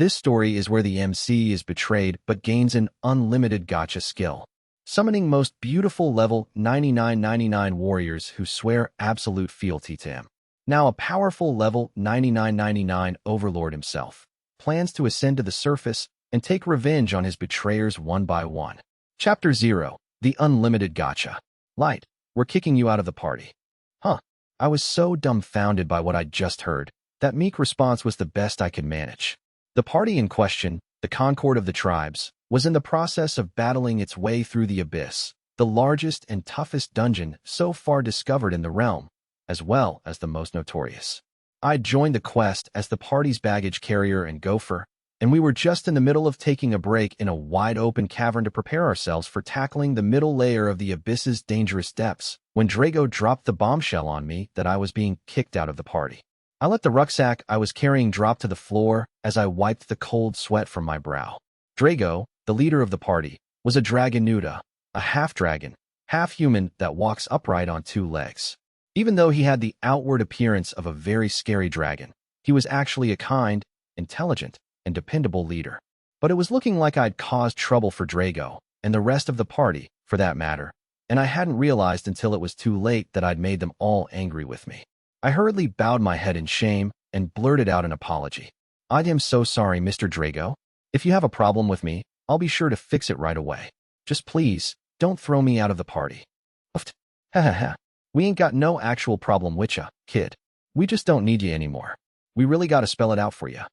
This story is where the MC is betrayed but gains an unlimited gacha skill, summoning most beautiful level 9999 warriors who swear absolute fealty to him. Now a powerful level 9999 Overlord himself plans to ascend to the surface and take revenge on his betrayers one by one. Chapter 0. The Unlimited Gacha. Light, we're kicking you out of the party. Huh. I was so dumbfounded by what I'd just heard. That meek response was the best I could manage. The party in question, the Concord of the tribes, was in the process of battling its way through the abyss, the largest and toughest dungeon so far discovered in the realm, as well as the most notorious. I'd joined the quest as the party's baggage carrier and gopher, and we were just in the middle of taking a break in a wide-open cavern to prepare ourselves for tackling the middle layer of the abyss's dangerous depths, when Drago dropped the bombshell on me that I was being kicked out of the party. I let the rucksack I was carrying drop to the floor as I wiped the cold sweat from my brow. Drago, the leader of the party, was a dragonuda, a half-dragon, half-human that walks upright on two legs. Even though he had the outward appearance of a very scary dragon, he was actually a kind, intelligent, and dependable leader. But it was looking like I'd caused trouble for Drago, and the rest of the party, for that matter, and I hadn't realized until it was too late that I'd made them all angry with me. I hurriedly bowed my head in shame and blurted out an apology. I am so sorry, Mr. Drago. If you have a problem with me, I'll be sure to fix it right away. Just please, don't throw me out of the party. Oofed. Ha ha ha. We ain't got no actual problem with ya, kid. We just don't need you anymore. We really gotta spell it out for ya.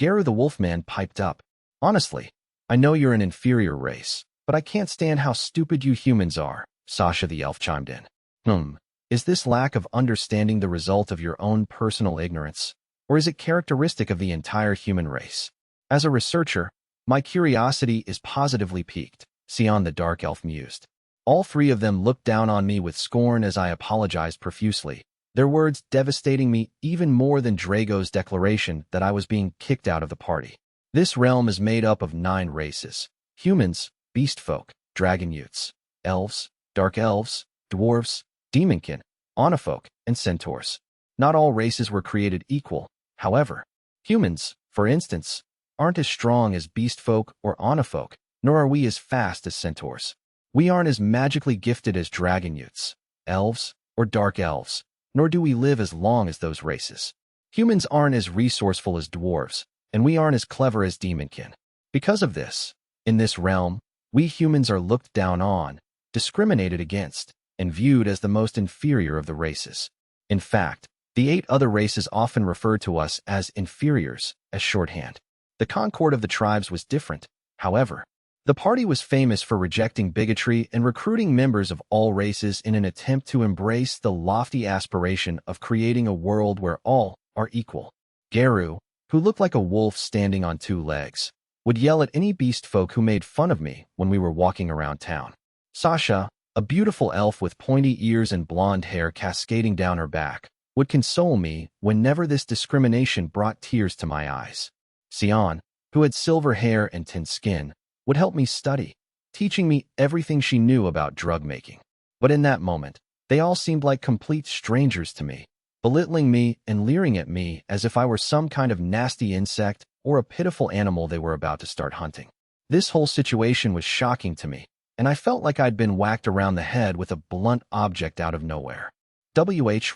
Garu the Wolfman piped up. Honestly, I know you're an inferior race, but I can't stand how stupid you humans are, Sasha the elf chimed in. Is this lack of understanding the result of your own personal ignorance, or is it characteristic of the entire human race? As a researcher, my curiosity is positively piqued, Sion the dark elf mused. All three of them looked down on me with scorn as I apologized profusely, their words devastating me even more than Drago's declaration that I was being kicked out of the party. This realm is made up of 9 races: humans, beast folk, dragon youths, elves, dark elves, dwarves, demonkin, onofolk, and centaurs. Not all races were created equal, however. Humans, for instance, aren't as strong as beast folk or onofolk, nor are we as fast as centaurs. We aren't as magically gifted as dragon youths, elves, or dark elves, nor do we live as long as those races. Humans aren't as resourceful as dwarves, and we aren't as clever as demonkin. Because of this, in this realm, we humans are looked down on, discriminated against, and viewed as the most inferior of the races. In fact, the 8 other races often refer to us as inferiors, as shorthand. The Concord of the tribes was different, however. The party was famous for rejecting bigotry and recruiting members of all races in an attempt to embrace the lofty aspiration of creating a world where all are equal. Garu, who looked like a wolf standing on 2 legs, would yell at any beast folk who made fun of me when we were walking around town. Sasha, a beautiful elf with pointy ears and blonde hair cascading down her back, would console me whenever this discrimination brought tears to my eyes. Sion, who had silver hair and thin skin, would help me study, teaching me everything she knew about drug making. But in that moment, they all seemed like complete strangers to me, belittling me and leering at me as if I were some kind of nasty insect or a pitiful animal they were about to start hunting. This whole situation was shocking to me, and I felt like I'd been whacked around the head with a blunt object out of nowhere.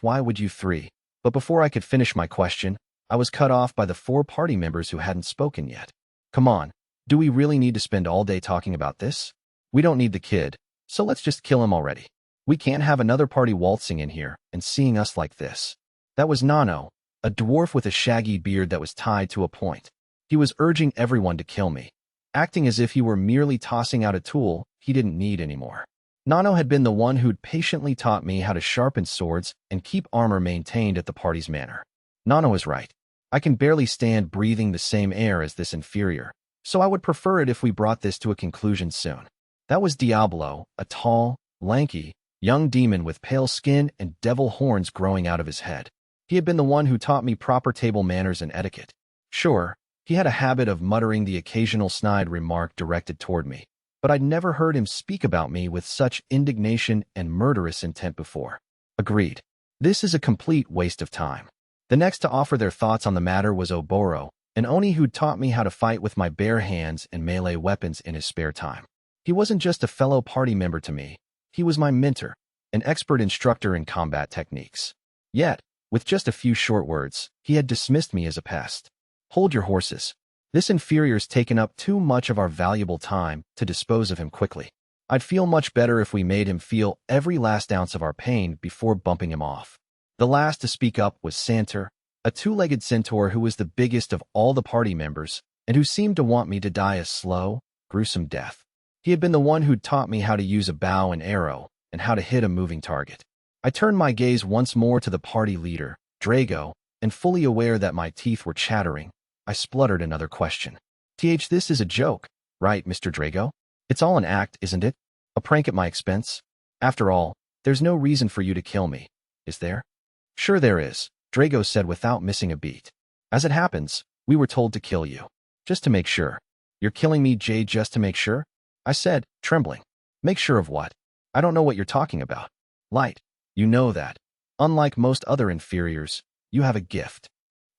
Why would you 3? But before I could finish my question, I was cut off by the 4 party members who hadn't spoken yet. Come on, do we really need to spend all day talking about this? We don't need the kid, so let's just kill him already. We can't have another party waltzing in here and seeing us like this. That was Nano, a dwarf with a shaggy beard that was tied to a point. He was urging everyone to kill me, acting as if he were merely tossing out a tool he didn't need anymore. Nano had been the one who'd patiently taught me how to sharpen swords and keep armor maintained at the party's manor. Nano was right. I can barely stand breathing the same air as this inferior, so I would prefer it if we brought this to a conclusion soon. That was Diablo, a tall, lanky, young demon with pale skin and devil horns growing out of his head. He had been the one who taught me proper table manners and etiquette. Sure, he had a habit of muttering the occasional snide remark directed toward me, but I'd never heard him speak about me with such indignation and murderous intent before. Agreed. This is a complete waste of time. The next to offer their thoughts on the matter was Oboro, an Oni who'd taught me how to fight with my bare hands and melee weapons in his spare time. He wasn't just a fellow party member to me, he was my mentor, an expert instructor in combat techniques. Yet, with just a few short words, he had dismissed me as a pest. Hold your horses. This inferior's taken up too much of our valuable time to dispose of him quickly. I'd feel much better if we made him feel every last ounce of our pain before bumping him off. The last to speak up was Santor, a two-legged centaur who was the biggest of all the party members and who seemed to want me to die a slow, gruesome death. He had been the one who'd taught me how to use a bow and arrow and how to hit a moving target. I turned my gaze once more to the party leader, Drago, and fully aware that my teeth were chattering, I spluttered another question. This is a joke, right, Mr. Drago? It's all an act, isn't it? A prank at my expense? After all, there's no reason for you to kill me, is there? Sure there is, Drago said without missing a beat. As it happens, we were told to kill you. Just to make sure. You're killing me, Jay, just to make sure? I said, trembling. Make sure of what? I don't know what you're talking about. Light. You know that. Unlike most other inferiors, you have a gift.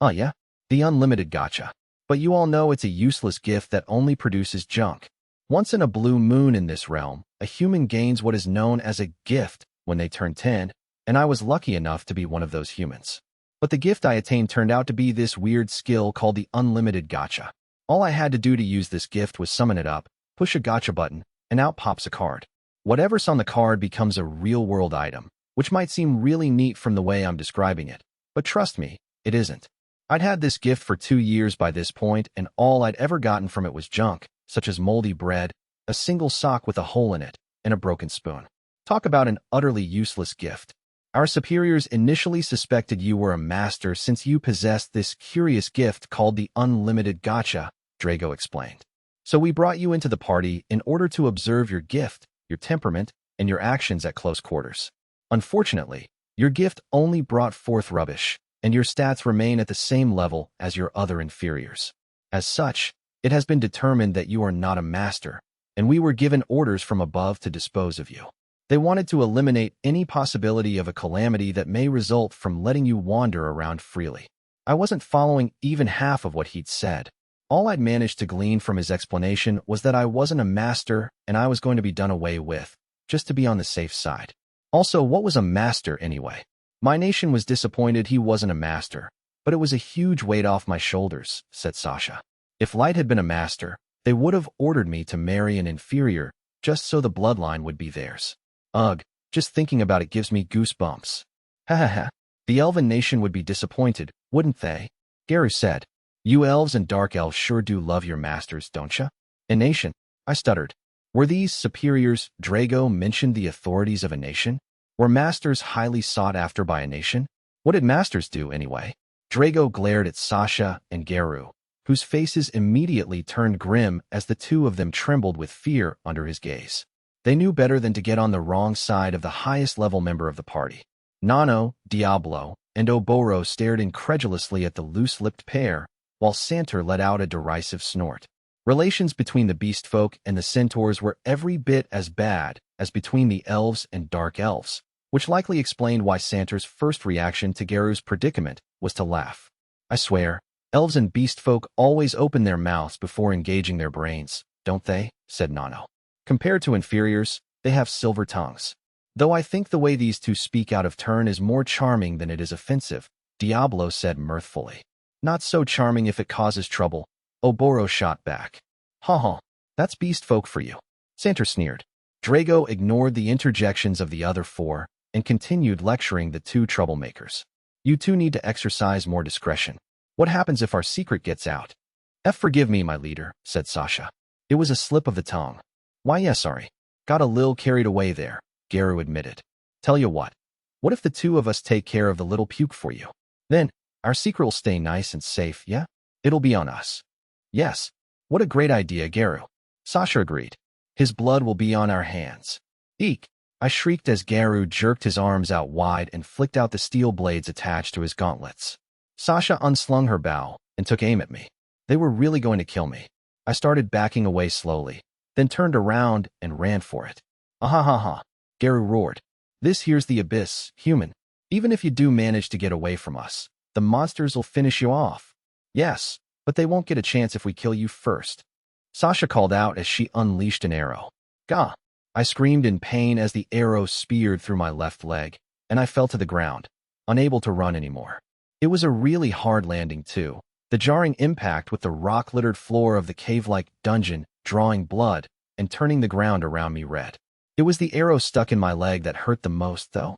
Oh yeah? The Unlimited Gacha. But you all know it's a useless gift that only produces junk. Once in a blue moon in this realm, a human gains what is known as a gift when they turn 10, and I was lucky enough to be one of those humans. But the gift I attained turned out to be this weird skill called the Unlimited Gacha. All I had to do to use this gift was summon it up, push a gacha button, and out pops a card. Whatever's on the card becomes a real-world item, which might seem really neat from the way I'm describing it. But trust me, it isn't. I'd had this gift for 2 years by this point, and all I'd ever gotten from it was junk, such as moldy bread, a single sock with a hole in it, and a broken spoon. Talk about an utterly useless gift. Our superiors initially suspected you were a master since you possessed this curious gift called the Unlimited Gacha, Drago explained. So we brought you into the party in order to observe your gift, your temperament, and your actions at close quarters. Unfortunately, your gift only brought forth rubbish, and your stats remain at the same level as your other inferiors. As such, it has been determined that you are not a master, and we were given orders from above to dispose of you. They wanted to eliminate any possibility of a calamity that may result from letting you wander around freely. I wasn't following even half of what he'd said. All I'd managed to glean from his explanation was that I wasn't a master and I was going to be done away with, just to be on the safe side. Also, what was a master anyway? My nation was disappointed he wasn't a master, but it was a huge weight off my shoulders, said Sasha. If Light had been a master, they would have ordered me to marry an inferior, just so the bloodline would be theirs. Ugh, just thinking about it gives me goosebumps. Ha ha ha. The elven nation would be disappointed, wouldn't they? Garu said. You elves and dark elves sure do love your masters, don't ya? A nation, I stuttered. Were these superiors? Drago mentioned the authorities of a nation? Were masters highly sought after by a nation? What did masters do, anyway? Drago glared at Sasha and Garu, whose faces immediately turned grim as the two of them trembled with fear under his gaze. They knew better than to get on the wrong side of the highest-level member of the party. Nano, Diablo, and Oboro stared incredulously at the loose-lipped pair, while Santor let out a derisive snort. Relations between the beast folk and the centaurs were every bit as bad as between the elves and dark elves, which likely explained why Santor's first reaction to Garu's predicament was to laugh. I swear, elves and beast folk always open their mouths before engaging their brains, don't they? Said Nano. Compared to inferiors, they have silver tongues. Though I think the way these two speak out of turn is more charming than it is offensive, Diablo said mirthfully. Not so charming if it causes trouble, Oboro shot back. Ha ha, that's beast folk for you. Santor sneered. Drago ignored the interjections of the other four and continued lecturing the two troublemakers. You two need to exercise more discretion. What happens if our secret gets out? Forgive me, my leader, said Sasha. It was a slip of the tongue. Why, yeah, sorry. Got a lil carried away there, Garu admitted. Tell you what if the two of us take care of the little puke for you? Then, our secret will stay nice and safe, yeah? It'll be on us. Yes. What a great idea, Garu. Sasha agreed. His blood will be on our hands. Eek! I shrieked as Garu jerked his arms out wide and flicked out the steel blades attached to his gauntlets. Sasha unslung her bow and took aim at me. They were really going to kill me. I started backing away slowly, then turned around and ran for it. Ah ha ha! Garu roared. This here's the abyss, human. Even if you do manage to get away from us, the monsters'll finish you off. Yes, but they won't get a chance if we kill you first. Sasha called out as she unleashed an arrow. Gah! I screamed in pain as the arrow speared through my left leg, and I fell to the ground, unable to run anymore. It was a really hard landing, too. The jarring impact with the rock-littered floor of the cave-like dungeon, drawing blood and turning the ground around me red. It was the arrow stuck in my leg that hurt the most, though.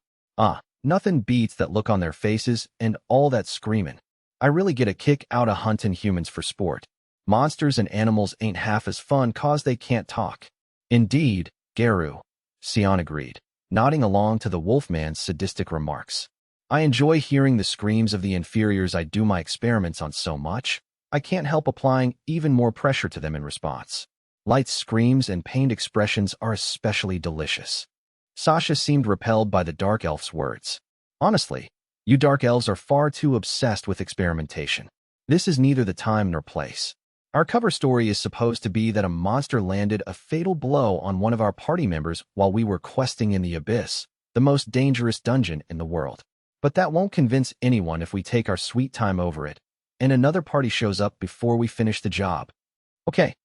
Nothing beats that look on their faces and all that screaming. I really get a kick out of hunting humans for sport. Monsters and animals ain't half as fun 'cause they can't talk. Indeed, Geru, Sion agreed, nodding along to the wolfman's sadistic remarks. I enjoy hearing the screams of the inferiors I do my experiments on so much, I can't help applying even more pressure to them in response. Light's screams and pained expressions are especially delicious. Sasha seemed repelled by the Dark Elf's words. Honestly, you Dark Elves are far too obsessed with experimentation. This is neither the time nor place. Our cover story is supposed to be that a monster landed a fatal blow on one of our party members while we were questing in the Abyss, the most dangerous dungeon in the world. But that won't convince anyone if we take our sweet time over it, and another party shows up before we finish the job. Okay,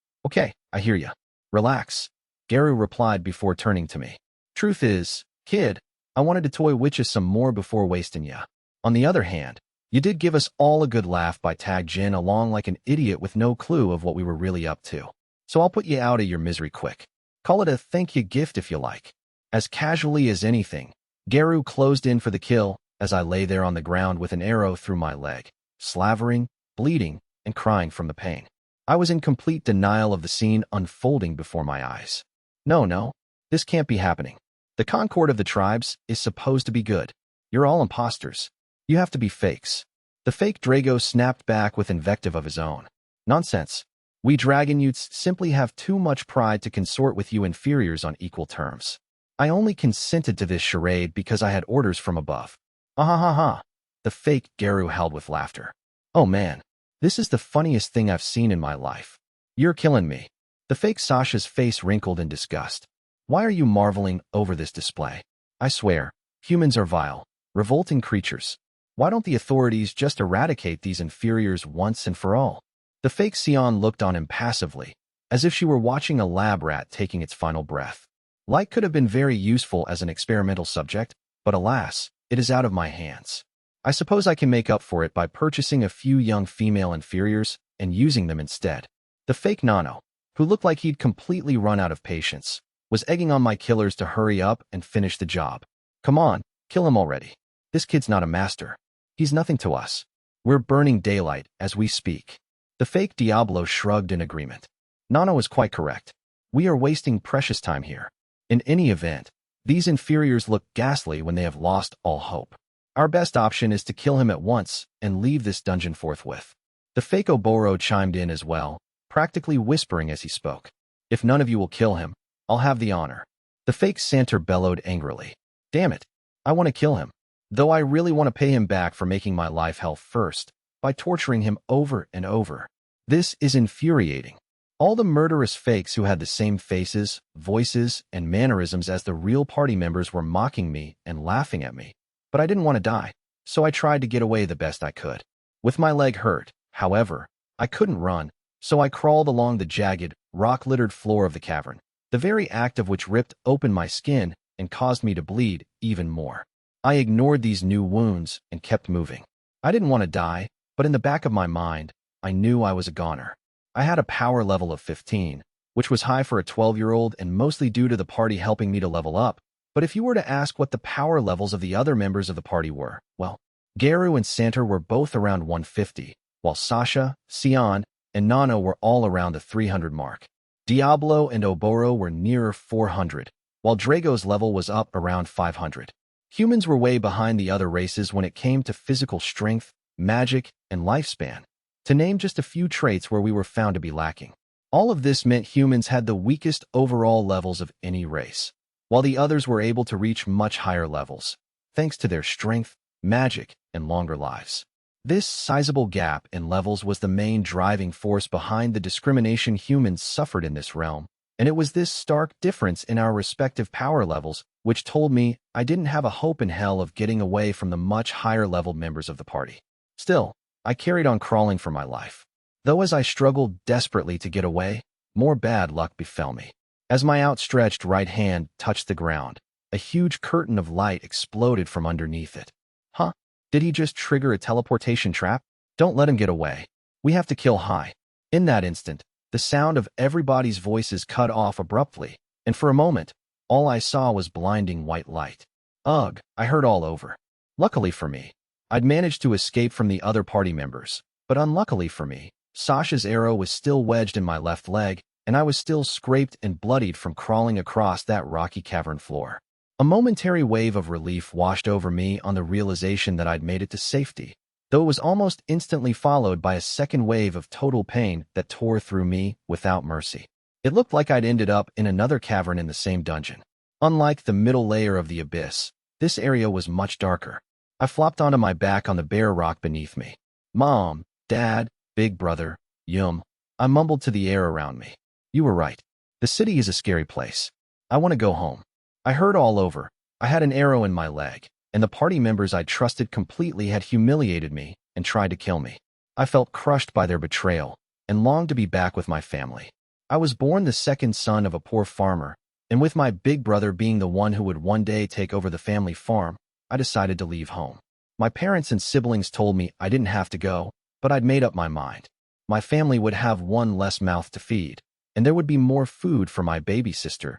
I hear ya. Relax, Geru replied before turning to me. Truth is, kid, I wanted to toy with you some more before wasting ya. On the other hand, you did give us all a good laugh by tag Jin along like an idiot with no clue of what we were really up to. So I'll put you out of your misery quick. Call it a thank you gift if you like. As casually as anything, Geru closed in for the kill as I lay there on the ground with an arrow through my leg, slavering, bleeding, and crying from the pain. I was in complete denial of the scene unfolding before my eyes. No, this can't be happening. The Concord of the tribes is supposed to be good. You're all imposters. You have to be fakes. The fake Drago snapped back with invective of his own. Nonsense. We Dragon Youths simply have too much pride to consort with you inferiors on equal terms. I only consented to this charade because I had orders from above. Ha. The fake Geru howled with laughter. Oh man, this is the funniest thing I've seen in my life. You're killing me. The fake Sasha's face wrinkled in disgust. Why are you marveling over this display? I swear, humans are vile, revolting creatures. Why don't the authorities just eradicate these inferiors once and for all? The fake Sion looked on impassively, as if she were watching a lab rat taking its final breath. Light could have been very useful as an experimental subject, but alas, it is out of my hands. I suppose I can make up for it by purchasing a few young female inferiors and using them instead. The fake Nano, who looked like he'd completely run out of patience, was egging on my killers to hurry up and finish the job. Come on, kill him already. This kid's not a master. He's nothing to us. We're burning daylight as we speak. The fake Diablo shrugged in agreement. Nano is quite correct. We are wasting precious time here. In any event, these inferiors look ghastly when they have lost all hope. Our best option is to kill him at once and leave this dungeon forthwith. The fake Oboro chimed in as well, practically whispering as he spoke. If none of you will kill him, I'll have the honor. The fake Santer bellowed angrily. Damn it, I want to kill him. Though I really want to pay him back for making my life hell first, by torturing him over and over. This is infuriating. All the murderous fakes who had the same faces, voices, and mannerisms as the real party members were mocking me and laughing at me. But I didn't want to die, so I tried to get away the best I could. With my leg hurt, however, I couldn't run, so I crawled along the jagged, rock-littered floor of the cavern, the very act of which ripped open my skin and caused me to bleed even more. I ignored these new wounds and kept moving. I didn't want to die, but in the back of my mind, I knew I was a goner. I had a power level of 15, which was high for a 12-year-old and mostly due to the party helping me to level up. But if you were to ask what the power levels of the other members of the party were, well, Geru and Santer were both around 150, while Sasha, Sion, and Nano were all around the 300 mark. Diablo and Oboro were nearer 400, while Drago's level was up around 500. Humans were way behind the other races when it came to physical strength, magic, and lifespan, to name just a few traits where we were found to be lacking. All of this meant humans had the weakest overall levels of any race, while the others were able to reach much higher levels, thanks to their strength, magic, and longer lives. This sizable gap in levels was the main driving force behind the discrimination humans suffered in this realm, and it was this stark difference in our respective power levels which told me I didn't have a hope in hell of getting away from the much higher-leveled members of the party. Still, I carried on crawling for my life. Though as I struggled desperately to get away, more bad luck befell me. As my outstretched right hand touched the ground, a huge curtain of light exploded from underneath it. Huh? Did he just trigger a teleportation trap? Don't let him get away. We have to kill Hai. In that instant, the sound of everybody's voices cut off abruptly, and for a moment, all I saw was blinding white light. Ugh, I hurt all over. Luckily for me, I'd managed to escape from the other party members, but unluckily for me, Sasha's arrow was still wedged in my left leg, and I was still scraped and bloodied from crawling across that rocky cavern floor. A momentary wave of relief washed over me on the realization that I'd made it to safety, though it was almost instantly followed by a second wave of total pain that tore through me without mercy. It looked like I'd ended up in another cavern in the same dungeon. Unlike the middle layer of the abyss, this area was much darker. I flopped onto my back on the bare rock beneath me. Mom, Dad, Big Brother, I mumbled to the air around me. You were right. The city is a scary place. I want to go home. I hurt all over. I had an arrow in my leg, and the party members I trusted completely had humiliated me and tried to kill me. I felt crushed by their betrayal and longed to be back with my family. I was born the second son of a poor farmer, and with my big brother being the one who would one day take over the family farm, I decided to leave home. My parents and siblings told me I didn't have to go, but I'd made up my mind. My family would have one less mouth to feed, and there would be more food for my baby sister,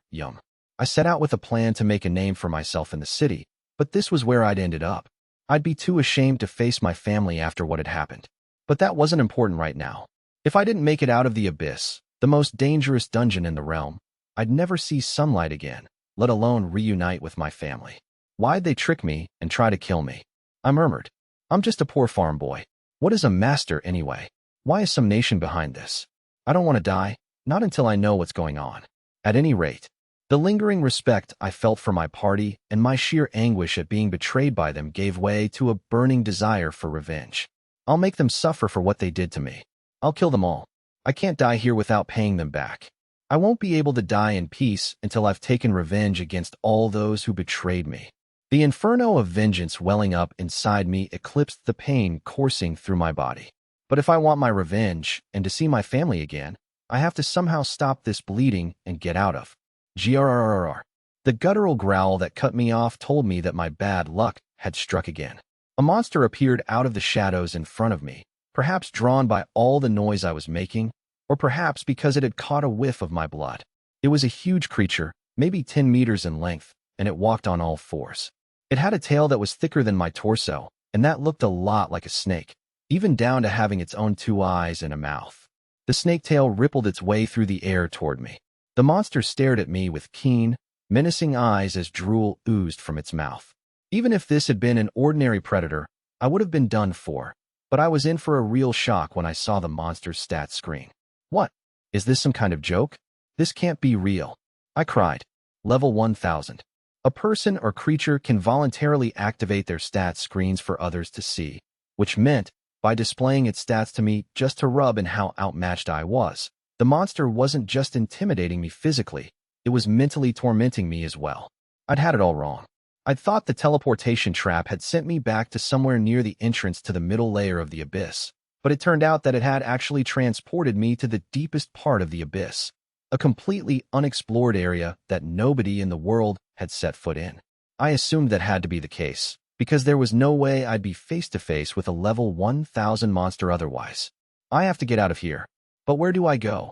I set out with a plan to make a name for myself in the city, but this was where I'd ended up. I'd be too ashamed to face my family after what had happened. But that wasn't important right now. If I didn't make it out of the abyss, the most dangerous dungeon in the realm, I'd never see sunlight again, let alone reunite with my family. Why'd they trick me and try to kill me? I murmured. I'm just a poor farm boy. What is a master anyway? Why is some nation behind this? I don't want to die, not until I know what's going on. At any rate, the lingering respect I felt for my party and my sheer anguish at being betrayed by them gave way to a burning desire for revenge. I'll make them suffer for what they did to me. I'll kill them all. I can't die here without paying them back. I won't be able to die in peace until I've taken revenge against all those who betrayed me. The inferno of vengeance welling up inside me eclipsed the pain coursing through my body. But if I want my revenge and to see my family again, I have to somehow stop this bleeding and get out of. Grrrr. The guttural growl that cut me off told me that my bad luck had struck again. A monster appeared out of the shadows in front of me, perhaps drawn by all the noise I was making, or perhaps because it had caught a whiff of my blood. It was a huge creature, maybe 10 meters in length, and it walked on all fours. It had a tail that was thicker than my torso, and that looked a lot like a snake, even down to having its own 2 eyes and a mouth. The snake tail rippled its way through the air toward me. The monster stared at me with keen, menacing eyes as drool oozed from its mouth. Even if this had been an ordinary predator, I would have been done for, but I was in for a real shock when I saw the monster's stats screen. What? Is this some kind of joke? This can't be real. I cried. Level 1000. A person or creature can voluntarily activate their stats screens for others to see, which meant, by displaying its stats to me just to rub in how outmatched I was, the monster wasn't just intimidating me physically, it was mentally tormenting me as well. I'd had it all wrong. I'd thought the teleportation trap had sent me back to somewhere near the entrance to the middle layer of the abyss, but it turned out that it had actually transported me to the deepest part of the abyss, a completely unexplored area that nobody in the world had set foot in. I assumed that had to be the case, because there was no way I'd be face-to-face with a level 1000 monster otherwise. I have to get out of here. But where do I go?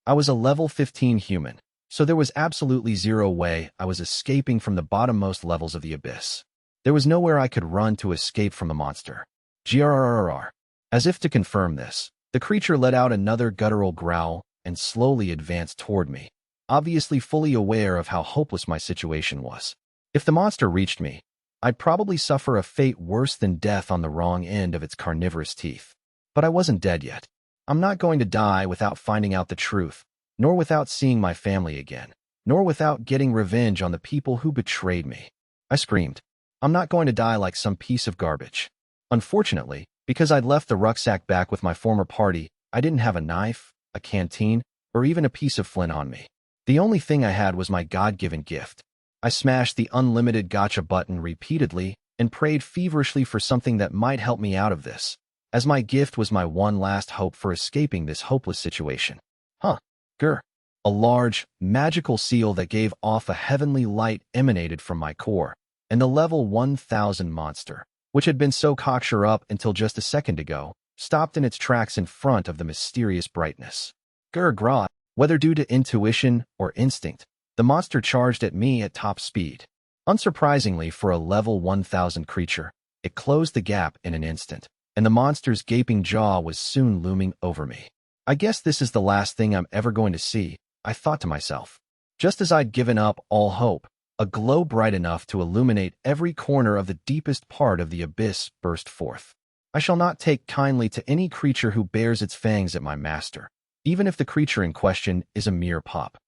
I was a level 15 human, so there was absolutely zero way I was escaping from the bottommost levels of the abyss. There was nowhere I could run to escape from the monster. Grrrr. As if to confirm this, the creature let out another guttural growl and slowly advanced toward me, obviously fully aware of how hopeless my situation was. If the monster reached me, I'd probably suffer a fate worse than death on the wrong end of its carnivorous teeth. But I wasn't dead yet. I'm not going to die without finding out the truth, nor without seeing my family again, nor without getting revenge on the people who betrayed me. I screamed. I'm not going to die like some piece of garbage. Unfortunately, because I'd left the rucksack back with my former party, I didn't have a knife, a canteen, or even a piece of flint on me. The only thing I had was my God-given gift. I smashed the Unlimited Gacha button repeatedly and prayed feverishly for something that might help me out of this. as my gift was my one last hope for escaping this hopeless situation. Huh. Grr. A large, magical seal that gave off a heavenly light emanated from my core, and the level 1000 monster, which had been so cocksure up until just a second ago, stopped in its tracks in front of the mysterious brightness. Grr. Whether due to intuition or instinct, the monster charged at me at top speed. Unsurprisingly for a level 1000 creature, it closed the gap in an instant, and the monster's gaping jaw was soon looming over me. I guess this is the last thing I'm ever going to see, I thought to myself. Just as I'd given up all hope, a glow bright enough to illuminate every corner of the deepest part of the abyss burst forth. I shall not take kindly to any creature who bares its fangs at my master, even if the creature in question is a mere pup.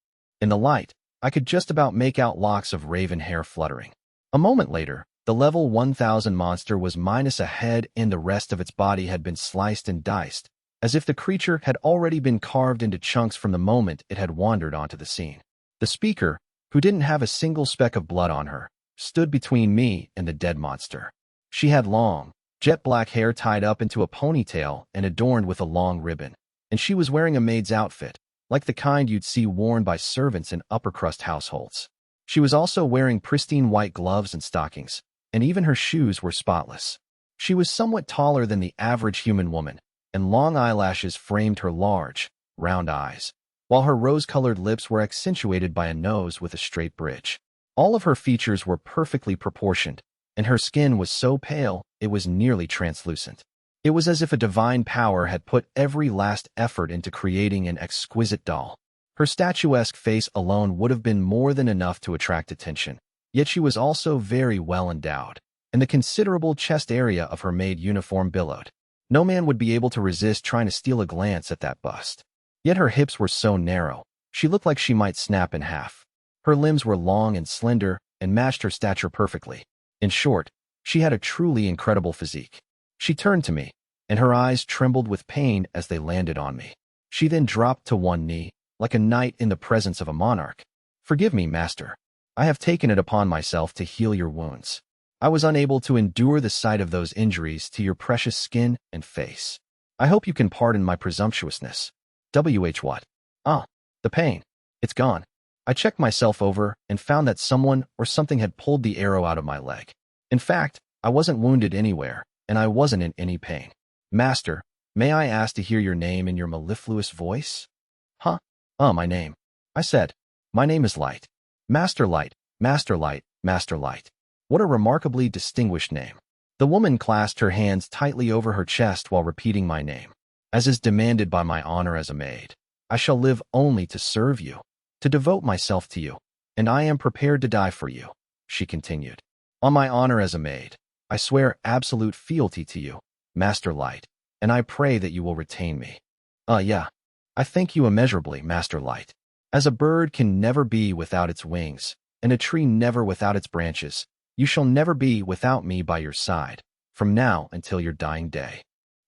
In the light, I could just about make out locks of raven hair fluttering. A moment later, the level 1000 monster was minus a head and the rest of its body had been sliced and diced, as if the creature had already been carved into chunks from the moment it had wandered onto the scene. The speaker, who didn't have a single speck of blood on her, stood between me and the dead monster. She had long, jet-black hair tied up into a ponytail and adorned with a long ribbon, and she was wearing a maid's outfit, like the kind you'd see worn by servants in upper-crust households. She was also wearing pristine white gloves and stockings, and even her shoes were spotless. She was somewhat taller than the average human woman, and long eyelashes framed her large, round eyes, while her rose-colored lips were accentuated by a nose with a straight bridge. All of her features were perfectly proportioned, and her skin was so pale it was nearly translucent. It was as if a divine power had put every last effort into creating an exquisite doll. Her statuesque face alone would have been more than enough to attract attention, yet she was also very well endowed, and the considerable chest area of her maid uniform billowed. No man would be able to resist trying to steal a glance at that bust. Yet her hips were so narrow, she looked like she might snap in half. Her limbs were long and slender and matched her stature perfectly. In short, she had a truly incredible physique. She turned to me, and her eyes trembled with pain as they landed on me. She then dropped to one knee, like a knight in the presence of a monarch. "Forgive me, master. I have taken it upon myself to heal your wounds. I was unable to endure the sight of those injuries to your precious skin and face. I hope you can pardon my presumptuousness." What? The pain. It's gone. I checked myself over and found that someone or something had pulled the arrow out of my leg. In fact, I wasn't wounded anywhere, and I wasn't in any pain. "Master, may I ask to hear your name in your mellifluous voice?" My name. I said. "My name is Light. Master Light, Master Light, Master Light." What a remarkably distinguished name. The woman clasped her hands tightly over her chest while repeating my name. "As is demanded by my honor as a maid, I shall live only to serve you, to devote myself to you, and I am prepared to die for you," she continued. "On my honor as a maid, I swear absolute fealty to you, Master Light, and I pray that you will retain me." Yeah. "I thank you immeasurably, Master Light. As a bird can never be without its wings, and a tree never without its branches, you shall never be without me by your side, from now until your dying day."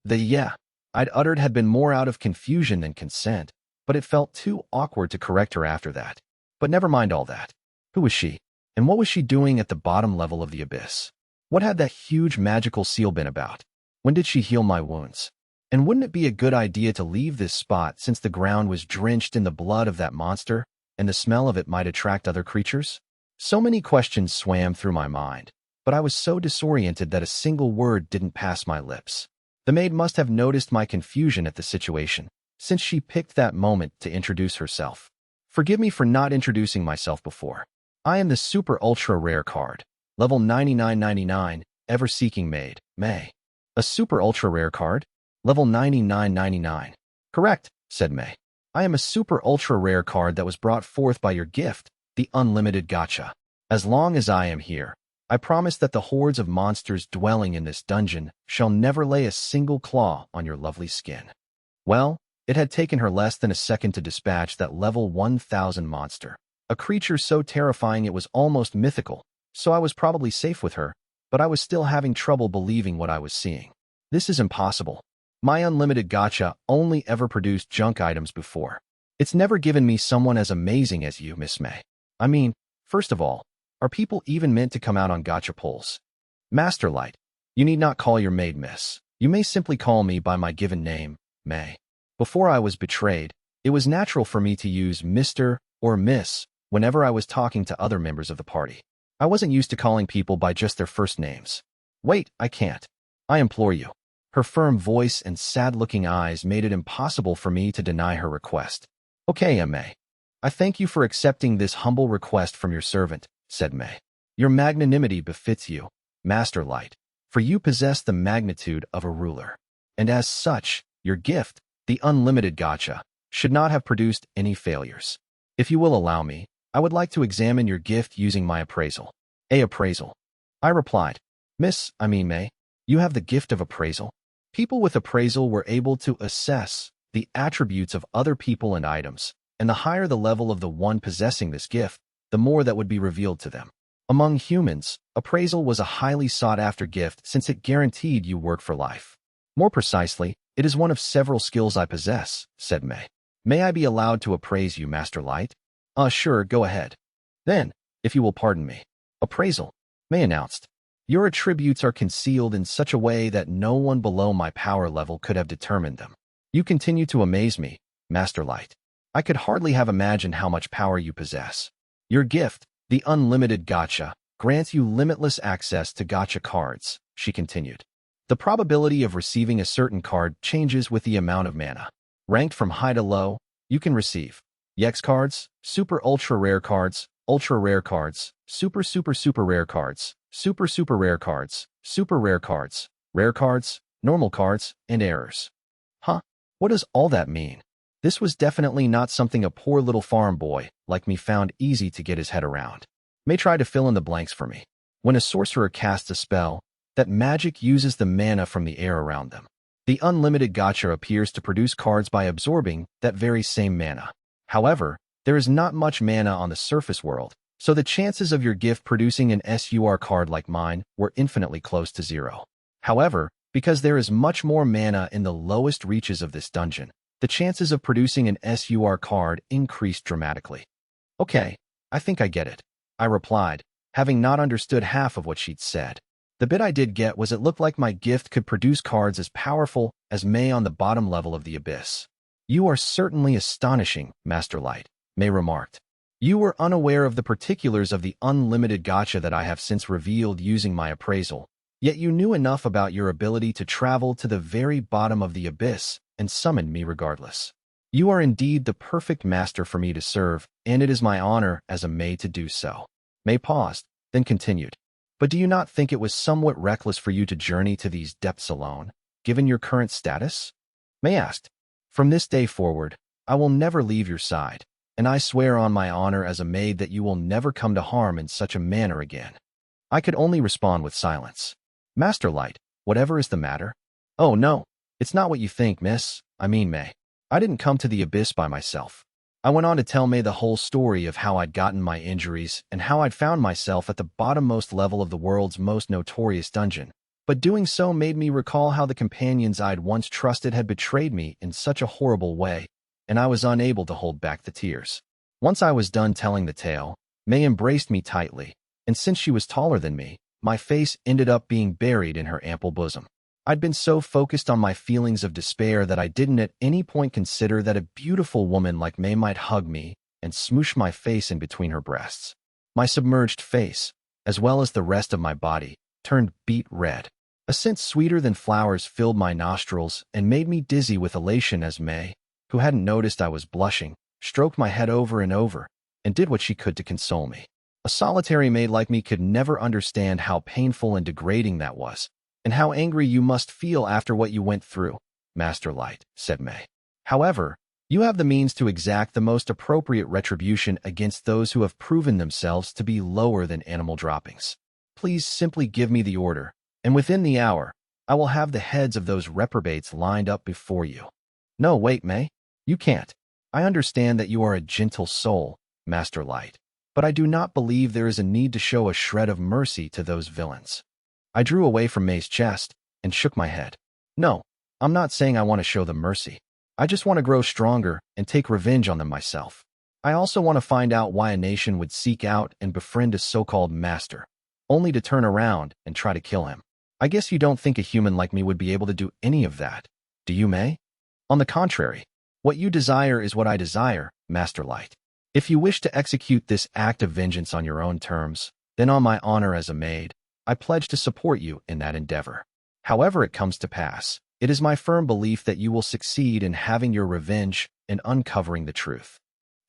The "yeah" I'd uttered had been more out of confusion than consent, but it felt too awkward to correct her after that. But never mind all that. Who was she? And what was she doing at the bottom level of the abyss? What had that huge magical seal been about? When did she heal my wounds? And wouldn't it be a good idea to leave this spot since the ground was drenched in the blood of that monster, and the smell of it might attract other creatures? So many questions swam through my mind, but I was so disoriented that a single word didn't pass my lips. The maid must have noticed my confusion at the situation, since she picked that moment to introduce herself. "Forgive me for not introducing myself before. I am the super ultra rare card, level 9999, ever-seeking maid, May." "A super ultra rare card? Level 9999. "Correct," said May. "I am a super ultra rare card that was brought forth by your gift, the Unlimited Gacha. As long as I am here, I promise that the hordes of monsters dwelling in this dungeon shall never lay a single claw on your lovely skin." Well, it had taken her less than a second to dispatch that level 1000 monster, a creature so terrifying it was almost mythical, so I was probably safe with her, but I was still having trouble believing what I was seeing. This is impossible. My Unlimited Gacha only ever produced junk items before. It's never given me someone as amazing as you, Miss May. I mean, first of all, are people even meant to come out on gacha pulls? Master Light, you need not call your maid Miss. You may simply call me by my given name, May. Before I was betrayed, it was natural for me to use Mr. or Miss whenever I was talking to other members of the party. I wasn't used to calling people by just their first names. Wait, I can't. I implore you. Her firm voice and sad-looking eyes made it impossible for me to deny her request. Okay, May. I thank you for accepting this humble request from your servant, said May. Your magnanimity befits you, Master Light, for you possess the magnitude of a ruler. And as such, your gift, the Unlimited Gacha, should not have produced any failures. If you will allow me, I would like to examine your gift using my appraisal. Appraisal. I replied, May, you have the gift of appraisal? People with appraisal were able to assess the attributes of other people and items, and the higher the level of the one possessing this gift, the more that would be revealed to them. Among humans, appraisal was a highly sought-after gift since it guaranteed you work for life. More precisely, it is one of several skills I possess, said May. May I be allowed to appraise you, Master Light? Sure, go ahead. Then, if you will pardon me. Appraisal, May announced. Your attributes are concealed in such a way that no one below my power level could have determined them. You continue to amaze me, Master Light. I could hardly have imagined how much power you possess. Your gift, the Unlimited Gacha, grants you limitless access to gacha cards, she continued. The probability of receiving a certain card changes with the amount of mana. Ranked from high to low, you can receive EX cards, super ultra rare cards, super rare cards, super rare cards, super rare cards, rare cards, normal cards, and errors. Huh? What does all that mean? This was definitely not something a poor little farm boy like me found easy to get his head around. May try to fill in the blanks for me. When a sorcerer casts a spell, that magic uses the mana from the air around them. The Unlimited Gacha appears to produce cards by absorbing that very same mana. However, there is not much mana on the surface world, so the chances of your gift producing an SUR card like mine were infinitely close to zero. However, because there is much more mana in the lowest reaches of this dungeon, the chances of producing an SUR card increased dramatically. Okay, I think I get it, I replied, having not understood half of what she'd said. The bit I did get was it looked like my gift could produce cards as powerful as May on the bottom level of the abyss. You are certainly astonishing, Master Light, May remarked. You were unaware of the particulars of the Unlimited Gacha that I have since revealed using my appraisal, yet you knew enough about your ability to travel to the very bottom of the abyss and summoned me regardless. You are indeed the perfect master for me to serve, and it is my honor as a maid to do so. May paused, then continued. But do you not think it was somewhat reckless for you to journey to these depths alone, given your current status? May asked. From this day forward, I will never leave your side, and I swear on my honor as a maid that you will never come to harm in such a manner again. I could only respond with silence. Master Light, whatever is the matter? Oh no, it's not what you think, May. I didn't come to the abyss by myself. I went on to tell May the whole story of how I'd gotten my injuries and how I'd found myself at the bottommost level of the world's most notorious dungeon. But doing so made me recall how the companions I'd once trusted had betrayed me in such a horrible way, and I was unable to hold back the tears. Once I was done telling the tale, May embraced me tightly, and since she was taller than me, my face ended up being buried in her ample bosom. I'd been so focused on my feelings of despair that I didn't at any point consider that a beautiful woman like May might hug me and smoosh my face in between her breasts. My submerged face, as well as the rest of my body, turned beet red. A scent sweeter than flowers filled my nostrils and made me dizzy with elation as May, who hadn't noticed I was blushing, stroked my head over and over, and did what she could to console me. A solitary maid like me could never understand how painful and degrading that was, and how angry you must feel after what you went through, Master Light, said May. However, you have the means to exact the most appropriate retribution against those who have proven themselves to be lower than animal droppings. Please simply give me the order, and within the hour, I will have the heads of those reprobates lined up before you. No, wait, May. You can't. I understand that you are a gentle soul, Master Light, but I do not believe there is a need to show a shred of mercy to those villains. I drew away from May's chest and shook my head. No, I'm not saying I want to show them mercy. I just want to grow stronger and take revenge on them myself. I also want to find out why a nation would seek out and befriend a so-called master, only to turn around and try to kill him. I guess you don't think a human like me would be able to do any of that, do you, May? On the contrary, what you desire is what I desire, Master Light. If you wish to execute this act of vengeance on your own terms, then on my honor as a maid, I pledge to support you in that endeavor. However it comes to pass, it is my firm belief that you will succeed in having your revenge and uncovering the truth.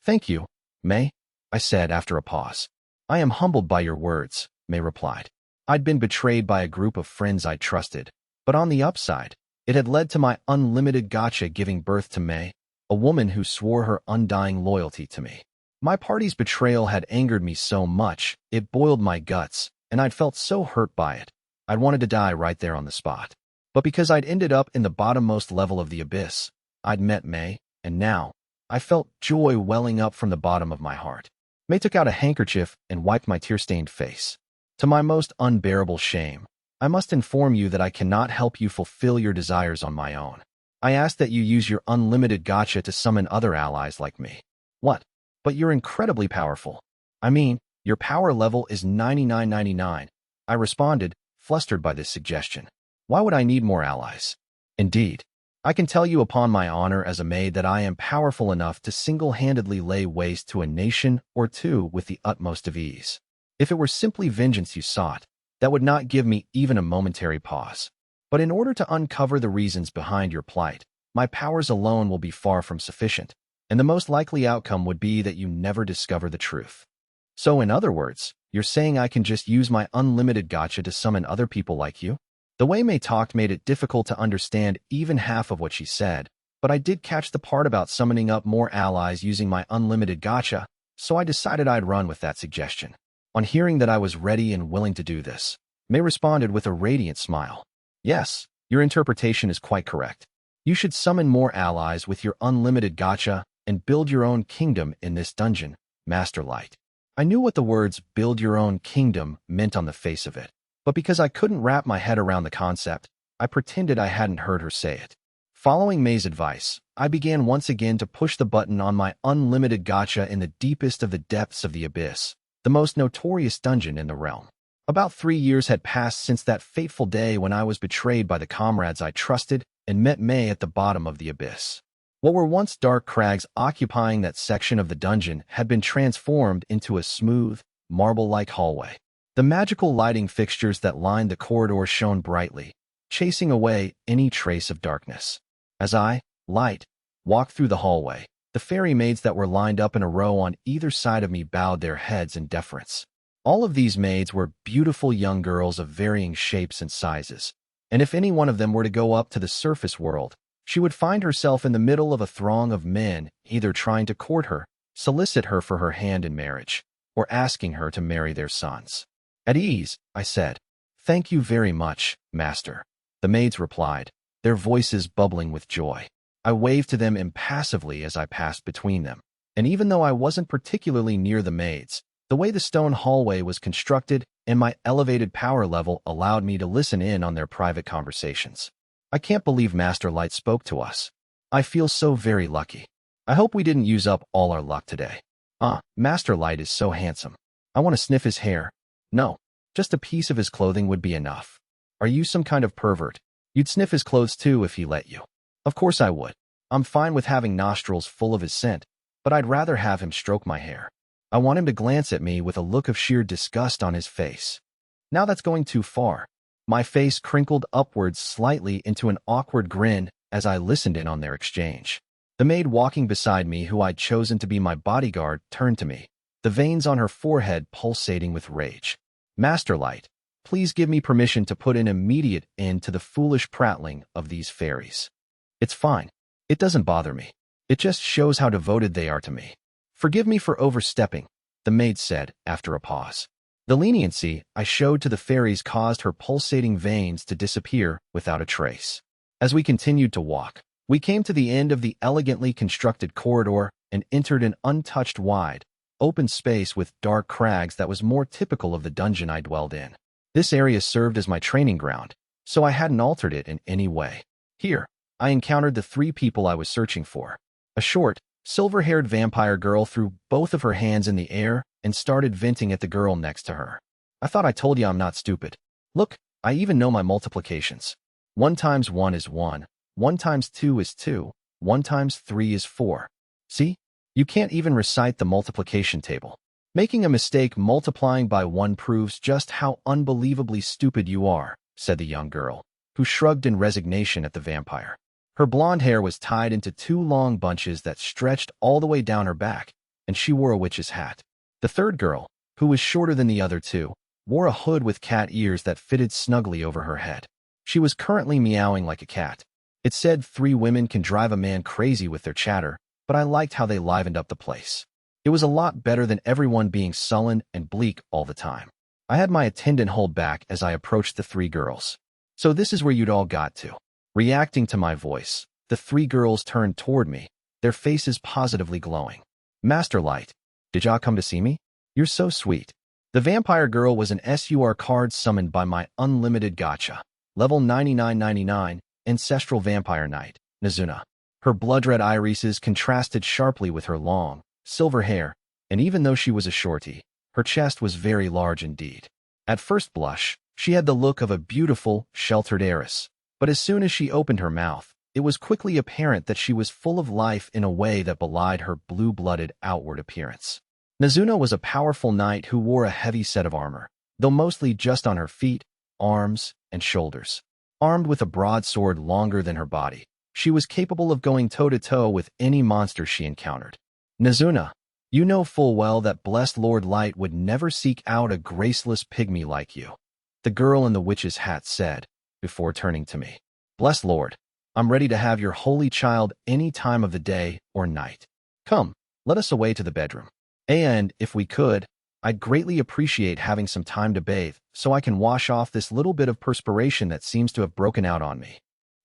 Thank you, May, I said after a pause. I am humbled by your words, May replied. I'd been betrayed by a group of friends I trusted, but on the upside, it had led to my Unlimited Gacha giving birth to May, a woman who swore her undying loyalty to me. My party's betrayal had angered me so much, it boiled my guts, and I'd felt so hurt by it. I'd wanted to die right there on the spot. But because I'd ended up in the bottommost level of the abyss, I'd met May, and now, I felt joy welling up from the bottom of my heart. May took out a handkerchief and wiped my tear-stained face. To my most unbearable shame, I must inform you that I cannot help you fulfill your desires on my own. I ask that you use your Unlimited Gacha to summon other allies like me. What? But you're incredibly powerful. I mean, your power level is 9999. I responded, flustered by this suggestion. Why would I need more allies? Indeed, I can tell you upon my honor as a maid that I am powerful enough to single-handedly lay waste to a nation or two with the utmost of ease. If it were simply vengeance you sought, that would not give me even a momentary pause. But in order to uncover the reasons behind your plight, my powers alone will be far from sufficient, and the most likely outcome would be that you never discover the truth. So in other words, you're saying I can just use my Unlimited Gacha to summon other people like you? The way May talked made it difficult to understand even half of what she said, but I did catch the part about summoning up more allies using my Unlimited Gacha, so I decided I'd run with that suggestion. On hearing that I was ready and willing to do this, May responded with a radiant smile. Yes, your interpretation is quite correct. You should summon more allies with your Unlimited Gacha and build your own kingdom in this dungeon, Master Light. I knew what the words build your own kingdom meant on the face of it, but because I couldn't wrap my head around the concept, I pretended I hadn't heard her say it. Following May's advice, I began once again to push the button on my Unlimited Gacha in the deepest of the depths of the abyss, the most notorious dungeon in the realm. About 3 years had passed since that fateful day when I was betrayed by the comrades I trusted and met May at the bottom of the abyss. What were once dark crags occupying that section of the dungeon had been transformed into a smooth, marble-like hallway. The magical lighting fixtures that lined the corridor shone brightly, chasing away any trace of darkness. As I, Light, walked through the hallway, the fairy maids that were lined up in a row on either side of me bowed their heads in deference. All of these maids were beautiful young girls of varying shapes and sizes, and if any one of them were to go up to the surface world, she would find herself in the middle of a throng of men either trying to court her, solicit her for her hand in marriage, or asking her to marry their sons. At ease, I said. Thank you very much, Master. The maids replied, their voices bubbling with joy. I waved to them impassively as I passed between them, and even though I wasn't particularly near the maids, the way the stone hallway was constructed and my elevated power level allowed me to listen in on their private conversations. I can't believe Master Light spoke to us. I feel so very lucky. I hope we didn't use up all our luck today. Master Light is so handsome. I want to sniff his hair. No, just a piece of his clothing would be enough. Are you some kind of pervert? You'd sniff his clothes too if he let you. Of course I would. I'm fine with having nostrils full of his scent, but I'd rather have him stroke my hair. I want him to glance at me with a look of sheer disgust on his face. Now that's going too far. My face crinkled upwards slightly into an awkward grin as I listened in on their exchange. The maid walking beside me, who I'd chosen to be my bodyguard, turned to me, the veins on her forehead pulsating with rage. Master Light, please give me permission to put an immediate end to the foolish prattling of these fairies. It's fine. It doesn't bother me. It just shows how devoted they are to me. Forgive me for overstepping, the maid said after a pause. The leniency I showed to the fairies caused her pulsating veins to disappear without a trace. As we continued to walk, we came to the end of the elegantly constructed corridor and entered an untouched wide, open space with dark crags that was more typical of the dungeon I dwelled in. This area served as my training ground, so I hadn't altered it in any way. Here, I encountered the 3 people I was searching for. A short, silver-haired vampire girl threw both of her hands in the air and started venting at the girl next to her. I thought I told you I'm not stupid. Look, I even know my multiplications. 1 times 1 is 1, 1 times 2 is 2, 1 times 3 is 4. See? You can't even recite the multiplication table. Making a mistake multiplying by 1 proves just how unbelievably stupid you are, said the young girl, who shrugged in resignation at the vampire. Her blonde hair was tied into 2 long bunches that stretched all the way down her back, and she wore a witch's hat. The third girl, who was shorter than the other 2, wore a hood with cat ears that fitted snugly over her head. She was currently meowing like a cat. It said 3 women can drive a man crazy with their chatter, but I liked how they livened up the place. It was a lot better than everyone being sullen and bleak all the time. I had my attendant hold back as I approached the 3 girls. So this is where you'd all got to. Reacting to my voice, the 3 girls turned toward me, their faces positively glowing. Master Light, did y'all come to see me? You're so sweet. The vampire girl was an SUR card summoned by my Unlimited Gacha, level 9999, Ancestral Vampire Knight, Nizuna. Her blood-red irises contrasted sharply with her long, silver hair, and even though she was a shorty, her chest was very large indeed. At first blush, she had the look of a beautiful, sheltered heiress, but as soon as she opened her mouth, it was quickly apparent that she was full of life in a way that belied her blue-blooded outward appearance. Nizuna was a powerful knight who wore a heavy set of armor, though mostly just on her feet, arms, and shoulders. Armed with a broadsword longer than her body, she was capable of going toe-to-toe with any monster she encountered. Nizuna, you know full well that blessed Lord Light would never seek out a graceless pygmy like you, the girl in the witch's hat said, before turning to me. Blessed Lord, I'm ready to have your holy child any time of the day or night. Come, let us away to the bedroom. And, if we could, I'd greatly appreciate having some time to bathe so I can wash off this little bit of perspiration that seems to have broken out on me.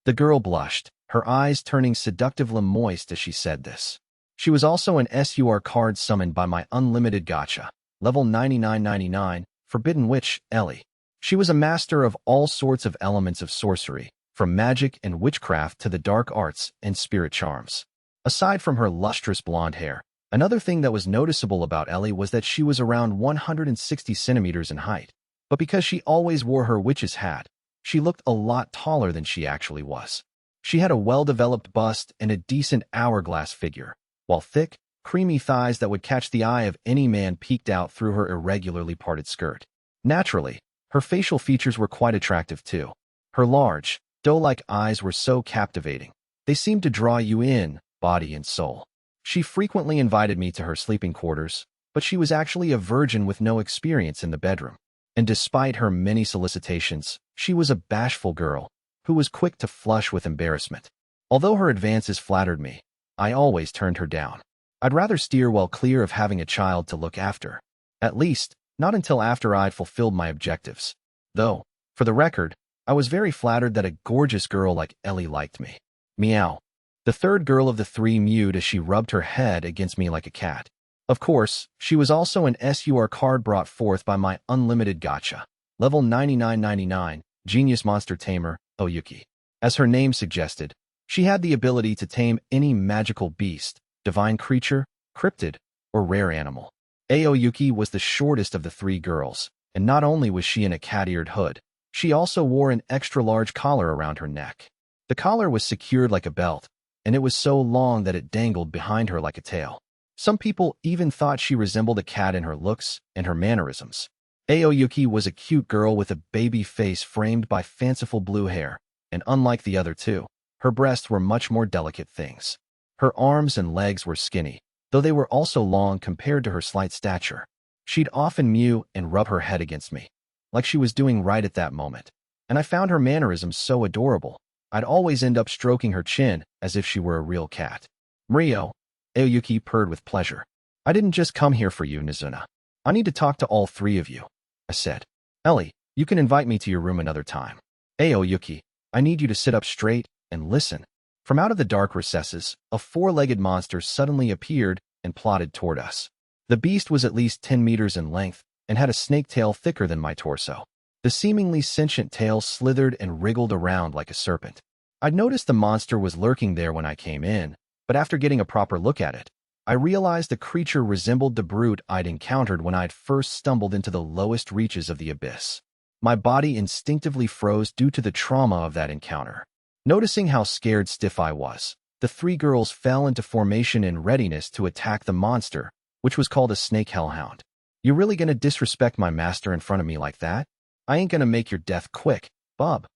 The girl blushed, her eyes turning seductively moist as she said this. She was also an SUR card summoned by my Unlimited Gacha, level 9999, Forbidden Witch, Ellie. She was a master of all sorts of elements of sorcery, from magic and witchcraft to the dark arts and spirit charms. Aside from her lustrous blonde hair, another thing that was noticeable about Ellie was that she was around 160 centimeters in height. But because she always wore her witch's hat, she looked a lot taller than she actually was. She had a well-developed bust and a decent hourglass figure, while thick, creamy thighs that would catch the eye of any man peeked out through her irregularly parted skirt. Naturally, her facial features were quite attractive too. Her large, doe-like eyes were so captivating. They seemed to draw you in, body and soul. She frequently invited me to her sleeping quarters, but she was actually a virgin with no experience in the bedroom. And despite her many solicitations, she was a bashful girl who was quick to flush with embarrassment. Although her advances flattered me, I always turned her down. I'd rather steer well clear of having a child to look after. At least, not until after I'd fulfilled my objectives. Though, for the record, I was very flattered that a gorgeous girl like Ellie liked me. Meow. The third girl of the 3 mewed as she rubbed her head against me like a cat. Of course, she was also an SUR card brought forth by my Unlimited Gacha, level 9999, Genius Monster Tamer, Oyuki. As her name suggested, she had the ability to tame any magical beast, divine creature, cryptid, or rare animal. Aoyuki was the shortest of the 3 girls, and not only was she in a cat-eared hood, she also wore an extra-large collar around her neck. The collar was secured like a belt, and it was so long that it dangled behind her like a tail. Some people even thought she resembled a cat in her looks and her mannerisms. Aoyuki was a cute girl with a baby face framed by fanciful blue hair, and unlike the other 2, her breasts were much more delicate things. Her arms and legs were skinny, though they were also long compared to her slight stature. She'd often mew and rub her head against me, like she was doing right at that moment, and I found her mannerisms so adorable. I'd always end up stroking her chin as if she were a real cat. Mario, Aoyuki purred with pleasure. I didn't just come here for you, Nizuna. I need to talk to all 3 of you, I said. Ellie, you can invite me to your room another time. Aoyuki, I need you to sit up straight and listen. From out of the dark recesses, a 4-legged monster suddenly appeared and plodded toward us. The beast was at least 10 meters in length and had a snake tail thicker than my torso. The seemingly sentient tail slithered and wriggled around like a serpent. I'd noticed the monster was lurking there when I came in, but after getting a proper look at it, I realized the creature resembled the brute I'd encountered when I'd first stumbled into the lowest reaches of the abyss. My body instinctively froze due to the trauma of that encounter. Noticing how scared stiff I was, the three girls fell into formation in readiness to attack the monster, which was called a snake hellhound. You really gonna disrespect my master in front of me like that? I ain't gonna make your death quick, bub.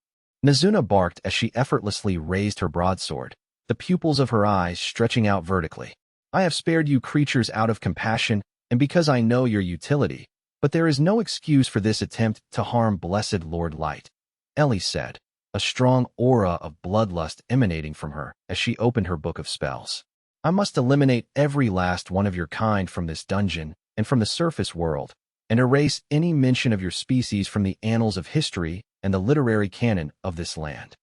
Nazuna barked as she effortlessly raised her broadsword, the pupils of her eyes stretching out vertically. I have spared you creatures out of compassion and because I know your utility, but there is no excuse for this attempt to harm blessed Lord Light, Ellie said, a strong aura of bloodlust emanating from her as she opened her book of spells. I must eliminate every last one of your kind from this dungeon and from the surface world, and erase any mention of your species from the annals of history and the literary canon of this land.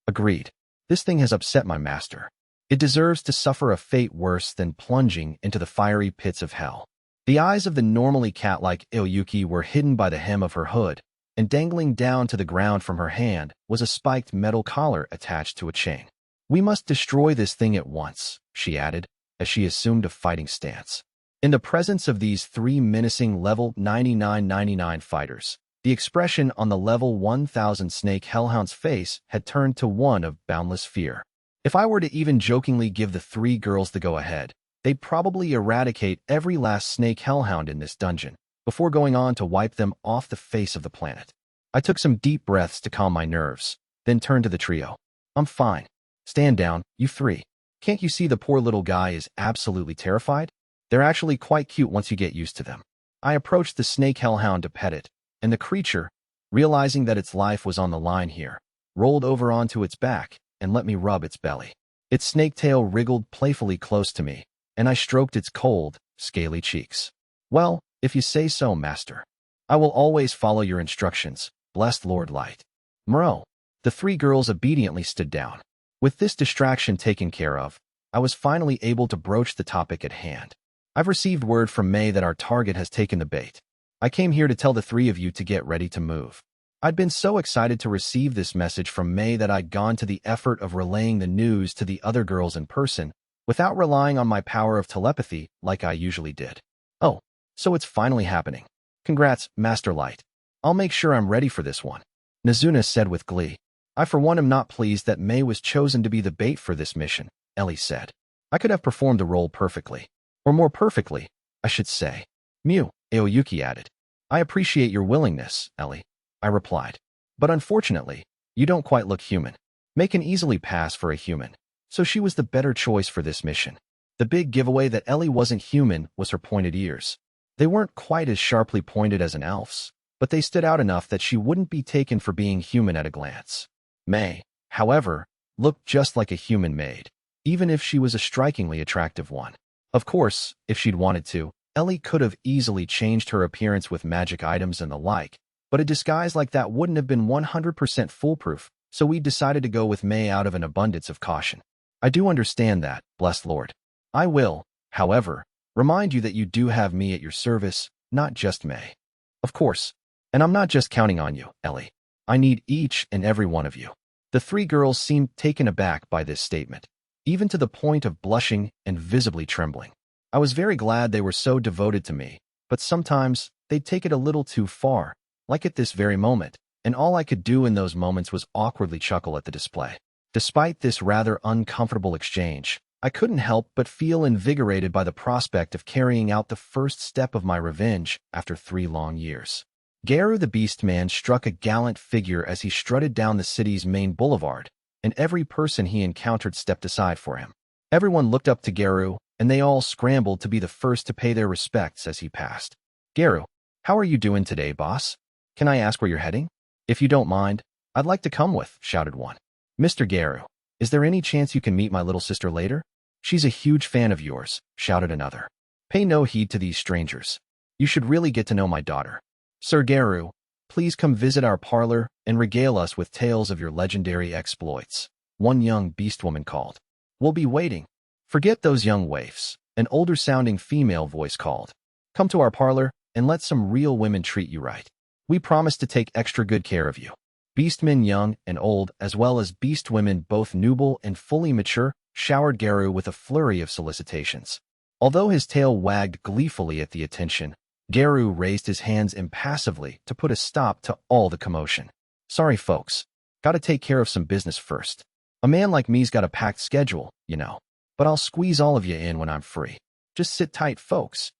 Agreed. This thing has upset my master. It deserves to suffer a fate worse than plunging into the fiery pits of hell. The eyes of the normally cat-like Illuki were hidden by the hem of her hood, and dangling down to the ground from her hand was a spiked metal collar attached to a chain. We must destroy this thing at once, she added, as she assumed a fighting stance. In the presence of these three menacing level 9999 fighters, the expression on the level 1000 snake hellhound's face had turned to one of boundless fear. If I were to even jokingly give the three girls the go-ahead, they'd probably eradicate every last snake hellhound in this dungeon, before going on to wipe them off the face of the planet. I took some deep breaths to calm my nerves, then turned to the trio. I'm fine. Stand down, you three. Can't you see the poor little guy is absolutely terrified? They're actually quite cute once you get used to them. I approached the snake hellhound to pet it, and the creature, realizing that its life was on the line here, rolled over onto its back and let me rub its belly. Its snake tail wriggled playfully close to me, and I stroked its cold, scaly cheeks. Well, if you say so, master. I will always follow your instructions, blessed Lord Light. Moreau. The three girls obediently stood down. With this distraction taken care of, I was finally able to broach the topic at hand. I've received word from May that our target has taken the bait. I came here to tell the three of you to get ready to move. I'd been so excited to receive this message from May that I'd gone to the effort of relaying the news to the other girls in person, without relying on my power of telepathy like I usually did. Oh, so it's finally happening. Congrats, Master Light. I'll make sure I'm ready for this one, Nazuna said with glee. I for one am not pleased that May was chosen to be the bait for this mission, Ellie said. I could have performed the role perfectly. Or more perfectly, I should say. Mew, Aoyuki added. I appreciate your willingness, Ellie, I replied. But unfortunately, you don't quite look human. May can easily pass for a human, so she was the better choice for this mission. The big giveaway that Ellie wasn't human was her pointed ears. They weren't quite as sharply pointed as an elf's, but they stood out enough that she wouldn't be taken for being human at a glance. May, however, looked just like a human maid, even if she was a strikingly attractive one. Of course, if she'd wanted to, Ellie could have easily changed her appearance with magic items and the like, but a disguise like that wouldn't have been 100% foolproof, so we decided to go with May out of an abundance of caution. I do understand that, blessed Lord. I will, however, remind you that you do have me at your service, not just May. Of course, and I'm not just counting on you, Ellie. I need each and every one of you. The three girls seemed taken aback by this statement, even to the point of blushing and visibly trembling. I was very glad they were so devoted to me, but sometimes they'd take it a little too far, like at this very moment, and all I could do in those moments was awkwardly chuckle at the display. Despite this rather uncomfortable exchange, I couldn't help but feel invigorated by the prospect of carrying out the first step of my revenge after 3 long years. Garu the Beastman struck a gallant figure as he strutted down the city's main boulevard, and every person he encountered stepped aside for him. Everyone looked up to Garu, and they all scrambled to be the first to pay their respects as he passed. Garu, how are you doing today, boss? Can I ask where you're heading? If you don't mind, I'd like to come with, shouted one. Mr. Garu, is there any chance you can meet my little sister later? She's a huge fan of yours, shouted another. Pay no heed to these strangers. You should really get to know my daughter. Sir Garu, please come visit our parlor and regale us with tales of your legendary exploits, one young beastwoman called. We'll be waiting. Forget those young waifs, an older-sounding female voice called. Come to our parlor and let some real women treat you right. We promise to take extra good care of you. Beastmen young and old, as well as beastwomen both nubile and fully mature, showered Garu with a flurry of solicitations. Although his tail wagged gleefully at the attention, Garu raised his hands impassively to put a stop to all the commotion. Sorry, folks. Gotta take care of some business first. A man like me's got a packed schedule, you know. But I'll squeeze all of you in when I'm free. Just sit tight, folks.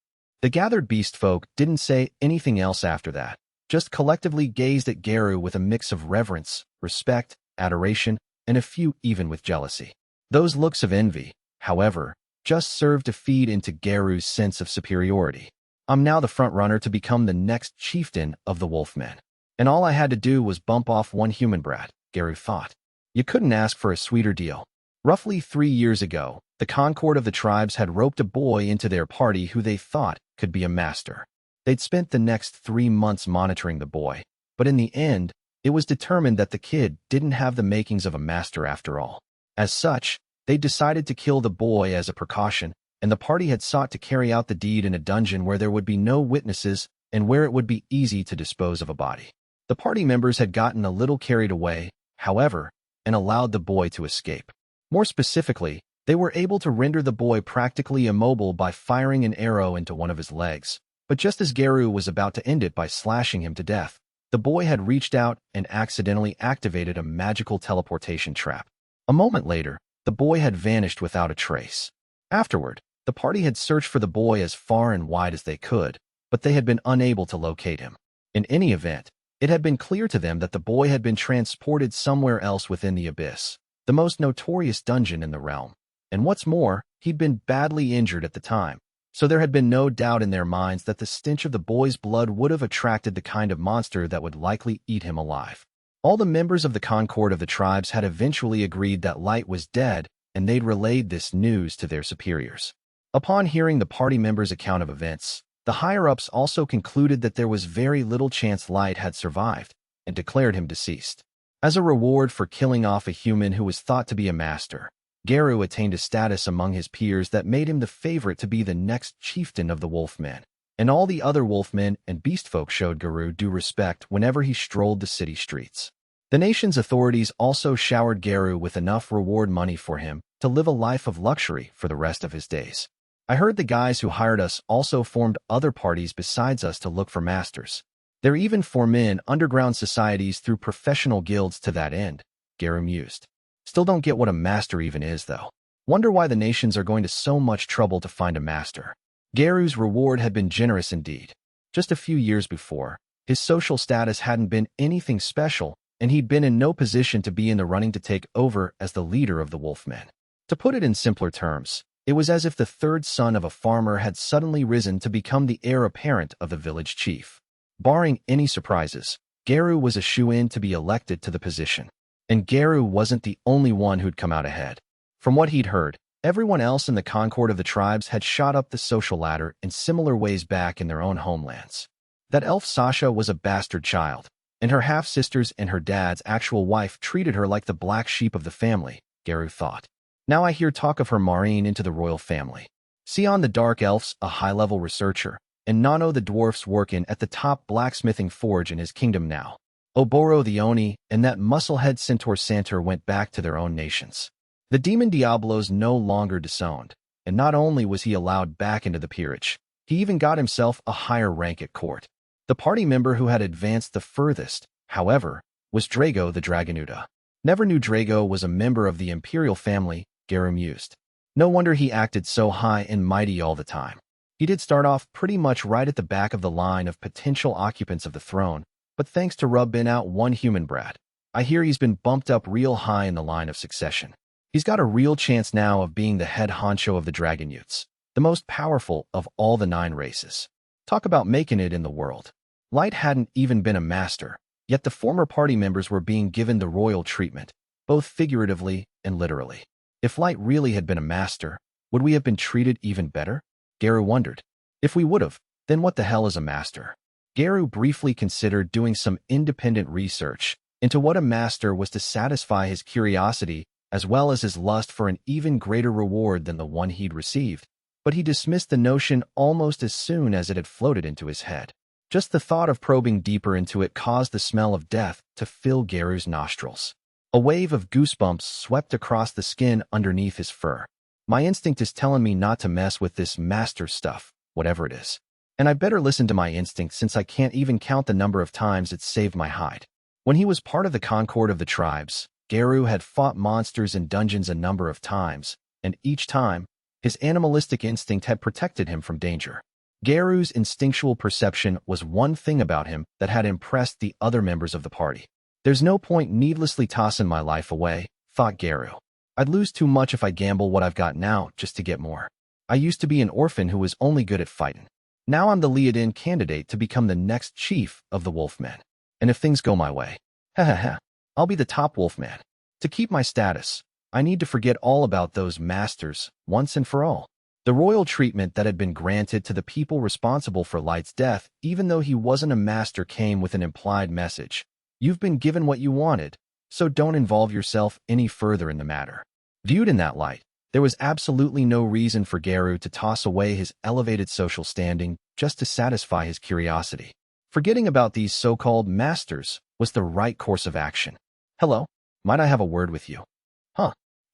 The gathered beast folk didn't say anything else after that, just collectively gazed at Garu with a mix of reverence, respect, adoration, and a few even with jealousy. Those looks of envy, however, just served to feed into Garu's sense of superiority. I'm now the front-runner to become the next chieftain of the Wolfmen. And all I had to do was bump off one human brat, Garu thought. You couldn't ask for a sweeter deal. Roughly 3 years ago, the Concord of the tribes had roped a boy into their party who they thought could be a master. They'd spent the next 3 months monitoring the boy, but in the end, it was determined that the kid didn't have the makings of a master after all. As such, they decided to kill the boy as a precaution, and the party had sought to carry out the deed in a dungeon where there would be no witnesses and where it would be easy to dispose of a body. The party members had gotten a little carried away, however, and allowed the boy to escape. More specifically, they were able to render the boy practically immobile by firing an arrow into one of his legs. But just as Garu was about to end it by slashing him to death, the boy had reached out and accidentally activated a magical teleportation trap. A moment later, the boy had vanished without a trace. Afterward, the party had searched for the boy as far and wide as they could, but they had been unable to locate him. In any event, it had been clear to them that the boy had been transported somewhere else within the Abyss, the most notorious dungeon in the realm. And what's more, he'd been badly injured at the time, so there had been no doubt in their minds that the stench of the boy's blood would have attracted the kind of monster that would likely eat him alive. All the members of the Concord of the tribes had eventually agreed that Light was dead, and they'd relayed this news to their superiors. Upon hearing the party members' account of events, the higher-ups also concluded that there was very little chance Light had survived, and declared him deceased. As a reward for killing off a human who was thought to be a master, Garu attained a status among his peers that made him the favorite to be the next chieftain of the Wolfmen, and all the other Wolfmen and beastfolk showed Garu due respect whenever he strolled the city streets. The nation's authorities also showered Garu with enough reward money for him to live a life of luxury for the rest of his days. I heard the guys who hired us also formed other parties besides us to look for masters. There even formed underground societies through professional guilds to that end, Garu mused. Still don't get what a master even is, though. Wonder why the nations are going to so much trouble to find a master. Garu's reward had been generous indeed. Just a few years before, his social status hadn't been anything special, and he'd been in no position to be in the running to take over as the leader of the Wolfmen. To put it in simpler terms, it was as if the third son of a farmer had suddenly risen to become the heir apparent of the village chief. Barring any surprises, Garu was a shoo-in to be elected to the position. And Garu wasn't the only one who'd come out ahead. From what he'd heard, everyone else in the Concord of the tribes had shot up the social ladder in similar ways back in their own homelands. That elf Sasha was a bastard child, and her half-sisters and her dad's actual wife treated her like the black sheep of the family, Garu thought. Now I hear talk of her marrying into the royal family. Sion the Dark Elf's a high-level researcher, and Nano the Dwarf's working at the top blacksmithing forge in his kingdom now. Oboro the Oni and that musclehead centaur Santor went back to their own nations. The demon Diabolos no longer disowned, and not only was he allowed back into the peerage, he even got himself a higher rank at court. The party member who had advanced the furthest, however, was Drago the Dragonuda. Never knew Drago was a member of the imperial family, Garu mused. No wonder he acted so high and mighty all the time. He did start off pretty much right at the back of the line of potential occupants of the throne, but thanks to rubbing out one human brat, I hear he's been bumped up real high in the line of succession. He's got a real chance now of being the head honcho of the Dragonutes, the most powerful of all the 9 races. Talk about making it in the world. Light hadn't even been a master, yet the former party members were being given the royal treatment, both figuratively and literally. If Light really had been a master, would we have been treated even better? Garu wondered. If we would have, then what the hell is a master? Garu briefly considered doing some independent research into what a master was to satisfy his curiosity as well as his lust for an even greater reward than the one he'd received, but he dismissed the notion almost as soon as it had floated into his head. Just the thought of probing deeper into it caused the smell of death to fill Garu's nostrils. A wave of goosebumps swept across the skin underneath his fur. My instinct is telling me not to mess with this master stuff, whatever it is. And I better listen to my instinct since I can't even count the number of times it's saved my hide. When he was part of the Concord of the tribes, Garu had fought monsters in dungeons a number of times, and each time, his animalistic instinct had protected him from danger. Garu's instinctual perception was one thing about him that had impressed the other members of the party. There's no point needlessly tossing my life away, thought Garu. I'd lose too much if I gamble what I've got now just to get more. I used to be an orphan who was only good at fighting. Now I'm the lead-in candidate to become the next chief of the Wolfmen. And if things go my way, I'll be the top Wolfman. To keep my status, I need to forget all about those masters once and for all. The royal treatment that had been granted to the people responsible for Light's death, even though he wasn't a master, came with an implied message. You've been given what you wanted, so don't involve yourself any further in the matter. Viewed in that light, there was absolutely no reason for Garu to toss away his elevated social standing just to satisfy his curiosity. Forgetting about these so-called masters was the right course of action. Hello, might I have a word with you?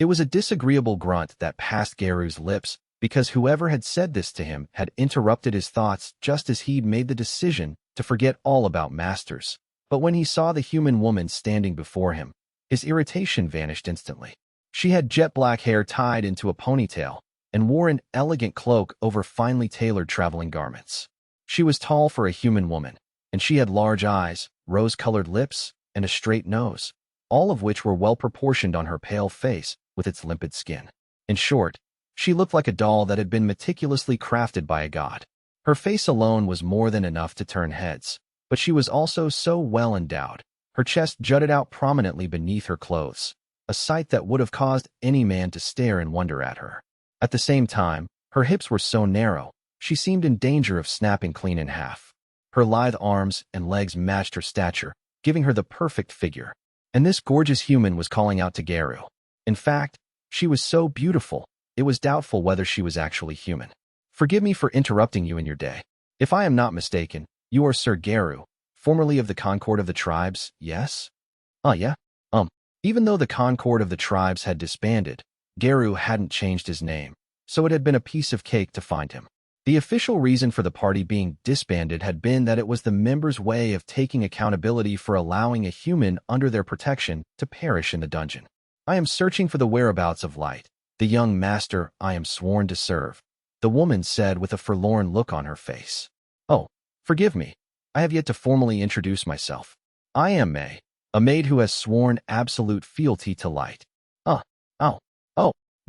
It was a disagreeable grunt that passed Garu's lips, because whoever had said this to him had interrupted his thoughts just as he'd made the decision to forget all about masters. But when he saw the human woman standing before him, his irritation vanished instantly. She had jet black hair tied into a ponytail and wore an elegant cloak over finely tailored traveling garments. She was tall for a human woman, and she had large eyes, rose-colored lips, and a straight nose, all of which were well-proportioned on her pale face with its limpid skin. In short, she looked like a doll that had been meticulously crafted by a god. Her face alone was more than enough to turn heads, but she was also so well endowed. Her chest jutted out prominently beneath her clothes, a sight that would have caused any man to stare in wonder at her. At the same time, her hips were so narrow, she seemed in danger of snapping clean in half. Her lithe arms and legs matched her stature, giving her the perfect figure. And this gorgeous human was calling out to Garu. In fact, she was so beautiful, it was doubtful whether she was actually human. Forgive me for interrupting you in your day. If I am not mistaken, you are Sir Garu, formerly of the Concord of the Tribes, yes? Yeah. Even though the Concord of the Tribes had disbanded, Garu hadn't changed his name, so it had been a piece of cake to find him. The official reason for the party being disbanded had been that it was the members' way of taking accountability for allowing a human under their protection to perish in the dungeon. I am searching for the whereabouts of Light, the young master I am sworn to serve, the woman said with a forlorn look on her face. Oh, forgive me. I have yet to formally introduce myself. I am May, a maid who has sworn absolute fealty to Light.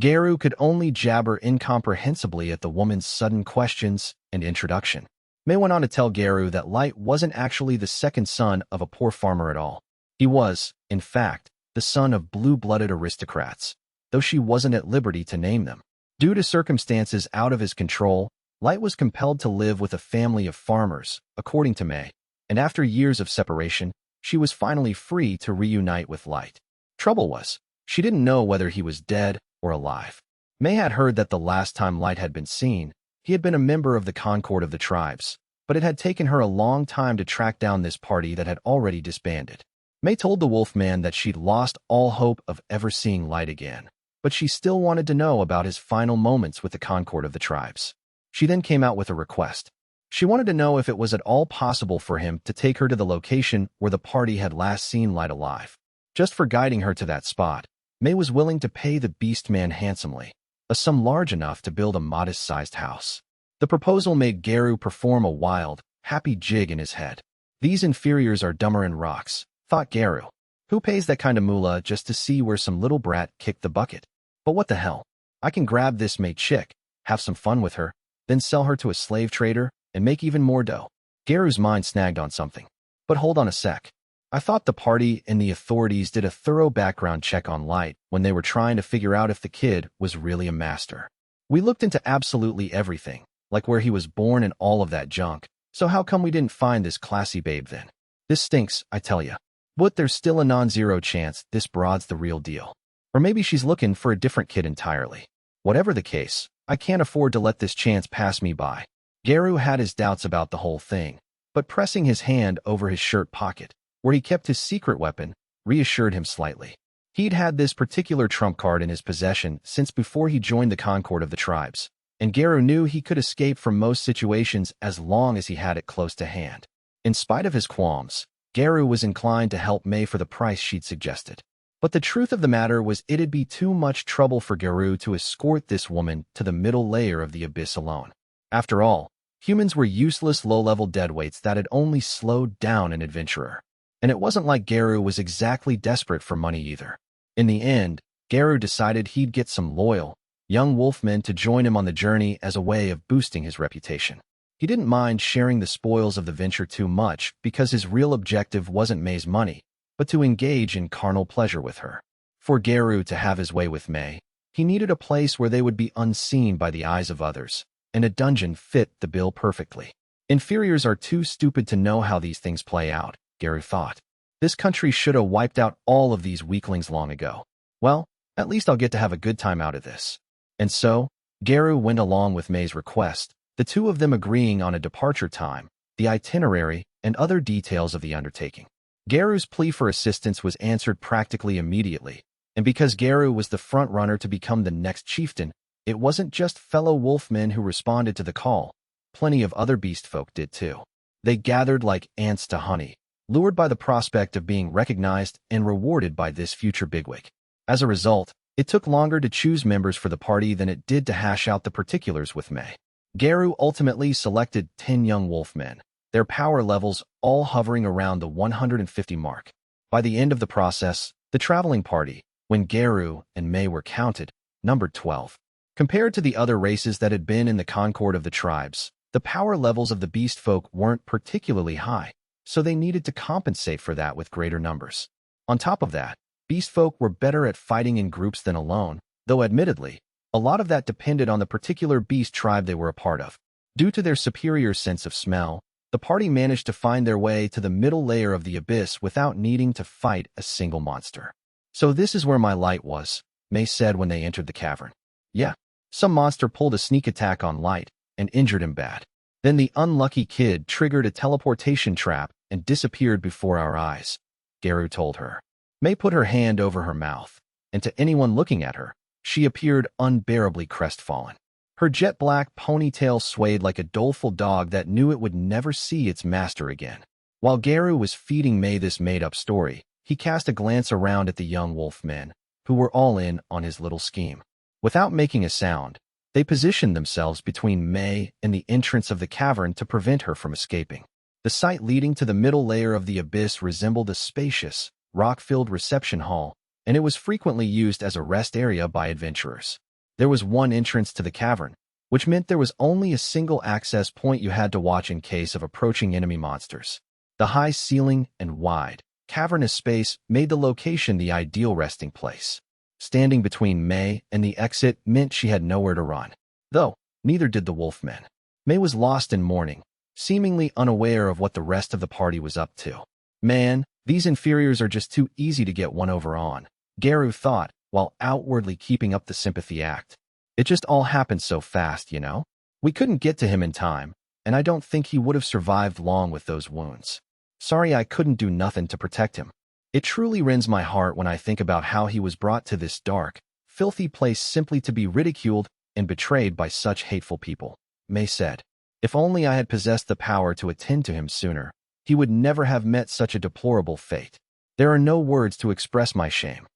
Garu could only jabber incomprehensibly at the woman's sudden questions and introduction. May went on to tell Garu that Light wasn't actually the second son of a poor farmer at all. He was, in fact, the son of blue-blooded aristocrats, though she wasn't at liberty to name them. Due to circumstances out of his control, Light was compelled to live with a family of farmers, according to May, and after years of separation, she was finally free to reunite with Light. Trouble was, she didn't know whether he was dead or alive. May had heard that the last time Light had been seen, he had been a member of the Concord of the Tribes, but it had taken her a long time to track down this party that had already disbanded. May told the Wolfman that she'd lost all hope of ever seeing Light again, but she still wanted to know about his final moments with the Concord of the Tribes. She then came out with a request. She wanted to know if it was at all possible for him to take her to the location where the party had last seen Light alive. Just for guiding her to that spot, May was willing to pay the Beastman handsomely, a sum large enough to build a modest-sized house. The proposal made Garu perform a wild, happy jig in his head. These inferiors are dumber than rocks, thought Garu. Who pays that kind of moolah just to see where some little brat kicked the bucket? But what the hell? I can grab this May chick, have some fun with her, then sell her to a slave trader and make even more dough. Garu's mind snagged on something. But hold on a sec. I thought the party and the authorities did a thorough background check on Light when they were trying to figure out if the kid was really a master. We looked into absolutely everything, like where he was born and all of that junk, so how come we didn't find this classy babe then? This stinks, I tell ya. But there's still a non-zero chance this broad's the real deal. Or maybe she's looking for a different kid entirely. Whatever the case, I can't afford to let this chance pass me by. Garu had his doubts about the whole thing, but pressing his hand over his shirt pocket, where he kept his secret weapon, reassured him slightly. He'd had this particular trump card in his possession since before he joined the Concord of the Tribes, and Garu knew he could escape from most situations as long as he had it close to hand. In spite of his qualms, Garu was inclined to help May for the price she'd suggested. But the truth of the matter was it'd be too much trouble for Garu to escort this woman to the middle layer of the abyss alone. After all, humans were useless low-level deadweights that had only slowed down an adventurer. And it wasn't like Garu was exactly desperate for money either. In the end, Garu decided he'd get some loyal, young wolfmen to join him on the journey as a way of boosting his reputation. He didn't mind sharing the spoils of the venture too much because his real objective wasn't May's money, but to engage in carnal pleasure with her. For Garu to have his way with May, he needed a place where they would be unseen by the eyes of others, and a dungeon fit the bill perfectly. Inferiors are too stupid to know how these things play out, Garu thought. This country should have wiped out all of these weaklings long ago. Well, at least I'll get to have a good time out of this. And so, Garu went along with May's request, the two of them agreeing on a departure time, the itinerary, and other details of the undertaking. Garu's plea for assistance was answered practically immediately, and because Garu was the front-runner to become the next chieftain, it wasn't just fellow wolfmen who responded to the call. Plenty of other beast folk did too. They gathered like ants to honey, lured by the prospect of being recognized and rewarded by this future bigwig. As a result, it took longer to choose members for the party than it did to hash out the particulars with May. Garu ultimately selected 10 young wolfmen, their power levels all hovering around the 150 mark. By the end of the process, the traveling party, when Garu and May were counted, numbered 12. Compared to the other races that had been in the Concord of the tribes, the power levels of the beast folk weren't particularly high, so they needed to compensate for that with greater numbers. On top of that, beast folk were better at fighting in groups than alone, though admittedly, a lot of that depended on the particular beast tribe they were a part of. Due to their superior sense of smell, the party managed to find their way to the middle layer of the abyss without needing to fight a single monster. So this is where my light was, May said when they entered the cavern. Yeah, some monster pulled a sneak attack on Light and injured him bad. Then the unlucky kid triggered a teleportation trap and disappeared before our eyes, Garu told her. May put her hand over her mouth, and to anyone looking at her, she appeared unbearably crestfallen. Her jet-black ponytail swayed like a doleful dog that knew it would never see its master again. While Garu was feeding May this made-up story, he cast a glance around at the young wolfmen, who were all in on his little scheme. Without making a sound, they positioned themselves between May and the entrance of the cavern to prevent her from escaping. The site leading to the middle layer of the abyss resembled a spacious, rock-filled reception hall, and it was frequently used as a rest area by adventurers. There was one entrance to the cavern, which meant there was only a single access point you had to watch in case of approaching enemy monsters. The high ceiling and wide, cavernous space made the location the ideal resting place. Standing between May and the exit meant she had nowhere to run. Though, neither did the wolfmen. May was lost in mourning, seemingly unaware of what the rest of the party was up to. Man, these inferiors are just too easy to get one over on, Garu thought, while outwardly keeping up the sympathy act. It just all happened so fast, you know? We couldn't get to him in time, and I don't think he would have survived long with those wounds. Sorry I couldn't do nothing to protect him. It truly rends my heart when I think about how he was brought to this dark, filthy place simply to be ridiculed and betrayed by such hateful people, May said. If only I had possessed the power to attend to him sooner, he would never have met such a deplorable fate. There are no words to express my shame.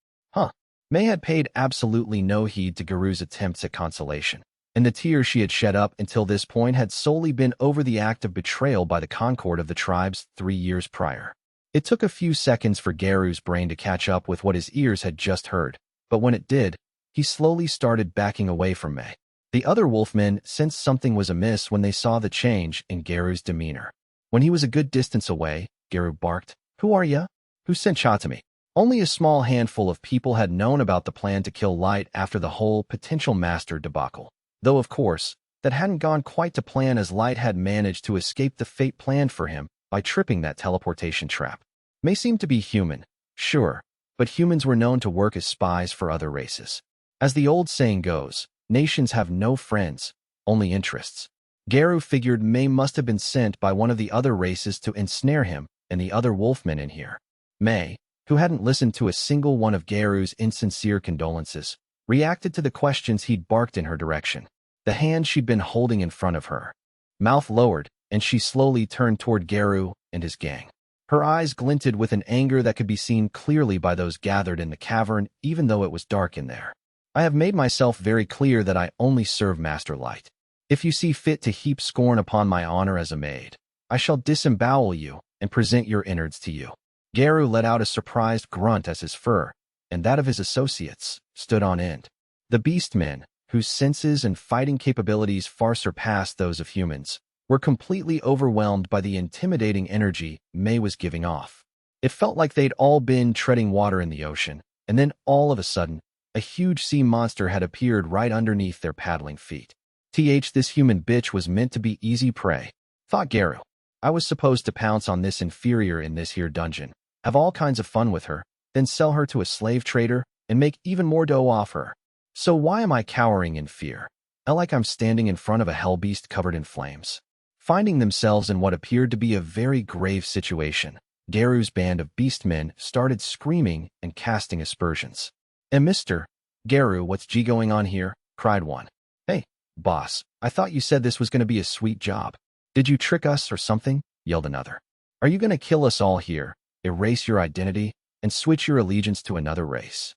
May had paid absolutely no heed to Garu's attempts at consolation, and the tears she had shed up until this point had solely been over the act of betrayal by the Concord of the tribes 3 years prior. It took a few seconds for Garu's brain to catch up with what his ears had just heard, but when it did, he slowly started backing away from May. The other wolfmen sensed something was amiss when they saw the change in Garu's demeanor. When he was a good distance away, Garu barked, "Who are ya? Who sent ya to me?" Only a small handful of people had known about the plan to kill Light after the whole potential master debacle. Though, of course, that hadn't gone quite to plan as Light had managed to escape the fate planned for him by tripping that teleportation trap. May seem to be human, sure, but humans were known to work as spies for other races. As the old saying goes, nations have no friends, only interests. Garu figured May must have been sent by one of the other races to ensnare him and the other wolfmen in here. May, who hadn't listened to a single one of Garu's insincere condolences, reacted to the questions he'd barked in her direction. the hand she'd been holding in front of her. Mouth lowered, and she slowly turned toward Garu and his gang. Her eyes glinted with an anger that could be seen clearly by those gathered in the cavern, even though it was dark in there. I have made myself very clear that I only serve Master Light. If you see fit to heap scorn upon my honor as a maid, I shall disembowel you and present your innards to you. Garu let out a surprised grunt as his fur, and that of his associates, stood on end. The beastmen, whose senses and fighting capabilities far surpassed those of humans, were completely overwhelmed by the intimidating energy May was giving off. It felt like they'd all been treading water in the ocean, and then all of a sudden, a huge sea monster had appeared right underneath their paddling feet. This human bitch was meant to be easy prey, thought Garu. I was supposed to pounce on this inferior in this here dungeon, have all kinds of fun with her, then sell her to a slave trader and make even more dough off her. So why am I cowering in fear? Like I'm standing in front of a hell beast covered in flames. Finding themselves in what appeared to be a very grave situation, Garu's band of beastmen started screaming and casting aspersions. Mr. Garu, what's going on here? Cried one. Hey, boss, I thought you said this was going to be a sweet job. Did you trick us or something? Yelled another. Are you going to kill us all here, erase your identity, and switch your allegiance to another race?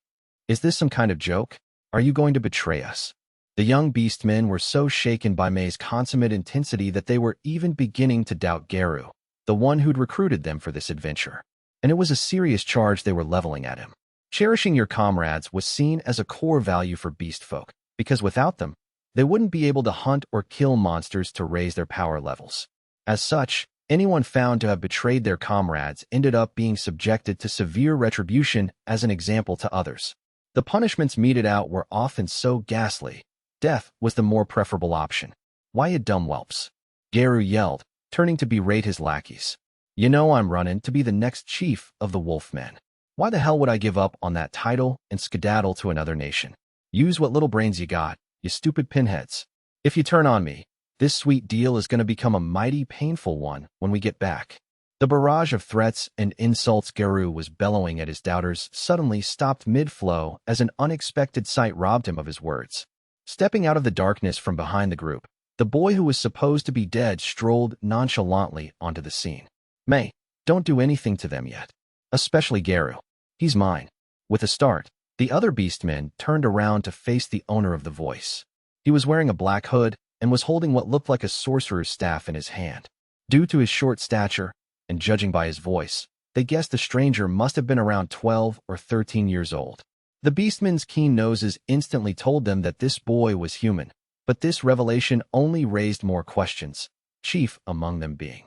Is this some kind of joke? Are you going to betray us? The young beastmen were so shaken by May's consummate intensity that they were even beginning to doubt Garu, the one who'd recruited them for this adventure. And it was a serious charge they were leveling at him. Cherishing your comrades was seen as a core value for beast folk, because without them, they wouldn't be able to hunt or kill monsters to raise their power levels. As such, anyone found to have betrayed their comrades ended up being subjected to severe retribution as an example to others. The punishments meted out were often so ghastly. Death was the more preferable option. Why, you dumb whelps? Garu yelled, turning to berate his lackeys. You know I'm running to be the next chief of the Wolfmen. Why the hell would I give up on that title and skedaddle to another nation? Use what little brains you got, you stupid pinheads. If you turn on me, this sweet deal is going to become a mighty painful one when we get back. The barrage of threats and insults Garu was bellowing at his doubters suddenly stopped mid-flow as an unexpected sight robbed him of his words. Stepping out of the darkness from behind the group, the boy who was supposed to be dead strolled nonchalantly onto the scene. May, don't do anything to them yet. Especially Garu. He's mine. With a start, the other beastmen turned around to face the owner of the voice. He was wearing a black hood and was holding what looked like a sorcerer's staff in his hand. Due to his short stature, and judging by his voice, they guessed the stranger must have been around 12 or 13 years old. The beastmen's keen noses instantly told them that this boy was human, but this revelation only raised more questions, chief among them being.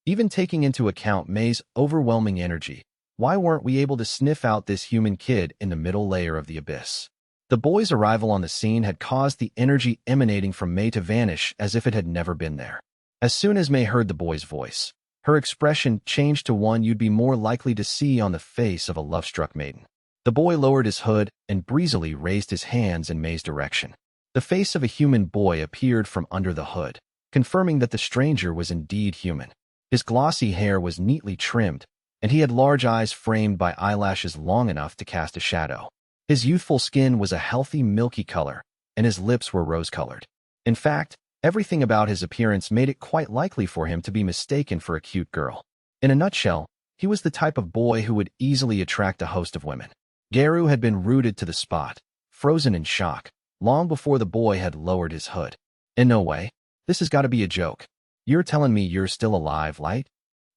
Even taking into account May's overwhelming energy, why weren't we able to sniff out this human kid in the middle layer of the abyss? The boy's arrival on the scene had caused the energy emanating from May to vanish as if it had never been there. As soon as May heard the boy's voice, her expression changed to one you'd be more likely to see on the face of a love-struck maiden. The boy lowered his hood and breezily raised his hands in May's direction. The face of a human boy appeared from under the hood, confirming that the stranger was indeed human. His glossy hair was neatly trimmed, and he had large eyes framed by eyelashes long enough to cast a shadow. His youthful skin was a healthy milky color, and his lips were rose-colored. In fact, everything about his appearance made it quite likely for him to be mistaken for a cute girl. In a nutshell, he was the type of boy who would easily attract a host of women. Garu had been rooted to the spot, frozen in shock, long before the boy had lowered his hood. In no way. This has got to be a joke. You're telling me you're still alive, Light?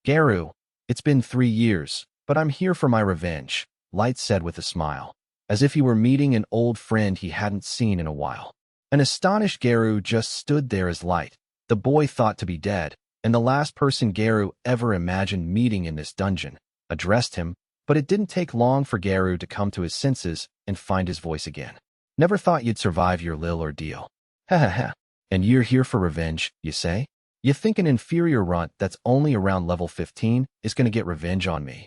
Garu, it's been 3 years, but I'm here for my revenge, Light said with a smile, as if he were meeting an old friend he hadn't seen in a while. An astonished Garu just stood there as Light, the boy thought to be dead, and the last person Garu ever imagined meeting in this dungeon, addressed him, but it didn't take long for Garu to come to his senses and find his voice again. Never thought you'd survive your lil ordeal. Ha ha ha. And you're here for revenge, you say? You think an inferior runt that's only around level 15 is going to get revenge on me?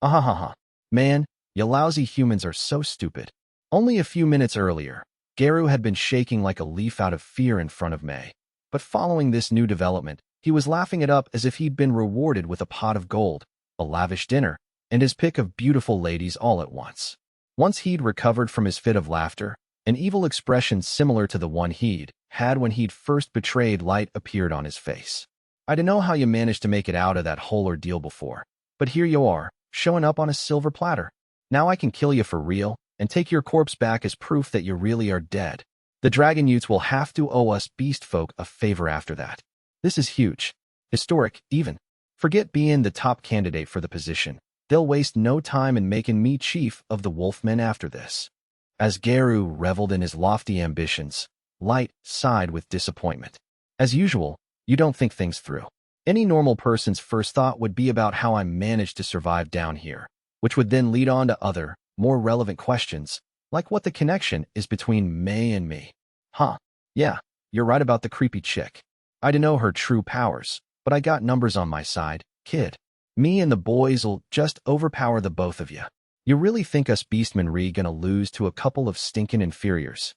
Ha. Man, you lousy humans are so stupid. Only a few minutes earlier, Garu had been shaking like a leaf out of fear in front of May. But following this new development, he was laughing it up as if he'd been rewarded with a pot of gold, a lavish dinner, and his pick of beautiful ladies all at once. Once he'd recovered from his fit of laughter, an evil expression similar to the one he'd had when he'd first betrayed Light appeared on his face. I don't know how you managed to make it out of that whole ordeal before, but here you are, showing up on a silver platter. Now I can kill you for real, and take your corpse back as proof that you really are dead. The dragon youths will have to owe us beast folk a favor after that. This is huge. Historic, even. Forget being the top candidate for the position. They'll waste no time in making me chief of the Wolfmen after this. As Geru reveled in his lofty ambitions, Light sighed with disappointment. As usual, you don't think things through. Any normal person's first thought would be about how I managed to survive down here, which would then lead on to other, more relevant questions, like what the connection is between May and me. Huh, yeah, you're right about the creepy chick. I don't know her true powers, but I got numbers on my side, kid. Me and the boys'll just overpower the both of you. You really think us beastmen gonna lose to a couple of stinking inferiors?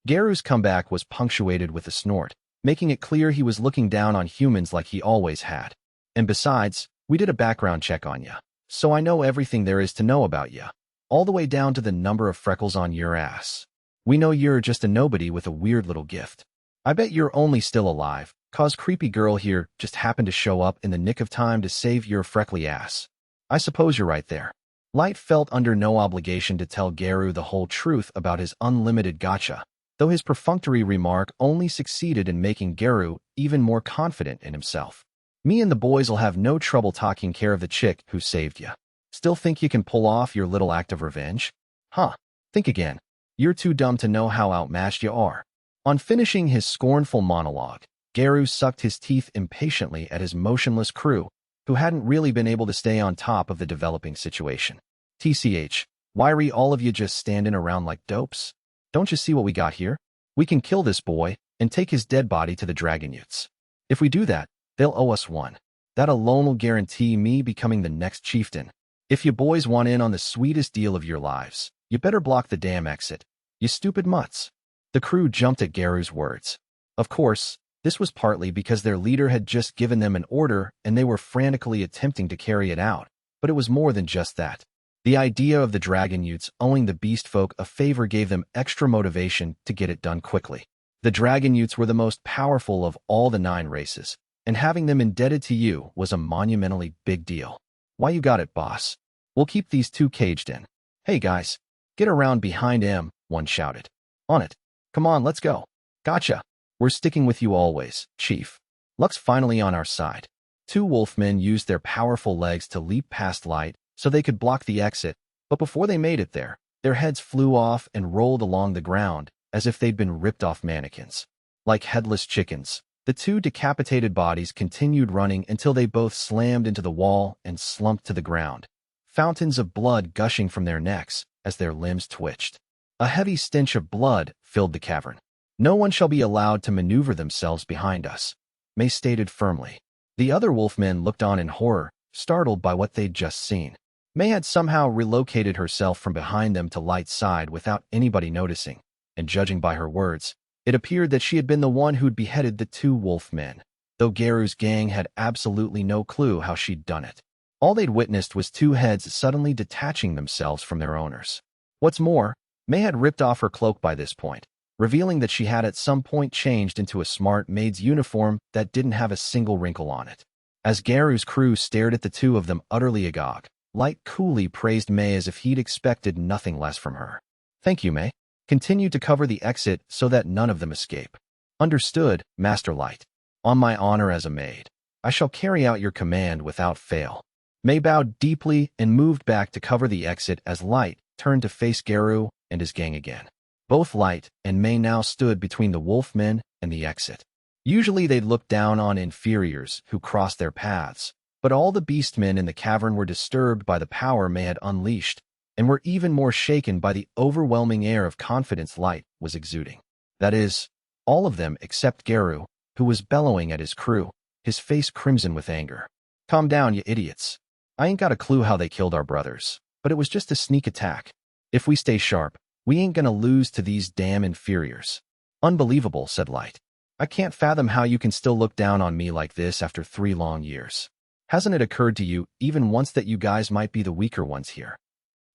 Geru's comeback was punctuated with a snort, making it clear he was looking down on humans like he always had. And besides, we did a background check on you, so I know everything there is to know about you, all the way down to the number of freckles on your ass. We know you're just a nobody with a weird little gift. I bet you're only still alive, 'cause creepy girl here just happened to show up in the nick of time to save your freckly ass. I suppose you're right there. Light felt under no obligation to tell Geru the whole truth about his unlimited gacha, though his perfunctory remark only succeeded in making Geru even more confident in himself. Me and the boys'll have no trouble taking care of the chick who saved you. Still think you can pull off your little act of revenge? Huh, think again. You're too dumb to know how outmatched you are. On finishing his scornful monologue, Geru sucked his teeth impatiently at his motionless crew, who hadn't really been able to stay on top of the developing situation. TCH, why are all of you just standing around like dopes? Don't you see what we got here? We can kill this boy and take his dead body to the dragon youths. If we do that, they'll owe us one. That alone will guarantee me becoming the next chieftain. If you boys want in on the sweetest deal of your lives, you better block the damn exit. You stupid mutts. The crew jumped at Geru's words. Of course, this was partly because their leader had just given them an order and they were frantically attempting to carry it out, but it was more than just that. The idea of the dragon youths owing the beast folk a favor gave them extra motivation to get it done quickly. The dragon youths were the most powerful of all the 9 races, and having them indebted to you was a monumentally big deal. Why you got it, boss? We'll keep these 2 caged in. Hey guys, get around behind him, one shouted. On it. Come on, let's go. Gotcha. We're sticking with you always, Chief. Luck's finally on our side. 2 wolfmen used their powerful legs to leap past Light so they could block the exit, but before they made it there, their heads flew off and rolled along the ground as if they'd been ripped off mannequins. Like headless chickens, the 2 decapitated bodies continued running until they both slammed into the wall and slumped to the ground, fountains of blood gushing from their necks as their limbs twitched. A heavy stench of blood filled the cavern. No one shall be allowed to maneuver themselves behind us, May stated firmly. The other wolfmen looked on in horror, startled by what they'd just seen. May had somehow relocated herself from behind them to Light's side without anybody noticing, and judging by her words, it appeared that she had been the one who'd beheaded the 2 wolfmen, though Geru's gang had absolutely no clue how she'd done it. All they'd witnessed was 2 heads suddenly detaching themselves from their owners. What's more, May had ripped off her cloak by this point, revealing that she had at some point changed into a smart maid's uniform that didn't have a single wrinkle on it. As Geru's crew stared at the 2 of them utterly agog, Light coolly praised May as if he'd expected nothing less from her. Thank you, May. Continue to cover the exit so that none of them escape. Understood, Master Light. On my honor as a maid, I shall carry out your command without fail. May bowed deeply and moved back to cover the exit as Light turned to face Geru and his gang again. Both Light and May now stood between the wolfmen and the exit. Usually they'd look down on inferiors who crossed their paths, but all the beastmen in the cavern were disturbed by the power May had unleashed, and were even more shaken by the overwhelming air of confidence Light was exuding. That is, all of them except Geru, who was bellowing at his crew, his face crimson with anger. Calm down, you idiots. I ain't got a clue how they killed our brothers, but it was just a sneak attack. If we stay sharp, we ain't gonna lose to these damn inferiors. Unbelievable, said Light. I can't fathom how you can still look down on me like this after 3 long years. Hasn't it occurred to you even once that you guys might be the weaker ones here?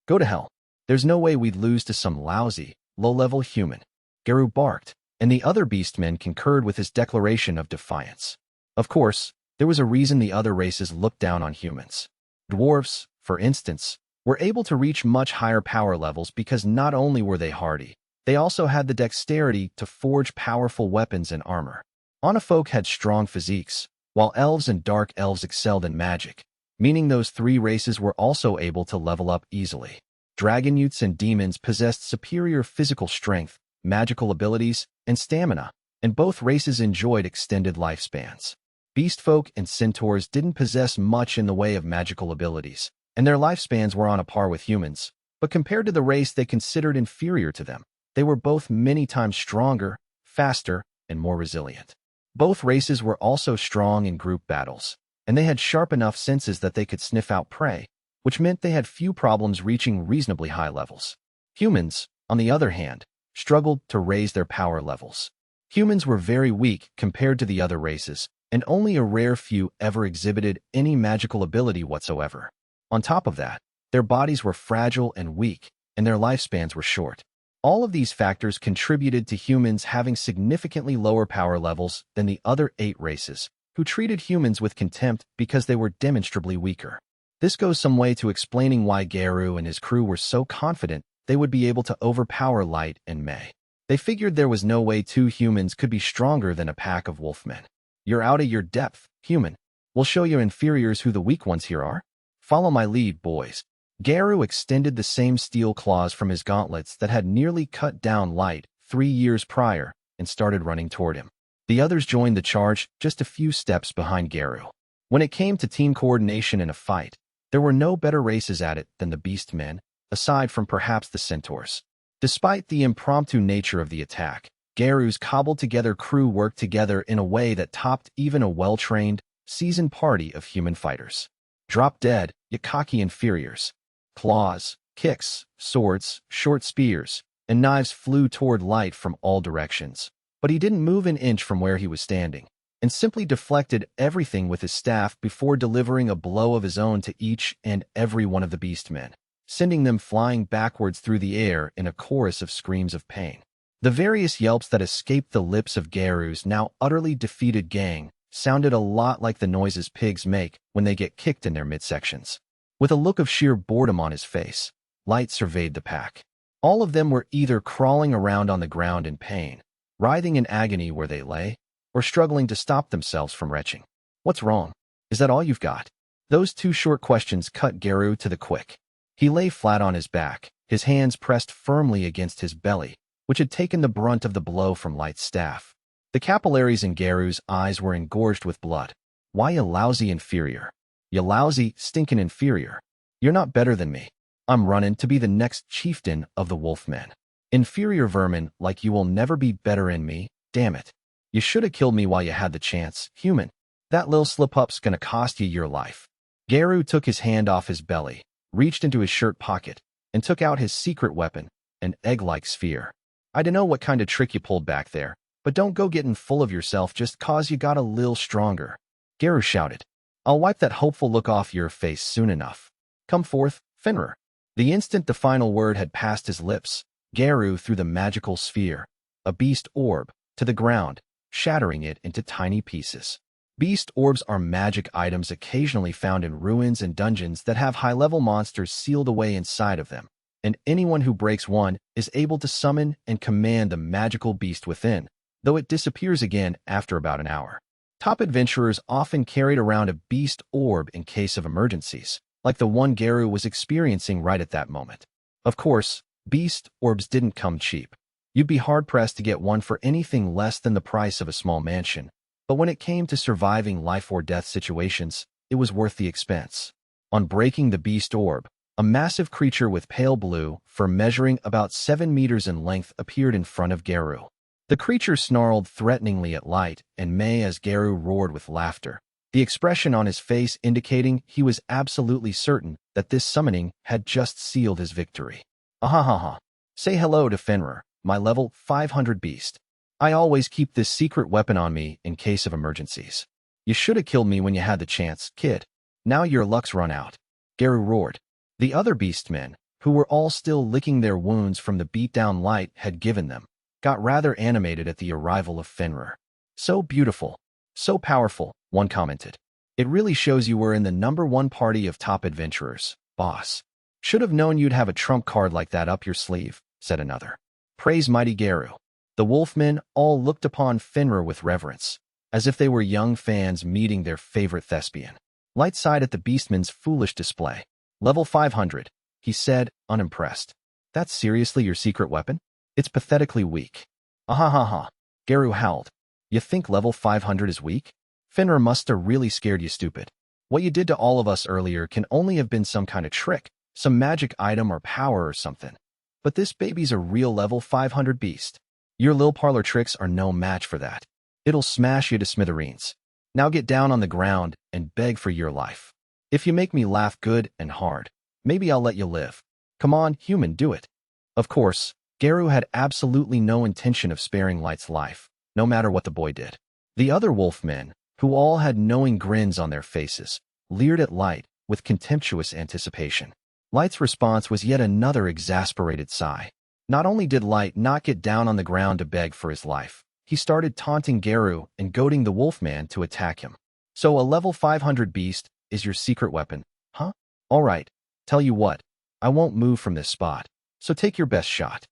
Go to hell. There's no way we'd lose to some lousy, low-level human. Geru barked, and the other beastmen concurred with his declaration of defiance. Of course, there was a reason the other races looked down on humans. Dwarves, for instance, were able to reach much higher power levels because not only were they hardy, they also had the dexterity to forge powerful weapons and armor. Folk had strong physiques, while elves and dark elves excelled in magic, meaning those three races were also able to level up easily. Dragon youths and demons possessed superior physical strength, magical abilities, and stamina, and both races enjoyed extended lifespans. Beastfolk and centaurs didn't possess much in the way of magical abilities, and their lifespans were on a par with humans, but compared to the race they considered inferior to them, they were both many times stronger, faster, and more resilient. Both races were also strong in group battles, and they had sharp enough senses that they could sniff out prey, which meant they had few problems reaching reasonably high levels. Humans, on the other hand, struggled to raise their power levels. Humans were very weak compared to the other races, and only a rare few ever exhibited any magical ability whatsoever. On top of that, their bodies were fragile and weak, and their lifespans were short. All of these factors contributed to humans having significantly lower power levels than the other 8 races, who treated humans with contempt because they were demonstrably weaker. This goes some way to explaining why Garu and his crew were so confident they would be able to overpower Light and May. They figured there was no way 2 humans could be stronger than a pack of wolfmen. You're out of your depth, human. We'll show you inferiors who the weak ones here are. Follow my lead, boys. Garu extended the same steel claws from his gauntlets that had nearly cut down Light 3 years prior and started running toward him. The others joined the charge just a few steps behind Garu. When it came to team coordination in a fight, there were no better races at it than the beastmen, aside from perhaps the centaurs. Despite the impromptu nature of the attack, Garu's cobbled-together crew worked together in a way that topped even a well-trained, seasoned party of human fighters. Drop dead, you cocky inferiors. Claws, kicks, swords, short spears, and knives flew toward Light from all directions, but he didn't move an inch from where he was standing, and simply deflected everything with his staff before delivering a blow of his own to each and every one of the beastmen, sending them flying backwards through the air in a chorus of screams of pain. The various yelps that escaped the lips of Garu's now utterly defeated gang sounded a lot like the noises pigs make when they get kicked in their midsections. With a look of sheer boredom on his face, Light surveyed the pack. All of them were either crawling around on the ground in pain, writhing in agony where they lay, or struggling to stop themselves from retching. What's wrong? Is that all you've got? Those 2 short questions cut Garu to the quick. He lay flat on his back, his hands pressed firmly against his belly, which had taken the brunt of the blow from Light's staff. The capillaries in Garu's eyes were engorged with blood. Why, you lousy inferior? You lousy, stinkin' inferior. You're not better than me. I'm running to be the next chieftain of the Wolfmen. Inferior vermin like you will never be better in me, damn it. You should have killed me while you had the chance, human. That little slip-up's gonna cost you your life. Garu took his hand off his belly, reached into his shirt pocket, and took out his secret weapon, an egg-like sphere. I dunno what kind of trick you pulled back there, but don't go getting full of yourself just 'cause you got a lil stronger. Garu shouted. I'll wipe that hopeful look off your face soon enough. Come forth, Fenrir. The instant the final word had passed his lips, Garu threw the magical sphere, a beast orb, to the ground, shattering it into tiny pieces. Beast orbs are magic items occasionally found in ruins and dungeons that have high-level monsters sealed away inside of them, and anyone who breaks one is able to summon and command the magical beast within, though it disappears again after about an hour. Top adventurers often carried around a beast orb in case of emergencies, like the one Garu was experiencing right at that moment. Of course, beast orbs didn't come cheap. You'd be hard-pressed to get one for anything less than the price of a small mansion, but when it came to surviving life-or-death situations, it was worth the expense. On breaking the beast orb, a massive creature with pale blue fur measuring about 7 meters in length appeared in front of Garu. The creature snarled threateningly at Light and May as Garu roared with laughter, the expression on his face indicating he was absolutely certain that this summoning had just sealed his victory. Ahahaha. Say hello to Fenrir, my level 500 beast. I always keep this secret weapon on me in case of emergencies. You should have killed me when you had the chance, kid. Now your luck's run out. Garu roared. The other beastmen, who were all still licking their wounds from the beat-down Light had given them, got rather animated at the arrival of Fenrir. So beautiful, so powerful, one commented. It really shows you were in the #1 party of top adventurers, boss. Should have known you'd have a trump card like that up your sleeve, said another. Praise mighty Garu. The wolfmen all looked upon Fenrir with reverence, as if they were young fans meeting their favorite thespian. Light sighed at the beastman's foolish display. Level 500, he said, unimpressed. That's seriously your secret weapon? It's pathetically weak. Ahahaha. Garu howled. You think level 500 is weak? Fenrir musta really scared you, stupid. What you did to all of us earlier can only have been some kind of trick, some magic item or power or something. But this baby's a real level 500 beast. Your lil parlor tricks are no match for that. It'll smash you to smithereens. Now get down on the ground and beg for your life. If you make me laugh good and hard, maybe I'll let you live. Come on, human, do it. Of course, Garu had absolutely no intention of sparing Light's life, no matter what the boy did. The other wolfmen, who all had knowing grins on their faces, leered at Light with contemptuous anticipation. Light's response was yet another exasperated sigh. Not only did Light not get down on the ground to beg for his life, he started taunting Garu and goading the wolfman to attack him. So a level 500 beast is your secret weapon, huh? All right, tell you what, I won't move from this spot, so take your best shot.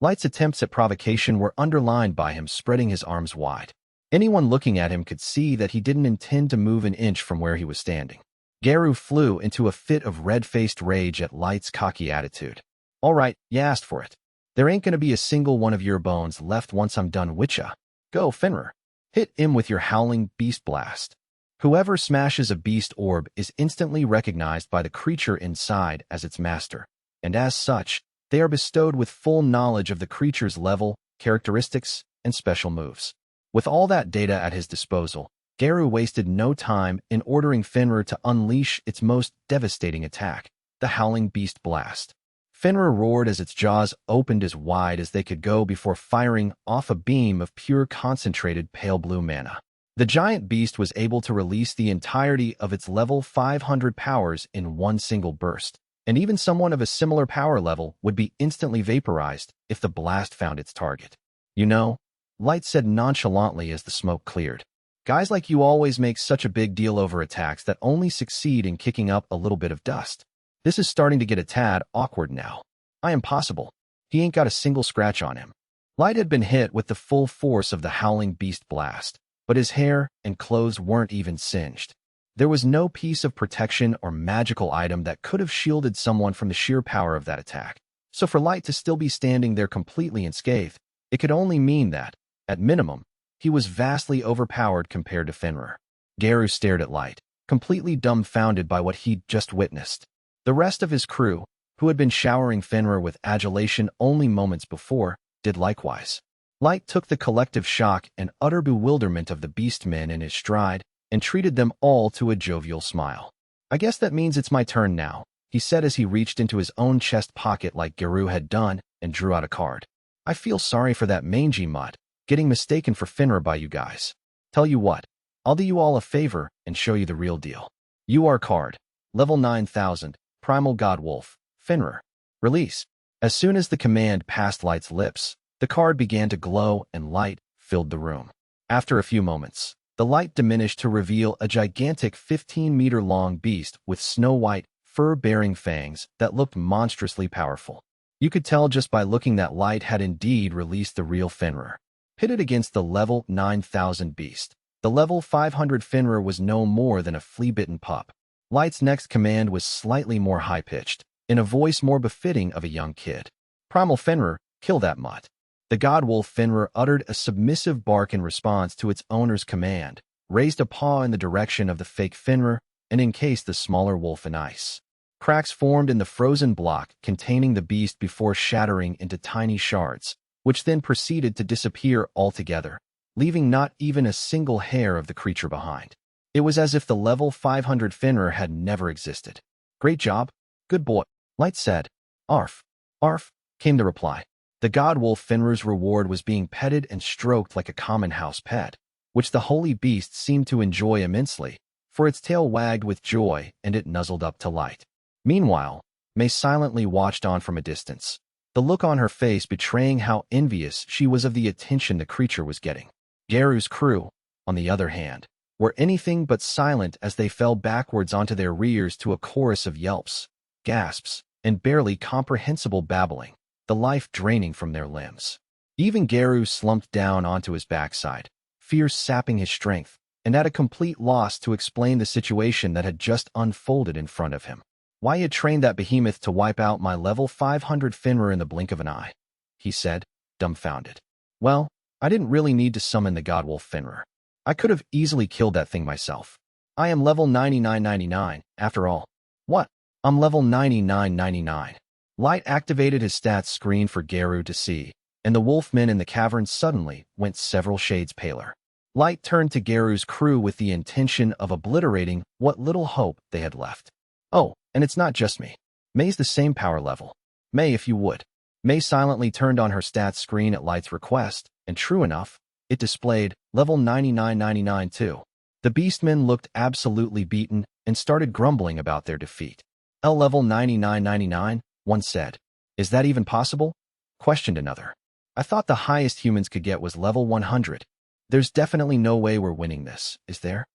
Light's attempts at provocation were underlined by him spreading his arms wide. Anyone looking at him could see that he didn't intend to move an inch from where he was standing. Garu flew into a fit of red-faced rage at Light's cocky attitude. All right, you asked for it. There ain't gonna be a single one of your bones left once I'm done with ya. Go, Fenrir. Hit him with your howling beast blast. Whoever smashes a beast orb is instantly recognized by the creature inside as its master, and as such, they are bestowed with full knowledge of the creature's level, characteristics, and special moves. With all that data at his disposal, Garu wasted no time in ordering Fenrir to unleash its most devastating attack, the Howling Beast Blast. Fenrir roared as its jaws opened as wide as they could go before firing off a beam of pure concentrated pale blue mana. The giant beast was able to release the entirety of its level 500 powers in one single burst, and even someone of a similar power level would be instantly vaporized if the blast found its target. You know, Light said nonchalantly as the smoke cleared. Guys like you always make such a big deal over attacks that only succeed in kicking up a little bit of dust. This is starting to get a tad awkward now. I am possible. He ain't got a single scratch on him. Light had been hit with the full force of the Howling Beast Blast, but his hair and clothes weren't even singed. There was no piece of protection or magical item that could have shielded someone from the sheer power of that attack. So for Light to still be standing there completely unscathed, it could only mean that, at minimum, he was vastly overpowered compared to Fenrir. Garu stared at Light, completely dumbfounded by what he'd just witnessed. The rest of his crew, who had been showering Fenrir with adulation only moments before, did likewise. Light took the collective shock and utter bewilderment of the beastmen in his stride and treated them all to a jovial smile. I guess that means it's my turn now, he said as he reached into his own chest pocket like Garu had done and drew out a card. I feel sorry for that mangy mutt, getting mistaken for Fenrir by you guys. Tell you what, I'll do you all a favor and show you the real deal. You are card. Level 9000, Primal God Wolf, Fenrir. Release. As soon as the command passed Light's lips, the card began to glow and light filled the room. After a few moments, the light diminished to reveal a gigantic 15-meter-long beast with snow-white, fur-bearing fangs that looked monstrously powerful. You could tell just by looking that Light had indeed released the real Fenrir. Pitted against the level 9000 beast, the level 500 Fenrir was no more than a flea-bitten pup. Light's next command was slightly more high-pitched, in a voice more befitting of a young kid. Primal Fenrir, kill that mutt. The godwolf Fenrir uttered a submissive bark in response to its owner's command, raised a paw in the direction of the fake Fenrir, and encased the smaller wolf in ice. Cracks formed in the frozen block containing the beast before shattering into tiny shards, which then proceeded to disappear altogether, leaving not even a single hair of the creature behind. It was as if the level 500 Fenrir had never existed. Great job. Good boy, Light said. Arf. Arf, came the reply. The godwolf Fenrir's reward was being petted and stroked like a common house pet, which the holy beast seemed to enjoy immensely, for its tail wagged with joy and it nuzzled up to Light. Meanwhile, May silently watched on from a distance. the look on her face betraying how envious she was of the attention the creature was getting. Garu's crew, on the other hand, were anything but silent as they fell backwards onto their rears to a chorus of yelps, gasps, and barely comprehensible babbling, the life draining from their limbs. Even Garu slumped down onto his backside, fear sapping his strength, and at a complete loss to explain the situation that had just unfolded in front of him. Why you trained that behemoth to wipe out my level 500 Fenrir in the blink of an eye, he said, dumbfounded. Well, I didn't really need to summon the godwolf Fenrir. I could have easily killed that thing myself. I am level 9999, after all. What? I'm level 9999. Light activated his stats screen for Garu to see, and the wolfmen in the cavern suddenly went several shades paler. Light turned to Garu's crew with the intention of obliterating what little hope they had left. Oh, and it's not just me. May's the same power level. May, if you would. May silently turned on her stats screen at Light's request, and true enough, it displayed level 9999 too. The beastmen looked absolutely beaten and started grumbling about their defeat. Level 9999, one said. Is that even possible? Questioned another. I thought the highest humans could get was level 100. There's definitely no way we're winning this, is there?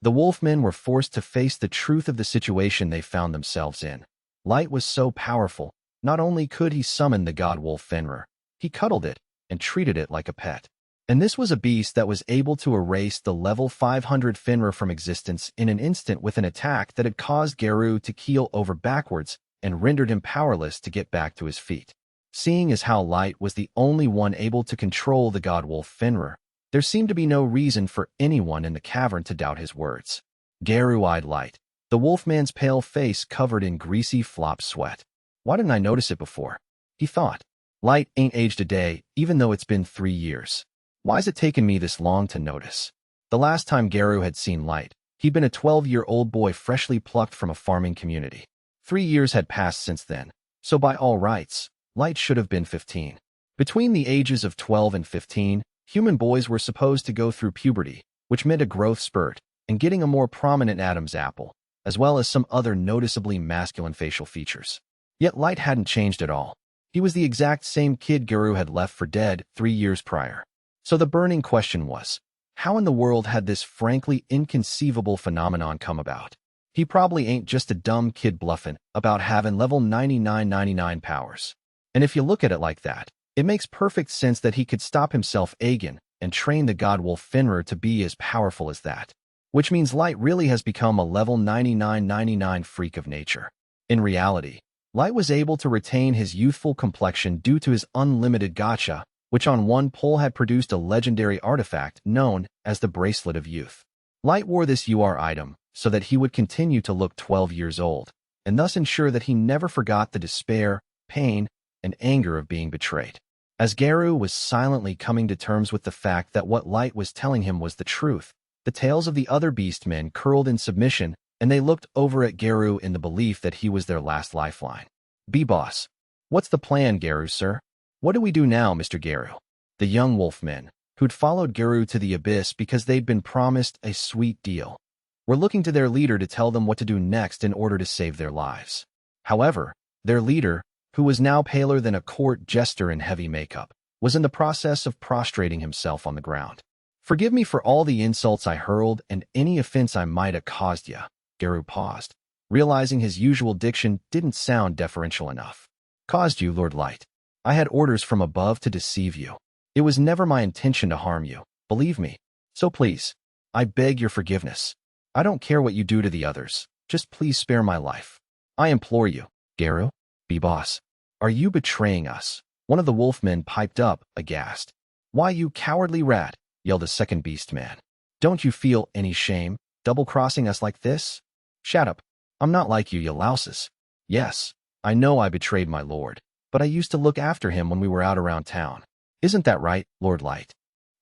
The wolfmen were forced to face the truth of the situation they found themselves in. Light was so powerful, not only could he summon the god wolf Fenrir, he cuddled it and treated it like a pet. And this was a beast that was able to erase the level 500 Fenrir from existence in an instant with an attack that had caused Garu to keel over backwards and rendered him powerless to get back to his feet. Seeing as how Light was the only one able to control the god wolf Fenrir, there seemed to be no reason for anyone in the cavern to doubt his words. Garu eyed Light, the wolfman's pale face covered in greasy flop sweat. Why didn't I notice it before? He thought. Light ain't aged a day, even though it's been 3 years. Why's it taken me this long to notice? The last time Garu had seen Light, he'd been a 12-year-old boy freshly plucked from a farming community. 3 years had passed since then, so by all rights, Light should have been 15. Between the ages of 12 and 15, human boys were supposed to go through puberty, which meant a growth spurt, and getting a more prominent Adam's apple, as well as some other noticeably masculine facial features. Yet Light hadn't changed at all. He was the exact same kid Garu had left for dead 3 years prior. So the burning question was, how in the world had this frankly inconceivable phenomenon come about? He probably ain't just a dumb kid bluffing about having level 9999 powers. And if you look at it like that, it makes perfect sense that he could stop himself again and train the godwolf Fenrir to be as powerful as that. Which means Light really has become a level 9999 freak of nature. In reality, Light was able to retain his youthful complexion due to his Unlimited Gacha, which on one pull had produced a legendary artifact known as the Bracelet of Youth. Light wore this UR item so that he would continue to look 12 years old, and thus ensure that he never forgot the despair, pain, and anger of being betrayed. As Garu was silently coming to terms with the fact that what Light was telling him was the truth, the tails of the other beastmen curled in submission, and they looked over at Garu in the belief that he was their last lifeline. "B-boss, what's the plan, Garu, sir? What do we do now, Mr. Garu?" The young wolfmen, who'd followed Garu to the abyss because they'd been promised a sweet deal, were looking to their leader to tell them what to do next in order to save their lives. However, their leader, who was now paler than a court jester in heavy makeup, was in the process of prostrating himself on the ground. "Forgive me for all the insults I hurled and any offense I might have caused ya." Garu paused, realizing his usual diction didn't sound deferential enough. "Caused you, Lord Light. I had orders from above to deceive you. It was never my intention to harm you, believe me. So please, I beg your forgiveness. I don't care what you do to the others. Just please spare my life. I implore you." "Garu? B-boss, are you betraying us?" One of the wolfmen piped up, aghast. "Why, you cowardly rat," yelled a second beast man. "Don't you feel any shame, double-crossing us like this?" "Shut up. I'm not like you louses. Yes, I know I betrayed my lord, but I used to look after him when we were out around town. Isn't that right, Lord Light?"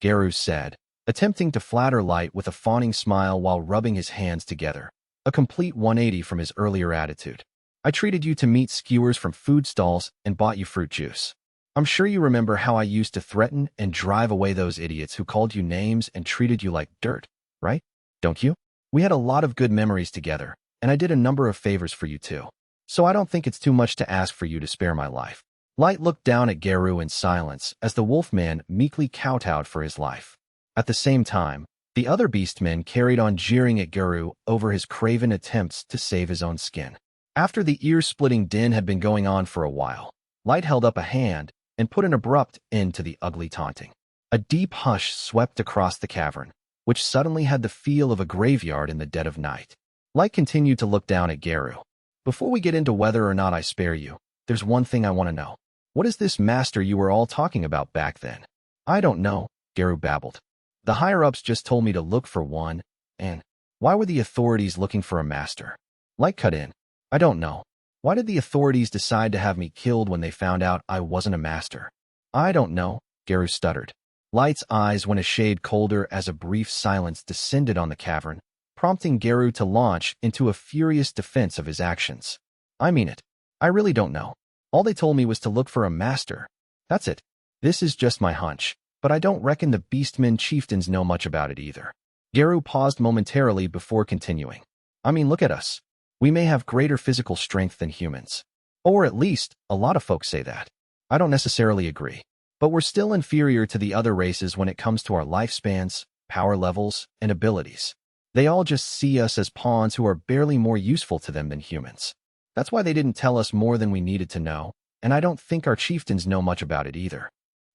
Garu said, attempting to flatter Light with a fawning smile while rubbing his hands together, a complete 180 from his earlier attitude. "I treated you to meat skewers from food stalls and bought you fruit juice. I'm sure you remember how I used to threaten and drive away those idiots who called you names and treated you like dirt, right? Don't you? We had a lot of good memories together, and I did a number of favors for you too. So I don't think it's too much to ask for you to spare my life. Light looked down at Geru in silence as the wolfman meekly kowtowed for his life. At the same time, the other beastmen carried on jeering at Geru over his craven attempts to save his own skin. After the ear-splitting din had been going on for a while, Light held up a hand and put an abrupt end to the ugly taunting. A deep hush swept across the cavern, which suddenly had the feel of a graveyard in the dead of night. Light continued to look down at Geru. Before we get into whether or not I spare you, there's one thing I want to know. What is this master you were all talking about back then? I don't know, Geru babbled. The higher-ups just told me to look for one, and why were the authorities looking for a master? Light cut in. I don't know. Why did the authorities decide to have me killed when they found out I wasn't a master? I don't know, Geru stuttered. Light's eyes went a shade colder as a brief silence descended on the cavern, prompting Geru to launch into a furious defense of his actions. I mean it. I really don't know. All they told me was to look for a master. That's it. This is just my hunch, but I don't reckon the Beastmen chieftains know much about it either. Geru paused momentarily before continuing. I mean, look at us. We may have greater physical strength than humans. Or at least, a lot of folks say that. I don't necessarily agree. But we're still inferior to the other races when it comes to our lifespans, power levels, and abilities. They all just see us as pawns who are barely more useful to them than humans. That's why they didn't tell us more than we needed to know, and I don't think our chieftains know much about it either.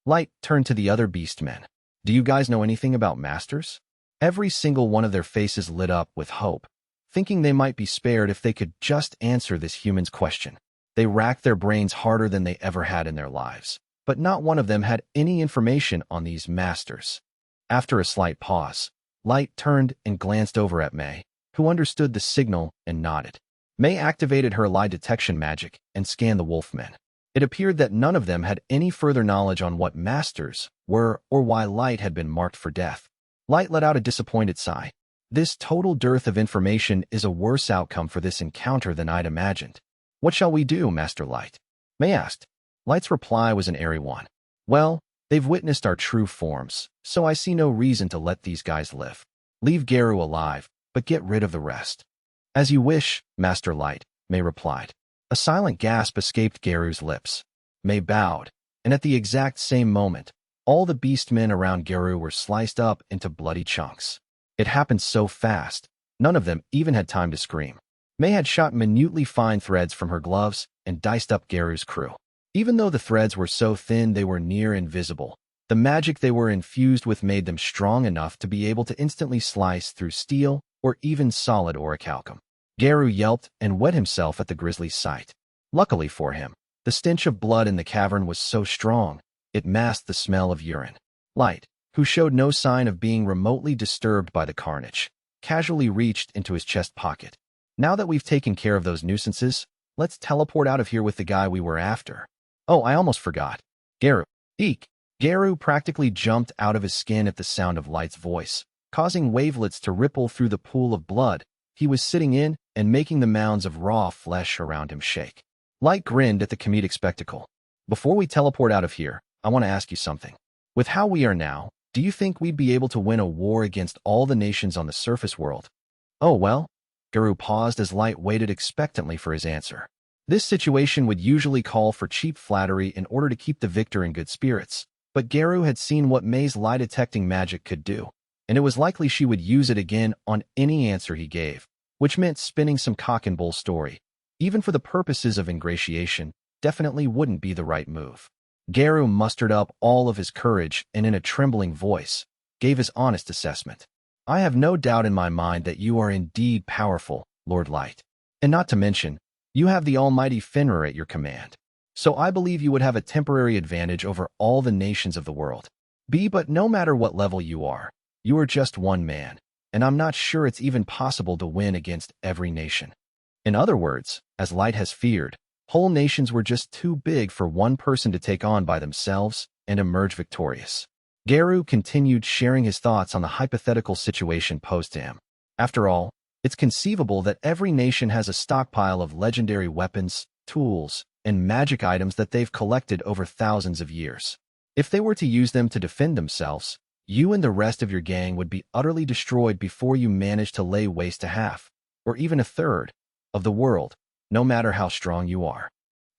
Light turned to the other beastmen. Do you guys know anything about masters? Every single one of their faces lit up with hope, thinking they might be spared if they could just answer this human's question. They racked their brains harder than they ever had in their lives, but not one of them had any information on these masters. After a slight pause, Light turned and glanced over at May, who understood the signal and nodded. May activated her lie detection magic and scanned the wolfmen. It appeared that none of them had any further knowledge on what masters were or why Light had been marked for death. Light let out a disappointed sigh. This total dearth of information is a worse outcome for this encounter than I'd imagined. What shall we do, Master Light? May asked. Light's reply was an airy one. Well, they've witnessed our true forms, so I see no reason to let these guys live. Leave Geru alive, but get rid of the rest. As you wish, Master Light, May replied. A silent gasp escaped Geru's lips. May bowed, and at the exact same moment, all the beastmen around Geru were sliced up into bloody chunks. It happened so fast, none of them even had time to scream. May had shot minutely fine threads from her gloves and diced up Geru's crew. Even though the threads were so thin they were near invisible, the magic they were infused with made them strong enough to be able to instantly slice through steel or even solid orichalcum. Geru yelped and wet himself at the grisly sight. Luckily for him, the stench of blood in the cavern was so strong, it masked the smell of urine. Light, who showed no sign of being remotely disturbed by the carnage, casually reached into his chest pocket. Now that we've taken care of those nuisances, let's teleport out of here with the guy we were after. Oh, I almost forgot. Geru. Eek. Geru practically jumped out of his skin at the sound of Light's voice, causing wavelets to ripple through the pool of blood he was sitting in and making the mounds of raw flesh around him shake. Light grinned at the comedic spectacle. Before we teleport out of here, I want to ask you something. With how we are now, do you think we'd be able to win a war against all the nations on the surface world? Oh, well. Geru paused as Light waited expectantly for his answer. This situation would usually call for cheap flattery in order to keep the victor in good spirits, but Geru had seen what May's lie-detecting magic could do, and it was likely she would use it again on any answer he gave, which meant spinning some cock-and-bull story, even for the purposes of ingratiation, definitely wouldn't be the right move. Geru mustered up all of his courage and in a trembling voice, gave his honest assessment. I have no doubt in my mind that you are indeed powerful, Lord Light. And not to mention, you have the almighty Fenrir at your command. So I believe you would have a temporary advantage over all the nations of the world. But no matter what level you are just one man, and I'm not sure it's even possible to win against every nation. In other words, as Light has feared, whole nations were just too big for one person to take on by themselves and emerge victorious. Geru continued sharing his thoughts on the hypothetical situation posed to him. After all, it's conceivable that every nation has a stockpile of legendary weapons, tools, and magic items that they've collected over thousands of years. If they were to use them to defend themselves, you and the rest of your gang would be utterly destroyed before you managed to lay waste to half, or even a third, of the world, no matter how strong you are.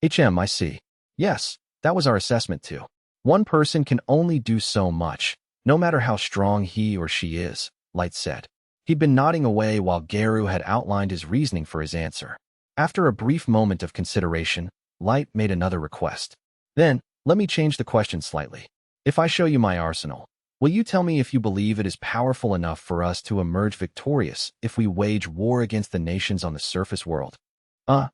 I see. Yes, That was our assessment too. One person can only do so much, no matter how strong he or she is, Light said. He'd been nodding away while Garu had outlined his reasoning for his answer. After a brief moment of consideration, Light made another request. Then, let me change the question slightly. If I show you my arsenal, will you tell me if you believe it is powerful enough for us to emerge victorious if we wage war against the nations on the surface world?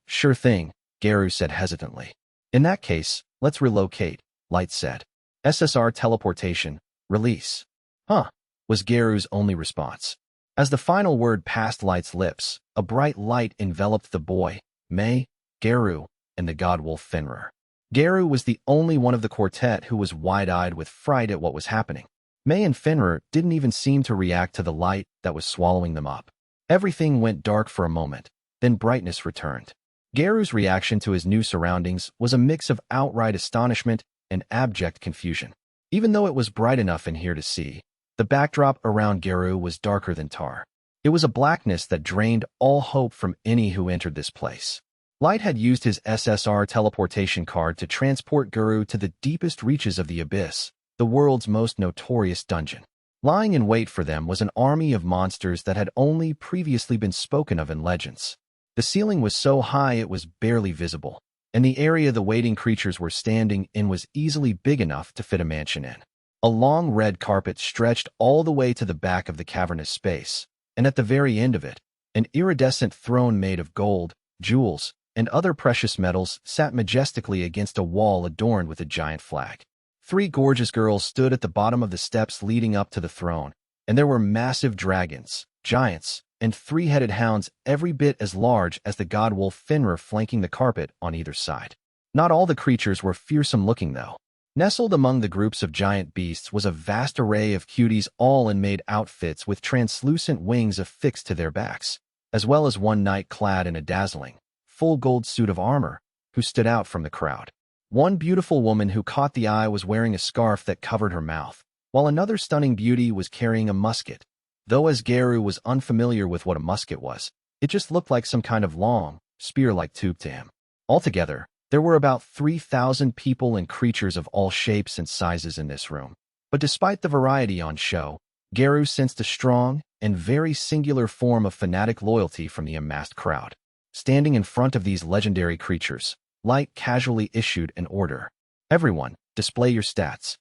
Sure thing, Garu said hesitantly. In that case, let's relocate, Light said. SSR teleportation, release. Was Garu's only response. As the final word passed Light's lips, a bright light enveloped the boy, May, Garu, and the god-wolf Fenrir. Garu was the only one of the quartet who was wide-eyed with fright at what was happening. May and Fenrir didn't even seem to react to the light that was swallowing them up. Everything went dark for a moment, then brightness returned. Garu's reaction to his new surroundings was a mix of outright astonishment and abject confusion. Even though it was bright enough in here to see, the backdrop around Garu was darker than tar. It was a blackness that drained all hope from any who entered this place. Light had used his SSR teleportation card to transport Garu to the deepest reaches of the abyss, the world's most notorious dungeon. Lying in wait for them was an army of monsters that had only previously been spoken of in legends. The ceiling was so high it was barely visible, and the area the waiting creatures were standing in was easily big enough to fit a mansion in. A long red carpet stretched all the way to the back of the cavernous space, and at the very end of it, an iridescent throne made of gold, jewels, and other precious metals sat majestically against a wall adorned with a giant flag. 3 gorgeous girls stood at the bottom of the steps leading up to the throne, and there were massive dragons, giants, and 3-headed hounds every bit as large as the god-wolf Fenrir flanking the carpet on either side. Not all the creatures were fearsome-looking, though. Nestled among the groups of giant beasts was a vast array of cuties, all in maid outfits with translucent wings affixed to their backs, as well as one knight clad in a dazzling, full gold suit of armor, who stood out from the crowd. One beautiful woman who caught the eye was wearing a scarf that covered her mouth, while another stunning beauty was carrying a musket. Though as Garu was unfamiliar with what a musket was, it just looked like some kind of long, spear-like tube to him. Altogether, there were about 3,000 people and creatures of all shapes and sizes in this room. But despite the variety on show, Garu sensed a strong and very singular form of fanatic loyalty from the amassed crowd. Standing in front of these legendary creatures, Light casually issued an order. Everyone, display your stats.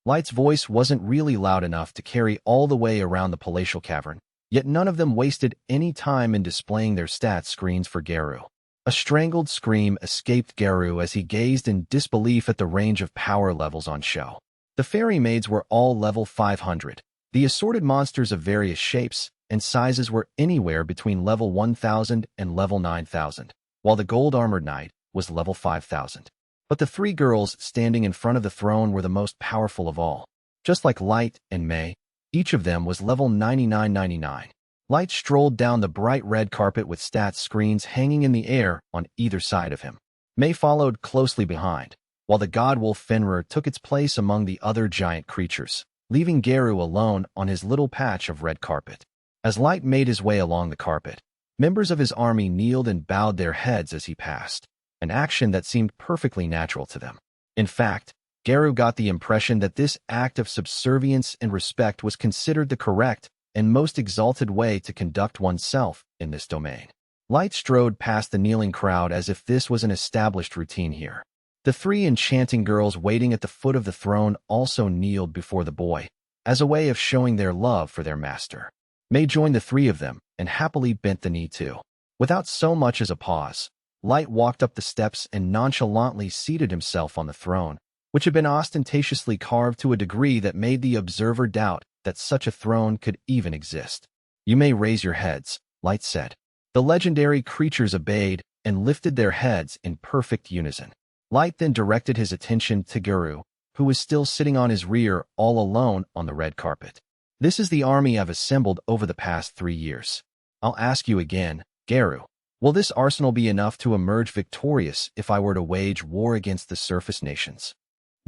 Light's voice wasn't really loud enough to carry all the way around the palatial cavern, yet none of them wasted any time in displaying their stats screens for Garu. A strangled scream escaped Garu as he gazed in disbelief at the range of power levels on show. The fairy maids were all level 500. The assorted monsters of various shapes and sizes were anywhere between level 1000 and level 9000, while the gold-armored knight was level 5000. But the 3 girls standing in front of the throne were the most powerful of all. Just like Light and May, each of them was level 9999. Light strolled down the bright red carpet with stats screens hanging in the air on either side of him. May followed closely behind, while the god-wolf Fenrir took its place among the other giant creatures, leaving Garu alone on his little patch of red carpet. As Light made his way along the carpet, members of his army kneeled and bowed their heads as he passed, an action that seemed perfectly natural to them. In fact, Garu got the impression that this act of subservience and respect was considered the correct and most exalted way to conduct oneself in this domain. Light strode past the kneeling crowd as if this was an established routine here. The 3 enchanting girls waiting at the foot of the throne also kneeled before the boy, as a way of showing their love for their master. May joined the 3 of them and happily bent the knee too. Without so much as a pause, Light walked up the steps and nonchalantly seated himself on the throne, which had been ostentatiously carved to a degree that made the observer doubt that such a throne could even exist. You may raise your heads, Light said. The legendary creatures obeyed and lifted their heads in perfect unison. Light then directed his attention to Garu, who was still sitting on his rear all alone on the red carpet. This is the army I've assembled over the past 3 years. I'll ask you again, Garu. Will this arsenal be enough to emerge victorious if I were to wage war against the surface nations?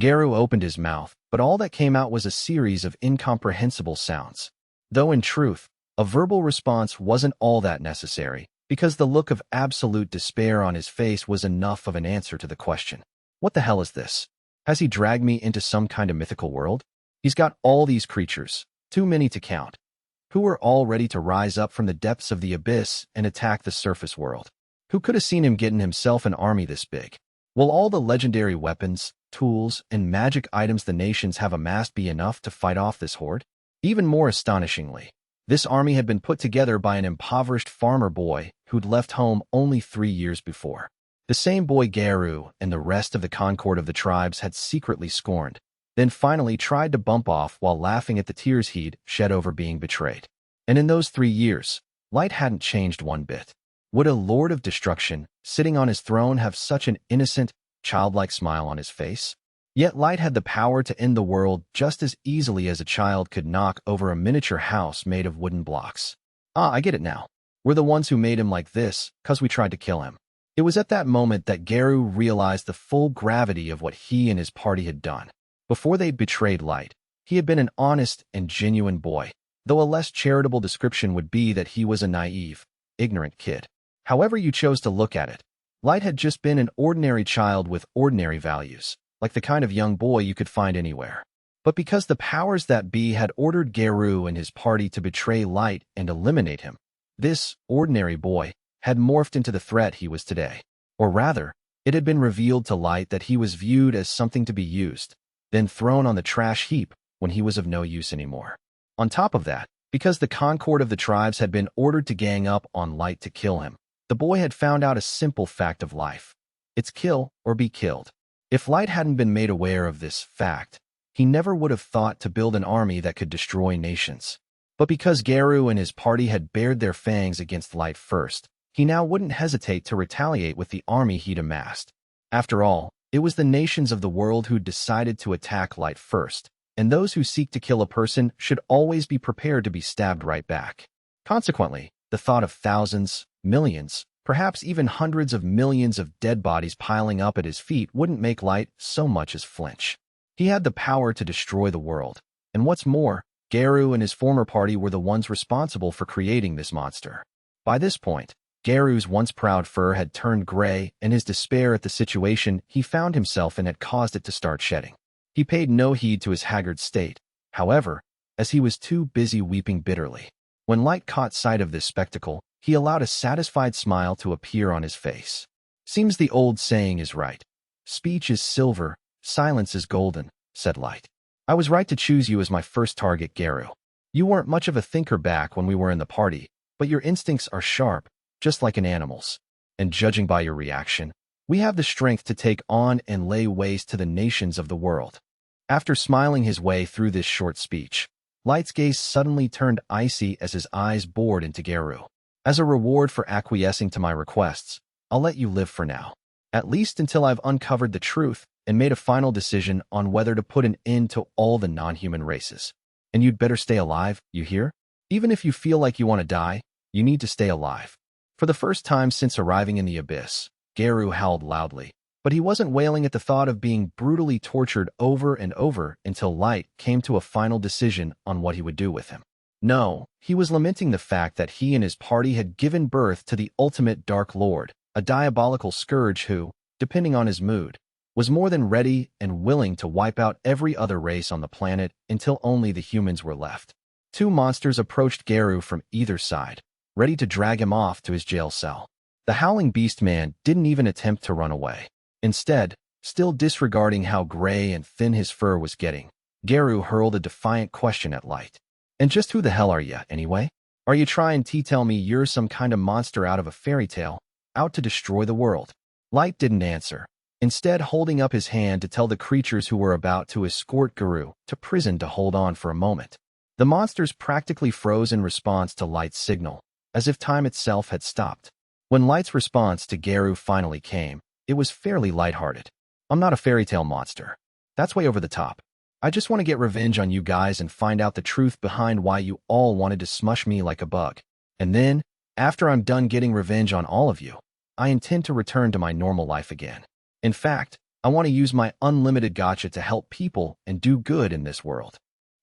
Garu opened his mouth, but all that came out was a series of incomprehensible sounds. Though in truth, a verbal response wasn't all that necessary, because the look of absolute despair on his face was enough of an answer to the question. What the hell is this? Has he dragged me into some kind of mythical world? He's got all these creatures, too many to count, who are all ready to rise up from the depths of the abyss and attack the surface world. Who could have seen him getting himself an army this big? Will all the legendary weapons, tools, and magic items the nations have amassed be enough to fight off this horde? Even more astonishingly, this army had been put together by an impoverished farmer boy who'd left home only 3 years before. The same boy Garu and the rest of the Concord of the tribes had secretly scorned, then finally tried to bump off while laughing at the tears he'd shed over being betrayed. And in those 3 years, Light hadn't changed one bit. Would a lord of destruction, sitting on his throne, have such an innocent, childlike smile on his face? Yet Light had the power to end the world just as easily as a child could knock over a miniature house made of wooden blocks. Ah, I get it now. We're the ones who made him like this, 'cause we tried to kill him. It was at that moment that Garu realized the full gravity of what he and his party had done. Before they betrayed Light, he had been an honest and genuine boy, though a less charitable description would be that he was a naive, ignorant kid. However you chose to look at it, Light had just been an ordinary child with ordinary values, like the kind of young boy you could find anywhere. But because the powers that be had ordered Garu and his party to betray Light and eliminate him, this ordinary boy had morphed into the threat he was today. Or rather, it had been revealed to Light that he was viewed as something to be used, then thrown on the trash heap when he was of no use anymore. On top of that, because the Concord of the tribes had been ordered to gang up on Light to kill him, the boy had found out a simple fact of life. It's kill or be killed. If Light hadn't been made aware of this fact, he never would have thought to build an army that could destroy nations. But because Garu and his party had bared their fangs against Light first, he now wouldn't hesitate to retaliate with the army he'd amassed. After all, it was the nations of the world who'd decided to attack Light first, and those who seek to kill a person should always be prepared to be stabbed right back. Consequently, the thought of thousands, millions, perhaps even hundreds of millions of dead bodies piling up at his feet wouldn't make Light so much as flinch. He had the power to destroy the world, and what's more, Garu and his former party were the ones responsible for creating this monster. By this point, Garu's once proud fur had turned gray, and his despair at the situation he found himself in had caused it to start shedding. He paid no heed to his haggard state, however, as he was too busy weeping bitterly. When Light caught sight of this spectacle, he allowed a satisfied smile to appear on his face. Seems the old saying is right. Speech is silver, silence is golden, said Light. I was right to choose you as my first target, Garu. You weren't much of a thinker back when we were in the party, but your instincts are sharp, just like an animal's. And judging by your reaction, we have the strength to take on and lay waste to the nations of the world. After smiling his way through this short speech, Light's gaze suddenly turned icy as his eyes bored into Garu. As a reward for acquiescing to my requests, I'll let you live for now. At least until I've uncovered the truth and made a final decision on whether to put an end to all the non-human races. And you'd better stay alive, you hear? Even if you feel like you want to die, you need to stay alive. For the first time since arriving in the abyss, Garu howled loudly, but he wasn't wailing at the thought of being brutally tortured over and over until Light came to a final decision on what he would do with him. No, he was lamenting the fact that he and his party had given birth to the ultimate Dark Lord, a diabolical scourge who, depending on his mood, was more than ready and willing to wipe out every other race on the planet until only the humans were left. Two monsters approached Garu from either side, ready to drag him off to his jail cell. The howling beast man didn't even attempt to run away. Instead, still disregarding how gray and thin his fur was getting, Garu hurled a defiant question at Light. And just who the hell are you, anyway? Are you trying to tell me you're some kind of monster out of a fairy tale, out to destroy the world? Light didn't answer, instead holding up his hand to tell the creatures who were about to escort Garu to prison to hold on for a moment. The monsters practically froze in response to Light's signal, as if time itself had stopped. When Light's response to Garu finally came, it was fairly lighthearted. I'm not a fairy tale monster. That's way over the top. I just want to get revenge on you guys and find out the truth behind why you all wanted to smush me like a bug. And then, after I'm done getting revenge on all of you, I intend to return to my normal life again. In fact, I want to use my Unlimited Gacha to help people and do good in this world.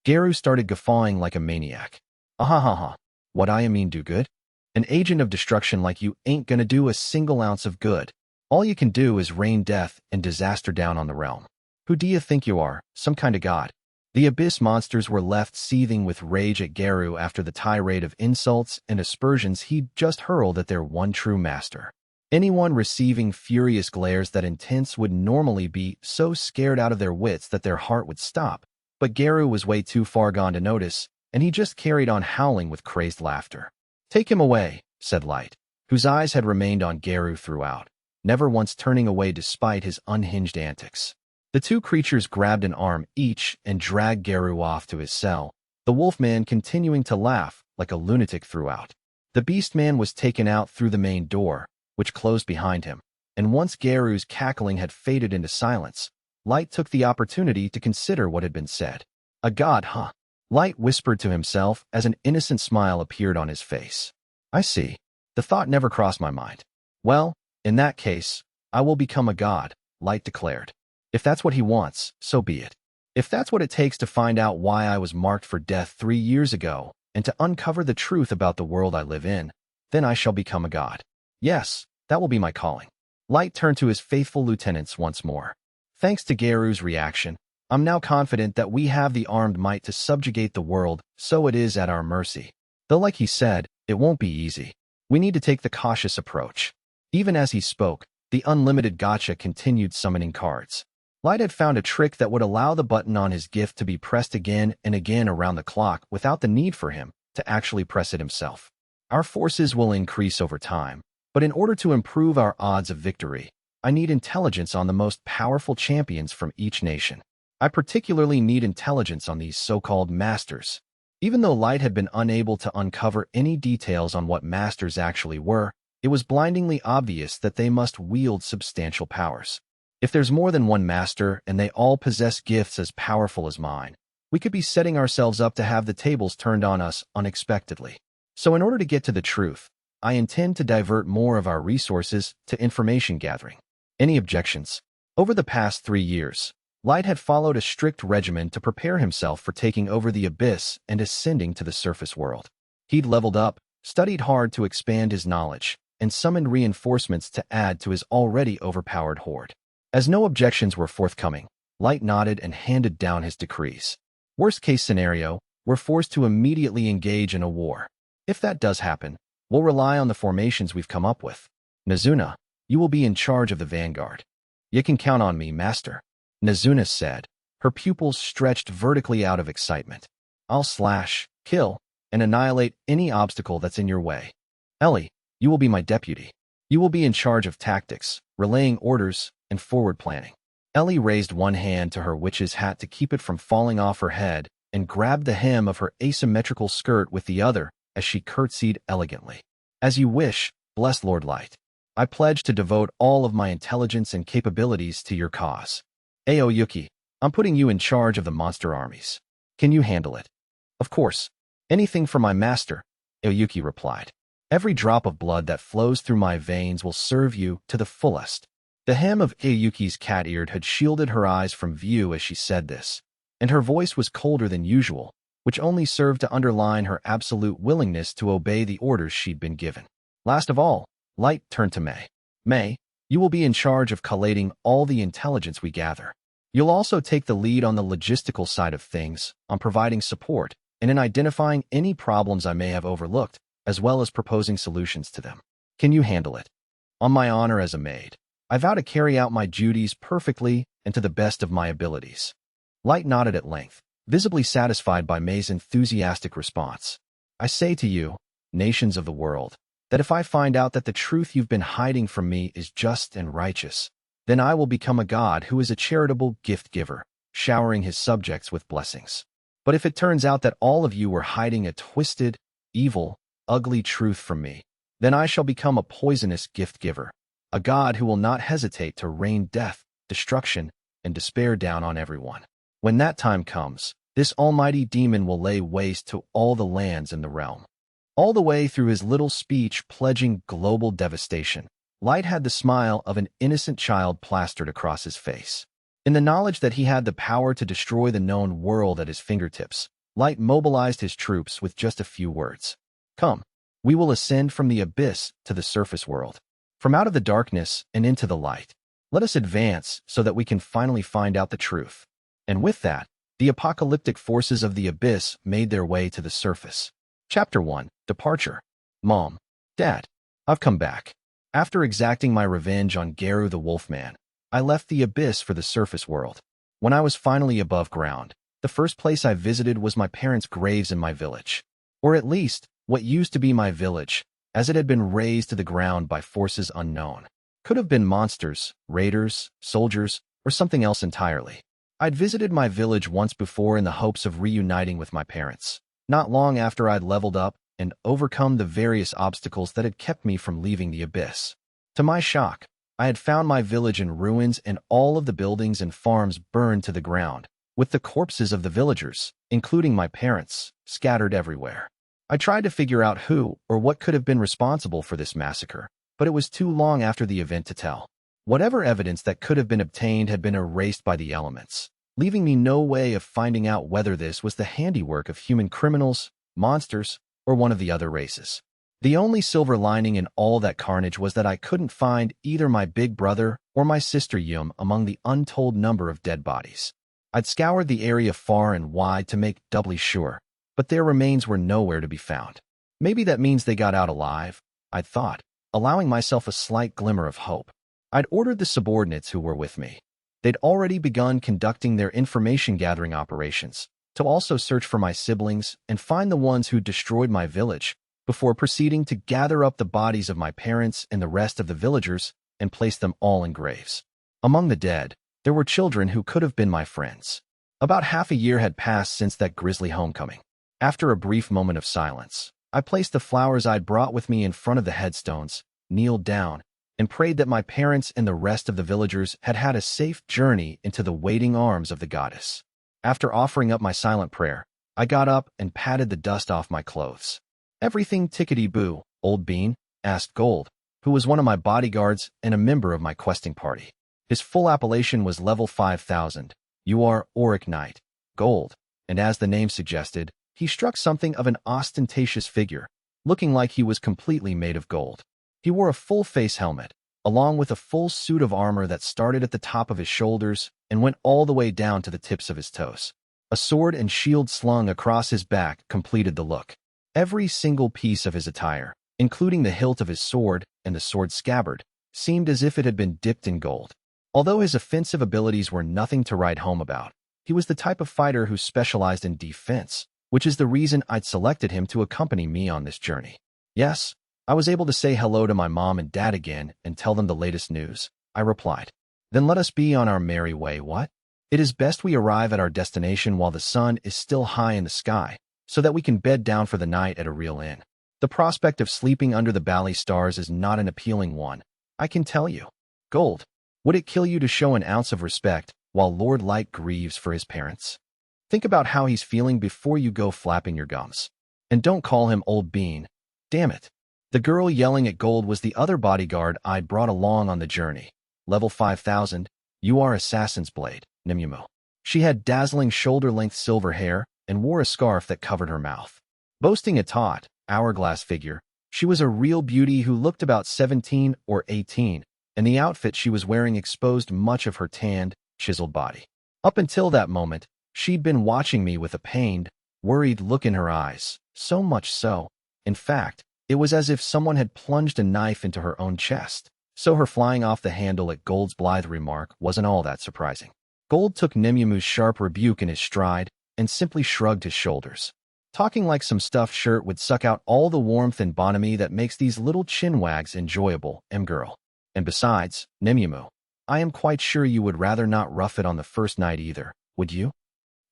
Garu started guffawing like a maniac. Ahahaha. What I mean do good? An agent of destruction like you ain't gonna do a single ounce of good. All you can do is rain death and disaster down on the realm. Who do you think you are, some kind of god? The abyss monsters were left seething with rage at Garu after the tirade of insults and aspersions he'd just hurled at their one true master. Anyone receiving furious glares that intense would normally be so scared out of their wits that their heart would stop, but Garu was way too far gone to notice, and he just carried on howling with crazed laughter. "Take him away," said Light, whose eyes had remained on Garu throughout, never once turning away despite his unhinged antics. The two creatures grabbed an arm each and dragged Garu off to his cell, the wolfman continuing to laugh like a lunatic throughout. The beastman was taken out through the main door, which closed behind him, and once Garu's cackling had faded into silence, Light took the opportunity to consider what had been said. "A god, huh?" Light whispered to himself as an innocent smile appeared on his face. "I see. The thought never crossed my mind. Well, in that case, I will become a god," Light declared. "If that's what he wants, so be it. If that's what it takes to find out why I was marked for death 3 years ago and to uncover the truth about the world I live in, then I shall become a god. Yes, that will be my calling." Light turned to his faithful lieutenants once more. "Thanks to Garu's reaction, I'm now confident that we have the armed might to subjugate the world, so it is at our mercy. Though like he said, it won't be easy. We need to take the cautious approach." Even as he spoke, the Unlimited Gacha continued summoning cards. Light had found a trick that would allow the button on his gift to be pressed again and again around the clock without the need for him to actually press it himself. Our forces will increase over time, but in order to improve our odds of victory, I need intelligence on the most powerful champions from each nation. I particularly need intelligence on these so-called masters. Even though Light had been unable to uncover any details on what masters actually were, it was blindingly obvious that they must wield substantial powers. If there's more than one master and they all possess gifts as powerful as mine, we could be setting ourselves up to have the tables turned on us unexpectedly. So in order to get to the truth, I intend to divert more of our resources to information gathering. Any objections? Over the past 3 years, Light had followed a strict regimen to prepare himself for taking over the abyss and ascending to the surface world. He'd leveled up, studied hard to expand his knowledge, and summoned reinforcements to add to his already overpowered horde. As no objections were forthcoming, Light nodded and handed down his decrees. Worst-case scenario, we're forced to immediately engage in a war. If that does happen, we'll rely on the formations we've come up with. Nazuna, you will be in charge of the vanguard. You can count on me, master, Nazuna said, her pupils stretched vertically out of excitement. I'll slash, kill, and annihilate any obstacle that's in your way. Ellie, you will be my deputy. You will be in charge of tactics, relaying orders, and forward planning. Ellie raised one hand to her witch's hat to keep it from falling off her head and grabbed the hem of her asymmetrical skirt with the other as she curtsied elegantly. As you wish, blessed Lord Light. I pledge to devote all of my intelligence and capabilities to your cause. Aoyuki, I'm putting you in charge of the monster armies. Can you handle it? Of course. Anything for my master, Aoyuki replied. Every drop of blood that flows through my veins will serve you to the fullest. The hem of Aoyuki's cat-eared had shielded her eyes from view as she said this, and her voice was colder than usual, which only served to underline her absolute willingness to obey the orders she'd been given. Last of all, Light turned to May. May, you will be in charge of collating all the intelligence we gather. You'll also take the lead on the logistical side of things, on providing support, and in identifying any problems I may have overlooked, as well as proposing solutions to them. Can you handle it? On my honor as a maid, I vow to carry out my duties perfectly and to the best of my abilities. Light nodded at length, visibly satisfied by May's enthusiastic response. I say to you, nations of the world, that if I find out that the truth you've been hiding from me is just and righteous, then I will become a god who is a charitable gift-giver, showering his subjects with blessings. But if it turns out that all of you were hiding a twisted, evil, ugly truth from me, then I shall become a poisonous gift-giver, a god who will not hesitate to rain death, destruction, and despair down on everyone. When that time comes, this almighty demon will lay waste to all the lands in the realm. All the way through his little speech pledging global devastation, Light had the smile of an innocent child plastered across his face. In the knowledge that he had the power to destroy the known world at his fingertips, Light mobilized his troops with just a few words. Come, we will ascend from the abyss to the surface world, from out of the darkness and into the light. Let us advance so that we can finally find out the truth. And with that, the apocalyptic forces of the abyss made their way to the surface. Chapter 1. Departure. Mom. Dad. I've come back. After exacting my revenge on Garu the Wolfman, I left the abyss for the surface world. When I was finally above ground, the first place I visited was my parents' graves in my village. Or at least, what used to be my village, as it had been razed to the ground by forces unknown. Could have been monsters, raiders, soldiers, or something else entirely. I'd visited my village once before in the hopes of reuniting with my parents, not long after I'd leveled up and overcome the various obstacles that had kept me from leaving the abyss. To my shock, I had found my village in ruins and all of the buildings and farms burned to the ground, with the corpses of the villagers, including my parents, scattered everywhere. I tried to figure out who or what could have been responsible for this massacre, but it was too long after the event to tell. Whatever evidence that could have been obtained had been erased by the elements, leaving me no way of finding out whether this was the handiwork of human criminals, monsters, or one of the other races. The only silver lining in all that carnage was that I couldn't find either my big brother or my sister Yum among the untold number of dead bodies. I'd scoured the area far and wide to make doubly sure, but their remains were nowhere to be found. Maybe that means they got out alive, I'd thought, allowing myself a slight glimmer of hope. I'd ordered the subordinates who were with me. They'd already begun conducting their information-gathering operations to also search for my siblings and find the ones who destroyed my village, before proceeding to gather up the bodies of my parents and the rest of the villagers and place them all in graves. Among the dead, there were children who could have been my friends. About half a year had passed since that grisly homecoming. After a brief moment of silence, I placed the flowers I'd brought with me in front of the headstones, kneeled down, and prayed that my parents and the rest of the villagers had had a safe journey into the waiting arms of the goddess. After offering up my silent prayer, I got up and patted the dust off my clothes. "Everything tickety-boo, old bean?" asked Gold, who was one of my bodyguards and a member of my questing party. His full appellation was level 5000. "You are Auric Knight, Gold," and as the name suggested, he struck something of an ostentatious figure, looking like he was completely made of gold. He wore a full-face helmet, along with a full suit of armor that started at the top of his shoulders and went all the way down to the tips of his toes. A sword and shield slung across his back completed the look. Every single piece of his attire, including the hilt of his sword and the sword scabbard, seemed as if it had been dipped in gold. Although his offensive abilities were nothing to write home about, he was the type of fighter who specialized in defense, which is the reason I'd selected him to accompany me on this journey. Yes, I was able to say hello to my mom and dad again and tell them the latest news, I replied. Then let us be on our merry way, what? It is best we arrive at our destination while the sun is still high in the sky, so that we can bed down for the night at a real inn. The prospect of sleeping under the bally stars is not an appealing one, I can tell you. Gold, would it kill you to show an ounce of respect while Lord Light grieves for his parents? Think about how he's feeling before you go flapping your gums. And don't call him Old Bean. Damn it. The girl yelling at Gold was the other bodyguard I'd brought along on the journey. Level 5000, you are Assassin's Blade, Nimumu. She had dazzling shoulder-length silver hair and wore a scarf that covered her mouth. Boasting a taut, hourglass figure, she was a real beauty who looked about 17 or 18, and the outfit she was wearing exposed much of her tanned, chiseled body. Up until that moment, she'd been watching me with a pained, worried look in her eyes, so much so, in fact, it was as if someone had plunged a knife into her own chest, so her flying off the handle at Gold's blithe remark wasn't all that surprising. Gold took Nimumu's sharp rebuke in his stride and simply shrugged his shoulders. Talking like some stuffed shirt would suck out all the warmth and bonhomie that makes these little chinwags enjoyable, girl. And besides, Nimumu, I am quite sure you would rather not rough it on the first night either, would you?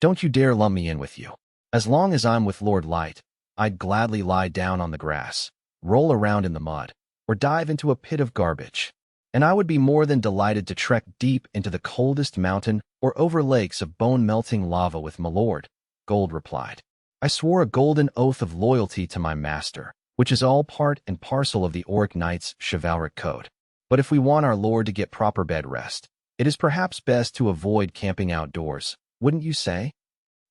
Don't you dare lump me in with you. As long as I'm with Lord Light, I'd gladly lie down on the grass, roll around in the mud, or dive into a pit of garbage. And I would be more than delighted to trek deep into the coldest mountain or over lakes of bone-melting lava with my lord, Gold replied. I swore a golden oath of loyalty to my master, which is all part and parcel of the Auric Knight's chivalric code. But if we want our lord to get proper bed rest, it is perhaps best to avoid camping outdoors, wouldn't you say?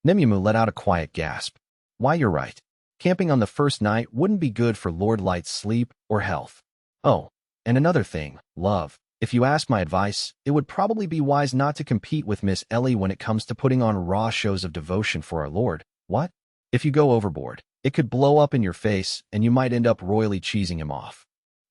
Nimumu let out a quiet gasp. Why, you're right. Camping on the first night wouldn't be good for Lord Light's sleep or health. Oh, and another thing, love, If you ask my advice, it would probably be wise not to compete with Miss Ellie when it comes to putting on raw shows of devotion for our Lord. What? If you go overboard, it could blow up in your face and you might end up royally cheesing him off.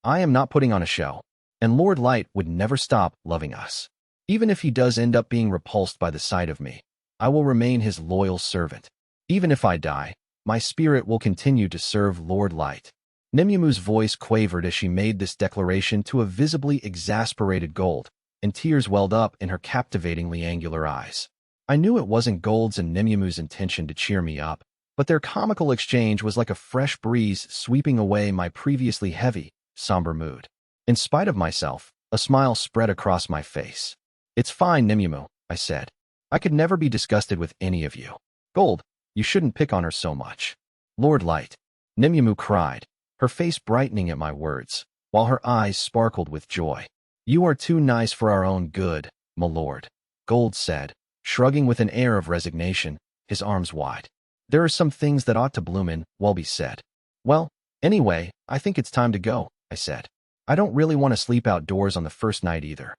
I am not putting on a show, and Lord Light would never stop loving us. Even if he does end up being repulsed by the sight of me, I will remain his loyal servant. Even if I die, my spirit will continue to serve Lord Light. Nimumu's voice quavered as she made this declaration to a visibly exasperated Gold, and tears welled up in her captivatingly angular eyes. I knew it wasn't Gold's and Nimumu's intention to cheer me up, but their comical exchange was like a fresh breeze sweeping away my previously heavy, somber mood. In spite of myself, a smile spread across my face. "It's fine, Nimumu," I said. "I could never be disgusted with any of you. Gold, you shouldn't pick on her so much." "Lord Light," Nimumu cried, her face brightening at my words, while her eyes sparkled with joy. "You are too nice for our own good, my lord," Gold said, shrugging with an air of resignation, his arms wide. "There are some things that ought to bloom in," Welby said. "Well, anyway, I think it's time to go," I said. "I don't really want to sleep outdoors on the first night either."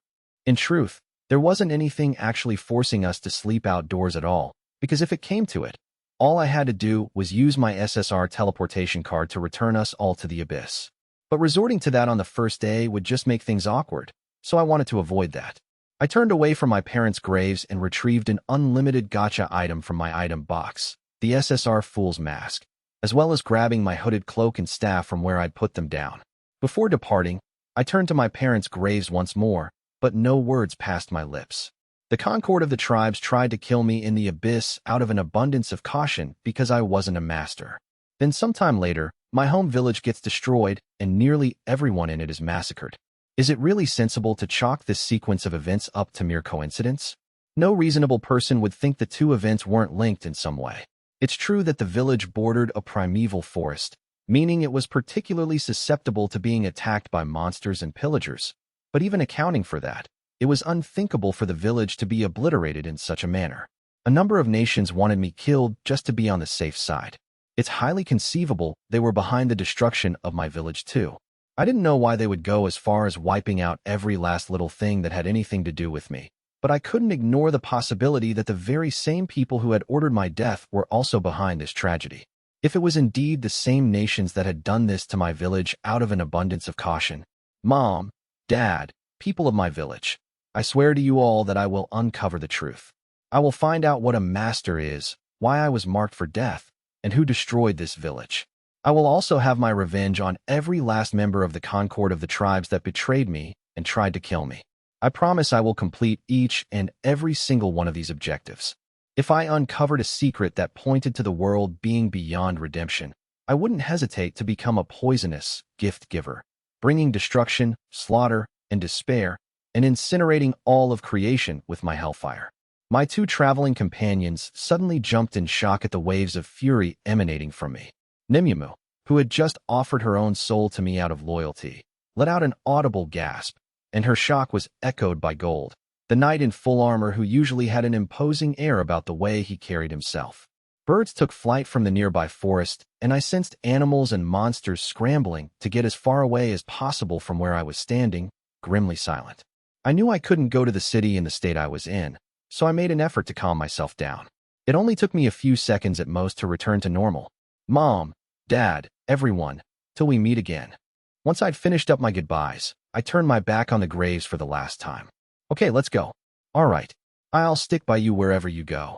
In truth, there wasn't anything actually forcing us to sleep outdoors at all, because if it came to it, all I had to do was use my SSR teleportation card to return us all to the abyss. But resorting to that on the first day would just make things awkward, so I wanted to avoid that. I turned away from my parents' graves and retrieved an Unlimited Gacha item from my item box, the SSR Fool's Mask, as well as grabbing my hooded cloak and staff from where I'd put them down. Before departing, I turned to my parents' graves once more, but no words passed my lips. The Concord of the tribes tried to kill me in the abyss out of an abundance of caution because I wasn't a master. Then sometime later, my home village gets destroyed and nearly everyone in it is massacred. Is it really sensible to chalk this sequence of events up to mere coincidence? No reasonable person would think the two events weren't linked in some way. It's true that the village bordered a primeval forest, meaning it was particularly susceptible to being attacked by monsters and pillagers. But even accounting for that, it was unthinkable for the village to be obliterated in such a manner. A number of nations wanted me killed just to be on the safe side. It's highly conceivable they were behind the destruction of my village too. I didn't know why they would go as far as wiping out every last little thing that had anything to do with me, but I couldn't ignore the possibility that the very same people who had ordered my death were also behind this tragedy. If it was indeed the same nations that had done this to my village out of an abundance of caution, Mom, Dad, people of my village, I swear to you all that I will uncover the truth. I will find out what a master is, why I was marked for death, and who destroyed this village. I will also have my revenge on every last member of the Concord of the tribes that betrayed me and tried to kill me. I promise I will complete each and every single one of these objectives. If I uncovered a secret that pointed to the world being beyond redemption, I wouldn't hesitate to become a poisonous gift giver, bringing destruction, slaughter, and despair, and incinerating all of creation with my hellfire. My two traveling companions suddenly jumped in shock at the waves of fury emanating from me. Nimumu, who had just offered her own soul to me out of loyalty, let out an audible gasp, and her shock was echoed by Gold, the knight in full armor who usually had an imposing air about the way he carried himself. Birds took flight from the nearby forest, and I sensed animals and monsters scrambling to get as far away as possible from where I was standing, grimly silent. I knew I couldn't go to the city in the state I was in, so I made an effort to calm myself down. It only took me a few seconds at most to return to normal. Mom, Dad, everyone, till we meet again. Once I'd finished up my goodbyes, I turned my back on the graves for the last time. Okay, let's go. All right, I'll stick by you wherever you go,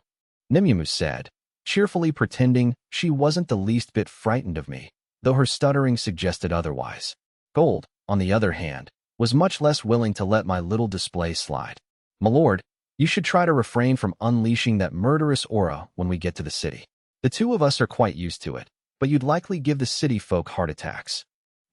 Nimumu said, cheerfully pretending she wasn't the least bit frightened of me, though her stuttering suggested otherwise. Gold, on the other hand, was much less willing to let my little display slide. My lord, you should try to refrain from unleashing that murderous aura when we get to the city. The two of us are quite used to it, but you'd likely give the city folk heart attacks.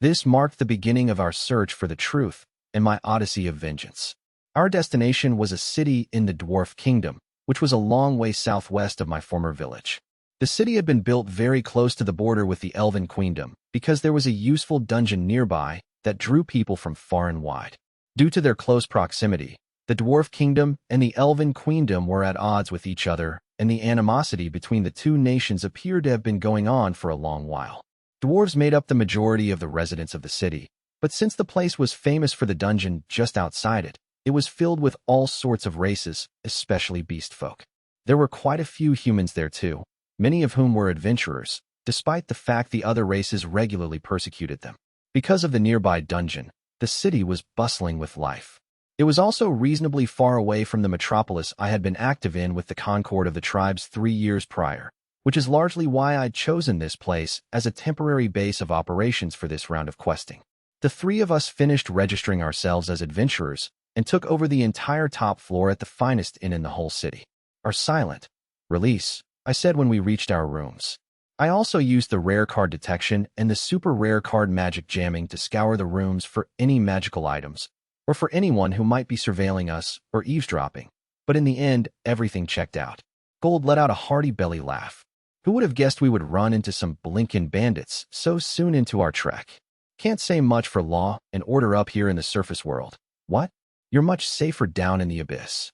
This marked the beginning of our search for the truth and my odyssey of vengeance. Our destination was a city in the Dwarf Kingdom, which was a long way southwest of my former village. The city had been built very close to the border with the Elven Queendom because there was a useful dungeon nearby that drew people from far and wide. Due to their close proximity, the Dwarf Kingdom and the Elven Queendom were at odds with each other, and the animosity between the two nations appeared to have been going on for a long while. Dwarves made up the majority of the residents of the city, But since the place was famous for the dungeon just outside it, it was filled with all sorts of races, especially beast folk. There were quite a few humans there too, many of whom were adventurers, despite the fact the other races regularly persecuted them. Because of the nearby dungeon, the city was bustling with life. It was also reasonably far away from the metropolis I had been active in with the Concord of the tribes 3 years prior, which is largely why I'd chosen this place as a temporary base of operations for this round of questing. The three of us finished registering ourselves as adventurers and took over the entire top floor at the finest inn in the whole city. Our silent release, I said when we reached our rooms. I also used the rare card detection and the super rare card magic jamming to scour the rooms for any magical items, or for anyone who might be surveilling us or eavesdropping. But in the end, everything checked out. Gold let out a hearty belly laugh. Who would have guessed we would run into some blinkin' bandits so soon into our trek? Can't say much for law and order up here in the surface world. What? You're much safer down in the abyss.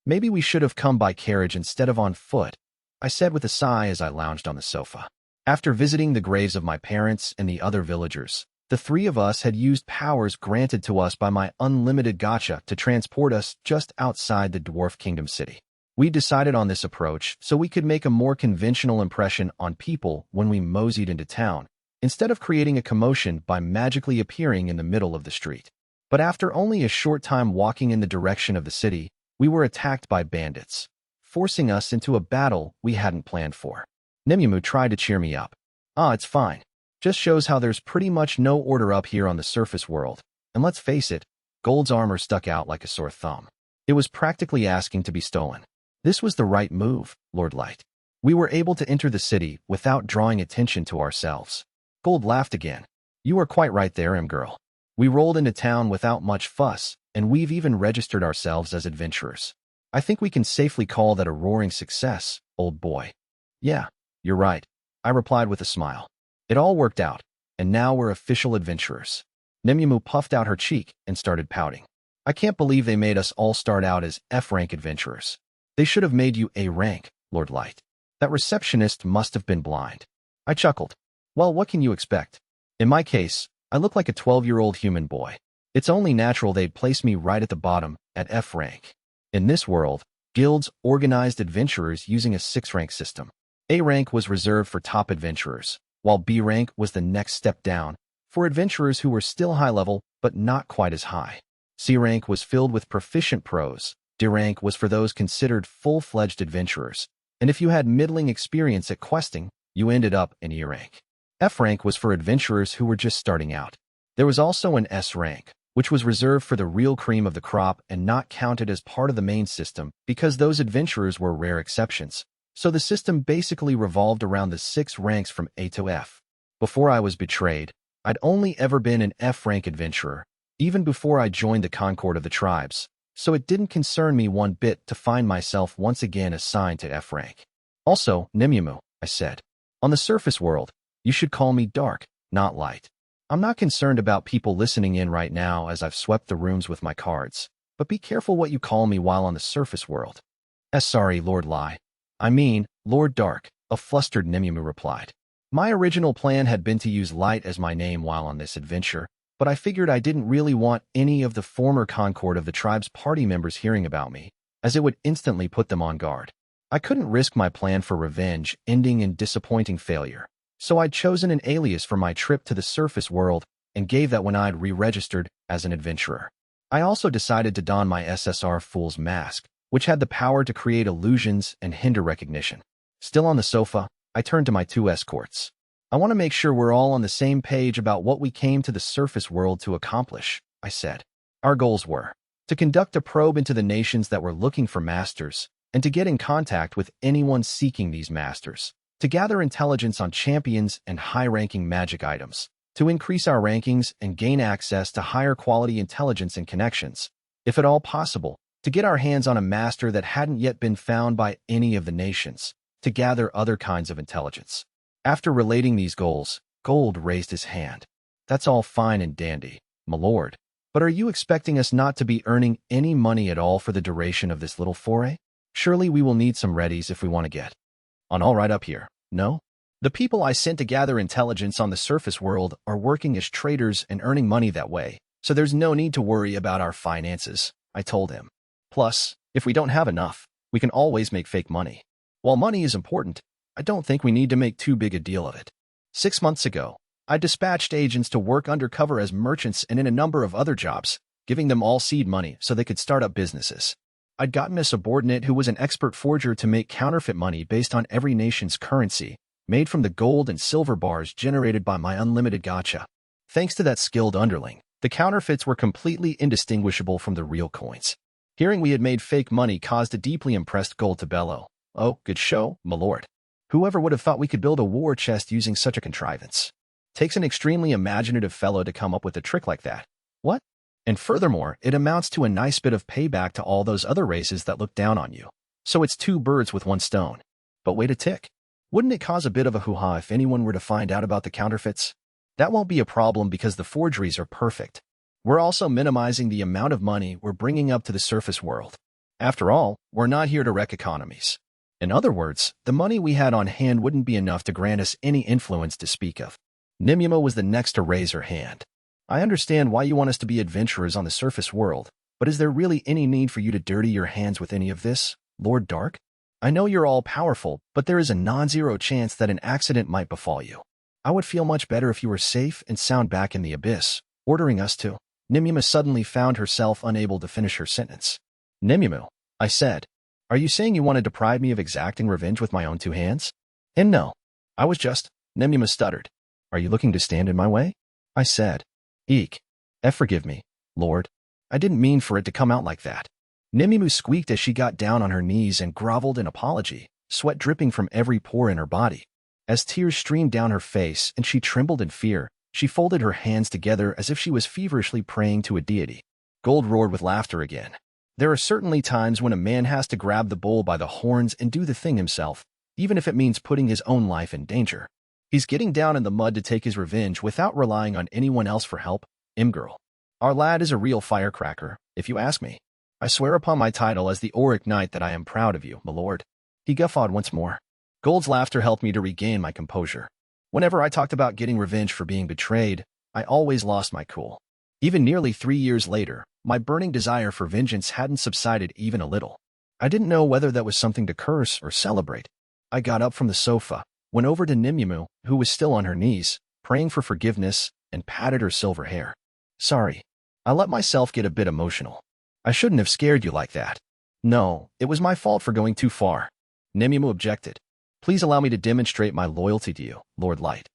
Maybe we should have come by carriage instead of on foot, I said with a sigh as I lounged on the sofa. After visiting the graves of my parents and the other villagers, the three of us had used powers granted to us by my Unlimited Gacha to transport us just outside the Dwarf Kingdom city. We decided on this approach so we could make a more conventional impression on people when we moseyed into town, instead of creating a commotion by magically appearing in the middle of the street. But after only a short time walking in the direction of the city, we were attacked by bandits, forcing us into a battle we hadn't planned for. Nemimu tried to cheer me up. It's fine. Just shows how there's pretty much no order up here on the surface world. And let's face it, Gold's armor stuck out like a sore thumb. It was practically asking to be stolen. This was the right move, Lord Light. We were able to enter the city without drawing attention to ourselves. Gold laughed again. You are quite right there, girl. We rolled into town without much fuss, and we've even registered ourselves as adventurers. I think we can safely call that a roaring success, old boy. Yeah, you're right, I replied with a smile. It all worked out, and now we're official adventurers. Nemimu puffed out her cheek and started pouting. I can't believe they made us all start out as F-rank adventurers. They should have made you A-rank, Lord Light. That receptionist must have been blind. I chuckled. Well, what can you expect? In my case, I look like a 12-year-old human boy. It's only natural they'd place me right at the bottom, at F-rank. In this world, guilds organized adventurers using a 6-rank system. A-rank was reserved for top adventurers, while B-rank was the next step down, for adventurers who were still high-level but not quite as high. C-rank was filled with proficient pros. D-rank was for those considered full-fledged adventurers, and if you had middling experience at questing, you ended up in E-rank. F-rank was for adventurers who were just starting out. There was also an S-rank, which was reserved for the real cream of the crop and not counted as part of the main system because those adventurers were rare exceptions. So the system basically revolved around the 6 ranks from A to F. Before I was betrayed, I'd only ever been an F-rank adventurer, even before I joined the Concord of the tribes, so it didn't concern me one bit to find myself once again assigned to F-rank. Also, Nemimu, I said, on the surface world, you should call me Dark, not Light. I'm not concerned about people listening in right now as I've swept the rooms with my cards, but be careful what you call me while on the surface world. Sorry, Lord Lie. I mean, Lord Dark, a flustered Nemimu replied. My original plan had been to use Light as my name while on this adventure, but I figured I didn't really want any of the former Concord of the tribe's party members hearing about me, as it would instantly put them on guard. I couldn't risk my plan for revenge ending in disappointing failure, so I'd chosen an alias for my trip to the surface world and gave that when I'd re-registered as an adventurer. I also decided to don my SSR Fool's Mask, which had the power to create illusions and hinder recognition. Still on the sofa, I turned to my 2 escorts. I want to make sure we're all on the same page about what we came to the surface world to accomplish, I said. Our goals were to conduct a probe into the nations that were looking for masters, and to get in contact with anyone seeking these masters, to gather intelligence on champions and high-ranking magic items, to increase our rankings and gain access to higher-quality intelligence and connections, if at all possible, to get our hands on a master that hadn't yet been found by any of the nations, to gather other kinds of intelligence. After relating these goals, Gold raised his hand. That's all fine and dandy, my lord, but are you expecting us not to be earning any money at all for the duration of this little foray? Surely we will need some readies if we want to get on all right up here, no? The people I sent to gather intelligence on the surface world are working as traders and earning money that way, so there's no need to worry about our finances, I told him. Plus, if we don't have enough, we can always make fake money. While money is important, I don't think we need to make too big a deal of it. 6 months ago, I dispatched agents to work undercover as merchants and in a number of other jobs, giving them all seed money so they could start up businesses. I'd gotten a subordinate who was an expert forger to make counterfeit money based on every nation's currency, made from the gold and silver bars generated by my Unlimited Gacha. Thanks to that skilled underling, the counterfeits were completely indistinguishable from the real coins. Hearing we had made fake money caused a deeply impressed Gold to bellow, "Oh, good show, my lord. Whoever would have thought we could build a war chest using such a contrivance? Takes an extremely imaginative fellow to come up with a trick like that. What? And furthermore, it amounts to a nice bit of payback to all those other races that look down on you. So it's 2 birds with 1 stone. But wait a tick. Wouldn't it cause a bit of a hoo-ha if anyone were to find out about the counterfeits? That won't be a problem because the forgeries are perfect. We're also minimizing the amount of money we're bringing up to the surface world. After all, we're not here to wreck economies. In other words, the money we had on hand wouldn't be enough to grant us any influence to speak of." Nimimo was the next to raise her hand. "I understand why you want us to be adventurers on the surface world, but is there really any need for you to dirty your hands with any of this, Lord Dark? I know you're all powerful, but there is a non-zero chance that an accident might befall you. I would feel much better if you were safe and sound back in the abyss, ordering us to." Nimimo suddenly found herself unable to finish her sentence. "Nimimo," I said, "are you saying you want to deprive me of exacting revenge with my own 2 hands?" "And no, I was just," Nimimo stuttered. "Are you looking to stand in my way?" I said. "Eek. Forgive me, Lord. I didn't mean for it to come out like that." Nimimo squeaked as she got down on her knees and groveled in apology, sweat dripping from every pore in her body. As tears streamed down her face and she trembled in fear, she folded her hands together as if she was feverishly praying to a deity. Gold roared with laughter again. "There are certainly times when a man has to grab the bull by the horns and do the thing himself, even if it means putting his own life in danger. He's getting down in the mud to take his revenge without relying on anyone else for help, Imgirl. Our lad is a real firecracker, if you ask me. I swear upon my title as the Auric Knight that I am proud of you, my lord." He guffawed once more. Gold's laughter helped me to regain my composure. Whenever I talked about getting revenge for being betrayed, I always lost my cool. Even nearly 3 years later, my burning desire for vengeance hadn't subsided even a little. I didn't know whether that was something to curse or celebrate. I got up from the sofa, went over to Nimimo, who was still on her knees, praying for forgiveness, and patted her silver hair. "Sorry. I let myself get a bit emotional. I shouldn't have scared you like that. No, it was my fault for going too far." Nimimo objected. "Please allow me to demonstrate my loyalty to you, Lord Light."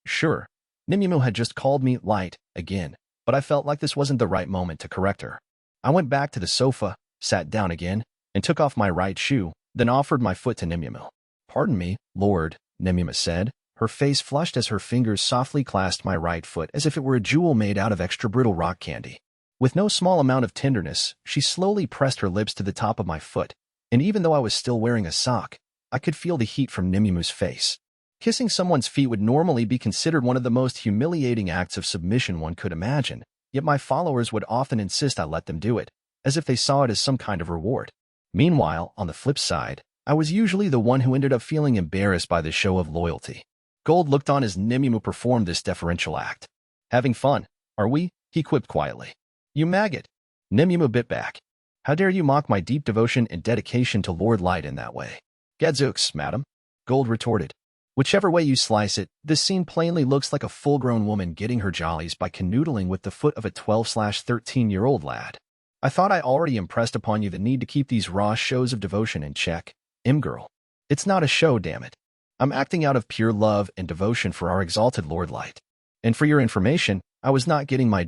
Sure." Nimimo had just called me Light again, but I felt like this wasn't the right moment to correct her. I went back to the sofa, sat down again, and took off my right shoe, then offered my foot to Nimimo. "Pardon me, Lord," Nimimo said. Her face flushed as her fingers softly clasped my right foot as if it were a jewel made out of extra brittle rock candy. With no small amount of tenderness, she slowly pressed her lips to the top of my foot, and even though I was still wearing a sock, I could feel the heat from Nimimo's face. Kissing someone's feet would normally be considered one of the most humiliating acts of submission one could imagine, yet my followers would often insist I let them do it, as if they saw it as some kind of reward. Meanwhile, on the flip side, I was usually the one who ended up feeling embarrassed by this show of loyalty. Gold looked on as Nimimo performed this deferential act. "Having fun, are we?" he quipped quietly. "You maggot." Nimimo bit back. "How dare you mock my deep devotion and dedication to Lord Light in that way?" "Gadzooks, madam," Gold retorted. "Whichever way you slice it, this scene plainly looks like a full-grown woman getting her jollies by canoodling with the foot of a 12/13-year-old lad. I thought I already impressed upon you the need to keep these raw shows of devotion in check, Imgirl. It's not a show, damn it. I'm acting out of pure love and devotion for our exalted Lord Light. And for your information, I was not getting my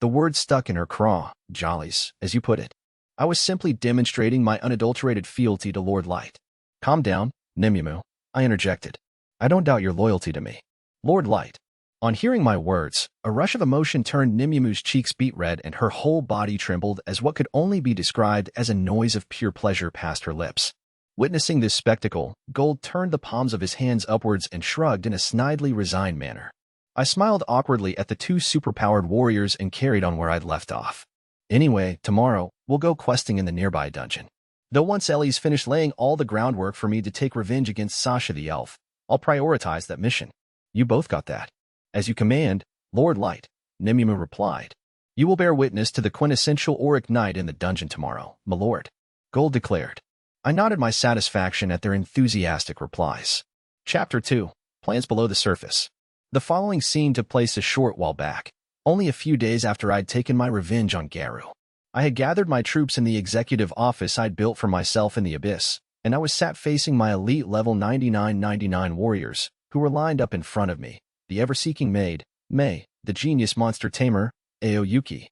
the word stuck in her craw, jollies, as you put it. I was simply demonstrating my unadulterated fealty to Lord Light." "Calm down, Nimimo," I interjected. "I don't doubt your loyalty to me, Lord Light." On hearing my words, a rush of emotion turned Nimimo's cheeks beet red and her whole body trembled as what could only be described as a noise of pure pleasure passed her lips. Witnessing this spectacle, Gold turned the palms of his hands upwards and shrugged in a snidely resigned manner. I smiled awkwardly at the 2 superpowered warriors and carried on where I'd left off. "Anyway, tomorrow, we'll go questing in the nearby dungeon. Though once Ellie's finished laying all the groundwork for me to take revenge against Sasha the elf, I'll prioritize that mission. You both got that. As you command, Lord Light, Nimue replied. You will bear witness to the quintessential Auric Knight in the dungeon tomorrow, my lord, Gold declared. I nodded my satisfaction at their enthusiastic replies. Chapter 2. Plans Below the Surface. The following scene took place a short while back, only a few days after I'd taken my revenge on Garu. I had gathered my troops in the executive office I'd built for myself in the Abyss, and I was sat facing my elite level 9999 warriors, who were lined up in front of me, the ever-seeking maid, May, the genius monster tamer, Aoyuki,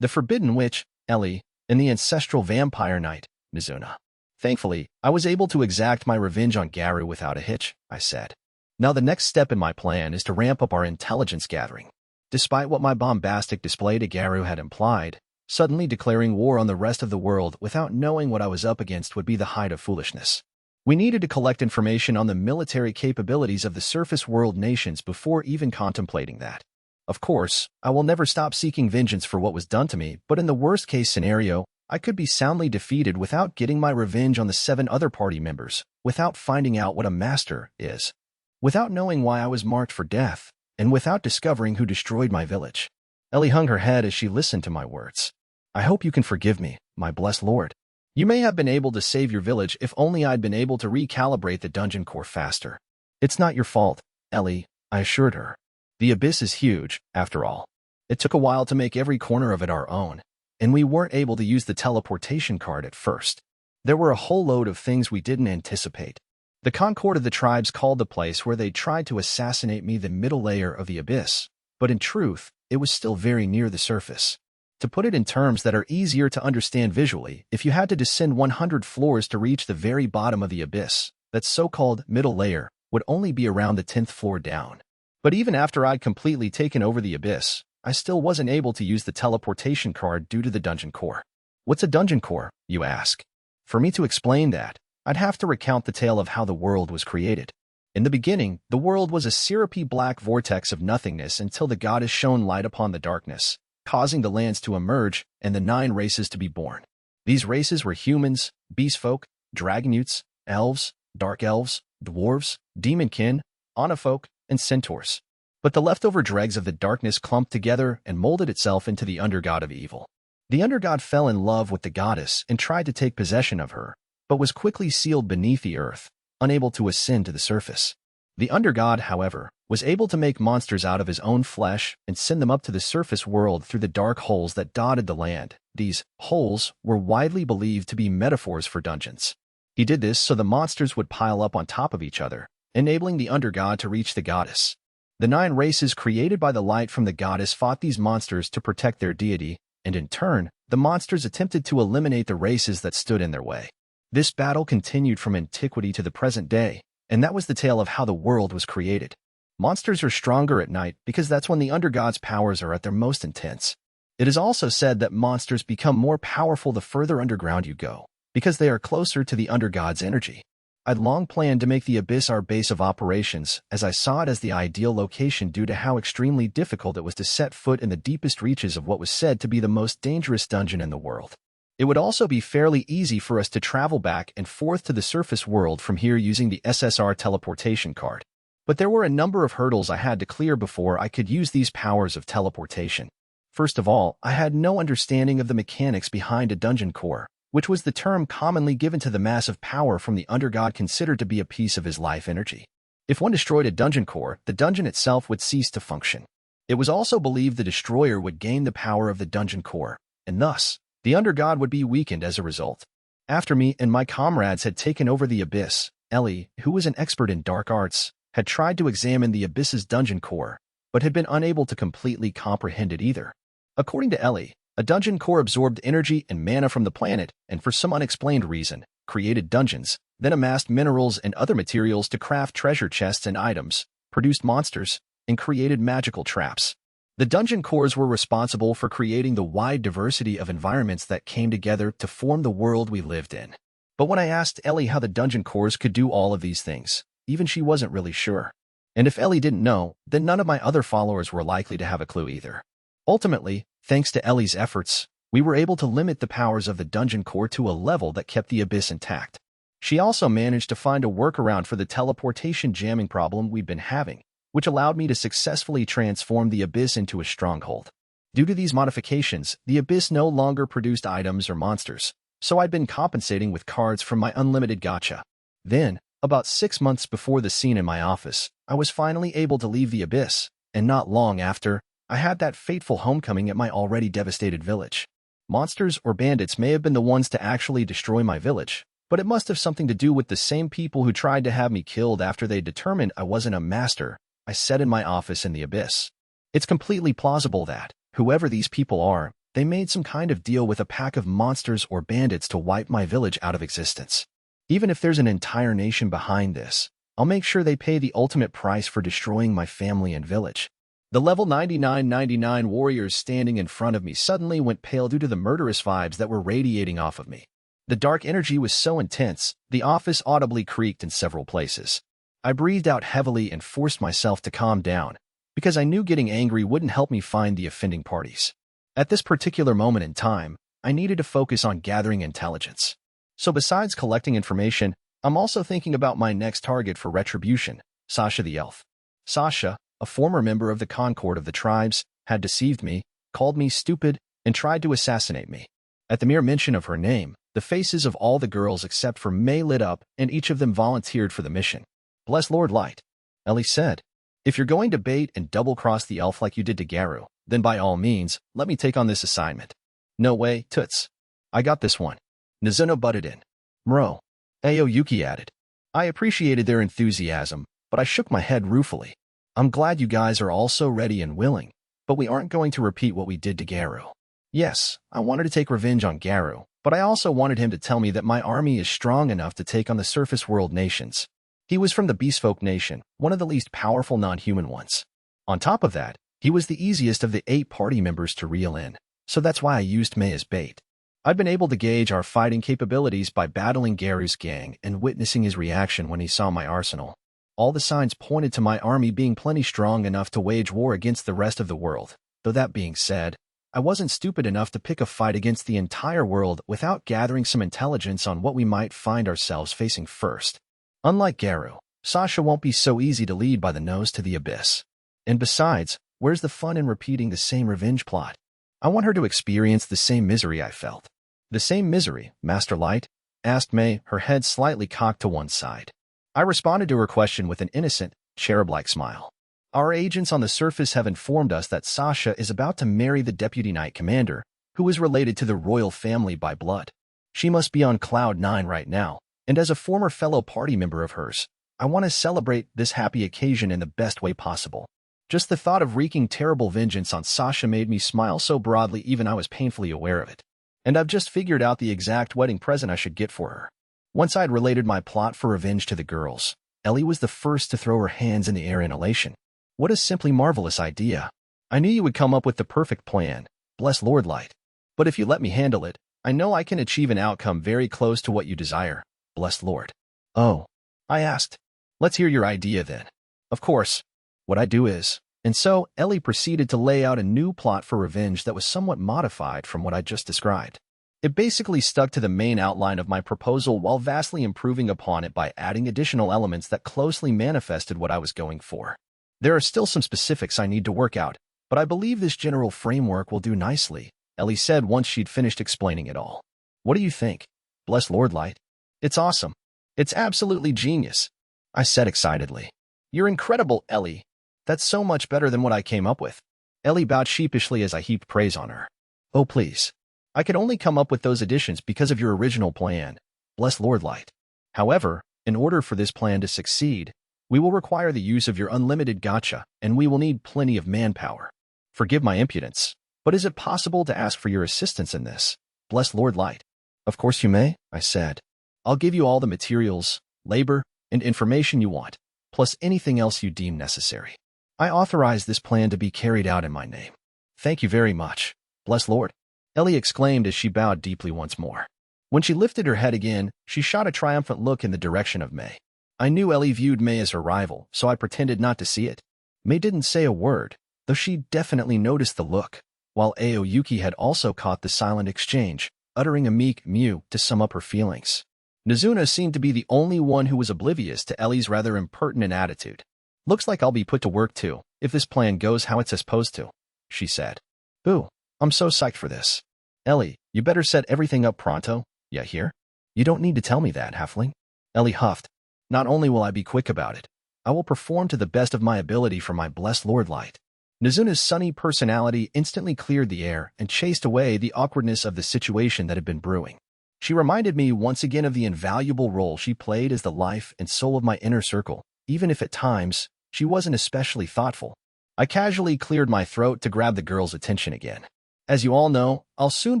the forbidden witch, Ellie, and the ancestral vampire knight, Mizuna. Thankfully, I was able to exact my revenge on Garu without a hitch, I said. Now the next step in my plan is to ramp up our intelligence gathering. Despite what my bombastic display to Garu had implied, suddenly declaring war on the rest of the world without knowing what I was up against would be the height of foolishness. We needed to collect information on the military capabilities of the surface world nations before even contemplating that. Of course, I will never stop seeking vengeance for what was done to me, but in the worst-case scenario, I could be soundly defeated without getting my revenge on the 7 other party members, without finding out what a master is, without knowing why I was marked for death, and without discovering who destroyed my village. Ellie hung her head as she listened to my words. I hope you can forgive me, my blessed lord. You may have been able to save your village if only I'd been able to recalibrate the dungeon core faster. It's not your fault, Ellie, I assured her. The Abyss is huge, after all. It took a while to make every corner of it our own, and we weren't able to use the teleportation card at first. There were a whole load of things we didn't anticipate. The Concord of the tribes called the place where they tried to assassinate me the middle layer of the Abyss, but in truth, it was still very near the surface. To put it in terms that are easier to understand visually, if you had to descend 100 floors to reach the very bottom of the Abyss, that so-called middle layer would only be around the 10th floor down. But even after I'd completely taken over the Abyss, I still wasn't able to use the teleportation card due to the dungeon core. What's a dungeon core, you ask? For me to explain that, I'd have to recount the tale of how the world was created. In the beginning, the world was a syrupy black vortex of nothingness until the goddess shone light upon the darkness, causing the lands to emerge and the 9 races to be born. These races were humans, beastfolk, dragonutes, elves, dark elves, dwarves, demonkin, onofolk, and centaurs. But the leftover dregs of the darkness clumped together and molded itself into the undergod of evil. The undergod fell in love with the goddess and tried to take possession of her, but was quickly sealed beneath the earth, unable to ascend to the surface. The undergod, however, was able to make monsters out of his own flesh and send them up to the surface world through the dark holes that dotted the land. These holes were widely believed to be metaphors for dungeons. He did this so the monsters would pile up on top of each other, enabling the undergod to reach the goddess. The 9 races created by the light from the goddess fought these monsters to protect their deity, and in turn, the monsters attempted to eliminate the races that stood in their way. This battle continued from antiquity to the present day, and that was the tale of how the world was created. Monsters are stronger at night because that's when the undergod's powers are at their most intense. It is also said that monsters become more powerful the further underground you go, because they are closer to the undergod's energy. I'd long planned to make the Abyss our base of operations, as I saw it as the ideal location due to how extremely difficult it was to set foot in the deepest reaches of what was said to be the most dangerous dungeon in the world. It would also be fairly easy for us to travel back and forth to the surface world from here using the SSR teleportation card. But there were a number of hurdles I had to clear before I could use these powers of teleportation. First of all, I had no understanding of the mechanics behind a dungeon core, which was the term commonly given to the massive power from the undergod considered to be a piece of his life energy. If one destroyed a dungeon core, the dungeon itself would cease to function. It was also believed the destroyer would gain the power of the dungeon core, and thus, the undergod would be weakened as a result. After me and my comrades had taken over the Abyss, Ellie, who was an expert in dark arts, had tried to examine the Abyss's dungeon core, but had been unable to completely comprehend it either. According to Ellie, a dungeon core absorbed energy and mana from the planet and for some unexplained reason, created dungeons, then amassed minerals and other materials to craft treasure chests and items, produced monsters, and created magical traps. The dungeon cores were responsible for creating the wide diversity of environments that came together to form the world we lived in. But when I asked Ellie how the dungeon cores could do all of these things, even she wasn't really sure. And if Ellie didn't know, then none of my other followers were likely to have a clue either. Ultimately, thanks to Ellie's efforts, we were able to limit the powers of the dungeon core to a level that kept the Abyss intact. She also managed to find a workaround for the teleportation jamming problem we'd been having, which allowed me to successfully transform the Abyss into a stronghold. Due to these modifications, the Abyss no longer produced items or monsters, so I'd been compensating with cards from my Unlimited Gacha. Then, about 6 months before the scene in my office, I was finally able to leave the Abyss, and not long after, I had that fateful homecoming at my already devastated village. Monsters or bandits may have been the ones to actually destroy my village, but it must have something to do with the same people who tried to have me killed after they determined I wasn't a master, I said in my office in the Abyss. It's completely plausible that, whoever these people are, they made some kind of deal with a pack of monsters or bandits to wipe my village out of existence. Even if there's an entire nation behind this, I'll make sure they pay the ultimate price for destroying my family and village. The level 9999 warriors standing in front of me suddenly went pale due to the murderous vibes that were radiating off of me. The dark energy was so intense, the office audibly creaked in several places. I breathed out heavily and forced myself to calm down, because I knew getting angry wouldn't help me find the offending parties. At this particular moment in time, I needed to focus on gathering intelligence. So besides collecting information, I'm also thinking about my next target for retribution, Sasha the elf. Sasha, a former member of the Concord of the tribes, had deceived me, called me stupid, and tried to assassinate me. At the mere mention of her name, the faces of all the girls except for May lit up, and each of them volunteered for the mission. Bless Lord Light. Ellie said, if you're going to bait and double-cross the elf like you did to Garu, then by all means, let me take on this assignment. No way, toots. I got this one. Nizuno butted in. Mro. Aoyuki added. I appreciated their enthusiasm, but I shook my head ruefully. I'm glad you guys are all so ready and willing, but we aren't going to repeat what we did to Garu. Yes, I wanted to take revenge on Garu, but I also wanted him to tell me that my army is strong enough to take on the surface world nations. He was from the Beastfolk nation, one of the least powerful non-human ones. On top of that, he was the easiest of the 8 party members to reel in, so that's why I used May as bait. I'd been able to gauge our fighting capabilities by battling Garu's gang and witnessing his reaction when he saw my arsenal. All the signs pointed to my army being plenty strong enough to wage war against the rest of the world. Though that being said, I wasn't stupid enough to pick a fight against the entire world without gathering some intelligence on what we might find ourselves facing first. Unlike Garu, Sasha won't be so easy to lead by the nose to the abyss. And besides, where's the fun in repeating the same revenge plot? I want her to experience the same misery I felt. The same misery, Master Light? Asked May, her head slightly cocked to one side. I responded to her question with an innocent, cherub-like smile. Our agents on the surface have informed us that Sasha is about to marry the Deputy Knight Commander, who is related to the royal family by blood. She must be on cloud 9 right now, and as a former fellow party member of hers, I want to celebrate this happy occasion in the best way possible. Just the thought of wreaking terrible vengeance on Sasha made me smile so broadly even I was painfully aware of it. And I've just figured out the exact wedding present I should get for her. Once I'd related my plot for revenge to the girls, Ellie was the first to throw her hands in the air in elation. What a simply marvelous idea. I knew you would come up with the perfect plan, bless Lord Light. But if you let me handle it, I know I can achieve an outcome very close to what you desire, bless Lord. Oh, I asked. Let's hear your idea then. Of course. What I do is, and so Ellie proceeded to lay out a new plot for revenge that was somewhat modified from what I just described. It basically stuck to the main outline of my proposal while vastly improving upon it by adding additional elements that closely manifested what I was going for. There are still some specifics I need to work out, but I believe this general framework will do nicely, Ellie said once she'd finished explaining it all. What do you think? Bless Lord Light. It's awesome. It's absolutely genius, I said excitedly. You're incredible, Ellie. That's so much better than what I came up with. Ellie bowed sheepishly as I heaped praise on her. Oh, please. I could only come up with those additions because of your original plan, bless Lord Light. However, in order for this plan to succeed, we will require the use of your Unlimited Gacha, and we will need plenty of manpower. Forgive my impudence, but is it possible to ask for your assistance in this, bless Lord Light? Of course you may, I said. I'll give you all the materials, labor, and information you want, plus anything else you deem necessary. I authorize this plan to be carried out in my name. Thank you very much, bless Lord. Ellie exclaimed as she bowed deeply once more. When she lifted her head again, she shot a triumphant look in the direction of May. I knew Ellie viewed May as her rival, so I pretended not to see it. May didn't say a word, though she definitely noticed the look, while Aoyuki had also caught the silent exchange, uttering a meek mew to sum up her feelings. Nizuna seemed to be the only one who was oblivious to Ellie's rather impertinent attitude. Looks like I'll be put to work too, if this plan goes how it's supposed to, she said. Ooh, I'm so psyched for this. Ellie, you better set everything up pronto, ya hear? You don't need to tell me that, halfling. Ellie huffed. Not only will I be quick about it, I will perform to the best of my ability for my blessed Lord Light. Nizuna's sunny personality instantly cleared the air and chased away the awkwardness of the situation that had been brewing. She reminded me once again of the invaluable role she played as the life and soul of my inner circle, even if at times she wasn't especially thoughtful. I casually cleared my throat to grab the girl's attention again. As you all know, I'll soon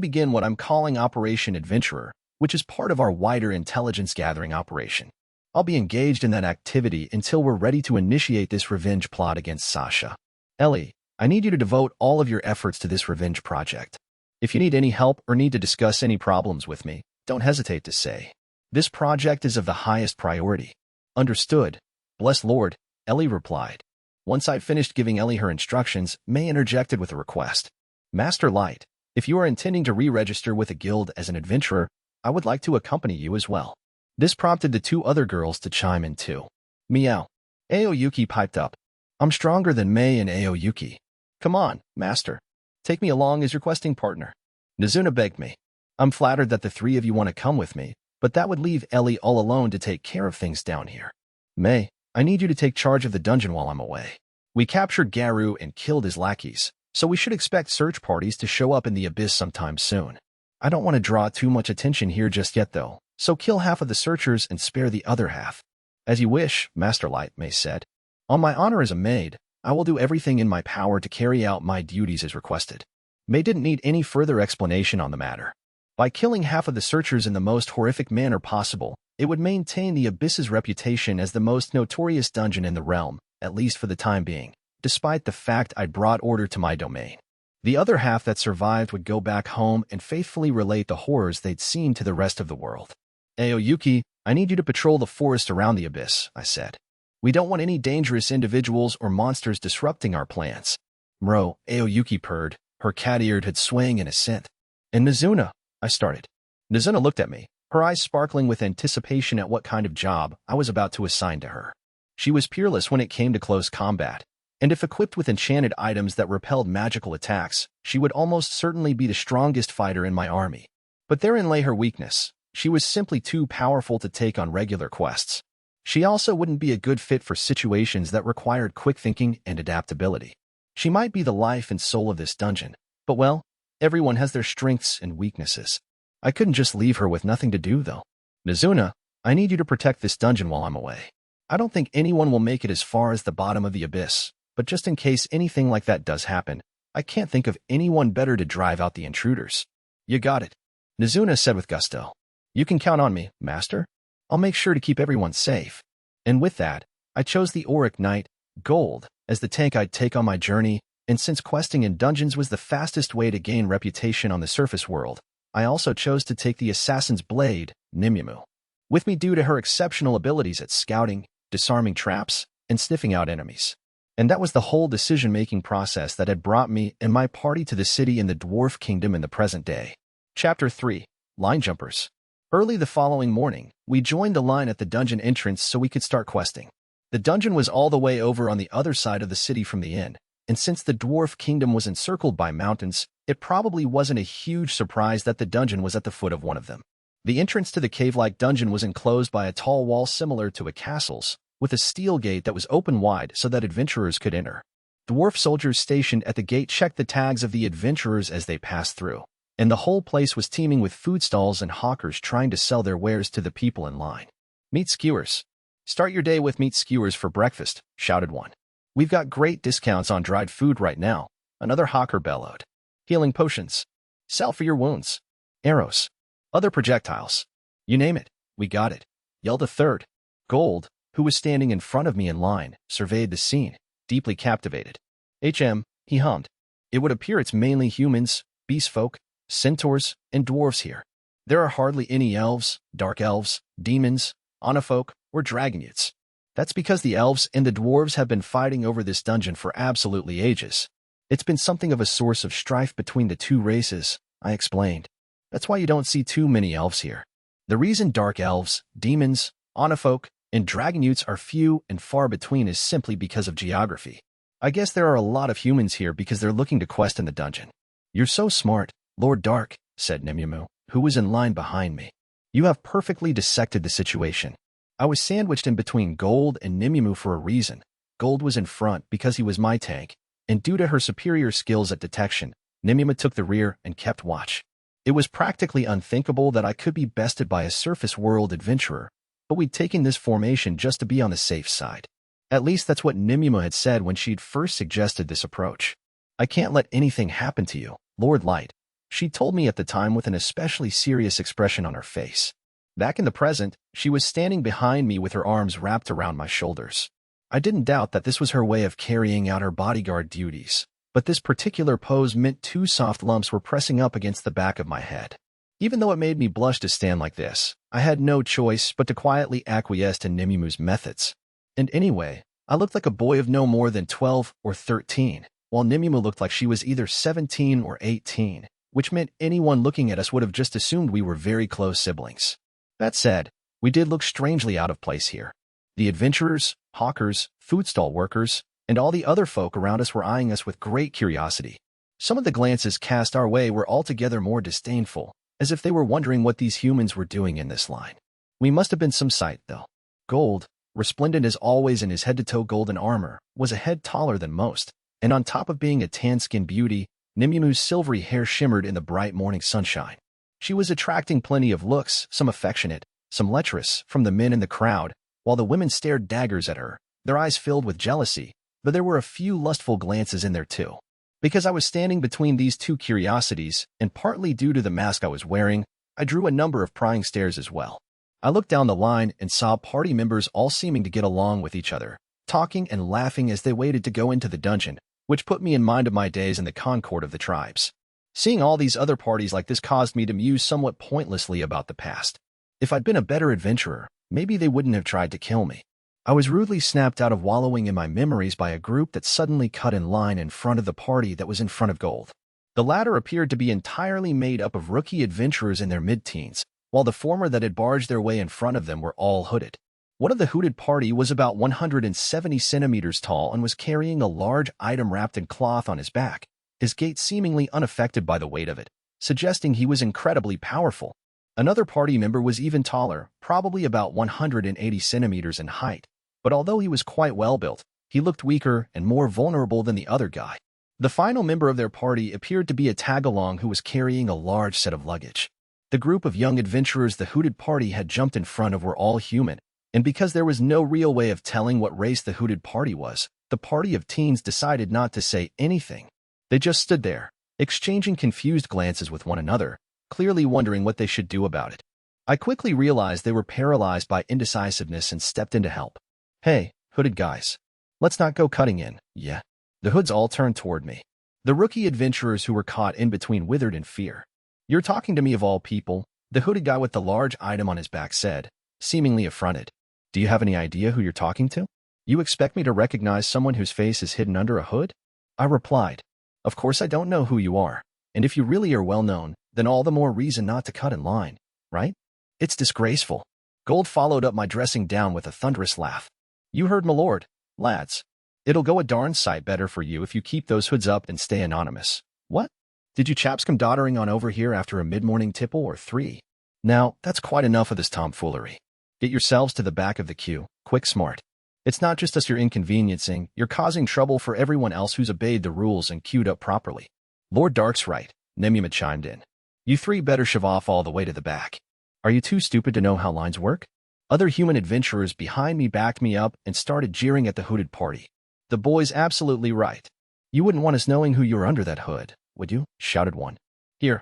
begin what I'm calling Operation Adventurer, which is part of our wider intelligence-gathering operation. I'll be engaged in that activity until we're ready to initiate this revenge plot against Sasha. Ellie, I need you to devote all of your efforts to this revenge project. If you need any help or need to discuss any problems with me, don't hesitate to say. This project is of the highest priority. Understood. Bless Lord, Ellie replied. Once I'd finished giving Ellie her instructions, May interjected with a request. Master Light, if you are intending to re-register with a guild as an adventurer, I would like to accompany you as well. This prompted the two other girls to chime in too. Meow. Aoyuki piped up. I'm stronger than May and Aoyuki. Come on, Master. Take me along as your questing partner. Nizuna begged me. I'm flattered that the three of you want to come with me, but that would leave Ellie all alone to take care of things down here. May, I need you to take charge of the dungeon while I'm away. We captured Garu and killed his lackeys, so we should expect search parties to show up in the abyss sometime soon. I don't want to draw too much attention here just yet though, so kill half of the searchers and spare the other half. As you wish, Master Light, May said. On my honor as a maid, I will do everything in my power to carry out my duties as requested. May didn't need any further explanation on the matter. By killing half of the searchers in the most horrific manner possible, it would maintain the Abyss's reputation as the most notorious dungeon in the realm, at least for the time being, despite the fact I'd brought order to my domain. The other half that survived would go back home and faithfully relate the horrors they'd seen to the rest of the world. Aoyuki, I need you to patrol the forest around the Abyss, I said. We don't want any dangerous individuals or monsters disrupting our plans. Mro, Aoyuki purred, her cat-eared head swaying in assent. And Nizuna, I started. Nizuna looked at me, her eyes sparkling with anticipation at what kind of job I was about to assign to her. She was peerless when it came to close combat, and if equipped with enchanted items that repelled magical attacks, she would almost certainly be the strongest fighter in my army. But therein lay her weakness. She was simply too powerful to take on regular quests. She also wouldn't be a good fit for situations that required quick thinking and adaptability. She might be the life and soul of this dungeon, but well, everyone has their strengths and weaknesses. I couldn't just leave her with nothing to do, though. Nizuna, I need you to protect this dungeon while I'm away. I don't think anyone will make it as far as the bottom of the abyss, but just in case anything like that does happen, I can't think of anyone better to drive out the intruders. You got it, Nizuna said with gusto. You can count on me, Master. I'll make sure to keep everyone safe. And with that, I chose the Auric Knight, Gold, as the tank I'd take on my journey, and since questing in dungeons was the fastest way to gain reputation on the surface world, I also chose to take the Assassin's Blade, Nimyamu, with me due to her exceptional abilities at scouting, disarming traps, and sniffing out enemies. And that was the whole decision-making process that had brought me and my party to the city in the Dwarf Kingdom in the present day. Chapter 3. Line Jumpers. Early the following morning, we joined the line at the dungeon entrance so we could start questing. The dungeon was all the way over on the other side of the city from the inn, and since the Dwarf Kingdom was encircled by mountains, it probably wasn't a huge surprise that the dungeon was at the foot of one of them. The entrance to the cave-like dungeon was enclosed by a tall wall similar to a castle's, with a steel gate that was open wide so that adventurers could enter. Dwarf soldiers stationed at the gate checked the tags of the adventurers as they passed through, and the whole place was teeming with food stalls and hawkers trying to sell their wares to the people in line. Meat skewers. Start your day with meat skewers for breakfast, shouted one. We've got great discounts on dried food right now, another hawker bellowed. Healing potions. Sell for your wounds. Arrows. Other projectiles. You name it, we got it, yelled a third. Gold, who was standing in front of me in line, surveyed the scene, deeply captivated. He hummed. It would appear it's mainly humans, beast folk, centaurs, and dwarves here. There are hardly any elves, dark elves, demons, onofolk, or dragonyuts. That's because the elves and the dwarves have been fighting over this dungeon for absolutely ages. It's been something of a source of strife between the two races, I explained. That's why you don't see too many elves here. The reason dark elves, demons, onofolk, and dragonutes are few and far between is simply because of geography. I guess there are a lot of humans here because they're looking to quest in the dungeon. You're so smart, Lord Dark, said Nimue, who was in line behind me. You have perfectly dissected the situation. I was sandwiched in between Gold and Nimue for a reason. Gold was in front because he was my tank, and due to her superior skills at detection, Nimue took the rear and kept watch. It was practically unthinkable that I could be bested by a surface world adventurer, but we'd taken this formation just to be on the safe side. At least that's what Nimue had said when she'd first suggested this approach. I can't let anything happen to you, Lord Light, she told me at the time with an especially serious expression on her face. Back in the present, she was standing behind me with her arms wrapped around my shoulders. I didn't doubt that this was her way of carrying out her bodyguard duties, but this particular pose meant 2 soft lumps were pressing up against the back of my head. Even though it made me blush to stand like this, I had no choice but to quietly acquiesce to Nimue's methods. And anyway, I looked like a boy of no more than 12 or 13, while Nimue looked like she was either 17 or 18, which meant anyone looking at us would have just assumed we were very close siblings. That said, we did look strangely out of place here. The adventurers, hawkers, food stall workers, and all the other folk around us were eyeing us with great curiosity. Some of the glances cast our way were altogether more disdainful, as if they were wondering what these humans were doing in this line. We must have been some sight, though. Gold, resplendent as always in his head-to-toe golden armor, was a head taller than most, and on top of being a tan-skinned beauty, Nimue's silvery hair shimmered in the bright morning sunshine. She was attracting plenty of looks, some affectionate, some lecherous, from the men in the crowd, while the women stared daggers at her, their eyes filled with jealousy, but there were a few lustful glances in there too. Because I was standing between these 2 curiosities, and partly due to the mask I was wearing, I drew a number of prying stares as well. I looked down the line and saw party members all seeming to get along with each other, talking and laughing as they waited to go into the dungeon, which put me in mind of my days in the Concord of the tribes. Seeing all these other parties like this caused me to muse somewhat pointlessly about the past. If I'd been a better adventurer, maybe they wouldn't have tried to kill me. I was rudely snapped out of wallowing in my memories by a group that suddenly cut in line in front of the party that was in front of Gold. The latter appeared to be entirely made up of rookie adventurers in their mid-teens, while the former that had barged their way in front of them were all hooded. One of the hooded party was about 170 centimeters tall and was carrying a large item wrapped in cloth on his back, his gait seemingly unaffected by the weight of it, suggesting he was incredibly powerful. Another party member was even taller, probably about 180 centimeters in height, but although he was quite well built, he looked weaker and more vulnerable than the other guy. The final member of their party appeared to be a tag-along who was carrying a large set of luggage. The group of young adventurers the hooded party had jumped in front of were all human, and because there was no real way of telling what race the hooded party was, the party of teens decided not to say anything. They just stood there, exchanging confused glances with one another, clearly wondering what they should do about it. I quickly realized they were paralyzed by indecisiveness and stepped in to help. Hey, hooded guys. Let's not go cutting in, yeah? The hoods all turned toward me. The rookie adventurers who were caught in between withered in fear. You're talking to me of all people, the hooded guy with the large item on his back said, seemingly affronted. Do you have any idea who you're talking to? You expect me to recognize someone whose face is hidden under a hood? I replied, of course I don't know who you are, and if you really are well known, then all the more reason not to cut in line, right? It's disgraceful. Gold followed up my dressing down with a thunderous laugh. You heard my lord, lads. It'll go a darn sight better for you if you keep those hoods up and stay anonymous. What? Did you chaps come doddering on over here after a mid-morning tipple or 3? Now, that's quite enough of this tomfoolery. Get yourselves to the back of the queue, quick smart. It's not just us you're inconveniencing, you're causing trouble for everyone else who's obeyed the rules and queued up properly. Lord Dark's right, Nimue chimed in. You 3 better shove off all the way to the back. Are you too stupid to know how lines work? Other human adventurers behind me backed me up and started jeering at the hooded party. The boy's absolutely right. You wouldn't want us knowing who you're under that hood, would you? Shouted one. Here,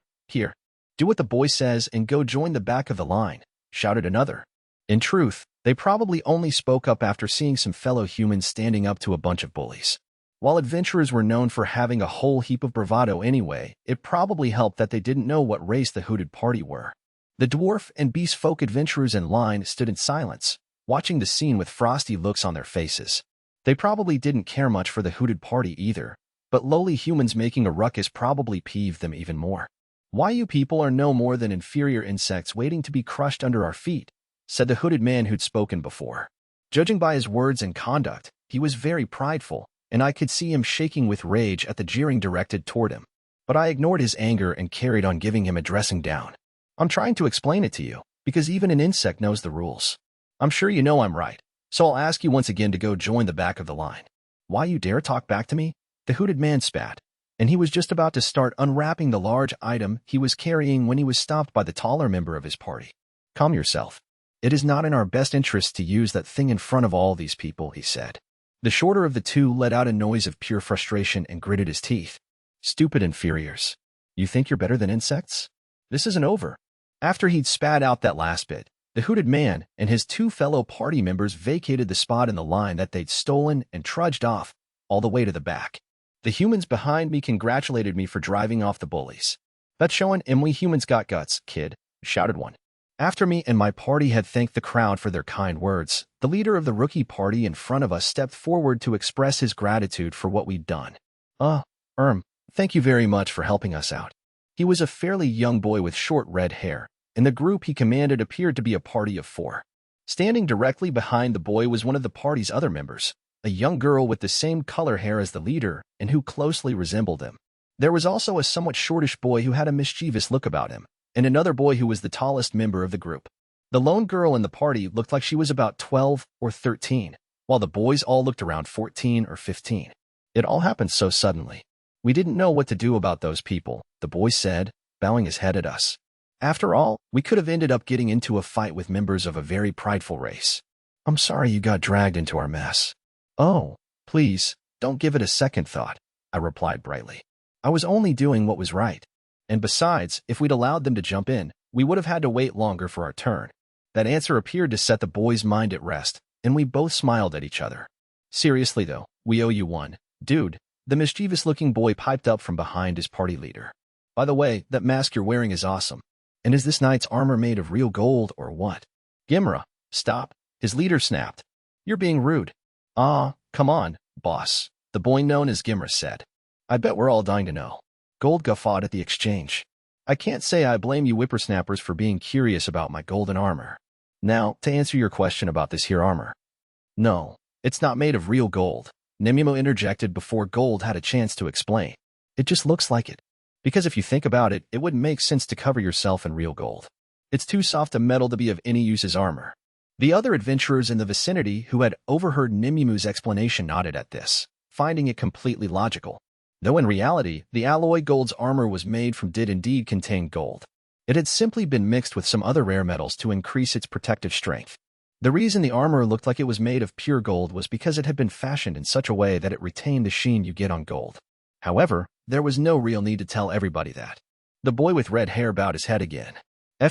do what the boy says and go join the back of the line, shouted another. In truth, they probably only spoke up after seeing some fellow humans standing up to a bunch of bullies. While adventurers were known for having a whole heap of bravado anyway, it probably helped that they didn't know what race the hooded party were. The dwarf and beast folk adventurers in line stood in silence, watching the scene with frosty looks on their faces. They probably didn't care much for the hooded party either, but lowly humans making a ruckus probably peeved them even more. Why you people are no more than inferior insects waiting to be crushed under our feet, said the hooded man who'd spoken before. Judging by his words and conduct, he was very prideful, and I could see him shaking with rage at the jeering directed toward him. But I ignored his anger and carried on giving him a dressing down. I'm trying to explain it to you, because even an insect knows the rules. I'm sure you know I'm right, so I'll ask you once again to go join the back of the line. Why you dare talk back to me? The hooded man spat, and he was just about to start unwrapping the large item he was carrying when he was stopped by the taller member of his party. Calm yourself. It is not in our best interest to use that thing in front of all these people, he said. The shorter of the two let out a noise of pure frustration and gritted his teeth. Stupid inferiors. You think you're better than insects? This isn't over. After he'd spat out that last bit, the hooded man and his two fellow party members vacated the spot in the line that they'd stolen and trudged off, all the way to the back. The humans behind me congratulated me for driving off the bullies. That's showing we humans got guts, kid, shouted one. After me and my party had thanked the crowd for their kind words, the leader of the rookie party in front of us stepped forward to express his gratitude for what we'd done. Thank you very much for helping us out. He was a fairly young boy with short red hair, and the group he commanded appeared to be a party of 4. Standing directly behind the boy was one of the party's other members, a young girl with the same color hair as the leader and who closely resembled him. There was also a somewhat shortish boy who had a mischievous look about him, and another boy who was the tallest member of the group. The lone girl in the party looked like she was about 12 or 13, while the boys all looked around 14 or 15. It all happened so suddenly. We didn't know what to do about those people, the boy said, bowing his head at us. After all, we could have ended up getting into a fight with members of a very prideful race. I'm sorry you got dragged into our mess. Oh, please, don't give it a second thought, I replied brightly. I was only doing what was right. And besides, if we'd allowed them to jump in, we would have had to wait longer for our turn. That answer appeared to set the boy's mind at rest, and we both smiled at each other. Seriously though, we owe you one, dude. The mischievous-looking boy piped up from behind his party leader. By the way, that mask you're wearing is awesome. And is this knight's armor made of real gold or what? Gimra, stop, his leader snapped. You're being rude. Come on, boss, the boy known as Gimra said. I bet we're all dying to know. Gold guffawed at the exchange. I can't say I blame you whippersnappers for being curious about my golden armor. Now, to answer your question about this here armor. No, it's not made of real gold. Nemimo interjected before Gold had a chance to explain. It just looks like it. Because if you think about it, it wouldn't make sense to cover yourself in real gold. It's too soft a metal to be of any use as armor. The other adventurers in the vicinity who had overheard Nemimu's explanation nodded at this, finding it completely logical. Though in reality, the alloy Gold's armor was made from did indeed contain gold. It had simply been mixed with some other rare metals to increase its protective strength. The reason the armor looked like it was made of pure gold was because it had been fashioned in such a way that it retained the sheen you get on gold. However, there was no real need to tell everybody that. The boy with red hair bowed his head again.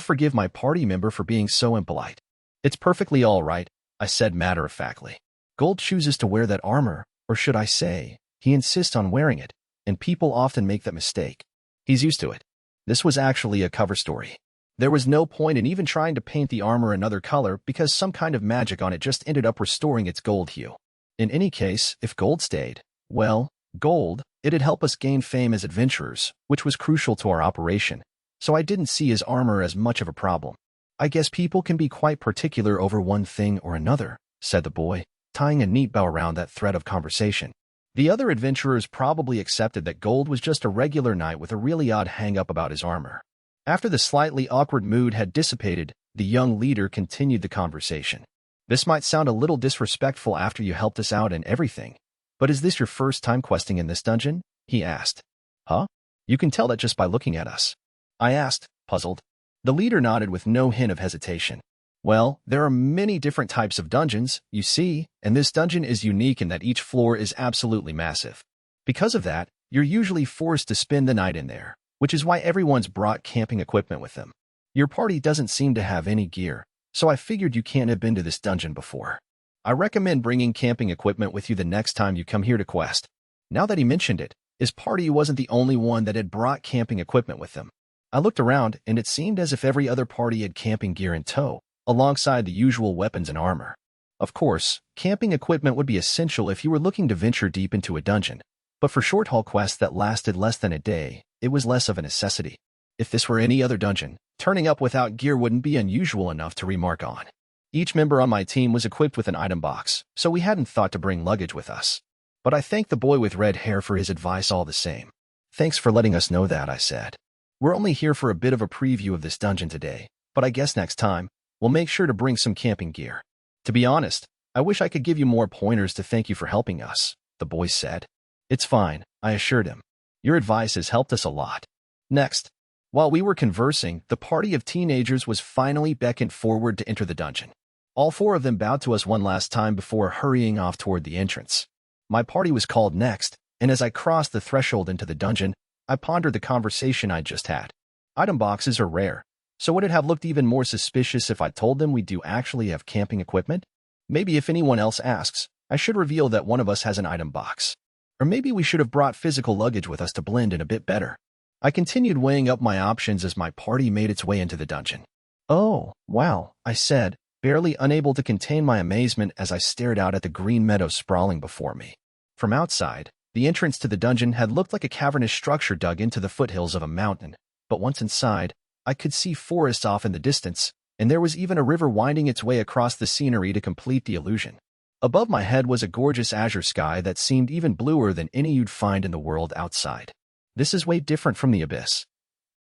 Forgive my party member for being so impolite. It's perfectly all right, I said matter-of-factly. Gold chooses to wear that armor, or should I say, he insists on wearing it, and people often make that mistake. He's used to it. This was actually a cover story. There was no point in even trying to paint the armor another color because some kind of magic on it just ended up restoring its gold hue. In any case, if gold stayed, well, gold, it'd help us gain fame as adventurers, which was crucial to our operation, so I didn't see his armor as much of a problem. I guess people can be quite particular over one thing or another, said the boy, tying a neat bow around that thread of conversation. The other adventurers probably accepted that Gold was just a regular knight with a really odd hang-up about his armor. After the slightly awkward mood had dissipated, the young leader continued the conversation. This might sound a little disrespectful after you helped us out and everything, but is this your first time questing in this dungeon? He asked. Huh? You can tell that just by looking at us. I asked, puzzled. The leader nodded with no hint of hesitation. Well, there are many different types of dungeons, you see, and this dungeon is unique in that each floor is absolutely massive. Because of that, you're usually forced to spend the night in there, which is why everyone's brought camping equipment with them. Your party doesn't seem to have any gear, so I figured you can't have been to this dungeon before. I recommend bringing camping equipment with you the next time you come here to quest. Now that he mentioned it, his party wasn't the only one that had brought camping equipment with them. I looked around, and it seemed as if every other party had camping gear in tow, alongside the usual weapons and armor. Of course, camping equipment would be essential if you were looking to venture deep into a dungeon, but for short-haul quests that lasted less than a day, it was less of a necessity. If this were any other dungeon, turning up without gear wouldn't be unusual enough to remark on. Each member on my team was equipped with an item box, so we hadn't thought to bring luggage with us. But I thanked the boy with red hair for his advice all the same. Thanks for letting us know that, I said. We're only here for a bit of a preview of this dungeon today, but I guess next time, we'll make sure to bring some camping gear. To be honest, I wish I could give you more pointers to thank you for helping us, the boy said. It's fine, I assured him. Your advice has helped us a lot. Next, while we were conversing, the party of teenagers was finally beckoned forward to enter the dungeon. All four of them bowed to us one last time before hurrying off toward the entrance. My party was called next, and as I crossed the threshold into the dungeon, I pondered the conversation I'd just had. Item boxes are rare, so would it have looked even more suspicious if I told them we do actually have camping equipment? Maybe if anyone else asks, I should reveal that one of us has an item box. Or maybe we should have brought physical luggage with us to blend in a bit better. I continued weighing up my options as my party made its way into the dungeon. Oh, wow, I said, barely unable to contain my amazement as I stared out at the green meadow sprawling before me. From outside, the entrance to the dungeon had looked like a cavernous structure dug into the foothills of a mountain, but once inside, I could see forests off in the distance, and there was even a river winding its way across the scenery to complete the illusion. Above my head was a gorgeous azure sky that seemed even bluer than any you'd find in the world outside. This is way different from the abyss.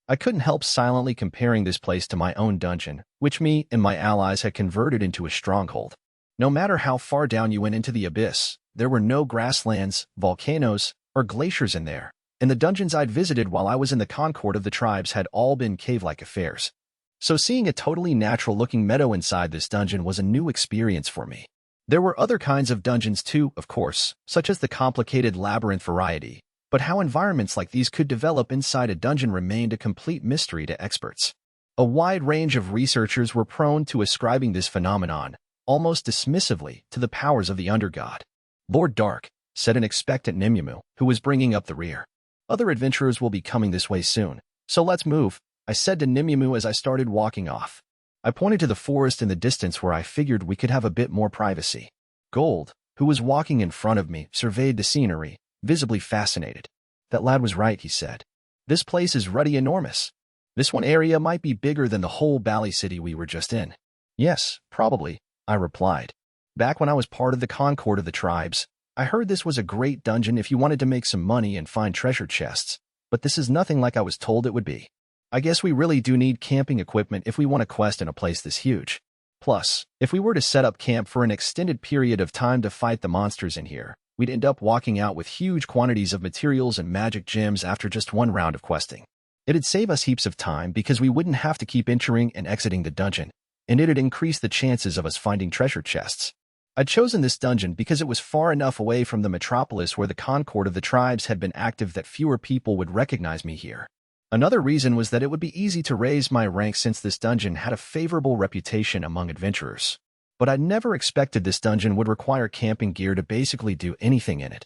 I couldn't help silently comparing this place to my own dungeon, which me and my allies had converted into a stronghold. No matter how far down you went into the abyss, there were no grasslands, volcanoes, or glaciers in there, and the dungeons I'd visited while I was in the Concord of the tribes had all been cave-like affairs. So seeing a totally natural-looking meadow inside this dungeon was a new experience for me. There were other kinds of dungeons too, of course, such as the complicated labyrinth variety, but how environments like these could develop inside a dungeon remained a complete mystery to experts. A wide range of researchers were prone to ascribing this phenomenon, almost dismissively, to the powers of the undergod. Lord Dark, said an expectant Nimue, who was bringing up the rear. Other adventurers will be coming this way soon, so let's move, I said to Nimue as I started walking off. I pointed to the forest in the distance where I figured we could have a bit more privacy. Gold, who was walking in front of me, surveyed the scenery, visibly fascinated. That lad was right, he said. This place is ruddy enormous. This one area might be bigger than the whole Bally City we were just in. Yes, probably, I replied. Back when I was part of the Concord of the tribes, I heard this was a great dungeon if you wanted to make some money and find treasure chests, but this is nothing like I was told it would be. I guess we really do need camping equipment if we want to quest in a place this huge. Plus, if we were to set up camp for an extended period of time to fight the monsters in here, we'd end up walking out with huge quantities of materials and magic gems after just one round of questing. It'd save us heaps of time because we wouldn't have to keep entering and exiting the dungeon, and it'd increase the chances of us finding treasure chests. I'd chosen this dungeon because it was far enough away from the metropolis where the Concord of the tribes had been active that fewer people would recognize me here. Another reason was that it would be easy to raise my rank since this dungeon had a favorable reputation among adventurers. But I'd never expected this dungeon would require camping gear to basically do anything in it.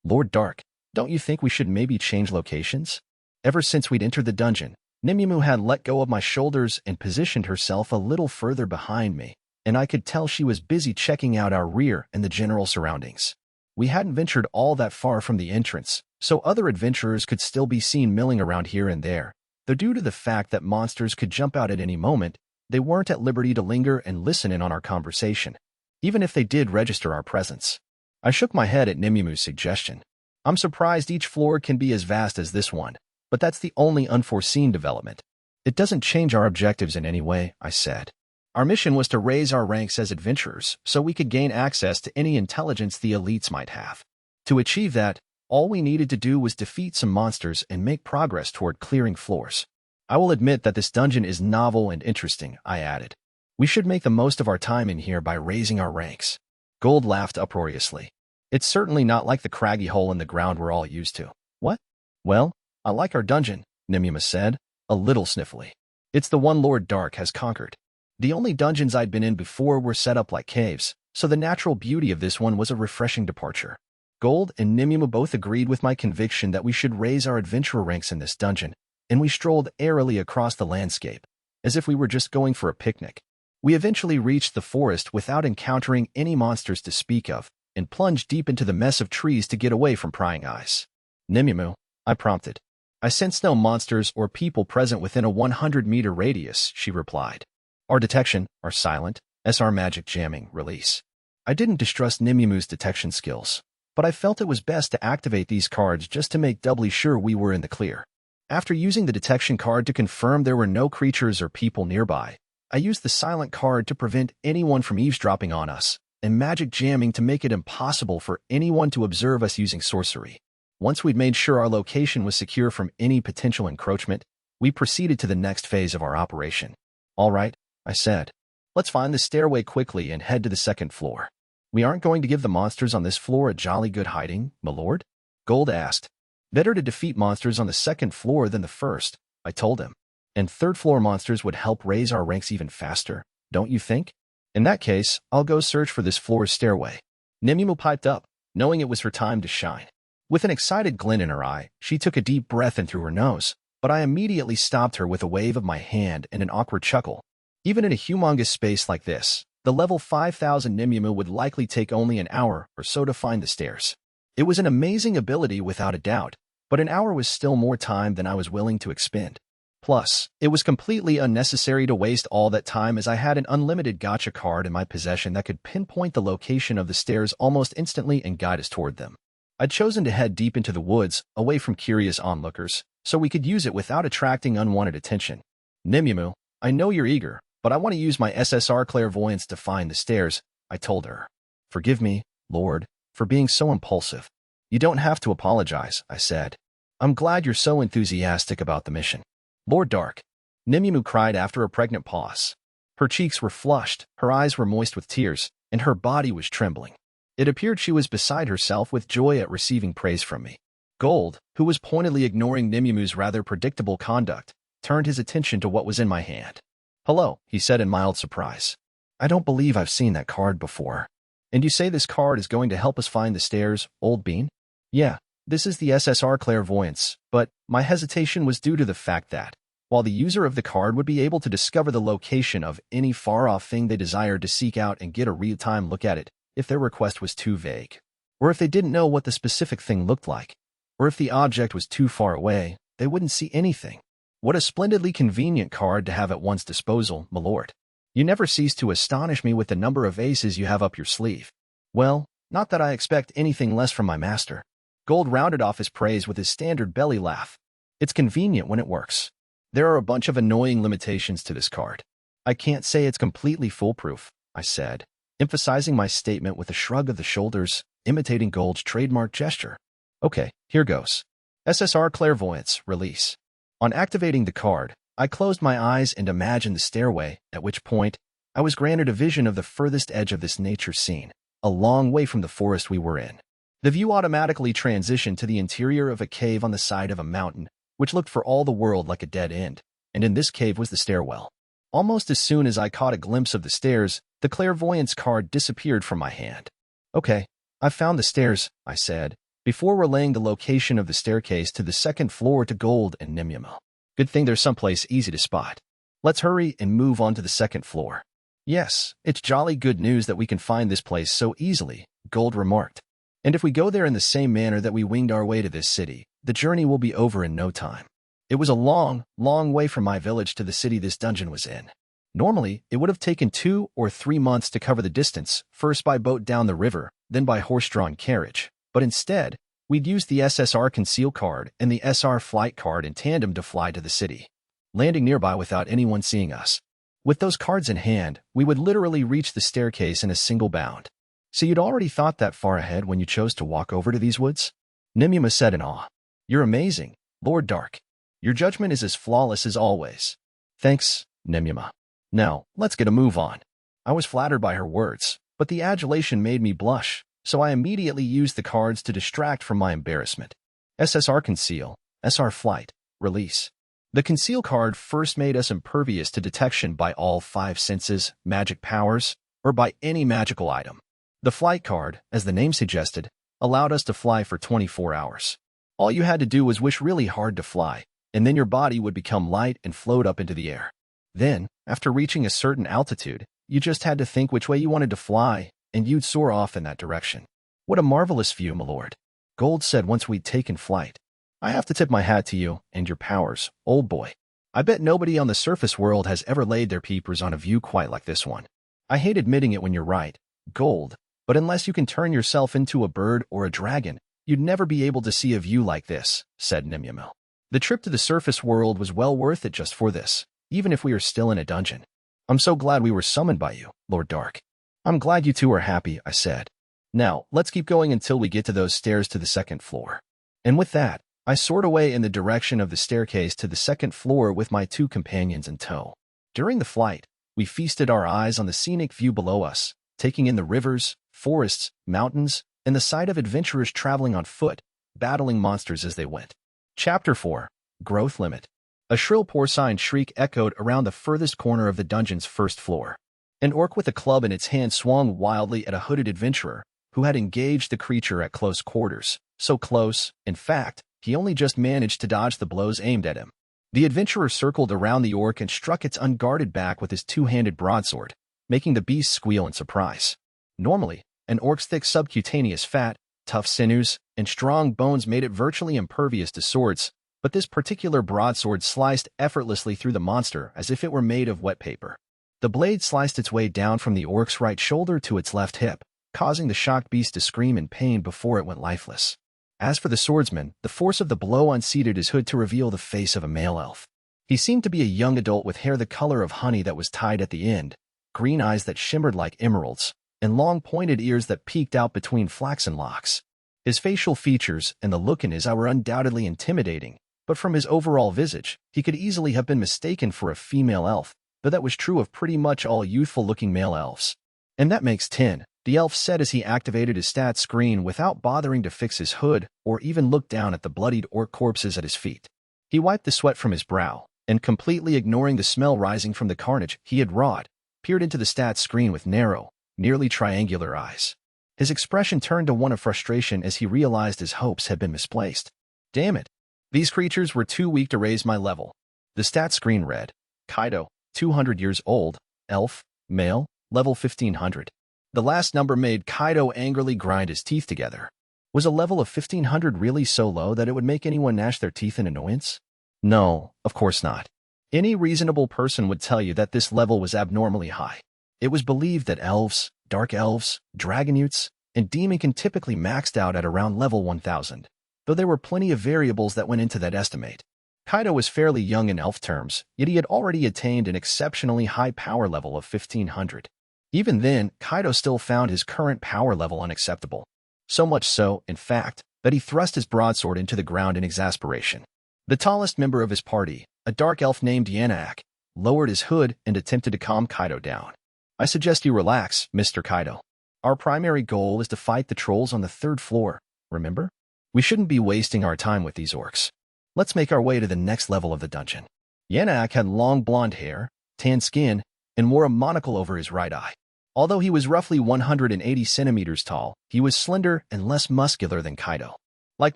Lord Dark, don't you think we should maybe change locations? Ever since we'd entered the dungeon, Nimue had let go of my shoulders and positioned herself a little further behind me, and I could tell she was busy checking out our rear and the general surroundings. We hadn't ventured all that far from the entrance, so other adventurers could still be seen milling around here and there, though due to the fact that monsters could jump out at any moment, they weren't at liberty to linger and listen in on our conversation, even if they did register our presence. I shook my head at Nimue's suggestion. I'm surprised each floor can be as vast as this one, but that's the only unforeseen development. It doesn't change our objectives in any way, I said. Our mission was to raise our ranks as adventurers so we could gain access to any intelligence the elites might have. To achieve that, all we needed to do was defeat some monsters and make progress toward clearing floors. I will admit that this dungeon is novel and interesting, I added. We should make the most of our time in here by raising our ranks. Gold laughed uproariously. It's certainly not like the craggy hole in the ground we're all used to. What? Well, I like our dungeon, Nimue said, a little sniffly. It's the one Lord Dark has conquered. The only dungeons I'd been in before were set up like caves, so the natural beauty of this one was a refreshing departure. Gold and Nimue both agreed with my conviction that we should raise our adventurer ranks in this dungeon, and we strolled airily across the landscape, as if we were just going for a picnic. We eventually reached the forest without encountering any monsters to speak of, and plunged deep into the mess of trees to get away from prying eyes. Nimue, I prompted. I sense no monsters or people present within a 100-meter radius, she replied. Our detection, our silent, SR magic jamming, release. I didn't distrust Nimumu's detection skills, but I felt it was best to activate these cards just to make doubly sure we were in the clear. After using the detection card to confirm there were no creatures or people nearby, I used the silent card to prevent anyone from eavesdropping on us, and magic jamming to make it impossible for anyone to observe us using sorcery. Once we'd made sure our location was secure from any potential encroachment, we proceeded to the next phase of our operation. All right, I said. Let's find the stairway quickly and head to the second floor. We aren't going to give the monsters on this floor a jolly good hiding, my lord? Gold asked. Better to defeat monsters on the second floor than the first, I told him. And third-floor monsters would help raise our ranks even faster, don't you think? In that case, I'll go search for this floor's stairway. Nimumu piped up, knowing it was her time to shine. With an excited glint in her eye, she took a deep breath in through her nose, but I immediately stopped her with a wave of my hand and an awkward chuckle. Even in a humongous space like this, the level 5000 Nimumu would likely take only an hour or so to find the stairs. It was an amazing ability without a doubt, but an hour was still more time than I was willing to expend. Plus, it was completely unnecessary to waste all that time as I had an Unlimited Gacha card in my possession that could pinpoint the location of the stairs almost instantly and guide us toward them. I'd chosen to head deep into the woods, away from curious onlookers, so we could use it without attracting unwanted attention. Nimumu, I know you're eager, but I want to use my SSR clairvoyance to find the stairs, I told her. Forgive me, Lord, for being so impulsive. You don't have to apologize, I said. I'm glad you're so enthusiastic about the mission. Lord Dark, Nimumu cried after a pregnant pause. Her cheeks were flushed, her eyes were moist with tears, and her body was trembling. It appeared she was beside herself with joy at receiving praise from me. Gold, who was pointedly ignoring Nimumu's rather predictable conduct, turned his attention to what was in my hand. Hello, he said in mild surprise. I don't believe I've seen that card before. And you say this card is going to help us find the stairs, old bean? Yeah, this is the SSR clairvoyance, but my hesitation was due to the fact that, while the user of the card would be able to discover the location of any far-off thing they desired to seek out and get a real-time look at it, if their request was too vague, or if they didn't know what the specific thing looked like, or if the object was too far away, they wouldn't see anything. What a splendidly convenient card to have at one's disposal, my lord. You never cease to astonish me with the number of aces you have up your sleeve. Well, not that I expect anything less from my master. Gold rounded off his praise with his standard belly laugh. It's convenient when it works. There are a bunch of annoying limitations to this card. I can't say it's completely foolproof, I said, emphasizing my statement with a shrug of the shoulders, imitating Gold's trademark gesture. Okay, here goes. SSR Clairvoyance, release. On activating the card, I closed my eyes and imagined the stairway, at which point, I was granted a vision of the furthest edge of this nature scene, a long way from the forest we were in. The view automatically transitioned to the interior of a cave on the side of a mountain, which looked for all the world like a dead end, and in this cave was the stairwell. Almost as soon as I caught a glimpse of the stairs, the clairvoyance card disappeared from my hand. Okay, I've found the stairs, I said, before relaying the location of the staircase to the second floor to Gold and Nimumu. Good thing there's someplace easy to spot. Let's hurry and move on to the second floor. Yes, it's jolly good news that we can find this place so easily, Gold remarked. And if we go there in the same manner that we winged our way to this city, the journey will be over in no time. It was a long, long way from my village to the city this dungeon was in. Normally, it would have taken 2 or 3 months to cover the distance, first by boat down the river, then by horse-drawn carriage. But instead, we'd used the SSR Conceal card and the SR Flight card in tandem to fly to the city, landing nearby without anyone seeing us. With those cards in hand, we would literally reach the staircase in a single bound. So you'd already thought that far ahead when you chose to walk over to these woods? Nimumu said in awe. You're amazing, Lord Dark. Your judgment is as flawless as always. Thanks, Nimumu. Now, let's get a move on. I was flattered by her words, but the adulation made me blush, so I immediately used the cards to distract from my embarrassment. SSR Conceal, SR Flight, Release. The Conceal card first made us impervious to detection by all 5 senses, magic powers, or by any magical item. The Flight card, as the name suggested, allowed us to fly for 24 hours. All you had to do was wish really hard to fly, and then your body would become light and float up into the air. Then, after reaching a certain altitude, you just had to think which way you wanted to fly, and you'd soar off in that direction. What a marvelous view, my lord, Gold said once we'd taken flight. I have to tip my hat to you and your powers, old boy. I bet nobody on the surface world has ever laid their peepers on a view quite like this one. I hate admitting it when you're right, Gold, but unless you can turn yourself into a bird or a dragon, you'd never be able to see a view like this, said Nimyamil. The trip to the surface world was well worth it just for this, even if we are still in a dungeon. I'm so glad we were summoned by you, Lord Dark. I'm glad you two are happy, I said. Now, let's keep going until we get to those stairs to the second floor. And with that, I soared away in the direction of the staircase to the second floor with my two companions in tow. During the flight, we feasted our eyes on the scenic view below us, taking in the rivers, forests, mountains, and the sight of adventurers traveling on foot, battling monsters as they went. Chapter 4. Growth Limit. A shrill porcine shriek echoed around the furthest corner of the dungeon's first floor. An orc with a club in its hand swung wildly at a hooded adventurer who had engaged the creature at close quarters. So close, in fact, he only just managed to dodge the blows aimed at him. The adventurer circled around the orc and struck its unguarded back with his two-handed broadsword, making the beast squeal in surprise. Normally, an orc's thick subcutaneous fat, tough sinews, and strong bones made it virtually impervious to swords, but this particular broadsword sliced effortlessly through the monster as if it were made of wet paper. The blade sliced its way down from the orc's right shoulder to its left hip, causing the shocked beast to scream in pain before it went lifeless. As for the swordsman, the force of the blow unseated his hood to reveal the face of a male elf. He seemed to be a young adult with hair the color of honey that was tied at the end, green eyes that shimmered like emeralds, and long pointed ears that peeked out between flaxen locks. His facial features and the look in his eye were undoubtedly intimidating, but from his overall visage, he could easily have been mistaken for a female elf, but that was true of pretty much all youthful-looking male elves. And that makes 10. The elf said as he activated his stats screen without bothering to fix his hood or even look down at the bloodied orc corpses at his feet. He wiped the sweat from his brow, and completely ignoring the smell rising from the carnage he had wrought, peered into the stats screen with narrow, nearly triangular eyes. His expression turned to one of frustration as he realized his hopes had been misplaced. Damn it. These creatures were too weak to raise my level. The stats screen read, Kaido, 200 years old, elf, male, level 1500. The last number made Kaido angrily grind his teeth together. Was a level of 1500 really so low that it would make anyone gnash their teeth in annoyance? No, of course not. Any reasonable person would tell you that this level was abnormally high. It was believed that elves, dark elves, dragonutes, and demonkin typically maxed out at around level 1000, though there were plenty of variables that went into that estimate. Kaido was fairly young in elf terms, yet he had already attained an exceptionally high power level of 1500. Even then, Kaido still found his current power level unacceptable. So much so, in fact, that he thrust his broadsword into the ground in exasperation. The tallest member of his party, a dark elf named Yanaak, lowered his hood and attempted to calm Kaido down. I suggest you relax, Mr. Kaido. Our primary goal is to fight the trolls on the third floor, remember? We shouldn't be wasting our time with these orcs. Let's make our way to the next level of the dungeon. Yanaak had long blonde hair, tan skin, and wore a monocle over his right eye. Although he was roughly 180 centimeters tall, he was slender and less muscular than Kaido. Like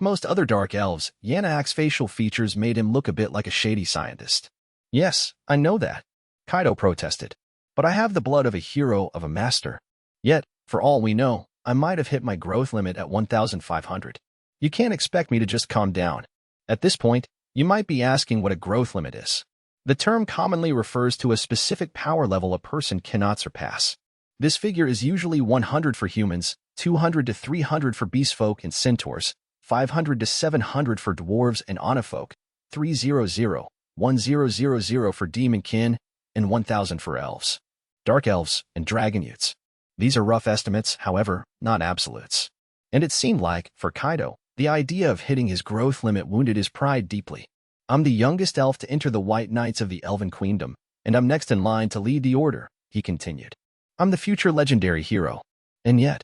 most other dark elves, Yanaak's facial features made him look a bit like a shady scientist. Yes, I know that, Kaido protested. But I have the blood of a hero of a master. Yet, for all we know, I might have hit my growth limit at 1,500. You can't expect me to just calm down. At this point, you might be asking what a growth limit is. The term commonly refers to a specific power level a person cannot surpass. This figure is usually 100 for humans, 200 to 300 for beastfolk and centaurs, 500 to 700 for dwarves and onifolk, 300, 1000 for demonkin, and 1,000 for elves, dark elves, and dragonutes. These are rough estimates, however, not absolutes. And it seemed like, for Kaido, the idea of hitting his growth limit wounded his pride deeply. I'm the youngest elf to enter the White Knights of the Elven Queendom, and I'm next in line to lead the order, he continued. I'm the future legendary hero. And yet,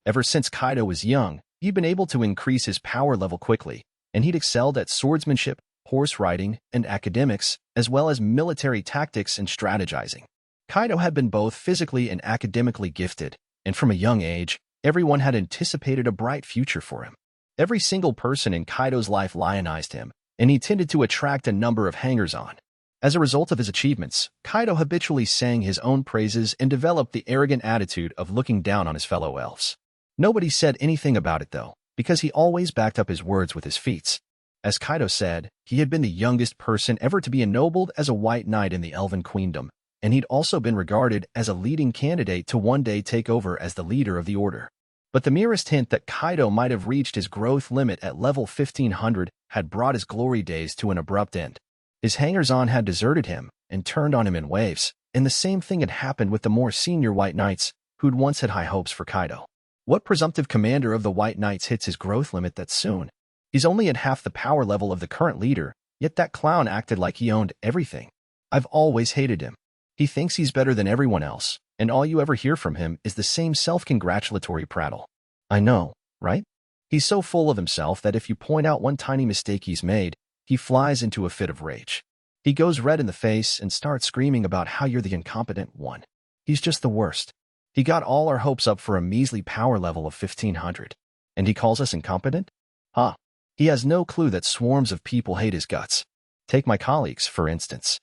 ever since Kaido was young, he'd been able to increase his power level quickly, and he'd excelled at swordsmanship, horse riding, and academics, as well as military tactics and strategizing. Kaido had been both physically and academically gifted, and from a young age, everyone had anticipated a bright future for him. Every single person in Kaido's life lionized him, and he tended to attract a number of hangers-on. As a result of his achievements, Kaido habitually sang his own praises and developed the arrogant attitude of looking down on his fellow elves. Nobody said anything about it, though, because he always backed up his words with his feats. As Kaido said, he had been the youngest person ever to be ennobled as a white knight in the Elven Queendom, and he'd also been regarded as a leading candidate to one day take over as the leader of the order. But the merest hint that Kaido might have reached his growth limit at level 1500 had brought his glory days to an abrupt end. His hangers-on had deserted him and turned on him in waves, and the same thing had happened with the more senior White Knights who'd once had high hopes for Kaido. What presumptive commander of the White Knights hits his growth limit that soon? He's only at half the power level of the current leader, yet that clown acted like he owned everything. I've always hated him. He thinks he's better than everyone else, and all you ever hear from him is the same self-congratulatory prattle. I know, right? He's so full of himself that if you point out one tiny mistake he's made, he flies into a fit of rage. He goes red in the face and starts screaming about how you're the incompetent one. He's just the worst. He got all our hopes up for a measly power level of 1500. And he calls us incompetent? Huh. He has no clue that swarms of people hate his guts. Take my colleagues, for instance.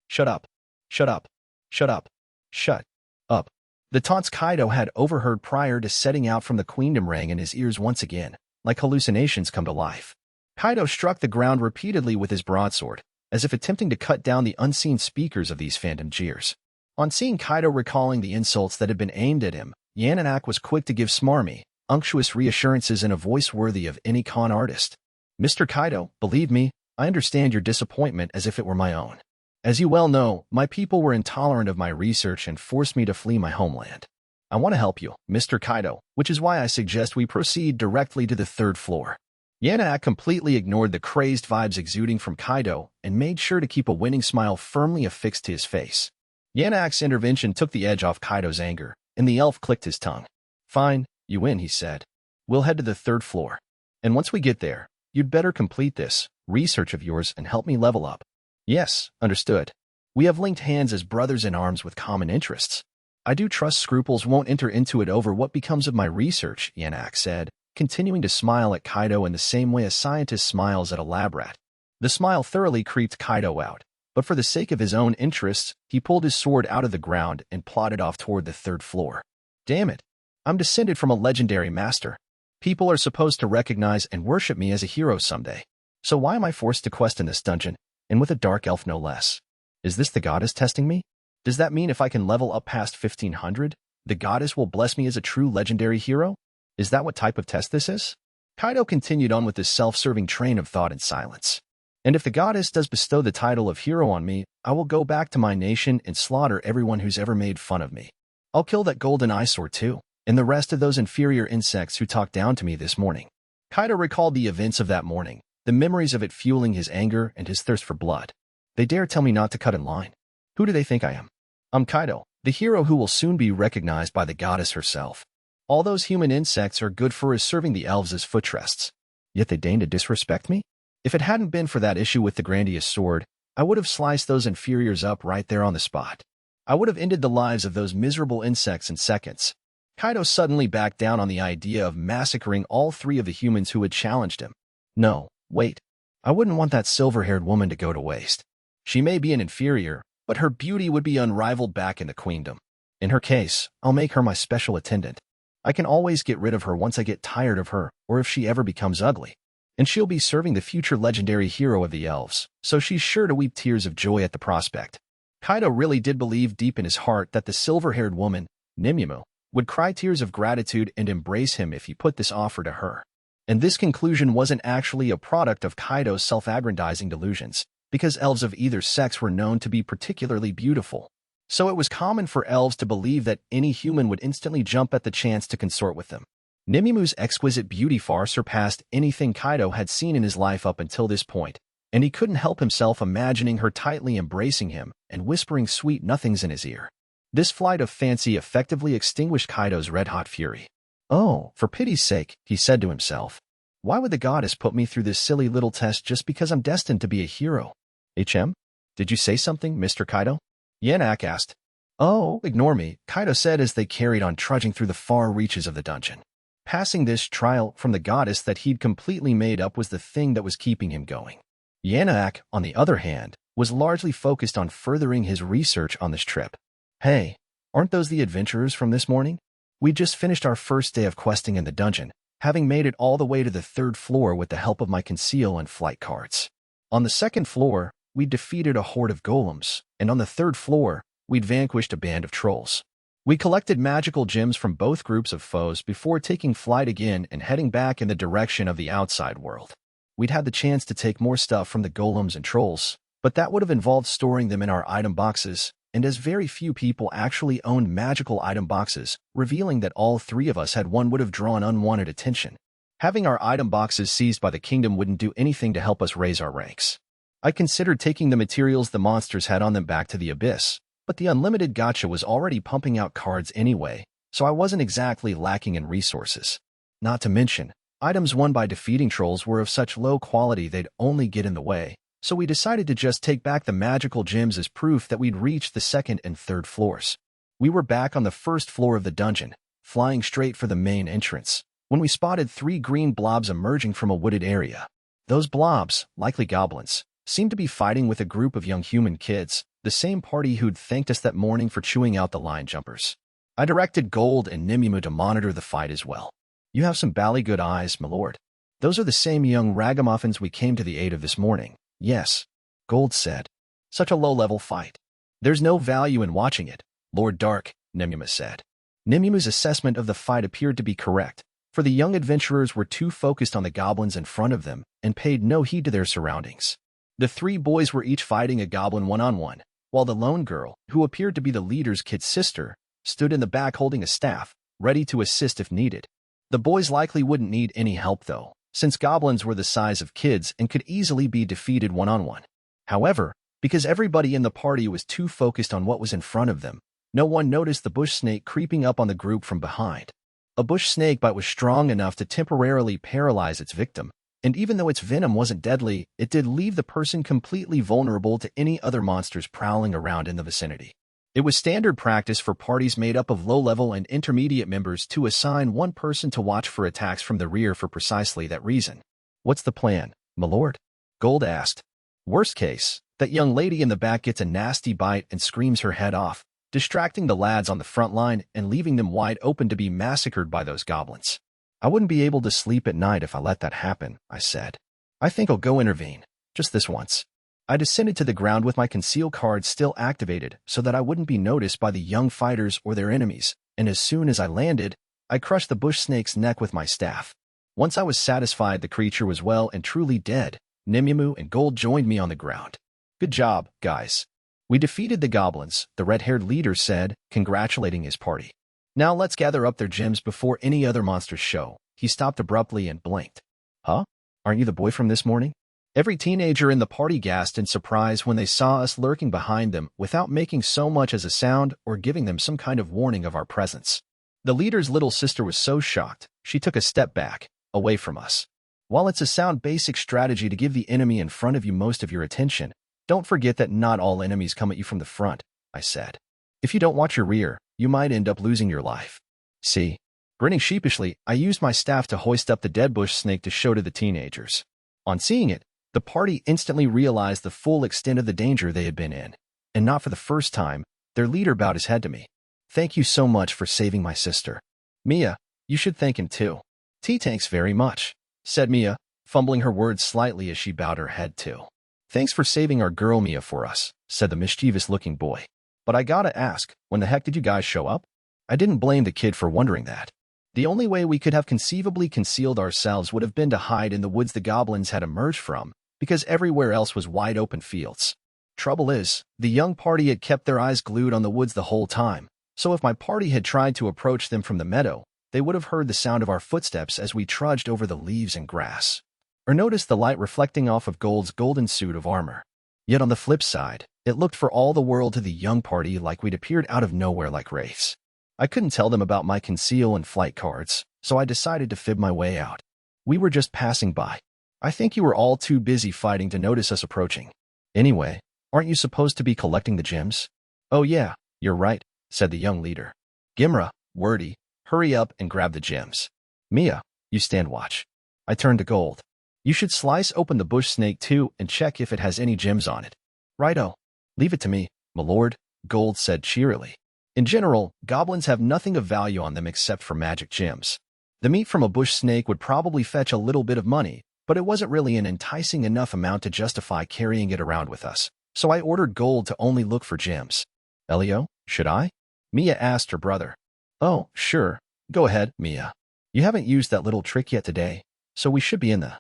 Shut up. Shut up. Shut up. Shut up. The taunts Kaido had overheard prior to setting out from the Queendom rang in his ears once again, like hallucinations come to life. Kaido struck the ground repeatedly with his broadsword, as if attempting to cut down the unseen speakers of these phantom jeers. On seeing Kaido recalling the insults that had been aimed at him, Yananak was quick to give smarmy, unctuous reassurances in a voice worthy of any con artist. Mr. Kaido, believe me, I understand your disappointment as if it were my own. As you well know, my people were intolerant of my research and forced me to flee my homeland. I want to help you, Mr. Kaido, which is why I suggest we proceed directly to the 3rd floor. Yananak completely ignored the crazed vibes exuding from Kaido and made sure to keep a winning smile firmly affixed to his face. Yanak's intervention took the edge off Kaido's anger, and the elf clicked his tongue. Fine, you win, he said. We'll head to the 3rd floor. And once we get there, you'd better complete this research of yours and help me level up. Yes, understood. We have linked hands as brothers in arms with common interests. I do trust scruples won't enter into it over what becomes of my research, Yanak said, continuing to smile at Kaido in the same way a scientist smiles at a lab rat. The smile thoroughly creeped Kaido out, but for the sake of his own interests, he pulled his sword out of the ground and plodded off toward the 3rd floor. Damn it. I'm descended from a legendary master. People are supposed to recognize and worship me as a hero someday. So why am I forced to quest in this dungeon, and with a dark elf no less? Is this the goddess testing me? Does that mean if I can level up past 1500, the goddess will bless me as a true legendary hero? Is that what type of test this is? Kaido continued on with this self-serving train of thought in silence. And if the goddess does bestow the title of hero on me, I will go back to my nation and slaughter everyone who's ever made fun of me. I'll kill that golden eyesore too, and the rest of those inferior insects who talked down to me this morning. Kaido recalled the events of that morning, the memories of it fueling his anger and his thirst for blood. They dare tell me not to cut in line. Who do they think I am? I'm Kaido, the hero who will soon be recognized by the goddess herself. All those human insects are good for is serving the elves as foot rests. Yet they deign to disrespect me? If it hadn't been for that issue with the grandiose sword, I would have sliced those inferiors up right there on the spot. I would have ended the lives of those miserable insects in seconds. Kaido suddenly backed down on the idea of massacring all 3 of the humans who had challenged him. No, wait. I wouldn't want that silver-haired woman to go to waste. She may be an inferior, but her beauty would be unrivaled back in the queendom. In her case, I'll make her my special attendant. I can always get rid of her once I get tired of her, or if she ever becomes ugly. And she'll be serving the future legendary hero of the elves, so she's sure to weep tears of joy at the prospect. Kaido really did believe deep in his heart that the silver-haired woman, Nimue, would cry tears of gratitude and embrace him if he put this offer to her. And this conclusion wasn't actually a product of Kaido's self-aggrandizing delusions, because elves of either sex were known to be particularly beautiful. So it was common for elves to believe that any human would instantly jump at the chance to consort with them. Nimue's exquisite beauty far surpassed anything Kaido had seen in his life up until this point, and he couldn't help himself imagining her tightly embracing him and whispering sweet nothings in his ear. This flight of fancy effectively extinguished Kaido's red-hot fury. Oh, for pity's sake, he said to himself. Why would the goddess put me through this silly little test just because I'm destined to be a hero? Did you say something, Mr. Kaido? Yanak asked. Oh, ignore me, Kaido said as they carried on trudging through the far reaches of the dungeon. Passing this trial from the goddess that he'd completely made up was the thing that was keeping him going. Yanak, on the other hand, was largely focused on furthering his research on this trip. Hey, aren't those the adventurers from this morning? We just finished our first day of questing in the dungeon, having made it all the way to the third floor with the help of my conceal and flight cards. On the second floor, we'd defeated a horde of golems, and on the third floor, we'd vanquished a band of trolls. We collected magical gems from both groups of foes before taking flight again and heading back in the direction of the outside world. We'd had the chance to take more stuff from the golems and trolls, but that would have involved storing them in our item boxes, and as very few people actually owned magical item boxes, revealing that all three of us had one would have drawn unwanted attention. Having our item boxes seized by the kingdom wouldn't do anything to help us raise our ranks. I considered taking the materials the monsters had on them back to the abyss, but the Unlimited Gacha was already pumping out cards anyway, so I wasn't exactly lacking in resources. Not to mention, items won by defeating trolls were of such low quality they'd only get in the way, so we decided to just take back the magical gems as proof that we'd reached the second and third floors. We were back on the first floor of the dungeon, flying straight for the main entrance, when we spotted 3 green blobs emerging from a wooded area. Those blobs, likely goblins, seemed to be fighting with a group of young human kids, the same party who'd thanked us that morning for chewing out the line jumpers. I directed Gold and Nimumu to monitor the fight as well. You have some bally good eyes, my lord. Those are the same young ragamuffins we came to the aid of this morning. Yes, Gold said. Such a low-level fight. There's no value in watching it, Lord Dark, Nimumu said. Nimumu's assessment of the fight appeared to be correct, for the young adventurers were too focused on the goblins in front of them and paid no heed to their surroundings. The 3 boys were each fighting a goblin one-on-one, while the lone girl, who appeared to be the leader's kid's sister, stood in the back holding a staff, ready to assist if needed. The boys likely wouldn't need any help though, since goblins were the size of kids and could easily be defeated one-on-one. However, because everybody in the party was too focused on what was in front of them, no one noticed the bush snake creeping up on the group from behind. A bush snake bite was strong enough to temporarily paralyze its victim, and even though its venom wasn't deadly, it did leave the person completely vulnerable to any other monsters prowling around in the vicinity. It was standard practice for parties made up of low-level and intermediate members to assign one person to watch for attacks from the rear for precisely that reason. What's the plan, my lord? Gold asked. Worst case, that young lady in the back gets a nasty bite and screams her head off, distracting the lads on the front line and leaving them wide open to be massacred by those goblins. I wouldn't be able to sleep at night if I let that happen, I said. I think I'll go intervene, just this once. I descended to the ground with my conceal card still activated so that I wouldn't be noticed by the young fighters or their enemies, and as soon as I landed, I crushed the bush snake's neck with my staff. Once I was satisfied the creature was well and truly dead, Nimumu and Gold joined me on the ground. Good job, guys. We defeated the goblins, the red-haired leader said, congratulating his party. Now let's gather up their gems before any other monsters show. He stopped abruptly and blinked. Huh? Aren't you the boy from this morning? Every teenager in the party gasped in surprise when they saw us lurking behind them without making so much as a sound or giving them some kind of warning of our presence. The leader's little sister was so shocked, she took a step back, away from us. While it's a sound basic strategy to give the enemy in front of you most of your attention, don't forget that not all enemies come at you from the front, I said. If you don't watch your rear, you might end up losing your life. See? Grinning sheepishly, I used my staff to hoist up the dead bush snake to show to the teenagers. On seeing it, the party instantly realized the full extent of the danger they had been in, and not for the first time, their leader bowed his head to me. Thank you so much for saving my sister. Mia, you should thank him too. Thanks very much, said Mia, fumbling her words slightly as she bowed her head too. Thanks for saving our girl Mia for us, said the mischievous-looking boy. But I gotta ask, when the heck did you guys show up? I didn't blame the kid for wondering that. The only way we could have conceivably concealed ourselves would have been to hide in the woods the goblins had emerged from, because everywhere else was wide open fields. Trouble is, the young party had kept their eyes glued on the woods the whole time, so if my party had tried to approach them from the meadow, they would have heard the sound of our footsteps as we trudged over the leaves and grass, or noticed the light reflecting off of Gold's golden suit of armor. Yet on the flip side, it looked for all the world to the young party like we'd appeared out of nowhere like wraiths. I couldn't tell them about my conceal and flight cards, so I decided to fib my way out. We were just passing by. I think you were all too busy fighting to notice us approaching. Anyway, aren't you supposed to be collecting the gems? Oh yeah, you're right, said the young leader. Gimra, Wordy, hurry up and grab the gems. Mia, you stand watch. I turned to Gold. You should slice open the bush snake too and check if it has any gems on it. Righto. Leave it to me, my lord, Gold said cheerily. In general, goblins have nothing of value on them except for magic gems. The meat from a bush snake would probably fetch a little bit of money, but it wasn't really an enticing enough amount to justify carrying it around with us, so I ordered Gold to only look for gems. Elio, should I? Mia asked her brother. Oh, sure. Go ahead, Mia. You haven't used that little trick yet today, so we should be in the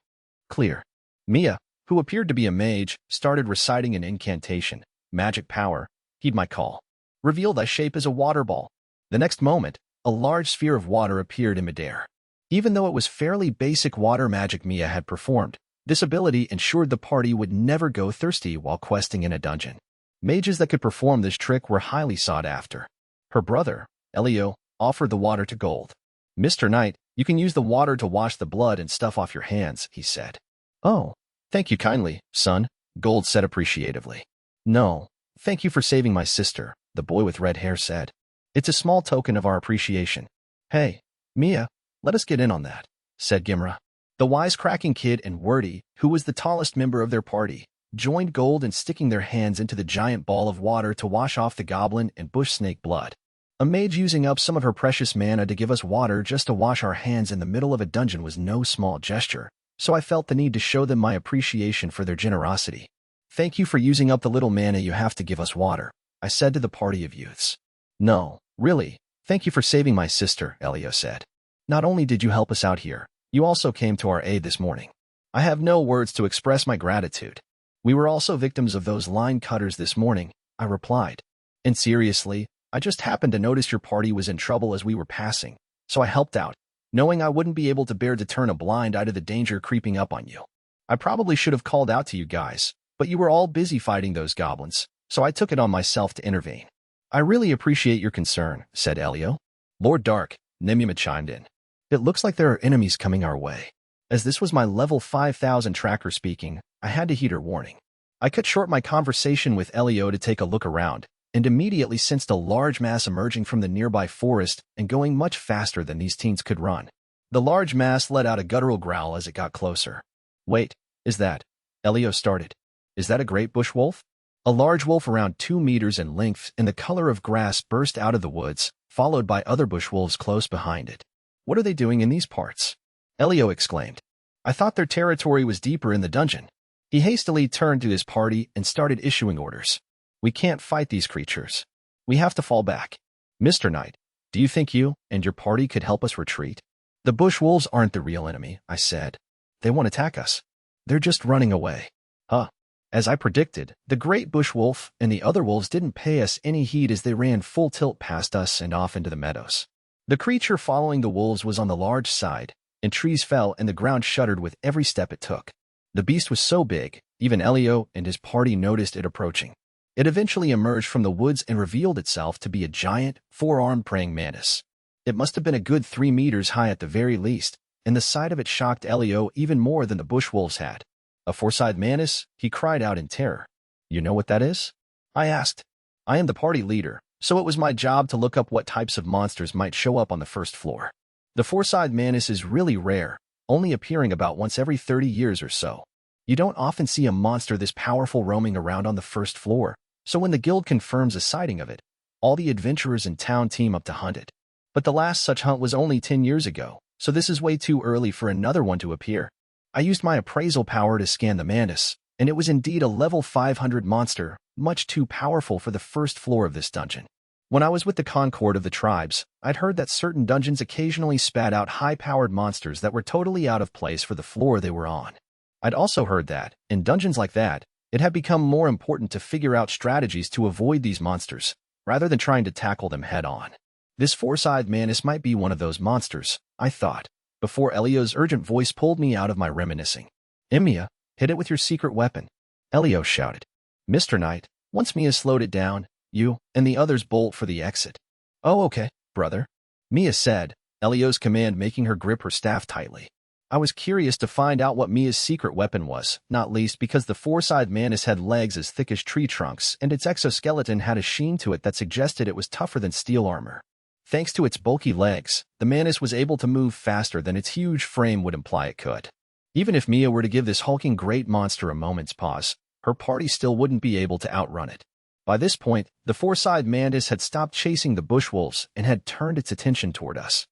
clear. Mia, who appeared to be a mage, started reciting an incantation. Magic power, heed my call. Reveal thy shape as a water ball. The next moment, a large sphere of water appeared in midair. Even though it was fairly basic water magic Mia had performed, this ability ensured the party would never go thirsty while questing in a dungeon. Mages that could perform this trick were highly sought after. Her brother, Elio, offered the water to Gold. Mr. Knight, you can use the water to wash the blood and stuff off your hands, he said. Oh, thank you kindly, son, Gold said appreciatively. No, thank you for saving my sister, the boy with red hair said. It's a small token of our appreciation. Hey, Mia, let us get in on that, said Gimra. The wisecracking kid and Wordy, who was the tallest member of their party, joined Gold in sticking their hands into the giant ball of water to wash off the goblin and bush snake blood. A mage using up some of her precious mana to give us water just to wash our hands in the middle of a dungeon was no small gesture, so I felt the need to show them my appreciation for their generosity. Thank you for using up the little mana you have to give us water, I said to the party of youths. No, really, thank you for saving my sister, Elio said. Not only did you help us out here, you also came to our aid this morning. I have no words to express my gratitude. We were also victims of those line cutters this morning, I replied. And seriously, I just happened to notice your party was in trouble as we were passing, so I helped out, knowing I wouldn't be able to bear to turn a blind eye to the danger creeping up on you. I probably should have called out to you guys, but you were all busy fighting those goblins, so I took it on myself to intervene. I really appreciate your concern, said Elio. Lord Dark, Nemima chimed in. It looks like there are enemies coming our way. As this was my level 5000 tracker speaking, I had to heed her warning. I cut short my conversation with Elio to take a look around, and immediately sensed a large mass emerging from the nearby forest and going much faster than these teens could run. The large mass let out a guttural growl as it got closer. Wait, is that? Elio started. Is that a great bush wolf? A large wolf around 2 meters in length and the color of grass burst out of the woods, followed by other bush wolves close behind it. What are they doing in these parts? Elio exclaimed. I thought their territory was deeper in the dungeon. He hastily turned to his party and started issuing orders. We can't fight these creatures. We have to fall back. Mr. Knight, do you think you and your party could help us retreat? The bush wolves aren't the real enemy, I said. They won't attack us. They're just running away. Huh. As I predicted, the great bush wolf and the other wolves didn't pay us any heed as they ran full tilt past us and off into the meadows. The creature following the wolves was on the large side, and trees fell and the ground shuddered with every step it took. The beast was so big, even Elio and his party noticed it approaching. It eventually emerged from the woods and revealed itself to be a giant, 4-armed praying mantis. It must have been a good 3 meters high at the very least, and the sight of it shocked Elio even more than the bush wolves had. A 4-sided mantis? He cried out in terror. You know what that is? I asked. I am the party leader, so it was my job to look up what types of monsters might show up on the first floor. The 4-sided mantis is really rare, only appearing about once every 30 years or so. You don't often see a monster this powerful roaming around on the first floor, so when the guild confirms a sighting of it, all the adventurers in town team up to hunt it. But the last such hunt was only 10 years ago, so this is way too early for another one to appear. I used my appraisal power to scan the mantis, and it was indeed a level 500 monster, much too powerful for the first floor of this dungeon. When I was with the Concord of the tribes, I'd heard that certain dungeons occasionally spat out high-powered monsters that were totally out of place for the floor they were on. I'd also heard that, in dungeons like that, it had become more important to figure out strategies to avoid these monsters, rather than trying to tackle them head-on. This 4-sided mantis might be one of those monsters, I thought, before Elio's urgent voice pulled me out of my reminiscing. Mia, hit it with your secret weapon, Elio shouted. Mr. Knight, once Mia slowed it down, you and the others bolt for the exit. Oh, okay, brother, Mia said, Elio's command making her grip her staff tightly. I was curious to find out what Mia's secret weapon was, not least because the 4-sided mantis had legs as thick as tree trunks and its exoskeleton had a sheen to it that suggested it was tougher than steel armor. Thanks to its bulky legs, the mantis was able to move faster than its huge frame would imply it could. Even if Mia were to give this hulking great monster a moment's pause, her party still wouldn't be able to outrun it. By this point, the 4-sided mantis had stopped chasing the bush wolves and had turned its attention toward us.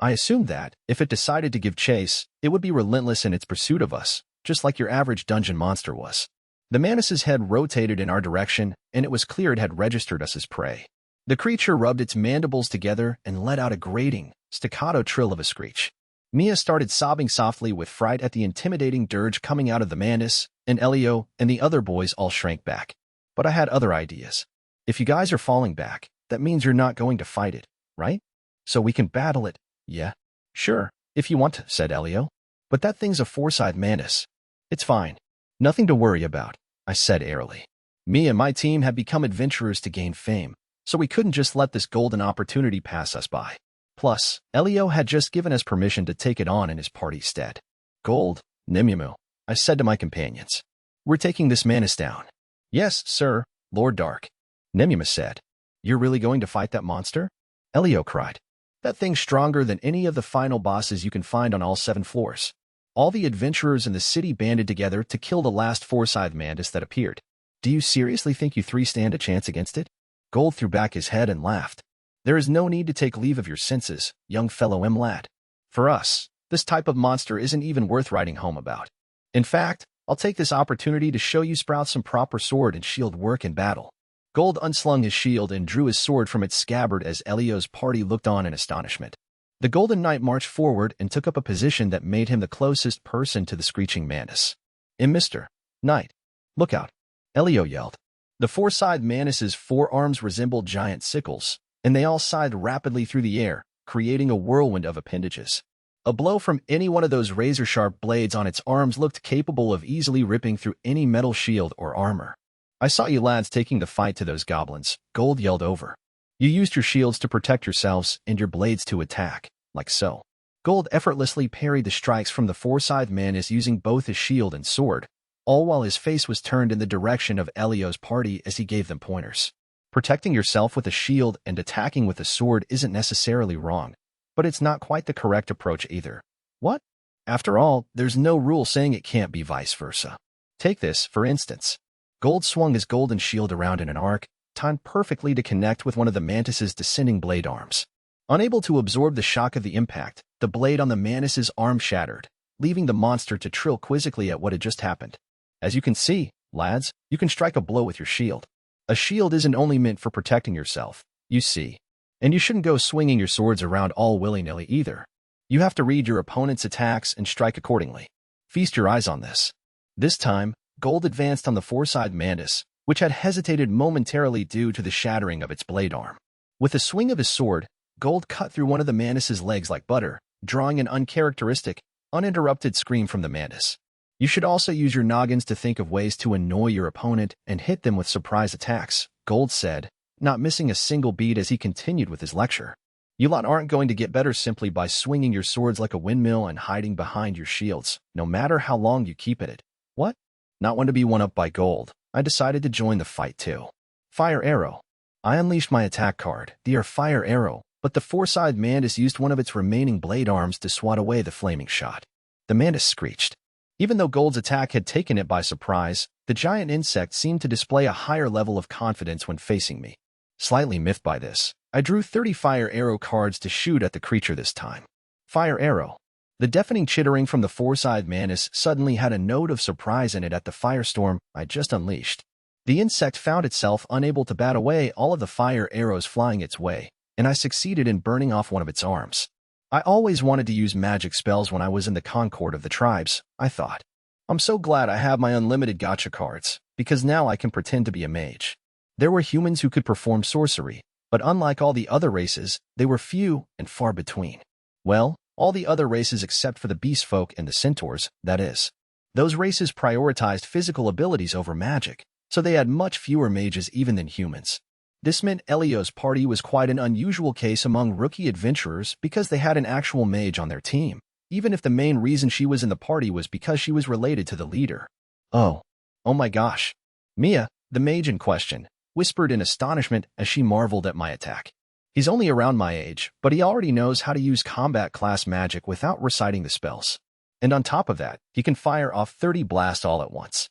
I assumed that, if it decided to give chase, it would be relentless in its pursuit of us, just like your average dungeon monster was. The mantis's head rotated in our direction, and it was clear it had registered us as prey. The creature rubbed its mandibles together and let out a grating, staccato trill of a screech. Mia started sobbing softly with fright at the intimidating dirge coming out of the mantis, and Elio and the other boys all shrank back. But I had other ideas. If you guys are falling back, that means you're not going to fight it, right? So we can battle it, yeah? Sure, if you want to, said Elio. But that thing's a four-sided mantis. It's fine. Nothing to worry about, I said airily. Me and my team had become adventurers to gain fame, so we couldn't just let this golden opportunity pass us by. Plus, Elio had just given us permission to take it on in his party's stead. Gold, Nimumu, I said to my companions. We're taking this mantis down. Yes, sir, Lord Dark. Nimumu said. You're really going to fight that monster? Elio cried. That thing's stronger than any of the final bosses you can find on all 7 floors. All the adventurers in the city banded together to kill the last four-sided mantis that appeared. Do you seriously think you three stand a chance against it? Gold threw back his head and laughed. There is no need to take leave of your senses, young fellow lad. For us, this type of monster isn't even worth writing home about. In fact, I'll take this opportunity to show you Sprout some proper sword and shield work in battle. Gold unslung his shield and drew his sword from its scabbard as Elio's party looked on in astonishment. The Golden Knight marched forward and took up a position that made him the closest person to the screeching mantis. Mr. Knight, look out, Elio yelled. The four-sided mantis's forearms resembled giant sickles, and they all sighed rapidly through the air, creating a whirlwind of appendages. A blow from any one of those razor-sharp blades on its arms looked capable of easily ripping through any metal shield or armor. I saw you lads taking the fight to those goblins, Gold yelled over. You used your shields to protect yourselves and your blades to attack, like so. Gold effortlessly parried the strikes from the four-sided mantis using both his shield and sword, all while his face was turned in the direction of Elio's party as he gave them pointers. Protecting yourself with a shield and attacking with a sword isn't necessarily wrong, but it's not quite the correct approach either. What? After all, there's no rule saying it can't be vice versa. Take this, for instance. Gold swung his golden shield around in an arc, timed perfectly to connect with one of the mantis's descending blade arms. Unable to absorb the shock of the impact, the blade on the mantis's arm shattered, leaving the monster to trill quizzically at what had just happened. As you can see, lads, you can strike a blow with your shield. A shield isn't only meant for protecting yourself, you see. And you shouldn't go swinging your swords around all willy-nilly either. You have to read your opponent's attacks and strike accordingly. Feast your eyes on this. This time, Gold advanced on the four-sided mantis, which had hesitated momentarily due to the shattering of its blade arm. With a swing of his sword, Gold cut through one of the mantis's legs like butter, drawing an uncharacteristic, uninterrupted scream from the mantis. You should also use your noggins to think of ways to annoy your opponent and hit them with surprise attacks, Gold said, not missing a single beat as he continued with his lecture. You lot aren't going to get better simply by swinging your swords like a windmill and hiding behind your shields, no matter how long you keep at it. What? Not one to be one-up by Gold. I decided to join the fight too. Fire Arrow. I unleashed my attack card, Dear Fire Arrow, but the four-sided mantis used one of its remaining blade arms to swat away the flaming shot. The mantis screeched. Even though Gold's attack had taken it by surprise, the giant insect seemed to display a higher level of confidence when facing me. Slightly miffed by this, I drew 30 Fire Arrow cards to shoot at the creature this time. Fire Arrow. The deafening chittering from the four-sided mantis suddenly had a note of surprise in it at the firestorm I just unleashed. The insect found itself unable to bat away all of the fire arrows flying its way, and I succeeded in burning off one of its arms. I always wanted to use magic spells when I was in the Concord of the tribes, I thought. I'm so glad I have my Unlimited Gacha cards, because now I can pretend to be a mage. There were humans who could perform sorcery, but unlike all the other races, they were few and far between. Well, all the other races except for the beast folk and the centaurs, that is. Those races prioritized physical abilities over magic, so they had much fewer mages even than humans. This meant Elio's party was quite an unusual case among rookie adventurers because they had an actual mage on their team, even if the main reason she was in the party was because she was related to the leader. Oh my gosh. Mia, the mage in question, whispered in astonishment as she marveled at my attack. He's only around my age, but he already knows how to use combat class magic without reciting the spells. And on top of that, he can fire off 30 blasts all at once.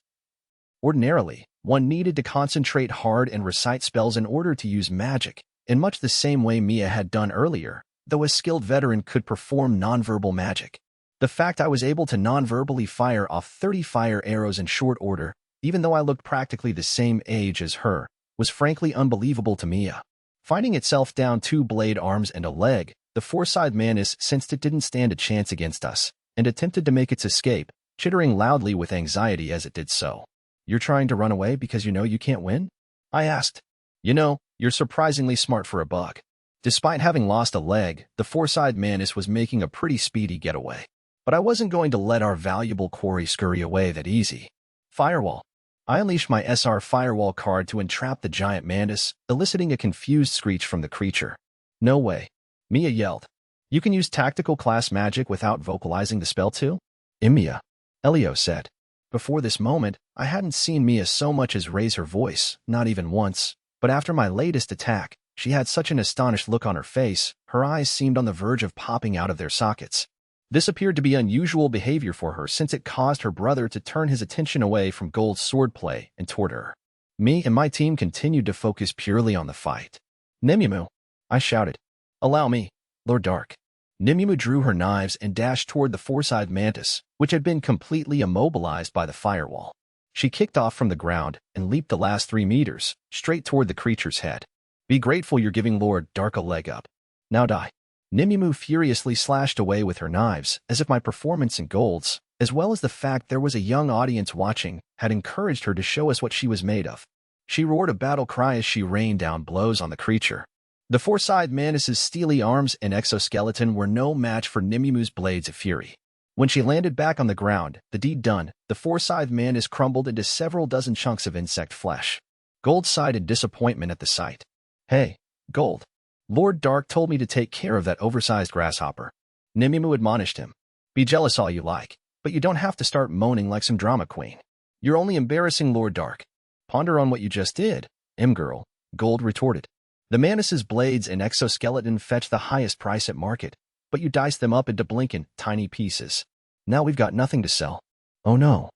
Ordinarily, one needed to concentrate hard and recite spells in order to use magic, in much the same way Mia had done earlier, though a skilled veteran could perform nonverbal magic. The fact I was able to nonverbally fire off 30 fire arrows in short order, even though I looked practically the same age as her, was frankly unbelievable to Mia. Finding itself down 2 blade arms and a leg, the four-sided mantis sensed it didn't stand a chance against us, and attempted to make its escape, chittering loudly with anxiety as it did so. "You're trying to run away because you know you can't win?" I asked. "You know, you're surprisingly smart for a bug." Despite having lost a leg, the four-sided mantis was making a pretty speedy getaway. But I wasn't going to let our valuable quarry scurry away that easy. Firewall. I unleashed my SR Firewall card to entrap the giant mantis, eliciting a confused screech from the creature. "No way," Mia yelled. "You can use tactical class magic without vocalizing the spell too?" "Mia," Elio said. Before this moment, I hadn't seen Mia so much as raise her voice, not even once, but after my latest attack, she had such an astonished look on her face, her eyes seemed on the verge of popping out of their sockets. This appeared to be unusual behavior for her since it caused her brother to turn his attention away from Gold's swordplay and toward her. Me and my team continued to focus purely on the fight. "Nimumu," I shouted. "Allow me, Lord Dark." Nimumu drew her knives and dashed toward the four-sided mantis, which had been completely immobilized by the firewall. She kicked off from the ground and leaped the last 3 meters, straight toward the creature's head. "Be grateful you're giving Lord Dark a leg up. Now die." Nimumu furiously slashed away with her knives, as if my performance in Gold's, as well as the fact there was a young audience watching, had encouraged her to show us what she was made of. She roared a battle cry as she rained down blows on the creature. The four-sided mantis's steely arms and exoskeleton were no match for Nimumu's blades of fury. When she landed back on the ground, the deed done, the four-sided mantis crumbled into several dozen chunks of insect flesh. Gold sighed in disappointment at the sight. "Hey, Gold. Lord Dark told me to take care of that oversized grasshopper." Nimumu admonished him. "Be jealous all you like, but you don't have to start moaning like some drama queen. You're only embarrassing Lord Dark." "Ponder on what you just did, girl," Gold retorted. "The mantis's blades and exoskeleton fetch the highest price at market, but you dice them up into blinking, tiny pieces. Now we've got nothing to sell." "Oh no,"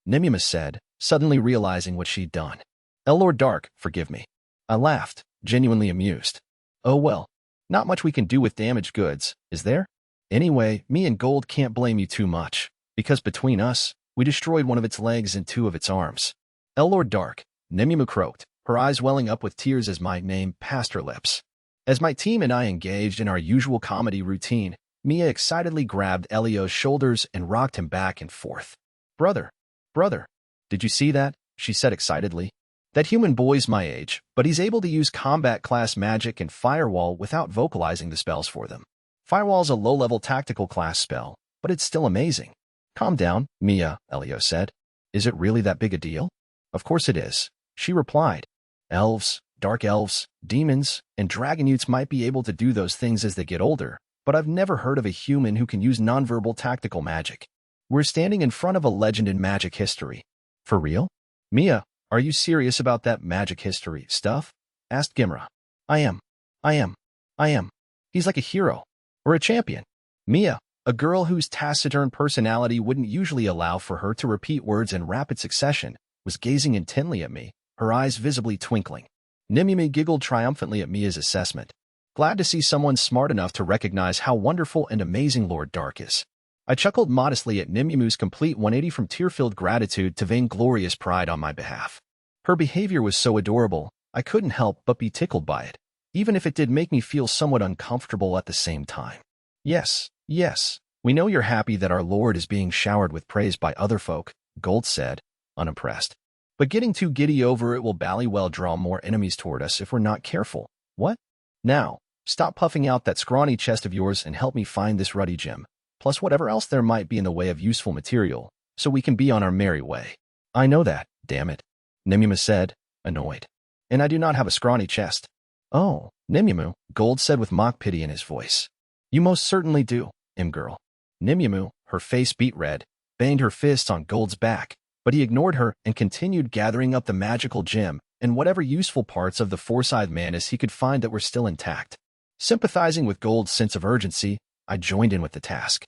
Nimumu said, suddenly realizing what she'd done. "Lord Dark, forgive me." I laughed, genuinely amused. "Oh well, not much we can do with damaged goods, is there? Anyway, me and Gold can't blame you too much, because between us, we destroyed one of its legs and 2 of its arms." "Lord Dark," Nimumu croaked, her eyes welling up with tears as my name passed her lips. As my team and I engaged in our usual comedy routine, Mia excitedly grabbed Elio's shoulders and rocked him back and forth. Brother, did you see that?" she said excitedly. "That human boy's my age, but he's able to use combat class magic and Firewall without vocalizing the spells for them. Firewall's a low-level tactical class spell, but it's still amazing." "Calm down, Mia," Elio said. "Is it really that big a deal?" "Of course it is," she replied. "Elves, dark elves, demons, and dragon youths might be able to do those things as they get older, but I've never heard of a human who can use nonverbal tactical magic. We're standing in front of a legend in magic history." "For real? Mia, are you serious about that magic history stuff?" asked Gimra. I am. He's like a hero. Or a champion." Mia, a girl whose taciturn personality wouldn't usually allow for her to repeat words in rapid succession, was gazing intently at me, her eyes visibly twinkling. Nimumu giggled triumphantly at Mia's assessment. Glad to see someone smart enough to recognize how wonderful and amazing Lord Dark is. I chuckled modestly at Nimumu's complete 180 from tear-filled gratitude to vainglorious pride on my behalf. Her behavior was so adorable, I couldn't help but be tickled by it, even if it did make me feel somewhat uncomfortable at the same time. Yes, we know you're happy that our Lord is being showered with praise by other folk," Gold said, unimpressed. "But getting too giddy over it will bally-well draw more enemies toward us if we're not careful. What? Now, stop puffing out that scrawny chest of yours and help me find this ruddy gem, plus whatever else there might be in the way of useful material, so we can be on our merry way." "I know that, damn it," Nimumu said, annoyed. "And I do not have a scrawny chest." "Oh, Nimumu," Gold said with mock pity in his voice. "You most certainly do, girl." Nimumu, her face beet red, banged her fists on Gold's back, but he ignored her and continued gathering up the magical gem and whatever useful parts of the four-sided mantis he could find that were still intact. Sympathizing with Gold's sense of urgency, I joined in with the task.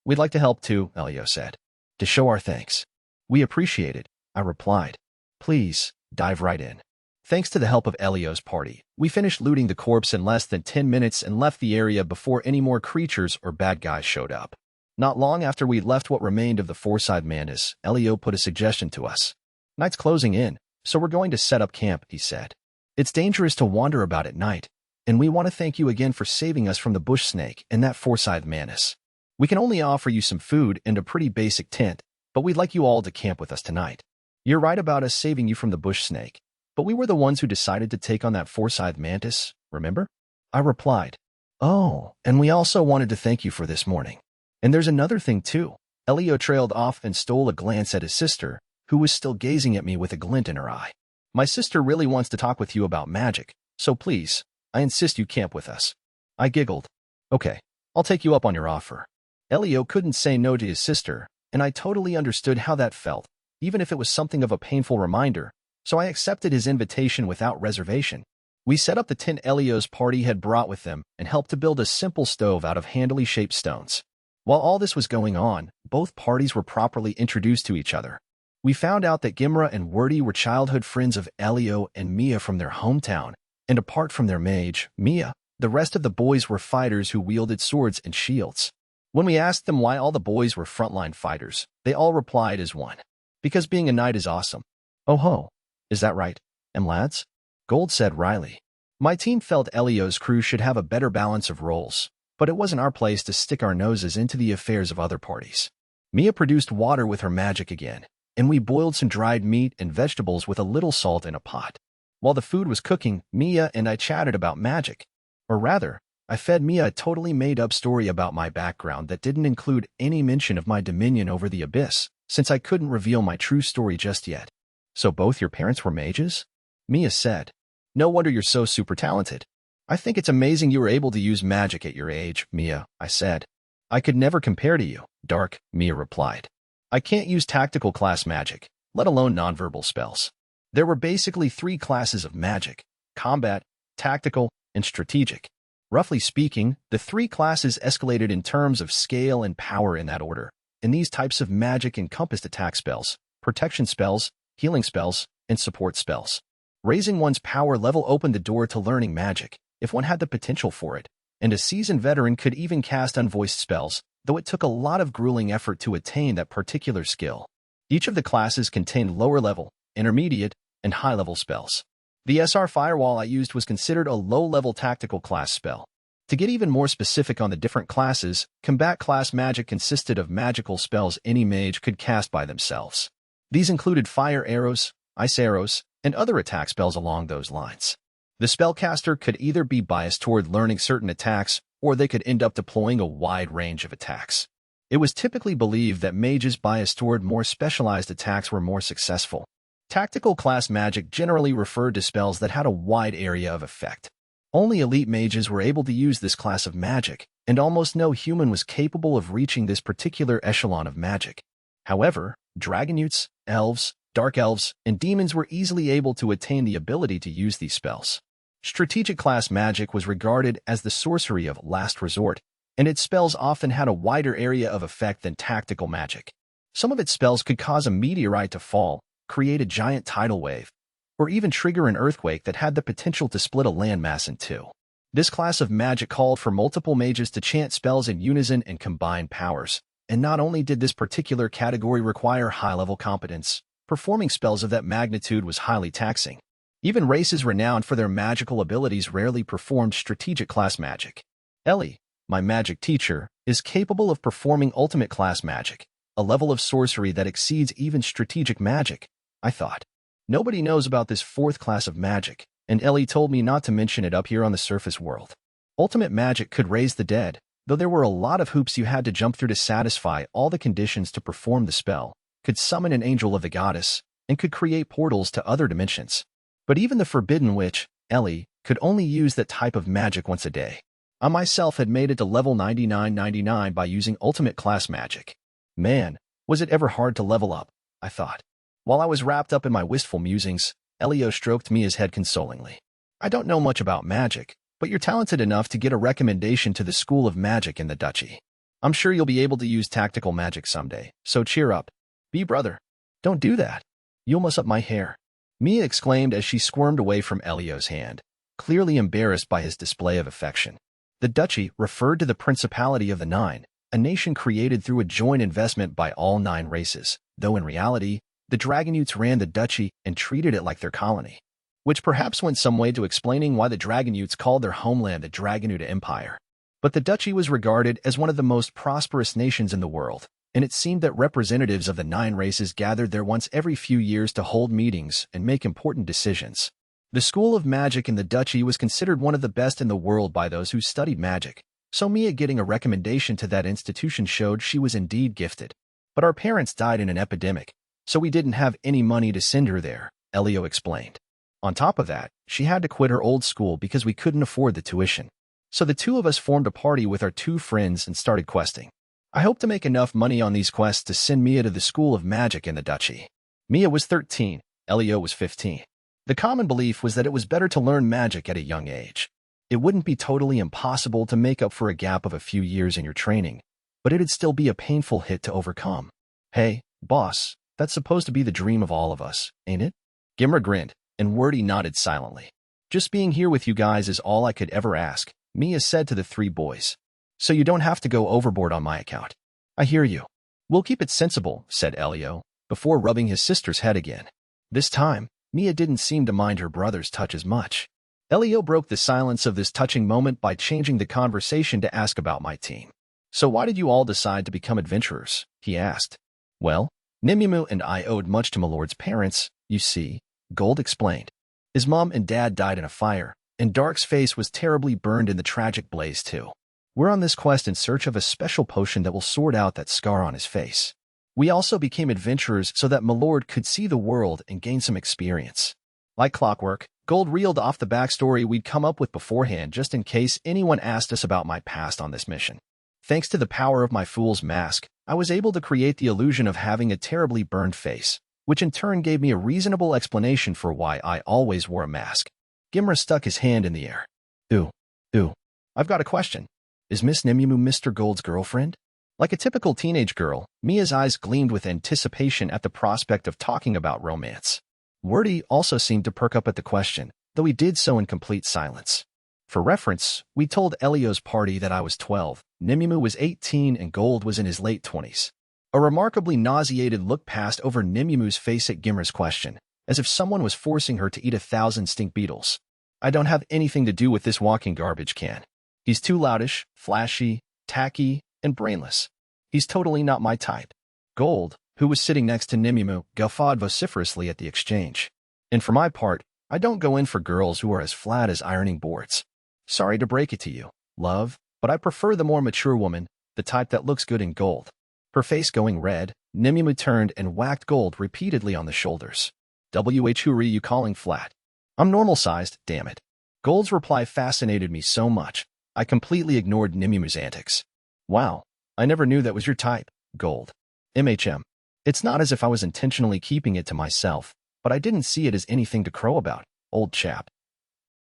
We'd like to help too," Elio said. "To show our thanks." "We appreciate it," I replied. "Please, dive right in." Thanks to the help of Elio's party, we finished looting the corpse in less than 10 minutes and left the area before any more creatures or bad guys showed up. Not long after we left what remained of the four-sided mantis, Elio put a suggestion to us. Night's closing in, so we're going to set up camp, he said. It's dangerous to wander about at night, and we want to thank you again for saving us from the bush snake and that four-sided mantis. We can only offer you some food and a pretty basic tent, but we'd like you all to camp with us tonight. You're right about us saving you from the bush snake, but we were the ones who decided to take on that four-sided mantis, remember? I replied, oh, and we also wanted to thank you for this morning. And there's another thing too. Elio trailed off and stole a glance at his sister, who was still gazing at me with a glint in her eye. My sister really wants to talk with you about magic, so please, I insist you camp with us. I giggled. Okay, I'll take you up on your offer. Elio couldn't say no to his sister, and I totally understood how that felt, even if it was something of a painful reminder, so I accepted his invitation without reservation. We set up the tent Elio's party had brought with them and helped to build a simple stove out of handily shaped stones. While all this was going on, both parties were properly introduced to each other. We found out that Gimra and Wordy were childhood friends of Elio and Mia from their hometown, and apart from their mage, Mia, the rest of the boys were fighters who wielded swords and shields. When we asked them why all the boys were frontline fighters, they all replied as one. Because being a knight is awesome. Oh ho. Is that right, lads? Gold said wryly. My team felt Elio's crew should have a better balance of roles, but it wasn't our place to stick our noses into the affairs of other parties. Mia produced water with her magic again, and we boiled some dried meat and vegetables with a little salt in a pot. While the food was cooking, Mia and I chatted about magic. Or rather, I fed Mia a totally made-up story about my background that didn't include any mention of my dominion over the abyss, since I couldn't reveal my true story just yet. So both your parents were mages? Mia said. No wonder you're so super talented. I think it's amazing you were able to use magic at your age, Mia, I said. I could never compare to you, Dark, Mia replied. I can't use tactical class magic, let alone nonverbal spells. There were basically 3 classes of magic: combat, tactical, and strategic. Roughly speaking, the 3 classes escalated in terms of scale and power in that order, and these types of magic encompassed attack spells, protection spells, healing spells, and support spells. Raising one's power level opened the door to learning magic, if one had the potential for it, and a seasoned veteran could even cast unvoiced spells, though it took a lot of grueling effort to attain that particular skill. Each of the classes contained lower-level, intermediate, and high-level spells. The SR Firewall I used was considered a low-level tactical class spell. To get even more specific on the different classes, combat class magic consisted of magical spells any mage could cast by themselves. These included fire arrows, ice arrows, and other attack spells along those lines. The spellcaster could either be biased toward learning certain attacks, or they could end up deploying a wide range of attacks. It was typically believed that mages biased toward more specialized attacks were more successful. Tactical class magic generally referred to spells that had a wide area of effect. Only elite mages were able to use this class of magic, and almost no human was capable of reaching this particular echelon of magic. However, dragonutes, elves, dark elves, and demons were easily able to attain the ability to use these spells. Strategic class magic was regarded as the sorcery of last resort, and its spells often had a wider area of effect than tactical magic. Some of its spells could cause a meteorite to fall, create a giant tidal wave, or even trigger an earthquake that had the potential to split a landmass in two. This class of magic called for multiple mages to chant spells in unison and combine powers, and not only did this particular category require high-level competence, performing spells of that magnitude was highly taxing. Even races renowned for their magical abilities rarely performed strategic class magic. Ellie, my magic teacher, is capable of performing ultimate class magic, a level of sorcery that exceeds even strategic magic, I thought. Nobody knows about this 4th class of magic, and Ellie told me not to mention it up here on the surface world. Ultimate magic could raise the dead, though there were a lot of hoops you had to jump through to satisfy all the conditions to perform the spell, could summon an angel of the goddess, and could create portals to other dimensions. But even the Forbidden Witch, Ellie, could only use that type of magic once a day. I myself had made it to level 99 by using ultimate class magic. Man, was it ever hard to level up, I thought. While I was wrapped up in my wistful musings, Elio stroked Mia's head consolingly. I don't know much about magic, but you're talented enough to get a recommendation to the School of Magic in the Duchy. I'm sure you'll be able to use tactical magic someday, so cheer up. Brother. Don't do that. You'll mess up my hair. Mia exclaimed as she squirmed away from Elio's hand, clearly embarrassed by his display of affection. The duchy referred to the Principality of the Nine, a nation created through a joint investment by all 9 races, though in reality, the Dragonutes ran the duchy and treated it like their colony, which perhaps went some way to explaining why the Dragonutes called their homeland the Dragonute Empire. But the duchy was regarded as one of the most prosperous nations in the world, and it seemed that representatives of the 9 races gathered there once every few years to hold meetings and make important decisions. The School of Magic in the duchy was considered one of the best in the world by those who studied magic, so Mia getting a recommendation to that institution showed she was indeed gifted. But our parents died in an epidemic, so we didn't have any money to send her there, Elio explained. On top of that, she had to quit her old school because we couldn't afford the tuition. So the 2 of us formed a party with our 2 friends and started questing. I hope to make enough money on these quests to send Mia to the School of Magic in the duchy. Mia was 13, Elio was 15. The common belief was that it was better to learn magic at a young age. It wouldn't be totally impossible to make up for a gap of a few years in your training, but it'd still be a painful hit to overcome. Hey, boss, that's supposed to be the dream of all of us, ain't it? Gimra grinned, and Wordy nodded silently. Just being here with you guys is all I could ever ask, Mia said to the 3 boys. So you don't have to go overboard on my account. I hear you. We'll keep it sensible, said Elio, before rubbing his sister's head again. This time, Mia didn't seem to mind her brother's touch as much. Elio broke the silence of this touching moment by changing the conversation to ask about my team. So why did you all decide to become adventurers? He asked. Well, Nimemu and I owed much to my lord's parents, you see, Gold explained. His mom and dad died in a fire, and Dark's face was terribly burned in the tragic blaze too. We're on this quest in search of a special potion that will sort out that scar on his face. We also became adventurers so that my lord could see the world and gain some experience. Like clockwork, Gold reeled off the backstory we'd come up with beforehand just in case anyone asked us about my past on this mission. Thanks to the power of my fool's mask, I was able to create the illusion of having a terribly burned face, which in turn gave me a reasonable explanation for why I always wore a mask. Gimra stuck his hand in the air. Ooh, I've got a question. Is Miss Nimemu Mr. Gold's girlfriend? Like a typical teenage girl, Mia's eyes gleamed with anticipation at the prospect of talking about romance. Wordy also seemed to perk up at the question, though he did so in complete silence. For reference, we told Elio's party that I was 12, Nimemu was 18, and Gold was in his late 20s. A remarkably nauseated look passed over Nimemu's face at Gimra's question, as if someone was forcing her to eat 1,000 stink beetles. I don't have anything to do with this walking garbage can. He's too loudish, flashy, tacky, and brainless. He's totally not my type. Gold, who was sitting next to Nimemu, guffawed vociferously at the exchange. And for my part, I don't go in for girls who are as flat as ironing boards. Sorry to break it to you, love, but I prefer the more mature woman, the type that looks good in gold. Her face going red, Nimemu turned and whacked Gold repeatedly on the shoulders. Who are you calling flat? I'm normal-sized, damn it. Gold's reply fascinated me so much, I completely ignored Nimemu's antics. Wow, I never knew that was your type, Gold. It's not as if I was intentionally keeping it to myself, but I didn't see it as anything to crow about, old chap.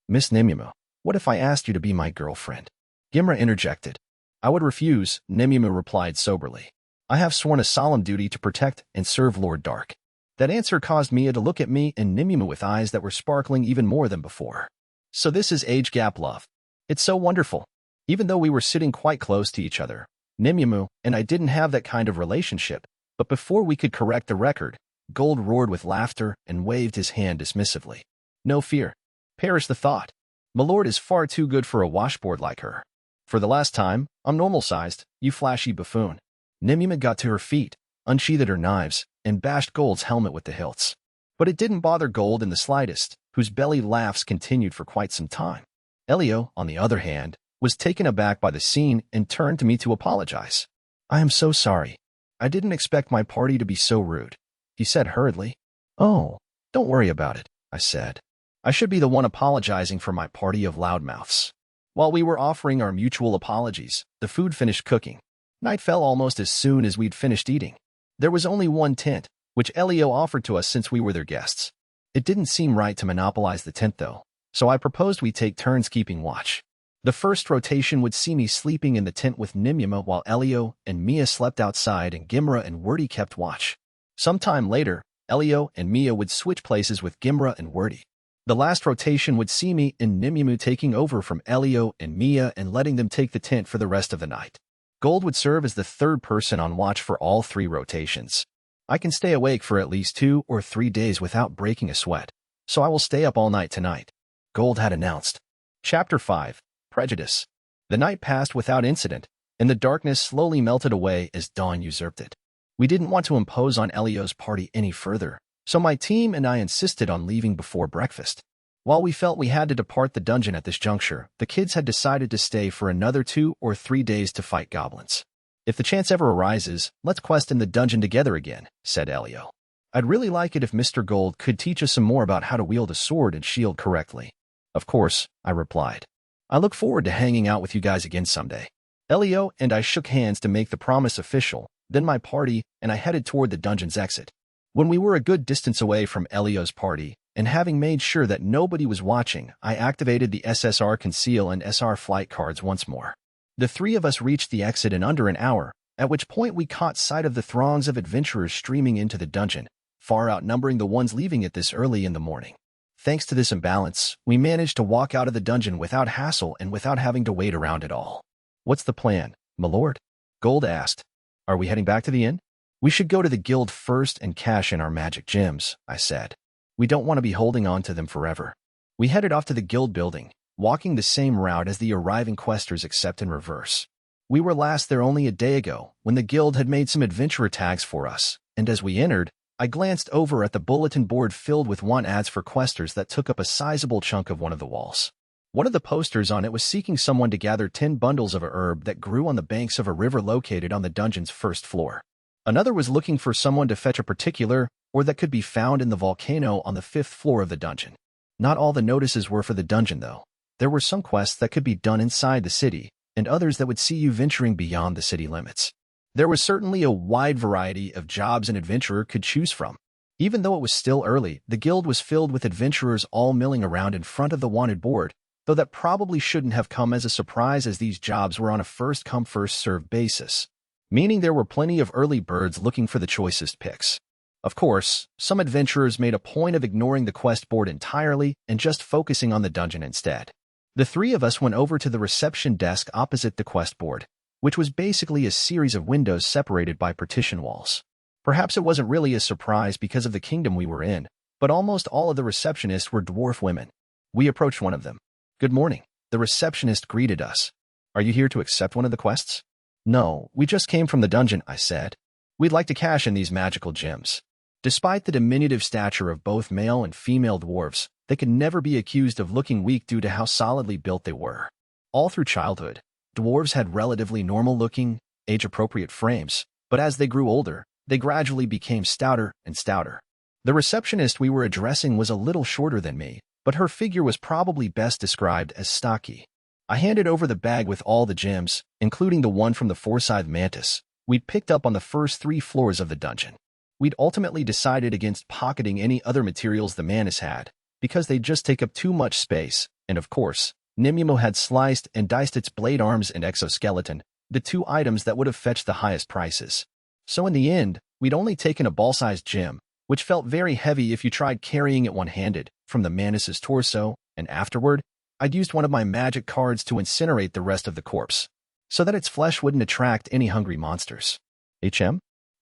Miss Nimemu, what if I asked you to be my girlfriend? Gimra interjected. I would refuse, Nimemu replied soberly. I have sworn a solemn duty to protect and serve Lord Dark. That answer caused Mia to look at me and Nimemu with eyes that were sparkling even more than before. So this is age gap love. It's so wonderful. Even though we were sitting quite close to each other, Nimemu and I didn't have that kind of relationship, but before we could correct the record, Gold roared with laughter and waved his hand dismissively. No fear. Perish the thought. My lord is far too good for a washboard like her. For the last time, I'm normal-sized, you flashy buffoon. Nimemu got to her feet, unsheathed her knives, and bashed Gold's helmet with the hilts. But it didn't bother Gold in the slightest, whose belly laughs continued for quite some time. Elio, on the other hand, was taken aback by the scene and turned to me to apologize. I am so sorry. I didn't expect my party to be so rude, he said hurriedly. Oh, don't worry about it, I said. I should be the one apologizing for my party of loudmouths. While we were offering our mutual apologies, the food finished cooking. Night fell almost as soon as we'd finished eating. There was only one tent, which Elio offered to us since we were their guests. It didn't seem right to monopolize the tent, though, so I proposed we take turns keeping watch. The first rotation would see me sleeping in the tent with Nimemu while Elio and Mia slept outside and Gimra and Wordy kept watch. Sometime later, Elio and Mia would switch places with Gimra and Wordy. The last rotation would see me and Nimimu taking over from Elio and Mia and letting them take the tent for the rest of the night. Gold would serve as the third person on watch for all 3 rotations. I can stay awake for at least 2 or 3 days without breaking a sweat, so I will stay up all night tonight, Gold had announced. Chapter 5. Prejudice. The night passed without incident, and the darkness slowly melted away as dawn usurped it. We didn't want to impose on Elio's party any further, so my team and I insisted on leaving before breakfast. While we felt we had to depart the dungeon at this juncture, the kids had decided to stay for another 2 or 3 days to fight goblins. If the chance ever arises, let's quest in the dungeon together again, said Elio. I'd really like it if Mr. Gold could teach us some more about how to wield a sword and shield correctly. Of course, I replied. I look forward to hanging out with you guys again someday. Elio and I shook hands to make the promise official, then my party and I headed toward the dungeon's exit. When we were a good distance away from Elio's party, and having made sure that nobody was watching, I activated the SSR Conceal and SR Flight cards once more. The 3 of us reached the exit in under an hour, at which point we caught sight of the throngs of adventurers streaming into the dungeon, far outnumbering the ones leaving it this early in the morning. Thanks to this imbalance, we managed to walk out of the dungeon without hassle and without having to wait around at all. What's the plan, my lord? Gold asked. Are we heading back to the inn? We should go to the guild first and cash in our magic gems, I said. We don't want to be holding on to them forever. We headed off to the guild building, walking the same route as the arriving questers except in reverse. We were last there only a day ago, when the guild had made some adventurer tags for us, and as we entered, I glanced over at the bulletin board filled with want ads for questers that took up a sizable chunk of one of the walls. One of the posters on it was seeking someone to gather 10 bundles of a herb that grew on the banks of a river located on the dungeon's first floor. Another was looking for someone to fetch a particular, or that could be found in the volcano on the 5th floor of the dungeon. Not all the notices were for the dungeon, though. There were some quests that could be done inside the city, and others that would see you venturing beyond the city limits. There was certainly a wide variety of jobs an adventurer could choose from. Even though it was still early, the guild was filled with adventurers all milling around in front of the wanted board, though that probably shouldn't have come as a surprise as these jobs were on a first-come first-served basis, meaning there were plenty of early birds looking for the choicest picks. Of course, some adventurers made a point of ignoring the quest board entirely and just focusing on the dungeon instead. The 3 of us went over to the reception desk opposite the quest board, which was basically a series of windows separated by partition walls. Perhaps it wasn't really a surprise because of the kingdom we were in, but almost all of the receptionists were dwarf women. We approached one of them. Good morning, the receptionist greeted us. Are you here to accept one of the quests? No, we just came from the dungeon, I said. We'd like to cash in these magical gems. Despite the diminutive stature of both male and female dwarves, they could never be accused of looking weak due to how solidly built they were. All through childhood, dwarves had relatively normal-looking, age-appropriate frames, but as they grew older, they gradually became stouter and stouter. The receptionist we were addressing was a little shorter than me, but her figure was probably best described as stocky. I handed over the bag with all the gems, including the one from the Forsyth Mantis, we'd picked up on the first 3 floors of the dungeon. We'd ultimately decided against pocketing any other materials the Mantis had, because they'd just take up too much space, and of course, Nimimo had sliced and diced its blade arms and exoskeleton, the 2 items that would have fetched the highest prices. So in the end, we'd only taken a ball-sized gem, which felt very heavy if you tried carrying it one-handed, from the Mantis's torso, and afterward, I'd used one of my magic cards to incinerate the rest of the corpse, so that its flesh wouldn't attract any hungry monsters.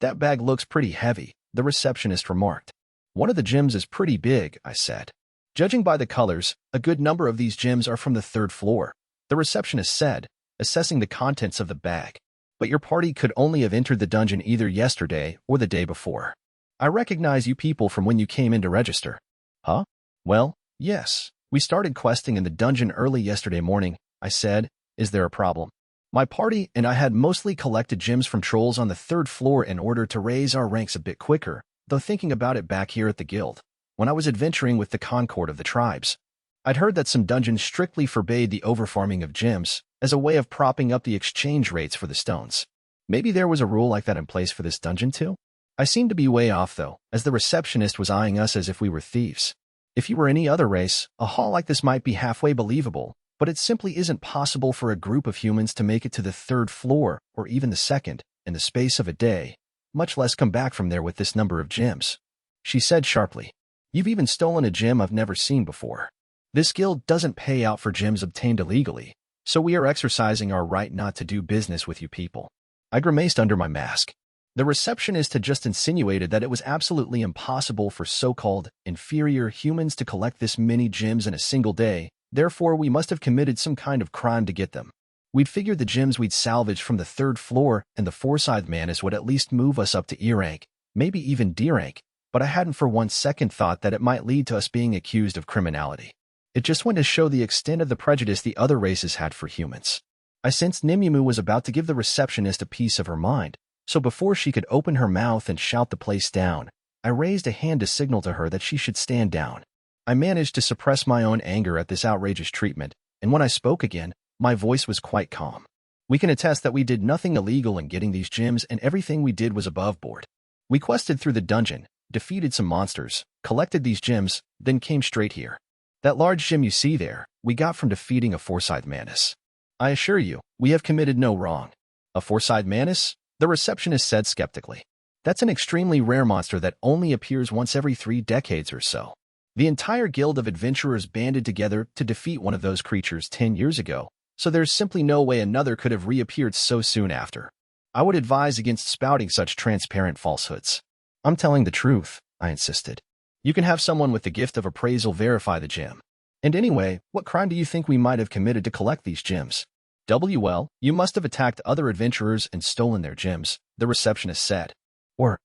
That bag looks pretty heavy, the receptionist remarked. One of the gems is pretty big, I said. Judging by the colors, a good number of these gems are from the 3rd floor, the receptionist said, assessing the contents of the bag. But your party could only have entered the dungeon either yesterday or the day before. I recognize you people from when you came in to register. Huh? Well, yes. We started questing in the dungeon early yesterday morning, I said. Is there a problem? My party and I had mostly collected gems from trolls on the 3rd floor in order to raise our ranks a bit quicker, though thinking about it back here at the guild, when I was adventuring with the Concord of the tribes, I'd heard that some dungeons strictly forbade the overfarming of gems as a way of propping up the exchange rates for the stones. Maybe there was a rule like that in place for this dungeon too? I seemed to be way off though, as the receptionist was eyeing us as if we were thieves. If you were any other race, a haul like this might be halfway believable, but it simply isn't possible for a group of humans to make it to the 3rd floor, or even the 2nd, in the space of a day, much less come back from there with this number of gems. she said sharply. You've even stolen a gem I've never seen before. This guild doesn't pay out for gems obtained illegally, so we are exercising our right not to do business with you people. I grimaced under my mask. The receptionist had just insinuated that it was absolutely impossible for so-called inferior humans to collect this many gems in a single day, therefore we must have committed some kind of crime to get them. We'd figured the gems we'd salvaged from the 3rd floor and the Forsyth Manus would at least move us up to E rank, maybe even D rank, but I hadn't for one second thought that it might lead to us being accused of criminality. It just went to show the extent of the prejudice the other races had for humans. I sensed Nimue was about to give the receptionist a piece of her mind, so before she could open her mouth and shout the place down, I raised a hand to signal to her that she should stand down. I managed to suppress my own anger at this outrageous treatment, and when I spoke again, my voice was quite calm. We can attest that we did nothing illegal in getting these gems and everything we did was above board. We quested through the dungeon, defeated some monsters, collected these gems, then came straight here. That large gem you see there, we got from defeating a Forsyth Manus. I assure you, we have committed no wrong. A Forsyth Manus? The receptionist said skeptically. That's an extremely rare monster that only appears once every 3 decades or so. The entire guild of adventurers banded together to defeat one of those creatures 10 years ago, so there's simply no way another could have reappeared so soon after. I would advise against spouting such transparent falsehoods. I'm telling the truth, I insisted. You can have someone with the gift of appraisal verify the gem. And anyway, what crime do you think we might have committed to collect these gems? Well, you must have attacked other adventurers and stolen their gems, the receptionist said. Or,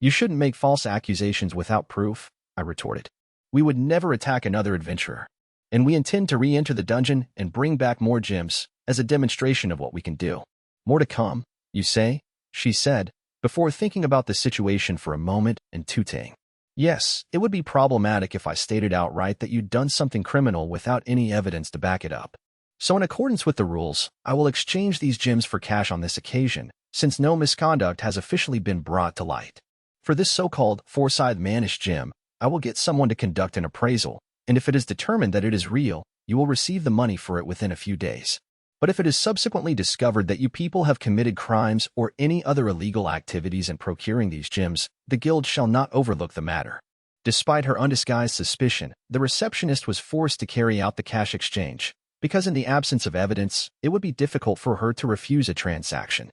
you shouldn't make false accusations without proof, I retorted. We would never attack another adventurer. And we intend to re-enter the dungeon and bring back more gems as a demonstration of what we can do. More to come, you say? She said, before thinking about the situation for a moment and tooting. Yes, it would be problematic if I stated outright that you'd done something criminal without any evidence to back it up. So in accordance with the rules, I will exchange these gems for cash on this occasion, since no misconduct has officially been brought to light. For this so-called Forsyth Manus gem, I will get someone to conduct an appraisal, and if it is determined that it is real, you will receive the money for it within a few days. But if it is subsequently discovered that you people have committed crimes or any other illegal activities in procuring these gems, the guild shall not overlook the matter. Despite her undisguised suspicion, the receptionist was forced to carry out the cash exchange, because in the absence of evidence, it would be difficult for her to refuse a transaction.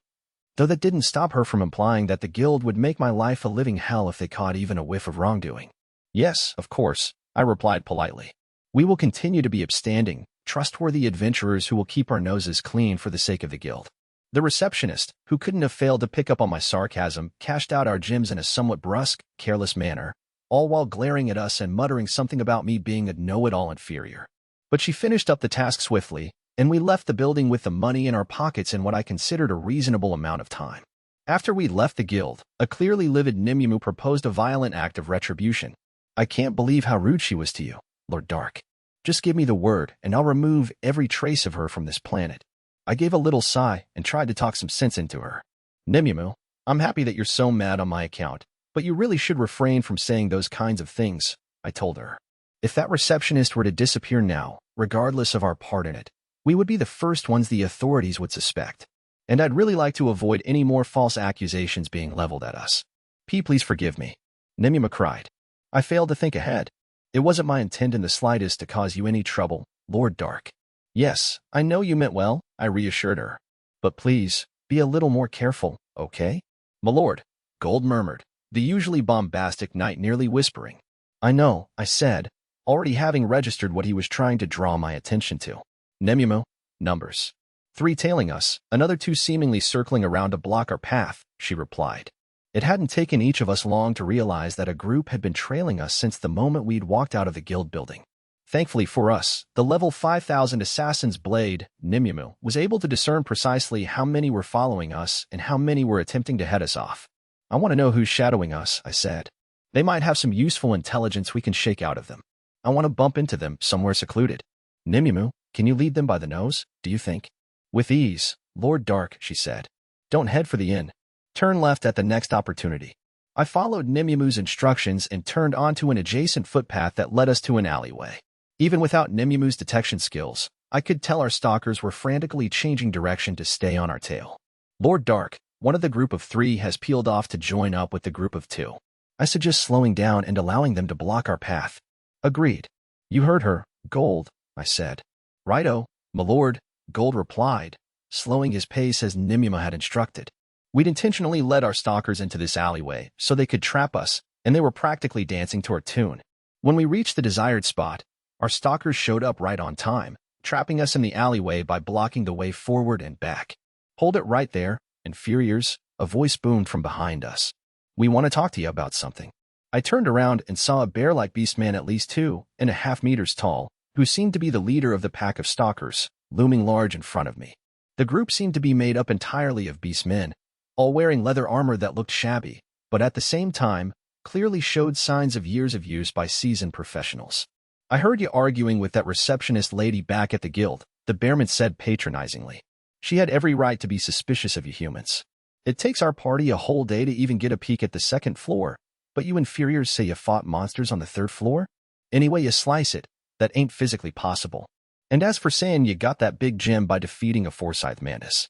Though that didn't stop her from implying that the guild would make my life a living hell if they caught even a whiff of wrongdoing. Yes, of course, I replied politely. We will continue to be upstanding, trustworthy adventurers who will keep our noses clean for the sake of the guild. The receptionist, who couldn't have failed to pick up on my sarcasm, cashed out our gems in a somewhat brusque, careless manner, all while glaring at us and muttering something about me being a know-it-all inferior. But she finished up the task swiftly, and we left the building with the money in our pockets in what I considered a reasonable amount of time. After we left the guild, a clearly livid Nimue proposed a violent act of retribution. I can't believe how rude she was to you, Lord Dark. Just give me the word, and I'll remove every trace of her from this planet. I gave a little sigh and tried to talk some sense into her. Nimue, I'm happy that you're so mad on my account, but you really should refrain from saying those kinds of things, I told her. If that receptionist were to disappear now, regardless of our part in it, we would be the first ones the authorities would suspect. And I'd really like to avoid any more false accusations being leveled at us. Please forgive me. Nimue cried. I failed to think ahead. It wasn't my intent in the slightest to cause you any trouble, Lord Dark. Yes, I know you meant well, I reassured her. But please, be a little more careful, okay? My lord, Gold murmured, the usually bombastic knight nearly whispering. I know, I said, already having registered what he was trying to draw my attention to. Nimue, numbers. 3 tailing us, another 2 seemingly circling around to block our path, she replied. It hadn't taken each of us long to realize that a group had been trailing us since the moment we'd walked out of the guild building. Thankfully for us, the level 5000 assassin's blade, Nimue, was able to discern precisely how many were following us and how many were attempting to head us off. I want to know who's shadowing us, I said. They might have some useful intelligence we can shake out of them. I want to bump into them somewhere secluded. Nimue, can you lead them by the nose, do you think? With ease, Lord Dark, she said. Don't head for the inn. Turn left at the next opportunity. I followed Nimue's instructions and turned onto an adjacent footpath that led us to an alleyway. Even without Nimue's detection skills, I could tell our stalkers were frantically changing direction to stay on our tail. Lord Dark, one of the group of 3 has peeled off to join up with the group of 2. I suggest slowing down and allowing them to block our path. Agreed. You heard her, Gold, I said. Righto, my lord, Gold replied, slowing his pace as Nimuma had instructed. We'd intentionally led our stalkers into this alleyway so they could trap us, and they were practically dancing to our tune. When we reached the desired spot, our stalkers showed up right on time, trapping us in the alleyway by blocking the way forward and back. Hold it right there, inferiors, a voice boomed from behind us. We want to talk to you about something. I turned around and saw a bear-like beast man at least 2.5 meters tall, who seemed to be the leader of the pack of stalkers, looming large in front of me. The group seemed to be made up entirely of beast men, all wearing leather armor that looked shabby, but at the same time, clearly showed signs of years of use by seasoned professionals. I heard you arguing with that receptionist lady back at the guild, the bearman said patronizingly. She had every right to be suspicious of you humans. It takes our party a whole day to even get a peek at the second floor, but you inferiors say you fought monsters on the third floor? Any way you slice it, that ain't physically possible. And as for saying you got that big gem by defeating a Forsyth Mantis.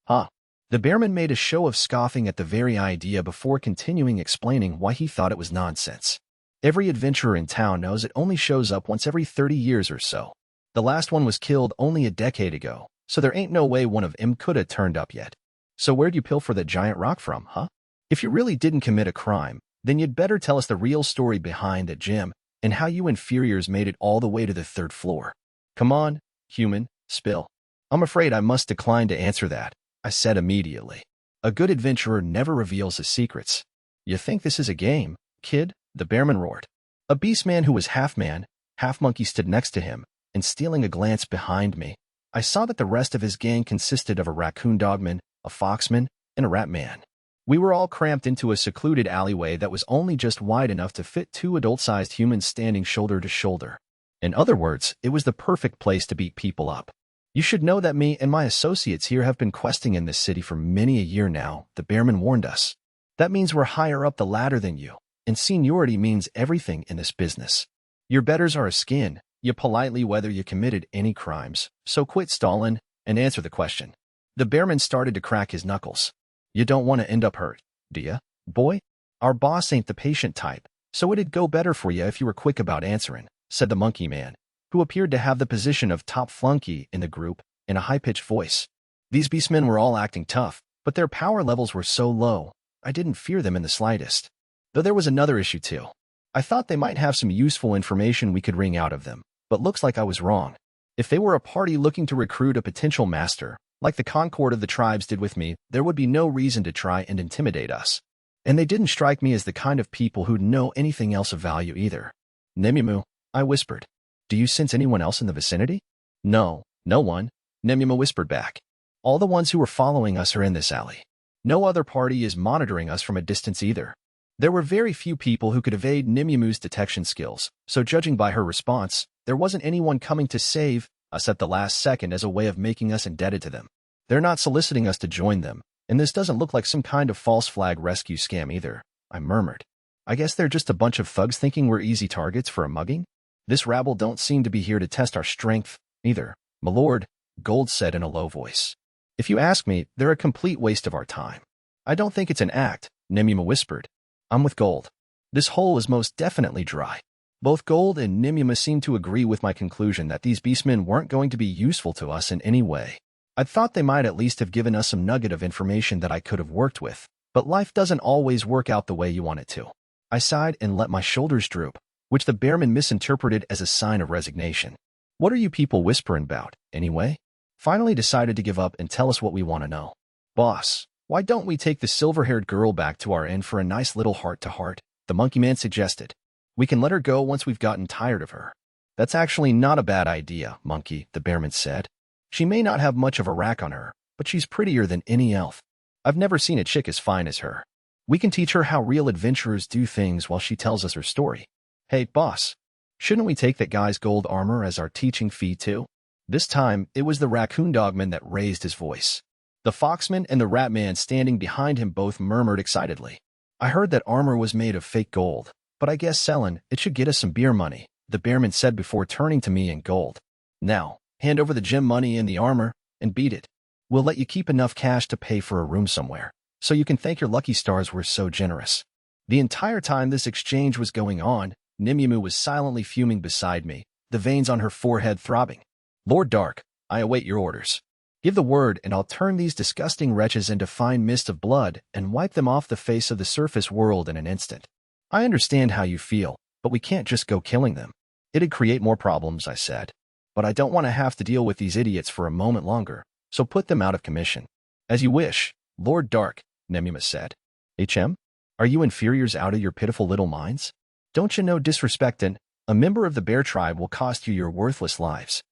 Huh. The bearman made a show of scoffing at the very idea before continuing explaining why he thought it was nonsense. Every adventurer in town knows it only shows up once every 30 years or so. The last one was killed only a decade ago, so there ain't no way one of 'em could have turned up yet. So where'd you pilfer that giant rock from, huh? If you really didn't commit a crime, then you'd better tell us the real story behind that gem and how you inferiors made it all the way to the third floor. Come on, human, spill. I'm afraid I must decline to answer that, I said immediately. A good adventurer never reveals his secrets. You think this is a game, kid? The bearman roared. A beast man who was half man, half monkey stood next to him, and stealing a glance behind me, I saw that the rest of his gang consisted of a raccoon dogman, a foxman, and a rat man. We were all cramped into a secluded alleyway that was only just wide enough to fit 2 adult-sized humans standing shoulder to shoulder. In other words, it was the perfect place to beat people up. You should know that me and my associates here have been questing in this city for many a year now, the bearman warned us. That means we're higher up the ladder than you, and seniority means everything in this business. Your betters are a skin, you politely whether you committed any crimes, so quit stalling and answer the question. The bearman started to crack his knuckles. You don't want to end up hurt, do ya, boy? Our boss ain't the patient type, so it'd go better for you if you were quick about answering, said the monkey man, who appeared to have the position of top flunky in the group, in a high-pitched voice. These beastmen were all acting tough, but their power levels were so low, I didn't fear them in the slightest. Though there was another issue too. I thought they might have some useful information we could wring out of them, but looks like I was wrong. If they were a party looking to recruit a potential master, like the Concord of the tribes did with me, there would be no reason to try and intimidate us. And they didn't strike me as the kind of people who'd know anything else of value either. Nemimu, I whispered. Do you sense anyone else in the vicinity? No, no one, Nemimu whispered back. All the ones who were following us are in this alley. No other party is monitoring us from a distance either. There were very few people who could evade Nemimu's detection skills, so judging by her response, there wasn't anyone coming to save us at the last second as a way of making us indebted to them. They're not soliciting us to join them, and this doesn't look like some kind of false flag rescue scam either, I murmured. I guess they're just a bunch of thugs thinking we're easy targets for a mugging? This rabble don't seem to be here to test our strength, either, my lord, Gold said in a low voice. If you ask me, they're a complete waste of our time. I don't think it's an act, Nimuma whispered. I'm with Gold. This hole is most definitely dry. Both Gold and Nimuma seemed to agree with my conclusion that these beastmen weren't going to be useful to us in any way. I'd thought they might at least have given us some nugget of information that I could have worked with, but life doesn't always work out the way you want it to. I sighed and let my shoulders droop, which the bearman misinterpreted as a sign of resignation. What are you people whispering about, anyway? Finally decided to give up and tell us what we want to know. Boss, why don't we take the silver-haired girl back to our inn for a nice little heart-to-heart? The monkey man suggested. We can let her go once we've gotten tired of her. That's actually not a bad idea, monkey, the bearman said. She may not have much of a rack on her, but she's prettier than any elf. I've never seen a chick as fine as her. We can teach her how real adventurers do things while she tells us her story. Hey, boss, shouldn't we take that guy's gold armor as our teaching fee too? This time, it was the raccoon dogman that raised his voice. The foxman and the rat man standing behind him both murmured excitedly. I heard that armor was made of fake gold, but I guess sellin' it should get us some beer money, the bearman said before turning to me and Gold. Now, hand over the gem money and the armor, and beat it. We'll let you keep enough cash to pay for a room somewhere, so you can thank your lucky stars we're so generous. The entire time this exchange was going on, Nimue was silently fuming beside me, the veins on her forehead throbbing. Lord Dark, I await your orders. Give the word and I'll turn these disgusting wretches into fine mist of blood and wipe them off the face of the surface world in an instant. I understand how you feel, but we can't just go killing them. It'd create more problems, I said. But I don't want to have to deal with these idiots for a moment longer, so put them out of commission. As you wish, Lord Dark, Nimue said. HM? Are you inferiors out of your pitiful little minds? Don't you know disrespecting a member of the bear tribe will cost you your worthless lives?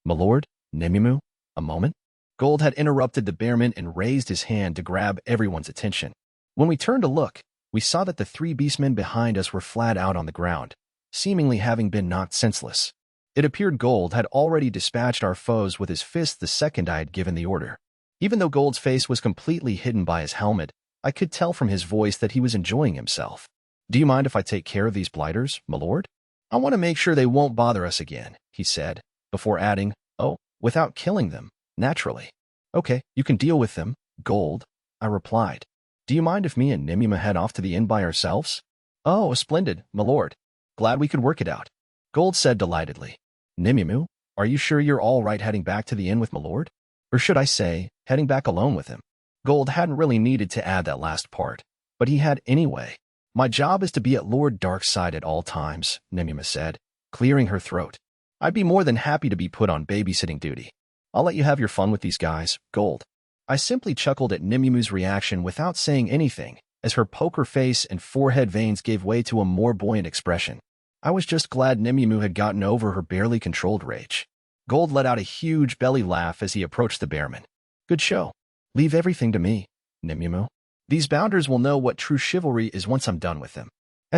My lord, Nimue, a moment? Gold had interrupted the bearman and raised his hand to grab everyone's attention. When we turned to look, we saw that the three beastmen behind us were flat out on the ground, seemingly having been knocked senseless. It appeared Gold had already dispatched our foes with his fist the second I had given the order. Even though Gold's face was completely hidden by his helmet, I could tell from his voice that he was enjoying himself. Do you mind if I take care of these blighters, my lord? I want to make sure they won't bother us again, he said, before adding, oh, without killing them, naturally. Okay, you can deal with them, Gold, I replied. Do you mind if me and Nimue head off to the inn by ourselves? Oh, splendid, my lord. Glad we could work it out. Gold said delightedly. Nimue, are you sure you're all right heading back to the inn with my lord? Or should I say, heading back alone with him? Gold hadn't really needed to add that last part, but he had anyway. My job is to be at Lord Dark's side at all times, Nimue said, clearing her throat. I'd be more than happy to be put on babysitting duty. I'll let you have your fun with these guys, Gold. I simply chuckled at Nimue's reaction without saying anything, as her poker face and forehead veins gave way to a more buoyant expression. I was just glad Nimue had gotten over her barely controlled rage. Gold let out a huge belly laugh as he approached the bearman. Good show. Leave everything to me, Nimue. These bounders will know what true chivalry is once I'm done with them.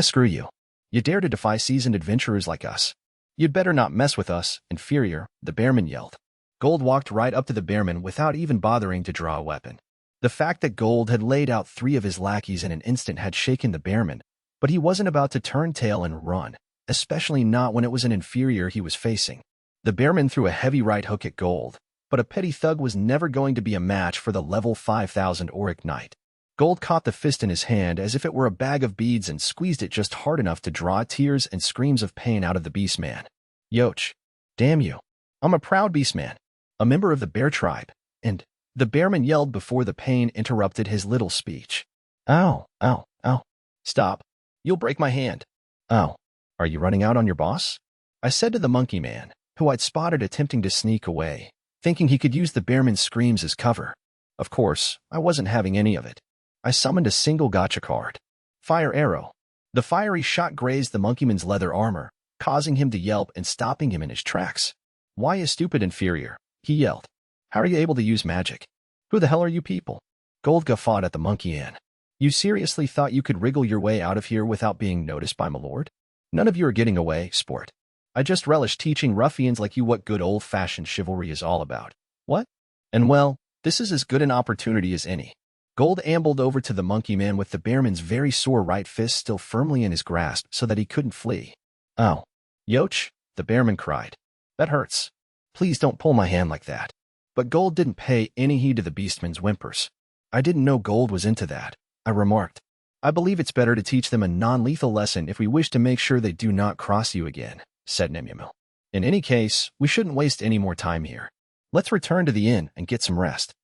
Screw you. You dare to defy seasoned adventurers like us. You'd better not mess with us, inferior, the bearman yelled. Gold walked right up to the bearman without even bothering to draw a weapon. The fact that Gold had laid out 3 of his lackeys in an instant had shaken the bearman, but he wasn't about to turn tail and run, especially not when it was an inferior he was facing. The bearman threw a heavy right hook at Gold, but a petty thug was never going to be a match for the level 5000 Auric Knight. Gold caught the fist in his hand as if it were a bag of beads and squeezed it just hard enough to draw tears and screams of pain out of the beastman. Yoch. Damn you. I'm a proud beastman, a member of the bear tribe, and the bearman yelled before the pain interrupted his little speech. Ow, ow, ow. Stop. You'll break my hand. Ow. Are you running out on your boss? I said to the monkey man, who I'd spotted attempting to sneak away, thinking he could use the bearman's screams as cover. Of course, I wasn't having any of it. I summoned a single gacha card. Fire arrow. The fiery shot grazed the monkeyman's leather armor, causing him to yelp and stopping him in his tracks. Why you stupid inferior? He yelled. How are you able to use magic? Who the hell are you people? Gold guffawed at the monkey inn. You seriously thought you could wriggle your way out of here without being noticed by my lord? None of you are getting away, sport. I just relish teaching ruffians like you what good old-fashioned chivalry is all about. What? And well, this is as good an opportunity as any. Gold ambled over to the monkey man with the bearman's very sore right fist still firmly in his grasp so that he couldn't flee. Ow. Yoch, the bearman cried. That hurts. Please don't pull my hand like that. But Gold didn't pay any heed to the beastman's whimpers. I didn't know Gold was into that, I remarked. I believe it's better to teach them a non-lethal lesson if we wish to make sure they do not cross you again, said Nimue. In any case, we shouldn't waste any more time here. Let's return to the inn and get some rest.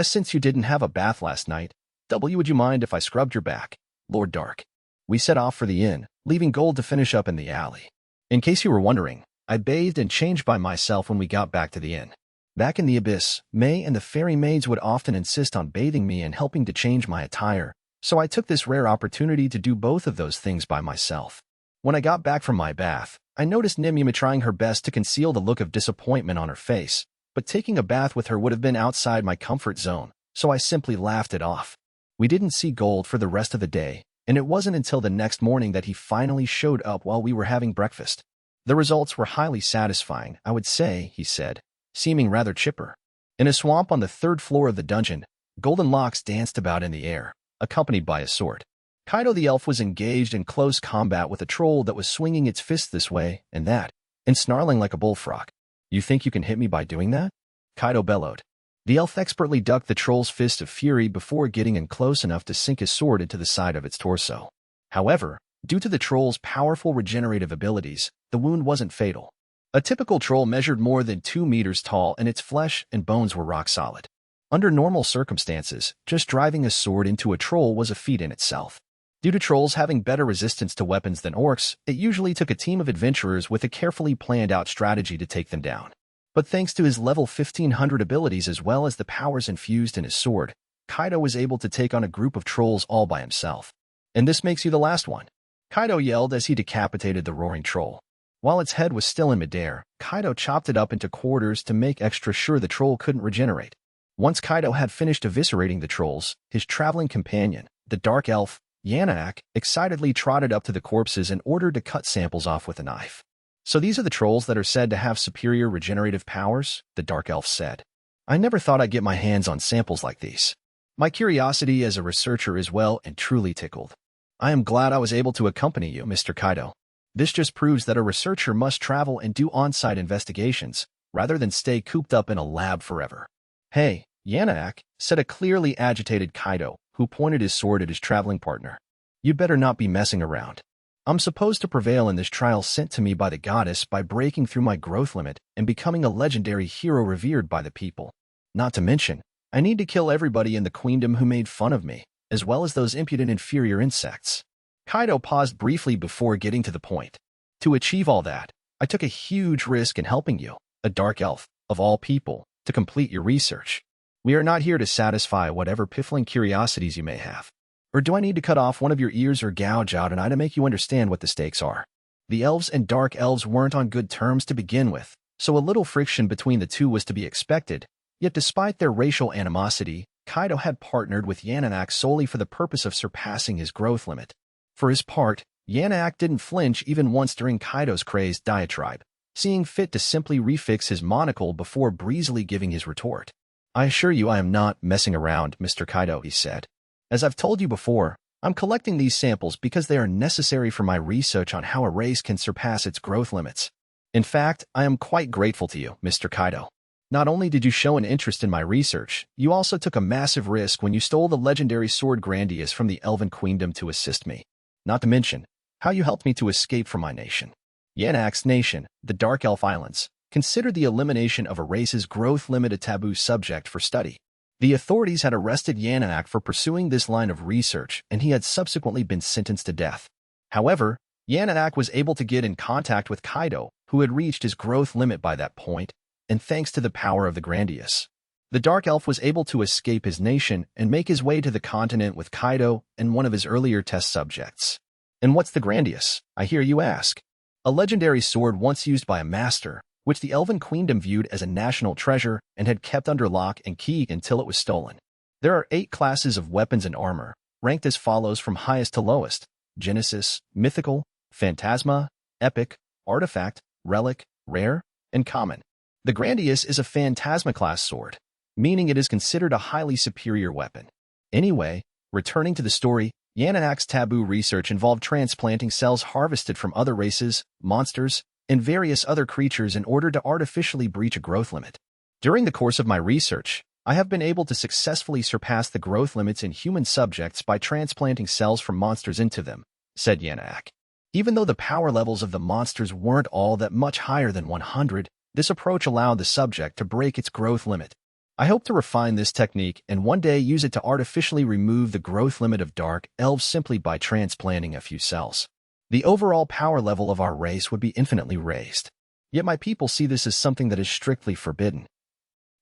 Since you didn't have a bath last night, would you mind if I scrubbed your back, Lord Dark? We set off for the inn, leaving Gold to finish up in the alley. In case you were wondering, I bathed and changed by myself when we got back to the inn. Back in the abyss, May and the fairy maids would often insist on bathing me and helping to change my attire, so I took this rare opportunity to do both of those things by myself. When I got back from my bath, I noticed Nimue trying her best to conceal the look of disappointment on her face, but taking a bath with her would have been outside my comfort zone, so I simply laughed it off. We didn't see Gold for the rest of the day, and it wasn't until the next morning that he finally showed up while we were having breakfast. The results were highly satisfying, I would say, he said, seeming rather chipper. In a swamp on the 3rd floor of the dungeon, Golden Locks danced about in the air, accompanied by a sword. Kaido the elf was engaged in close combat with a troll that was swinging its fist this way and that, and snarling like a bullfrog. You think you can hit me by doing that? Kaido bellowed. The elf expertly ducked the troll's fist of fury before getting in close enough to sink his sword into the side of its torso. However, due to the troll's powerful regenerative abilities, the wound wasn't fatal. A typical troll measured more than 2 meters tall and its flesh and bones were rock solid. Under normal circumstances, just driving a sword into a troll was a feat in itself. Due to trolls having better resistance to weapons than orcs, it usually took a team of adventurers with a carefully planned-out strategy to take them down. But thanks to his level 1500 abilities as well as the powers infused in his sword, Kaido was able to take on a group of trolls all by himself. And this makes you the last one, Kaido yelled as he decapitated the roaring troll. While its head was still in midair, Kaido chopped it up into quarters to make extra sure the troll couldn't regenerate. Once Kaido had finished eviscerating the trolls, his traveling companion, the dark elf, Yanaak, excitedly trotted up to the corpses and ordered to cut samples off with a knife. So these are the trolls that are said to have superior regenerative powers, the dark elf said. I never thought I'd get my hands on samples like these. My curiosity as a researcher is well and truly tickled. I am glad I was able to accompany you, Mr. Kaido. This just proves that a researcher must travel and do on-site investigations, rather than stay cooped up in a lab forever. Hey, Yanaak, said a clearly agitated Kaido, who pointed his sword at his traveling partner. You'd better not be messing around. I'm supposed to prevail in this trial sent to me by the goddess by breaking through my growth limit and becoming a legendary hero revered by the people. Not to mention, I need to kill everybody in the queendom who made fun of me, as well as those impudent inferior insects. Kaido paused briefly before getting to the point. To achieve all that, I took a huge risk in helping you, a dark elf, of all people, to complete your research. We are not here to satisfy whatever piffling curiosities you may have. Or do I need to cut off one of your ears or gouge out an eye to make you understand what the stakes are? The elves and dark elves weren't on good terms to begin with, so a little friction between the two was to be expected. Yet despite their racial animosity, Kaido had partnered with Yanaak solely for the purpose of surpassing his growth limit. For his part, Yanaak didn't flinch even once during Kaido's crazed diatribe, seeing fit to simply refix his monocle before breezily giving his retort. I assure you I am not messing around, Mr. Kaido, he said. As I've told you before, I'm collecting these samples because they are necessary for my research on how a race can surpass its growth limits. In fact, I am quite grateful to you, Mr. Kaido. Not only did you show an interest in my research, you also took a massive risk when you stole the legendary sword Grandius from the Elven Queendom to assist me. Not to mention, how you helped me to escape from my nation. Yanaak's nation, the Dark Elf Islands, considered the elimination of a race's growth limit a taboo subject for study. The authorities had arrested Yanaak for pursuing this line of research, and he had subsequently been sentenced to death. However, Yanaak was able to get in contact with Kaido, who had reached his growth limit by that point, and thanks to the power of the Grandius, the Dark Elf was able to escape his nation and make his way to the continent with Kaido and one of his earlier test subjects. And what's the Grandius, I hear you ask? A legendary sword once used by a master, which the Elven Queendom viewed as a national treasure and had kept under lock and key until it was stolen. There are 8 classes of weapons and armor, ranked as follows from highest to lowest: Genesis, Mythical, Phantasma, Epic, Artifact, Relic, Rare, and Common. The Grandius is a Phantasma-class sword, meaning it is considered a highly superior weapon. Anyway, returning to the story, Yanaak's taboo research involved transplanting cells harvested from other races, monsters, and various other creatures in order to artificially breach a growth limit. During the course of my research, I have been able to successfully surpass the growth limits in human subjects by transplanting cells from monsters into them, said Yanaak. Even though the power levels of the monsters weren't all that much higher than 100, this approach allowed the subject to break its growth limit. I hope to refine this technique and one day use it to artificially remove the growth limit of dark elves simply by transplanting a few cells. The overall power level of our race would be infinitely raised. Yet my people see this as something that is strictly forbidden.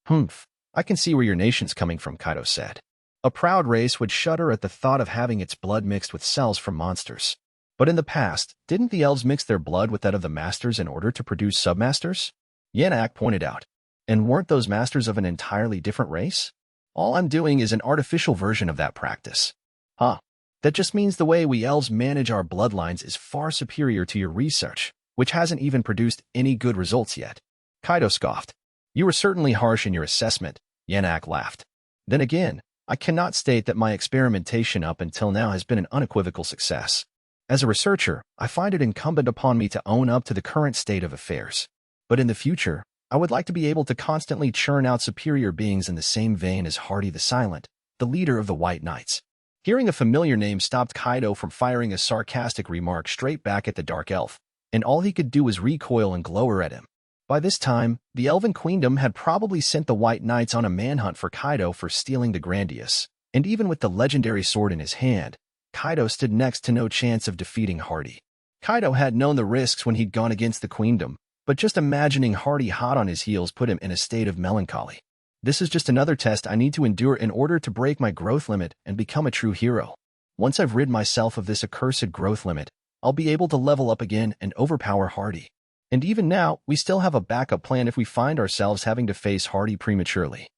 Humph, I can see where your nation's coming from, Kaido said. A proud race would shudder at the thought of having its blood mixed with cells from monsters. But in the past, didn't the elves mix their blood with that of the masters in order to produce submasters? Yanaak pointed out. And weren't those masters of an entirely different race? All I'm doing is an artificial version of that practice. Huh. That just means the way we elves manage our bloodlines is far superior to your research, which hasn't even produced any good results yet. Kaido scoffed. You were certainly harsh in your assessment, Yanaak laughed. Then again, I cannot state that my experimentation up until now has been an unequivocal success. As a researcher, I find it incumbent upon me to own up to the current state of affairs. But in the future, I would like to be able to constantly churn out superior beings in the same vein as Hardy the Silent, the leader of the White Knights. Hearing a familiar name stopped Kaido from firing a sarcastic remark straight back at the Dark Elf, and all he could do was recoil and glower at him. By this time, the Elven Queendom had probably sent the White Knights on a manhunt for Kaido for stealing the Grandius, and even with the legendary sword in his hand, Kaido stood next to no chance of defeating Hardy. Kaido had known the risks when he'd gone against the Queendom, but just imagining Hardy hot on his heels put him in a state of melancholy. This is just another test I need to endure in order to break my growth limit and become a true hero. Once I've rid myself of this accursed growth limit, I'll be able to level up again and overpower Hardy. And even now, we still have a backup plan if we find ourselves having to face Hardy prematurely.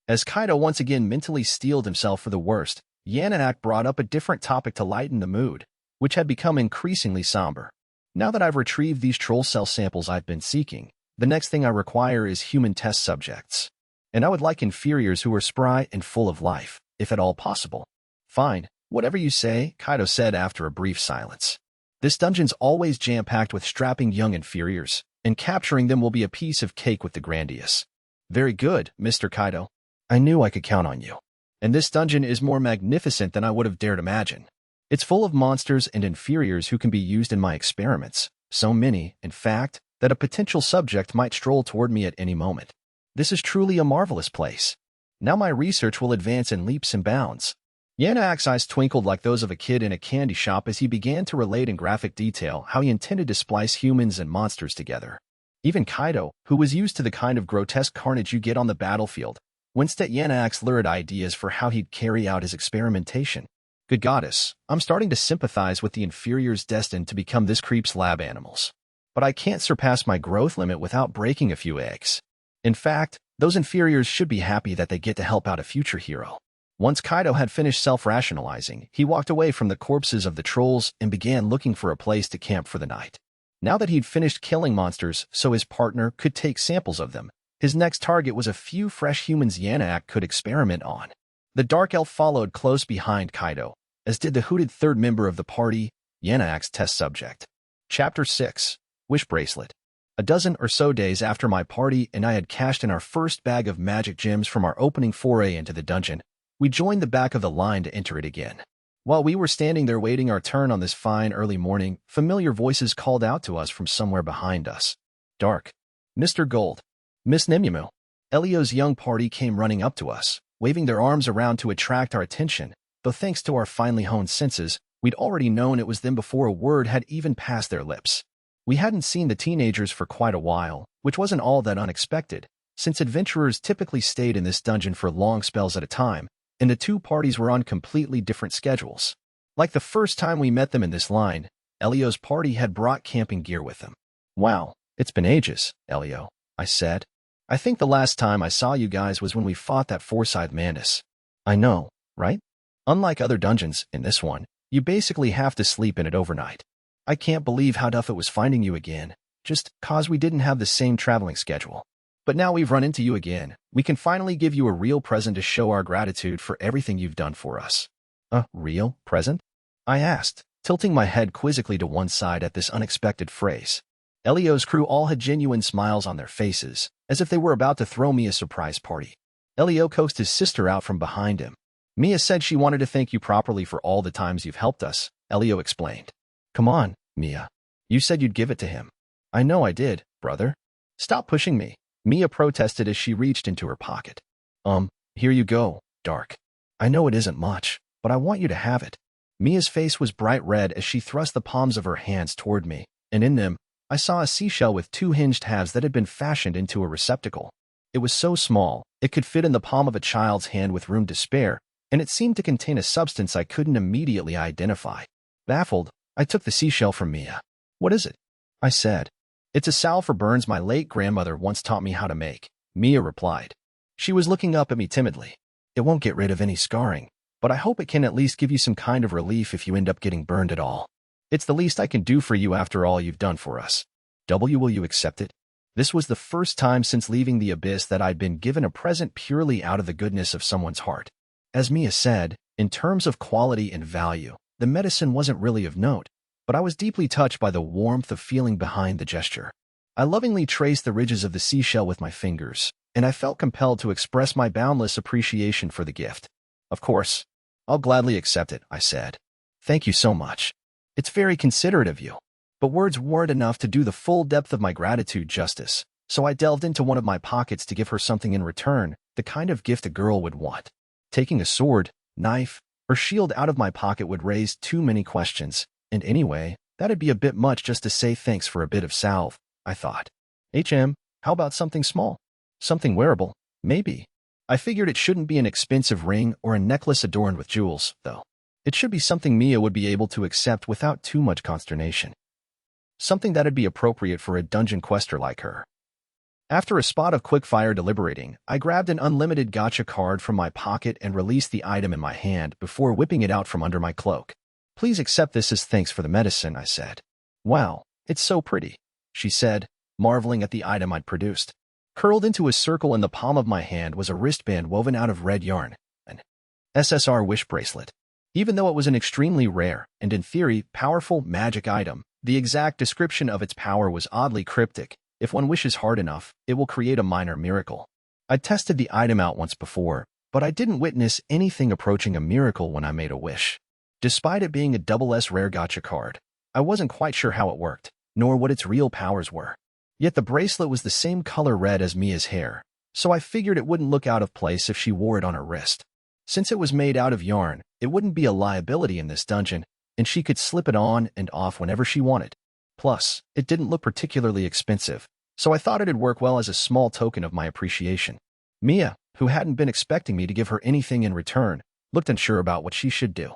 As Kaido once again mentally steeled himself for the worst, Yanaak brought up a different topic to lighten the mood, which had become increasingly somber. Now that I've retrieved these troll cell samples I've been seeking, the next thing I require is human test subjects. And I would like inferiors who are spry and full of life, if at all possible. Fine, whatever you say, Kaido said after a brief silence. This dungeon's always jam-packed with strapping young inferiors, and capturing them will be a piece of cake with the Grandius. Very good, Mr. Kaido. I knew I could count on you. And this dungeon is more magnificent than I would have dared imagine. It's full of monsters and inferiors who can be used in my experiments, so many, in fact, that a potential subject might stroll toward me at any moment. This is truly a marvelous place. Now my research will advance in leaps and bounds. Yanaak's eyes twinkled like those of a kid in a candy shop as he began to relate in graphic detail how he intended to splice humans and monsters together. Even Kaido, who was used to the kind of grotesque carnage you get on the battlefield, winced at Yanaak's lurid ideas for how he'd carry out his experimentation. Good goddess, I'm starting to sympathize with the inferiors destined to become this creep's lab animals. But I can't surpass my growth limit without breaking a few eggs. In fact, those inferiors should be happy that they get to help out a future hero. Once Kaido had finished self-rationalizing, he walked away from the corpses of the trolls and began looking for a place to camp for the night. Now that he'd finished killing monsters so his partner could take samples of them, his next target was a few fresh humans Yanaak could experiment on. The Dark Elf followed close behind Kaido, as did the hooded third member of the party, Yanaak's test subject. Chapter 6. Wish Bracelet. A dozen or so days after my party and I had cashed in our first bag of magic gems from our opening foray into the dungeon, we joined the back of the line to enter it again. While we were standing there waiting our turn on this fine early morning, familiar voices called out to us from somewhere behind us. Dark. Mr. Gold. Miss Nimumu. Elio's young party came running up to us, waving their arms around to attract our attention, though thanks to our finely honed senses, we'd already known it was them before a word had even passed their lips. We hadn't seen the teenagers for quite a while, which wasn't all that unexpected, since adventurers typically stayed in this dungeon for long spells at a time, and the two parties were on completely different schedules. Like the first time we met them in this line, Elio's party had brought camping gear with them. Wow, it's been ages, Elio, I said. I think the last time I saw you guys was when we fought that four-side Mantis. I know, right? Unlike other dungeons, in this one, you basically have to sleep in it overnight. I can't believe how tough it was finding you again, just 'cause we didn't have the same traveling schedule. But now we've run into you again, we can finally give you a real present to show our gratitude for everything you've done for us. A real present? I asked, tilting my head quizzically to one side at this unexpected phrase. Elio's crew all had genuine smiles on their faces, as if they were about to throw me a surprise party. Elio coaxed his sister out from behind him. Mia said she wanted to thank you properly for all the times you've helped us, Elio explained. Come on, Mia. You said you'd give it to him. I know I did, brother. Stop pushing me, Mia protested as she reached into her pocket. Here you go, Dark. I know it isn't much, but I want you to have it. Mia's face was bright red as she thrust the palms of her hands toward me, and in them, I saw a seashell with two hinged halves that had been fashioned into a receptacle. It was so small, it could fit in the palm of a child's hand with room to spare, and it seemed to contain a substance I couldn't immediately identify. Baffled, I took the seashell from Mia. What is it? I said. It's a salve for burns my late grandmother once taught me how to make, Mia replied. She was looking up at me timidly. It won't get rid of any scarring, but I hope it can at least give you some kind of relief if you end up getting burned at all. It's the least I can do for you after all you've done for us. Will you accept it? This was the first time since leaving the abyss that I'd been given a present purely out of the goodness of someone's heart. As Mia said, in terms of quality and value, the medicine wasn't really of note, but I was deeply touched by the warmth of feeling behind the gesture. I lovingly traced the ridges of the seashell with my fingers, and I felt compelled to express my boundless appreciation for the gift. Of course, I'll gladly accept it, I said. Thank you so much. It's very considerate of you. But words weren't enough to do the full depth of my gratitude justice, so I delved into one of my pockets to give her something in return, the kind of gift a girl would want. Taking a sword, knife, or shield out of my pocket would raise too many questions, and anyway, that'd be a bit much just to say thanks for a bit of salve, I thought. How about something small? Something wearable, maybe. I figured it shouldn't be an expensive ring or a necklace adorned with jewels, though. It should be something Mia would be able to accept without too much consternation. Something that'd be appropriate for a dungeon quester like her. After a spot of quickfire deliberating, I grabbed an Unlimited Gacha card from my pocket and released the item in my hand before whipping it out from under my cloak. Please accept this as thanks for the medicine, I said. Wow, it's so pretty, she said, marveling at the item I'd produced. Curled into a circle in the palm of my hand was a wristband woven out of red yarn, an SSR wish bracelet. Even though it was an extremely rare and, in theory, powerful magic item, the exact description of its power was oddly cryptic. If one wishes hard enough, it will create a minor miracle. I'd tested the item out once before, but I didn't witness anything approaching a miracle when I made a wish. Despite it being a SS rare gacha card, I wasn't quite sure how it worked, nor what its real powers were. Yet the bracelet was the same color red as Mia's hair, so I figured it wouldn't look out of place if she wore it on her wrist. Since it was made out of yarn, it wouldn't be a liability in this dungeon, and she could slip it on and off whenever she wanted. Plus, it didn't look particularly expensive, so I thought it'd work well as a small token of my appreciation. Mia, who hadn't been expecting me to give her anything in return, looked unsure about what she should do.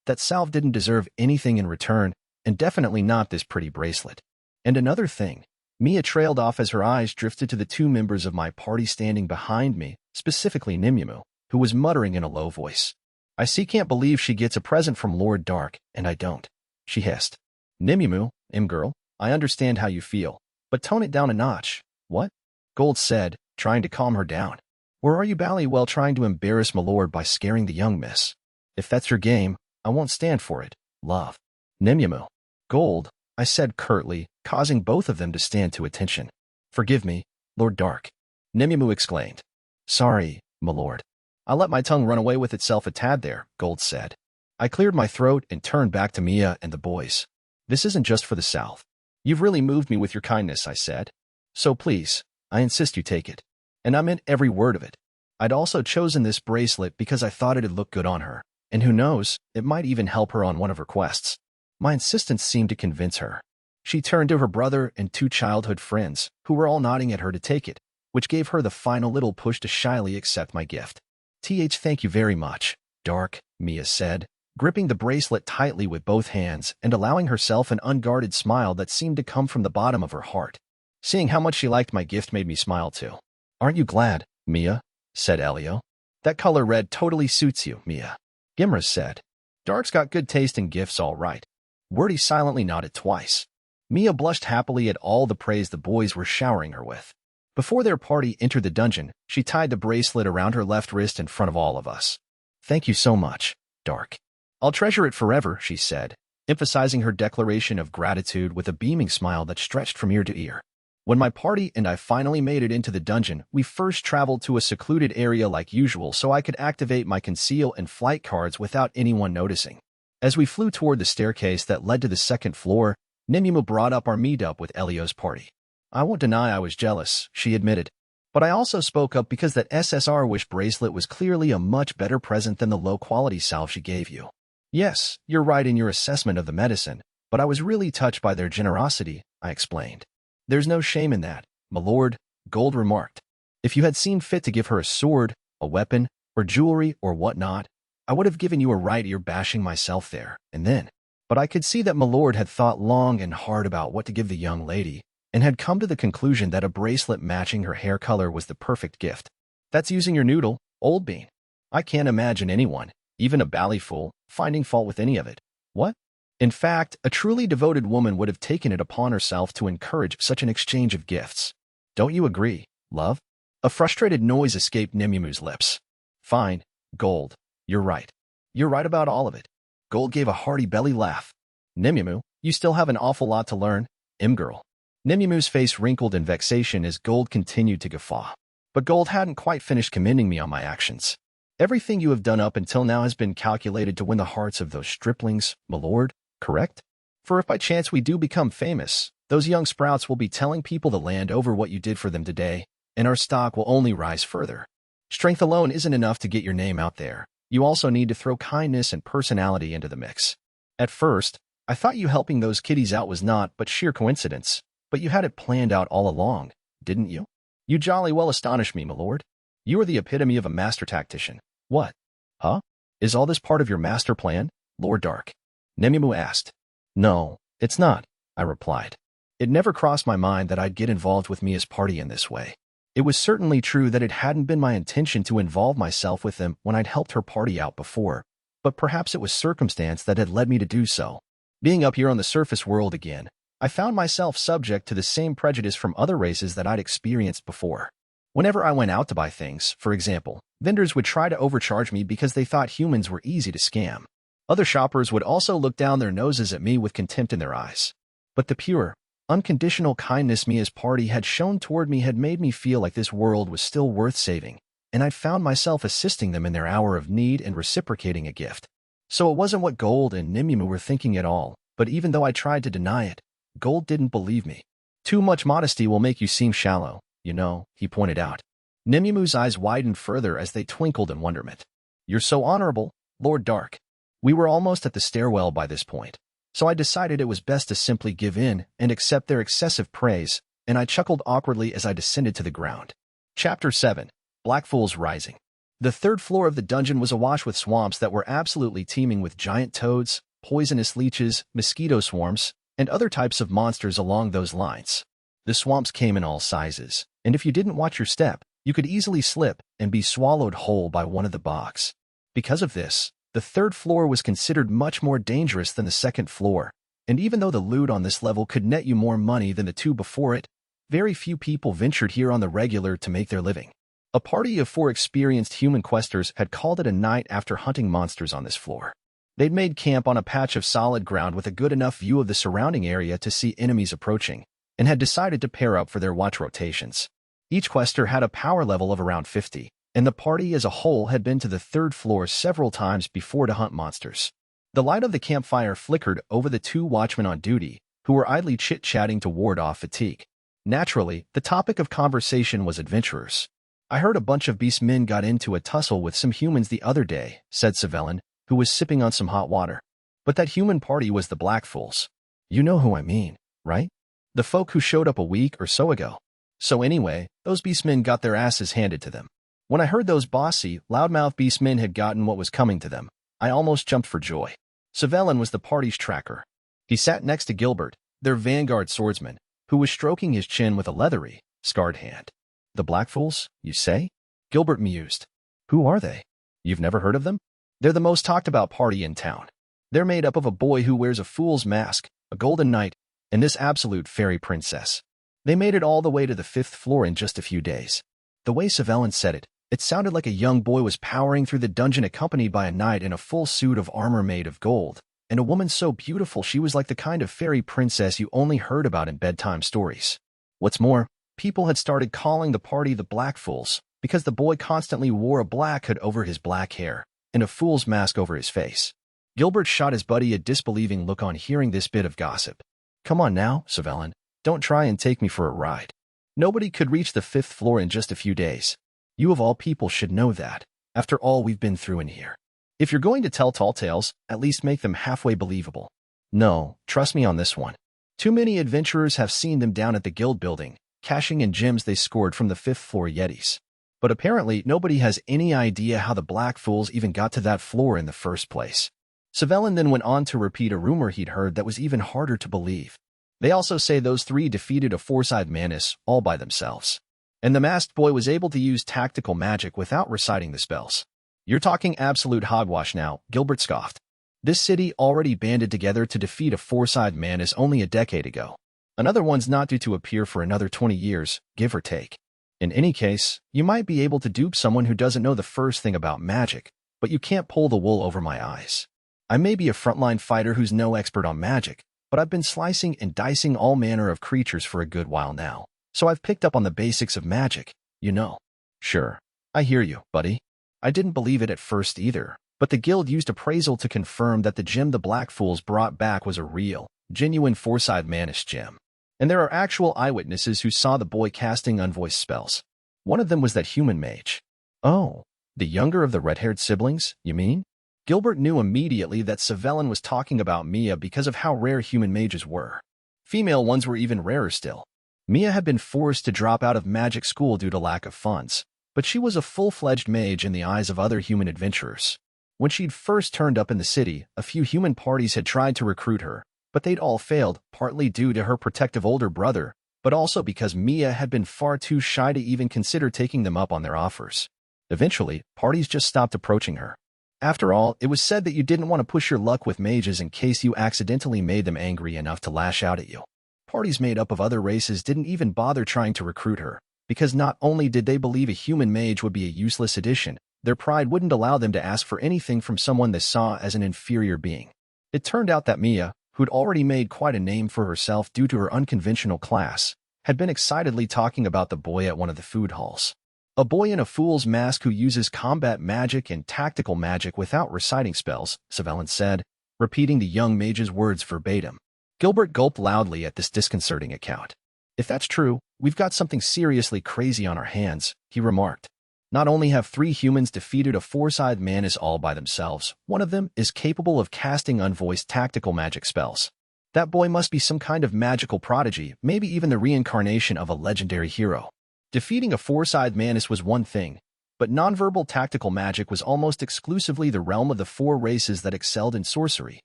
That salve didn't deserve anything in return, and definitely not this pretty bracelet. And another thing, Mia trailed off as her eyes drifted to the two members of my party standing behind me, specifically Nimue, who was muttering in a low voice. I can't believe she gets a present from Lord Dark, and I don't, she hissed. Nimue, girl, I understand how you feel, but tone it down a notch. What? Gold said, trying to calm her down. Or are you bally-well trying to embarrass my lord by scaring the young miss? If that's your game, I won't stand for it, love. Nimue. Gold, I said curtly, causing both of them to stand to attention. Forgive me, Lord Dark. Nimue exclaimed. Sorry, my lord. I let my tongue run away with itself a tad there, Gold said. I cleared my throat and turned back to Mia and the boys. This isn't just for the South. You've really moved me with your kindness, I said. So please, I insist you take it. And I meant every word of it. I'd also chosen this bracelet because I thought it'd look good on her. And who knows, it might even help her on one of her quests. My insistence seemed to convince her. She turned to her brother and two childhood friends, who were all nodding at her to take it, which gave her the final little push to shyly accept my gift. Thank you very much, Dark, Mia said, gripping the bracelet tightly with both hands and allowing herself an unguarded smile that seemed to come from the bottom of her heart. Seeing how much she liked my gift made me smile too. Aren't you glad, Mia? Said Elio. That color red totally suits you, Mia. Gimra said. Dark's got good taste in gifts, all right. Wordy silently nodded twice. Mia blushed happily at all the praise the boys were showering her with. Before their party entered the dungeon, she tied the bracelet around her left wrist in front of all of us. Thank you so much, Dark. I'll treasure it forever, she said, emphasizing her declaration of gratitude with a beaming smile that stretched from ear to ear. When my party and I finally made it into the dungeon, we first traveled to a secluded area like usual so I could activate my conceal and flight cards without anyone noticing. As we flew toward the staircase that led to the second floor, Nimue brought up our meetup with Elio's party. I won't deny I was jealous, she admitted. But I also spoke up because that SSR wish bracelet was clearly a much better present than the low-quality salve she gave you. Yes, you're right in your assessment of the medicine, but I was really touched by their generosity, I explained. There's no shame in that, my lord, Gold remarked. If you had seen fit to give her a sword, a weapon, or jewelry or whatnot, I would have given you a right ear bashing myself there, and then. But I could see that my lord had thought long and hard about what to give the young lady, and had come to the conclusion that a bracelet matching her hair color was the perfect gift. That's using your noodle, old bean. I can't imagine anyone, even a bally fool, finding fault with any of it. What? In fact, a truly devoted woman would have taken it upon herself to encourage such an exchange of gifts. Don't you agree, love? A frustrated noise escaped Nimue's lips. Fine, Gold. You're right. You're right about all of it. Gold gave a hearty belly laugh. Nimue, you still have an awful lot to learn, girl. Nimue's face wrinkled in vexation as Gold continued to guffaw. But Gold hadn't quite finished commending me on my actions. Everything you have done up until now has been calculated to win the hearts of those striplings, my lord, correct? For if by chance we do become famous, those young sprouts will be telling people the land over what you did for them today, and our stock will only rise further. Strength alone isn't enough to get your name out there. You also need to throw kindness and personality into the mix. At first, I thought you helping those kiddies out was not but sheer coincidence, but you had it planned out all along, didn't you? You jolly well astonish me, my lord. You are the epitome of a master tactician. What? Huh? Is all this part of your master plan, Lord Dark? Nemimu asked. No, it's not, I replied. It never crossed my mind that I'd get involved with Mia's party in this way. It was certainly true that it hadn't been my intention to involve myself with them when I'd helped her party out before, but perhaps it was circumstance that had led me to do so. Being up here on the surface world again, I found myself subject to the same prejudice from other races that I'd experienced before. Whenever I went out to buy things, for example, vendors would try to overcharge me because they thought humans were easy to scam. Other shoppers would also look down their noses at me with contempt in their eyes. But the pure, unconditional kindness Mia's party had shown toward me had made me feel like this world was still worth saving, and I'd found myself assisting them in their hour of need and reciprocating a gift. So it wasn't what Gold and Nimimu were thinking at all, but even though I tried to deny it, Gold didn't believe me. Too much modesty will make you seem shallow, you know, he pointed out. Nimimu's eyes widened further as they twinkled in wonderment. You're so honorable, Lord Dark. We were almost at the stairwell by this point, so I decided it was best to simply give in and accept their excessive praise, and I chuckled awkwardly as I descended to the ground. Chapter 7. Black Fools Rising. The third floor of the dungeon was awash with swamps that were absolutely teeming with giant toads, poisonous leeches, mosquito swarms, and other types of monsters along those lines. The swamps came in all sizes, and if you didn't watch your step, you could easily slip and be swallowed whole by one of the bogs. Because of this, the third floor was considered much more dangerous than the second floor, and even though the loot on this level could net you more money than the two before it, very few people ventured here on the regular to make their living. A party of 4 experienced human questers had called it a night after hunting monsters on this floor. They'd made camp on a patch of solid ground with a good enough view of the surrounding area to see enemies approaching, and had decided to pair up for their watch rotations. Each quester had a power level of around 50, and the party as a whole had been to the third floor several times before to hunt monsters. The light of the campfire flickered over the 2 watchmen on duty, who were idly chit-chatting to ward off fatigue. Naturally, the topic of conversation was adventurers. I heard a bunch of beast men got into a tussle with some humans the other day, said Savelin, who was sipping on some hot water. But that human party was the Black Fools. You know who I mean, right? The folk who showed up a week or so ago. So anyway, those beastmen got their asses handed to them. When I heard those bossy, loudmouth beastmen had gotten what was coming to them, I almost jumped for joy. Savelin was the party's tracker. He sat next to Gilbert, their vanguard swordsman, who was stroking his chin with a leathery, scarred hand. The Black Fools, you say? Gilbert mused. Who are they? You've never heard of them? They're the most talked about party in town. They're made up of a boy who wears a fool's mask, a golden knight, and this absolute fairy princess. They made it all the way to the 5th floor in just a few days. The way Savelin said it, it sounded like a young boy was powering through the dungeon accompanied by a knight in a full suit of armor made of gold, and a woman so beautiful she was like the kind of fairy princess you only heard about in bedtime stories. What's more, people had started calling the party the Black Fools because the boy constantly wore a black hood over his black hair and a fool's mask over his face. Gilbert shot his buddy a disbelieving look on hearing this bit of gossip. Come on now, Savelin. Don't try and take me for a ride. Nobody could reach the 5th floor in just a few days. You of all people should know that, after all we've been through in here. If you're going to tell tall tales, at least make them halfway believable. No, trust me on this one. Too many adventurers have seen them down at the guild building, cashing in gems they scored from the 5th floor Yetis. But apparently nobody has any idea how the Black Fools even got to that floor in the first place. Savelin then went on to repeat a rumor he'd heard that was even harder to believe. They also say those 3 defeated a 4-side Manus all by themselves. And the masked boy was able to use tactical magic without reciting the spells. You're talking absolute hogwash now, Gilbert scoffed. This city already banded together to defeat a 4-side Manus only a decade ago. Another one's not due to appear for another 20 years, give or take. In any case, you might be able to dupe someone who doesn't know the first thing about magic, but you can't pull the wool over my eyes. I may be a frontline fighter who's no expert on magic, but I've been slicing and dicing all manner of creatures for a good while now, so I've picked up on the basics of magic, you know. Sure, I hear you, buddy. I didn't believe it at first either, but the guild used appraisal to confirm that the gem the Black Fools brought back was a real, genuine four-side Manish gem. And there are actual eyewitnesses who saw the boy casting unvoiced spells. One of them was that human mage. Oh, the younger of the red-haired siblings, you mean? Gilbert knew immediately that Savelin was talking about Mia because of how rare human mages were. Female ones were even rarer still. Mia had been forced to drop out of magic school due to lack of funds, but she was a full-fledged mage in the eyes of other human adventurers. When she'd first turned up in the city, a few human parties had tried to recruit her, but they'd all failed, partly due to her protective older brother, but also because Mia had been far too shy to even consider taking them up on their offers. Eventually, parties just stopped approaching her. After all, it was said that you didn't want to push your luck with mages in case you accidentally made them angry enough to lash out at you. Parties made up of other races didn't even bother trying to recruit her, because not only did they believe a human mage would be a useless addition, their pride wouldn't allow them to ask for anything from someone they saw as an inferior being. It turned out that Mia, who'd already made quite a name for herself due to her unconventional class, had been excitedly talking about the boy at one of the food halls. A boy in a fool's mask who uses combat magic and tactical magic without reciting spells, Savelin said, repeating the young mage's words verbatim. Gilbert gulped loudly at this disconcerting account. If that's true, we've got something seriously crazy on our hands, he remarked. Not only have 3 humans defeated a four-side Manus all by themselves, one of them is capable of casting unvoiced tactical magic spells. That boy must be some kind of magical prodigy, maybe even the reincarnation of a legendary hero. Defeating a four-side Manus was one thing, but nonverbal tactical magic was almost exclusively the realm of the 4 races that excelled in sorcery: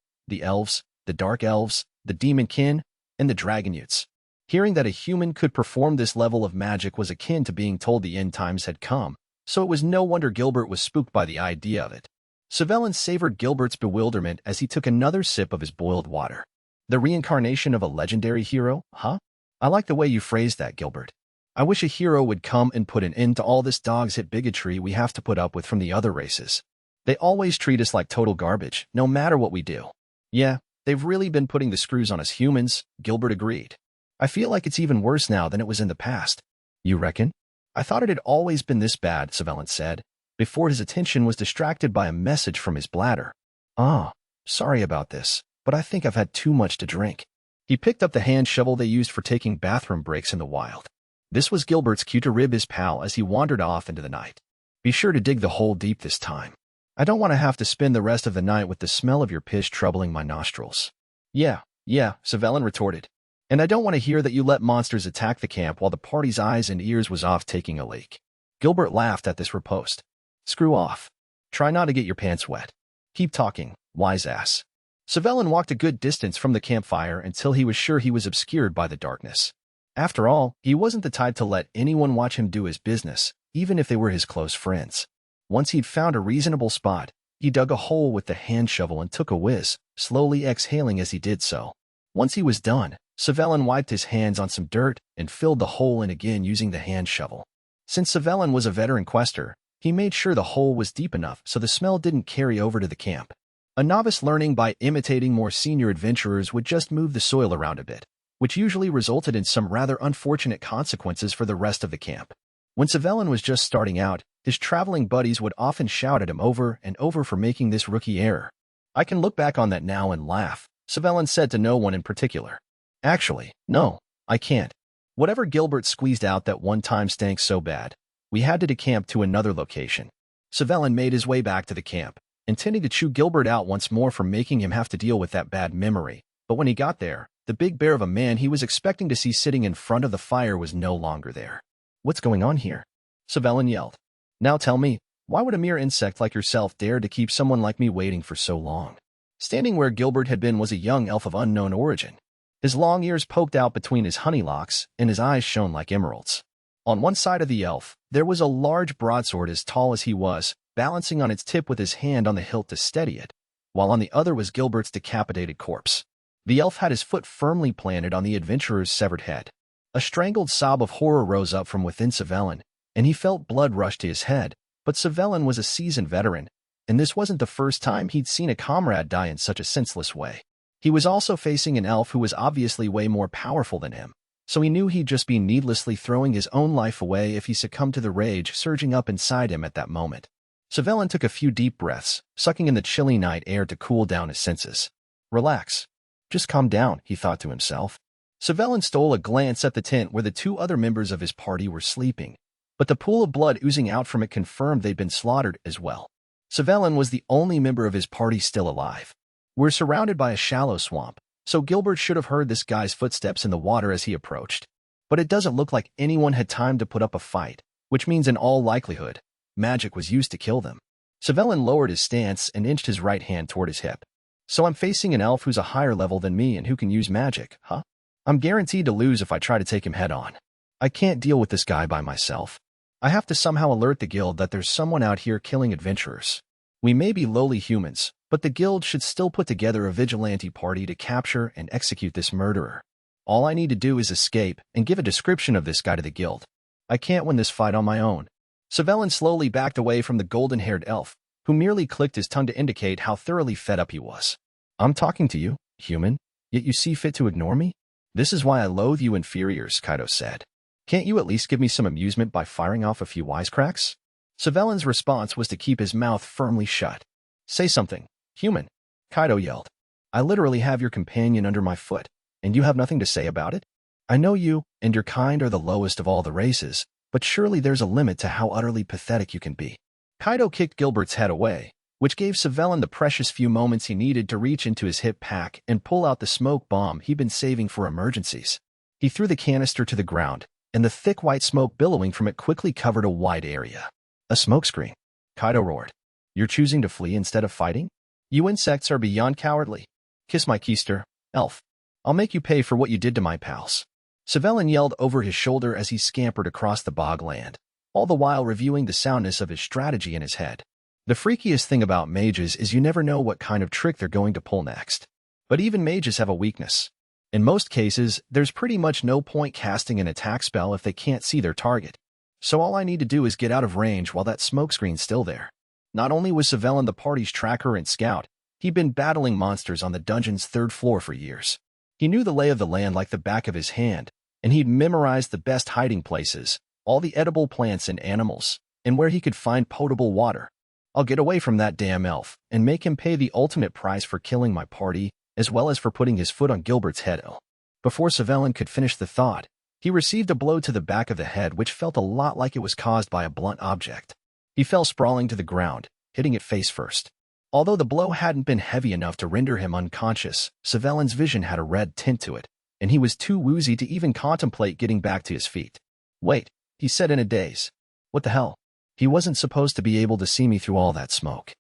the elves, the dark elves, the demonkin, and the dragonutes. Hearing that a human could perform this level of magic was akin to being told the end times had come, so it was no wonder Gilbert was spooked by the idea of it. Savelin savored Gilbert's bewilderment as he took another sip of his boiled water. The reincarnation of a legendary hero, huh? I like the way you phrased that, Gilbert. I wish a hero would come and put an end to all this dog's-hit bigotry we have to put up with from the other races. They always treat us like total garbage, no matter what we do. Yeah, they've really been putting the screws on us humans, Gilbert agreed. I feel like it's even worse now than it was in the past. You reckon? I thought it had always been this bad, Savelin said, before his attention was distracted by a message from his bladder. Sorry about this, but I think I've had too much to drink. He picked up the hand shovel they used for taking bathroom breaks in the wild. This was Gilbert's cue to rib his pal as he wandered off into the night. Be sure to dig the hole deep this time. I don't want to have to spend the rest of the night with the smell of your piss troubling my nostrils. Yeah, Savelin retorted. And I don't want to hear that you let monsters attack the camp while the party's eyes and ears was off taking a leak. Gilbert laughed at this riposte. Screw off. Try not to get your pants wet. Keep talking, wise ass. Savelin walked a good distance from the campfire until he was sure he was obscured by the darkness. After all, he wasn't the type to let anyone watch him do his business, even if they were his close friends. Once he'd found a reasonable spot, he dug a hole with the hand shovel and took a whiz, slowly exhaling as he did so. Once he was done, Savelin wiped his hands on some dirt and filled the hole in again using the hand shovel. Since Savelin was a veteran quester, he made sure the hole was deep enough so the smell didn't carry over to the camp. A novice learning by imitating more senior adventurers would just move the soil around a bit, which usually resulted in some rather unfortunate consequences for the rest of the camp. When Savelin was just starting out, his traveling buddies would often shout at him over and over for making this rookie error. I can look back on that now and laugh, Savelin said to no one in particular. Actually, no, I can't. Whatever Gilbert squeezed out that one time stank so bad, we had to decamp to another location. Savelin made his way back to the camp, intending to chew Gilbert out once more for making him have to deal with that bad memory. But when he got there, the big bear of a man he was expecting to see sitting in front of the fire was no longer there. What's going on here? Savelin yelled. Now tell me, why would a mere insect like yourself dare to keep someone like me waiting for so long? Standing where Gilbert had been was a young elf of unknown origin. His long ears poked out between his honey locks, and his eyes shone like emeralds. On one side of the elf, there was a large broadsword as tall as he was, balancing on its tip with his hand on the hilt to steady it, while on the other was Gilbert's decapitated corpse. The elf had his foot firmly planted on the adventurer's severed head. A strangled sob of horror rose up from within Savelin, and he felt blood rush to his head, but Savelin was a seasoned veteran, and this wasn't the first time he'd seen a comrade die in such a senseless way. He was also facing an elf who was obviously way more powerful than him, so he knew he'd just be needlessly throwing his own life away if he succumbed to the rage surging up inside him at that moment. Savelin took a few deep breaths, sucking in the chilly night air to cool down his senses. Relax. Just calm down, he thought to himself. Savelin stole a glance at the tent where the two other members of his party were sleeping, but the pool of blood oozing out from it confirmed they'd been slaughtered as well. Savelin was the only member of his party still alive. We're surrounded by a shallow swamp, so Gilbert should have heard this guy's footsteps in the water as he approached. But it doesn't look like anyone had time to put up a fight, which means in all likelihood, magic was used to kill them. Savelin lowered his stance and inched his right hand toward his hip. So I'm facing an elf who's a higher level than me and who can use magic, huh? I'm guaranteed to lose if I try to take him head on. I can't deal with this guy by myself. I have to somehow alert the guild that there's someone out here killing adventurers. We may be lowly humans, but the guild should still put together a vigilante party to capture and execute this murderer. All I need to do is escape and give a description of this guy to the guild. I can't win this fight on my own. Savelin slowly backed away from the golden-haired elf, who merely clicked his tongue to indicate how thoroughly fed up he was. I'm talking to you, human, yet you see fit to ignore me? This is why I loathe you inferiors, Kaido said. Can't you at least give me some amusement by firing off a few wisecracks? Savelin's response was to keep his mouth firmly shut. Say something, human, Kaido yelled. I literally have your companion under my foot, and you have nothing to say about it? I know you and your kind are the lowest of all the races, but surely there's a limit to how utterly pathetic you can be. Kaido kicked Gilbert's head away, which gave Savelin the precious few moments he needed to reach into his hip pack and pull out the smoke bomb he'd been saving for emergencies. He threw the canister to the ground, and the thick white smoke billowing from it quickly covered a wide area. A smokescreen. Kaido roared. You're choosing to flee instead of fighting? You insects are beyond cowardly. Kiss my keister, elf. I'll make you pay for what you did to my pals. Savelin yelled over his shoulder as he scampered across the bogland, all the while reviewing the soundness of his strategy in his head. The freakiest thing about mages is you never know what kind of trick they're going to pull next. But even mages have a weakness. In most cases, there's pretty much no point casting an attack spell if they can't see their target. So all I need to do is get out of range while that smokescreen's still there. Not only was Savelin the party's tracker and scout, he'd been battling monsters on the dungeon's third floor for years. He knew the lay of the land like the back of his hand, and he'd memorized the best hiding places, all the edible plants and animals, and where he could find potable water. I'll get away from that damn elf and make him pay the ultimate price for killing my party, as well as for putting his foot on Gilbert's head. Before Savelin could finish the thought, he received a blow to the back of the head which felt a lot like it was caused by a blunt object. He fell sprawling to the ground, hitting it face first. Although the blow hadn't been heavy enough to render him unconscious, Savelin's vision had a red tint to it, and he was too woozy to even contemplate getting back to his feet. Wait, he said in a daze. What the hell? He wasn't supposed to be able to see me through all that smoke.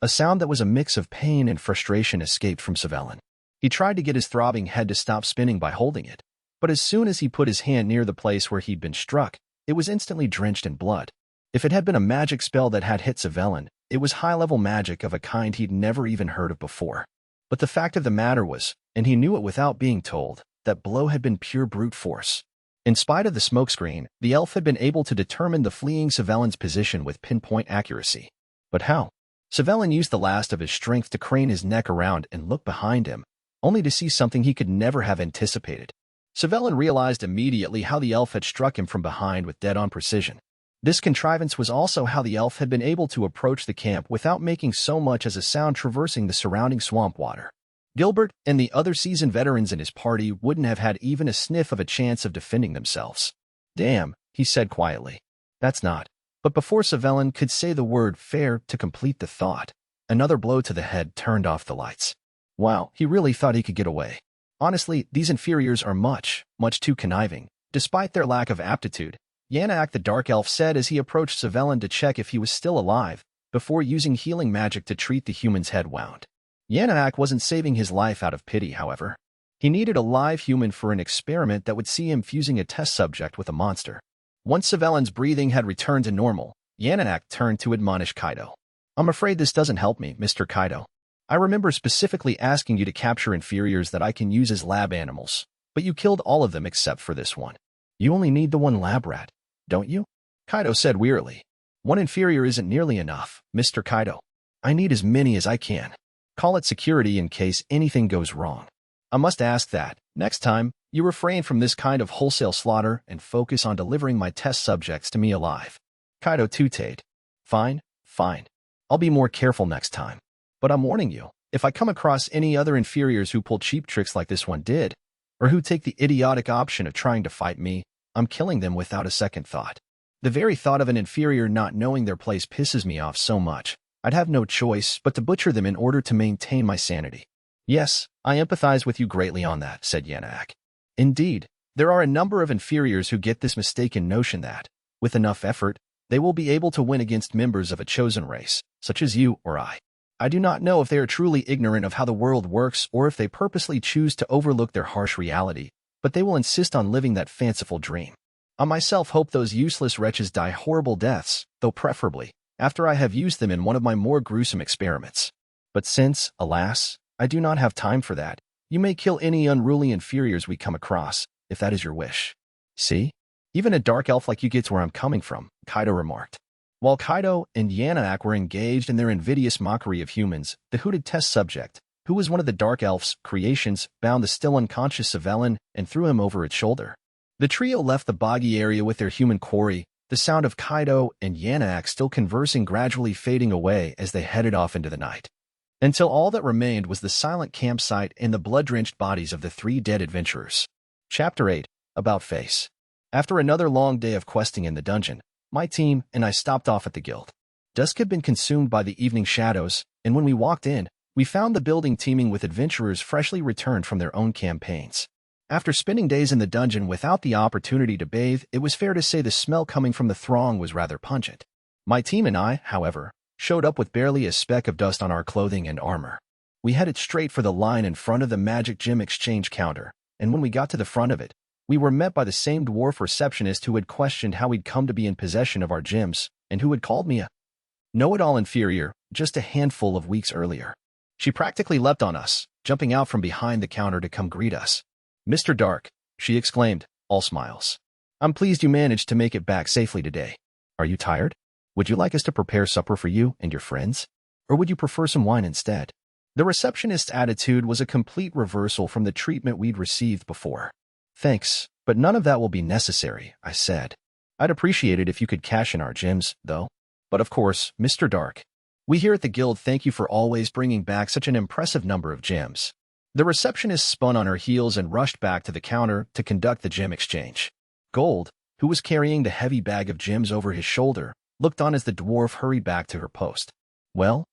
A sound that was a mix of pain and frustration escaped from Savelin. He tried to get his throbbing head to stop spinning by holding it, but as soon as he put his hand near the place where he'd been struck, it was instantly drenched in blood. If it had been a magic spell that had hit Savelin, it was high-level magic of a kind he'd never even heard of before. But the fact of the matter was, and he knew it without being told, that blow had been pure brute force. In spite of the smokescreen, the elf had been able to determine the fleeing Savelin's position with pinpoint accuracy. But how? Savelin used the last of his strength to crane his neck around and look behind him, only to see something he could never have anticipated. Savelin realized immediately how the elf had struck him from behind with dead-on precision. This contrivance was also how the elf had been able to approach the camp without making so much as a sound traversing the surrounding swamp water. Gilbert and the other seasoned veterans in his party wouldn't have had even a sniff of a chance of defending themselves. Damn, he said quietly. That's not. But before Savelin could say the word fair to complete the thought, another blow to the head turned off the lights. Wow, he really thought he could get away. Honestly, these inferiors are much too conniving, despite their lack of aptitude. Yanaak the Dark Elf said as he approached Savelin to check if he was still alive, before using healing magic to treat the human's head wound. Yanaak wasn't saving his life out of pity, however. He needed a live human for an experiment that would see him fusing a test subject with a monster. Once Savelin's breathing had returned to normal, Yanaak turned to admonish Kaido. I'm afraid this doesn't help me, Mr. Kaido. I remember specifically asking you to capture inferiors that I can use as lab animals, but you killed all of them except for this one. You only need the one lab rat, don't you? Kaido said wearily. One inferior isn't nearly enough, Mr. Kaido. I need as many as I can. Call it security in case anything goes wrong. I must ask that, next time, you refrain from this kind of wholesale slaughter and focus on delivering my test subjects to me alive. Kaido tooted. Fine, Fine. I'll be more careful next time. But I'm warning you, if I come across any other inferiors who pull cheap tricks like this one did, or who take the idiotic option of trying to fight me, I'm killing them without a second thought. The very thought of an inferior not knowing their place pisses me off so much, I'd have no choice but to butcher them in order to maintain my sanity. Yes, I empathize with you greatly on that, said Yannak. Indeed, there are a number of inferiors who get this mistaken notion that, with enough effort, they will be able to win against members of a chosen race, such as you or I. I do not know if they are truly ignorant of how the world works or if they purposely choose to overlook their harsh reality, but they will insist on living that fanciful dream. I myself hope those useless wretches die horrible deaths, though preferably, after I have used them in one of my more gruesome experiments. But since, alas, I do not have time for that, you may kill any unruly inferiors we come across, if that is your wish. See? Even a dark elf like you gets where I'm coming from, Kaido remarked. While Kaido and Yannak were engaged in their invidious mockery of humans, the hooded test subject, who was one of the dark elf's creations, bound the still unconscious Savelin and threw him over its shoulder. The trio left the boggy area with their human quarry, the sound of Kaido and Yannak still conversing gradually fading away as they headed off into the night, until all that remained was the silent campsite and the blood-drenched bodies of the 3 dead adventurers. Chapter 8, About Face. After another long day of questing in the dungeon, my team and I stopped off at the guild. Dusk had been consumed by the evening shadows, and when we walked in, we found the building teeming with adventurers freshly returned from their own campaigns. After spending days in the dungeon without the opportunity to bathe, it was fair to say the smell coming from the throng was rather pungent. My team and I, however, showed up with barely a speck of dust on our clothing and armor. We headed straight for the line in front of the magic gem exchange counter, and when we got to the front of it, we were met by the same dwarf receptionist who had questioned how we'd come to be in possession of our gems, and who had called me a know-it-all inferior just a handful of weeks earlier. She practically leapt on us, jumping out from behind the counter to come greet us. "Mr. Dark," she exclaimed, all smiles. "I'm pleased you managed to make it back safely today. Are you tired? Would you like us to prepare supper for you and your friends? Or would you prefer some wine instead?" The receptionist's attitude was a complete reversal from the treatment we'd received before. "Thanks, but none of that will be necessary," I said. "I'd appreciate it if you could cash in our gems, though. But of course, Mr. Dark, we here at the guild thank you for always bringing back such an impressive number of gems." The receptionist spun on her heels and rushed back to the counter to conduct the gem exchange. Gold, who was carrying the heavy bag of gems over his shoulder, looked on as the dwarf hurried back to her post. Well,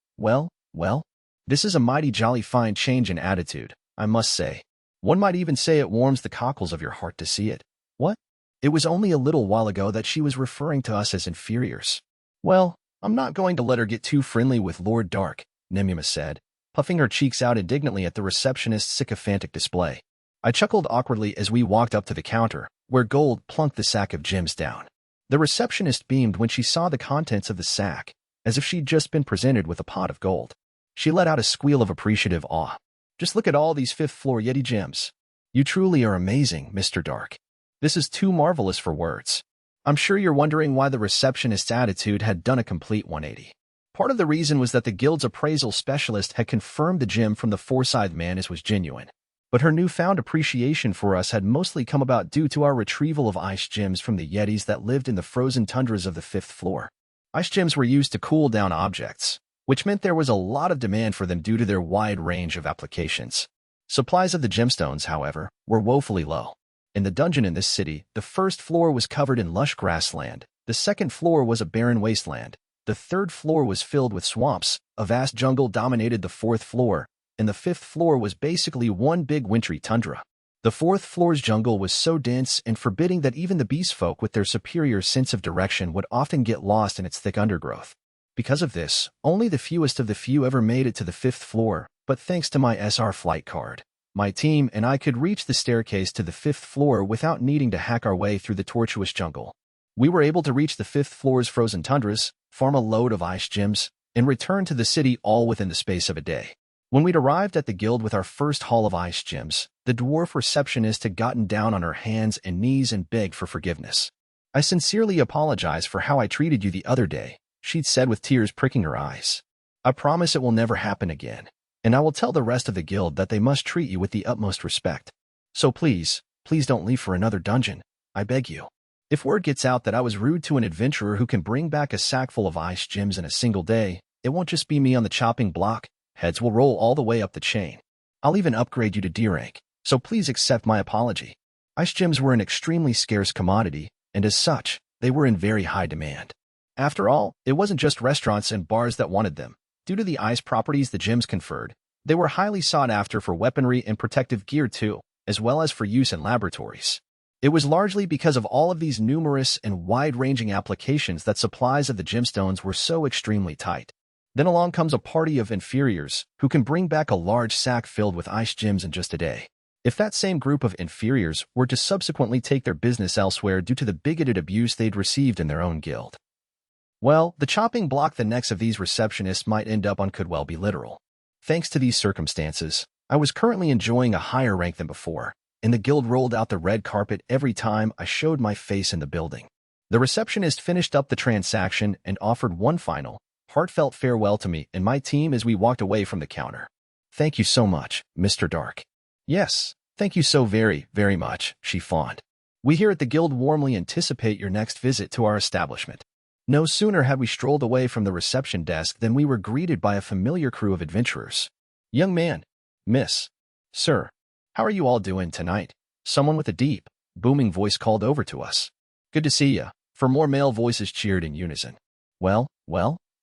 this is a mighty jolly fine change in attitude, I must say. One might even say it warms the cockles of your heart to see it. What? It was only a little while ago that she was referring to us as inferiors. Well, I'm not going to let her get too friendly with Lord Dark, Nemima said, puffing her cheeks out indignantly at the receptionist's sycophantic display. I chuckled awkwardly as we walked up to the counter, where Gold plunked the sack of gems down. The receptionist beamed when she saw the contents of the sack, as if she'd just been presented with a pot of gold. She let out a squeal of appreciative awe. "Just look at all these fifth-floor Yeti gems. You truly are amazing, Mr. Dark. This is too marvelous for words." I'm sure you're wondering why the receptionist's attitude had done a complete 180. Part of the reason was that the guild's appraisal specialist had confirmed the gem from the Forsyth man as was genuine. But her newfound appreciation for us had mostly come about due to our retrieval of ice gems from the Yetis that lived in the frozen tundras of the 5th floor. Ice gems were used to cool down objects, which meant there was a lot of demand for them due to their wide range of applications. Supplies of the gemstones, however, were woefully low. In the dungeon in this city, the 1st floor was covered in lush grassland, the 2nd floor was a barren wasteland, the 3rd floor was filled with swamps, a vast jungle dominated the 4th floor, and the 5th floor was basically one big wintry tundra. The 4th floor's jungle was so dense and forbidding that even the beast folk with their superior sense of direction would often get lost in its thick undergrowth. Because of this, only the fewest of the few ever made it to the 5th floor, but thanks to my SR flight card, my team and I could reach the staircase to the 5th floor without needing to hack our way through the tortuous jungle. We were able to reach the 5th floor's frozen tundras, farm a load of ice gems, and return to the city all within the space of a day. When we'd arrived at the guild with our first haul of ice gems, the dwarf receptionist had gotten down on her hands and knees and begged for forgiveness. "I sincerely apologize for how I treated you the other day," she'd said with tears pricking her eyes. "I promise it will never happen again, and I will tell the rest of the guild that they must treat you with the utmost respect. So please don't leave for another dungeon, I beg you." If word gets out that I was rude to an adventurer who can bring back a sack full of ice gems in a single day, it won't just be me on the chopping block. Heads will roll all the way up the chain. I'll even upgrade you to D rank, so please accept my apology. Ice gems were an extremely scarce commodity, and as such, they were in very high demand. After all, it wasn't just restaurants and bars that wanted them. Due to the ice properties the gems conferred, they were highly sought after for weaponry and protective gear too, as well as for use in laboratories. It was largely because of all of these numerous and wide-ranging applications that supplies of the gemstones were so extremely tight. Then along comes a party of inferiors who can bring back a large sack filled with ice gems in just a day. If that same group of inferiors were to subsequently take their business elsewhere due to the bigoted abuse they'd received in their own guild, well, the chopping block the necks of these receptionists might end up on could well be literal. Thanks to these circumstances, I was currently enjoying a higher rank than before, and the guild rolled out the red carpet every time I showed my face in the building. The receptionist finished up the transaction and offered one final, heartfelt farewell to me and my team as we walked away from the counter. Thank you so much, Mr. Dark. Yes, thank you so very, very much, she fawned. We here at the guild warmly anticipate your next visit to our establishment. No sooner had we strolled away from the reception desk than we were greeted by a familiar crew of adventurers. Young man, miss, sir, how are you all doing tonight? Someone with a deep, booming voice called over to us. Good to see ya, for more male voices cheered in unison. Well,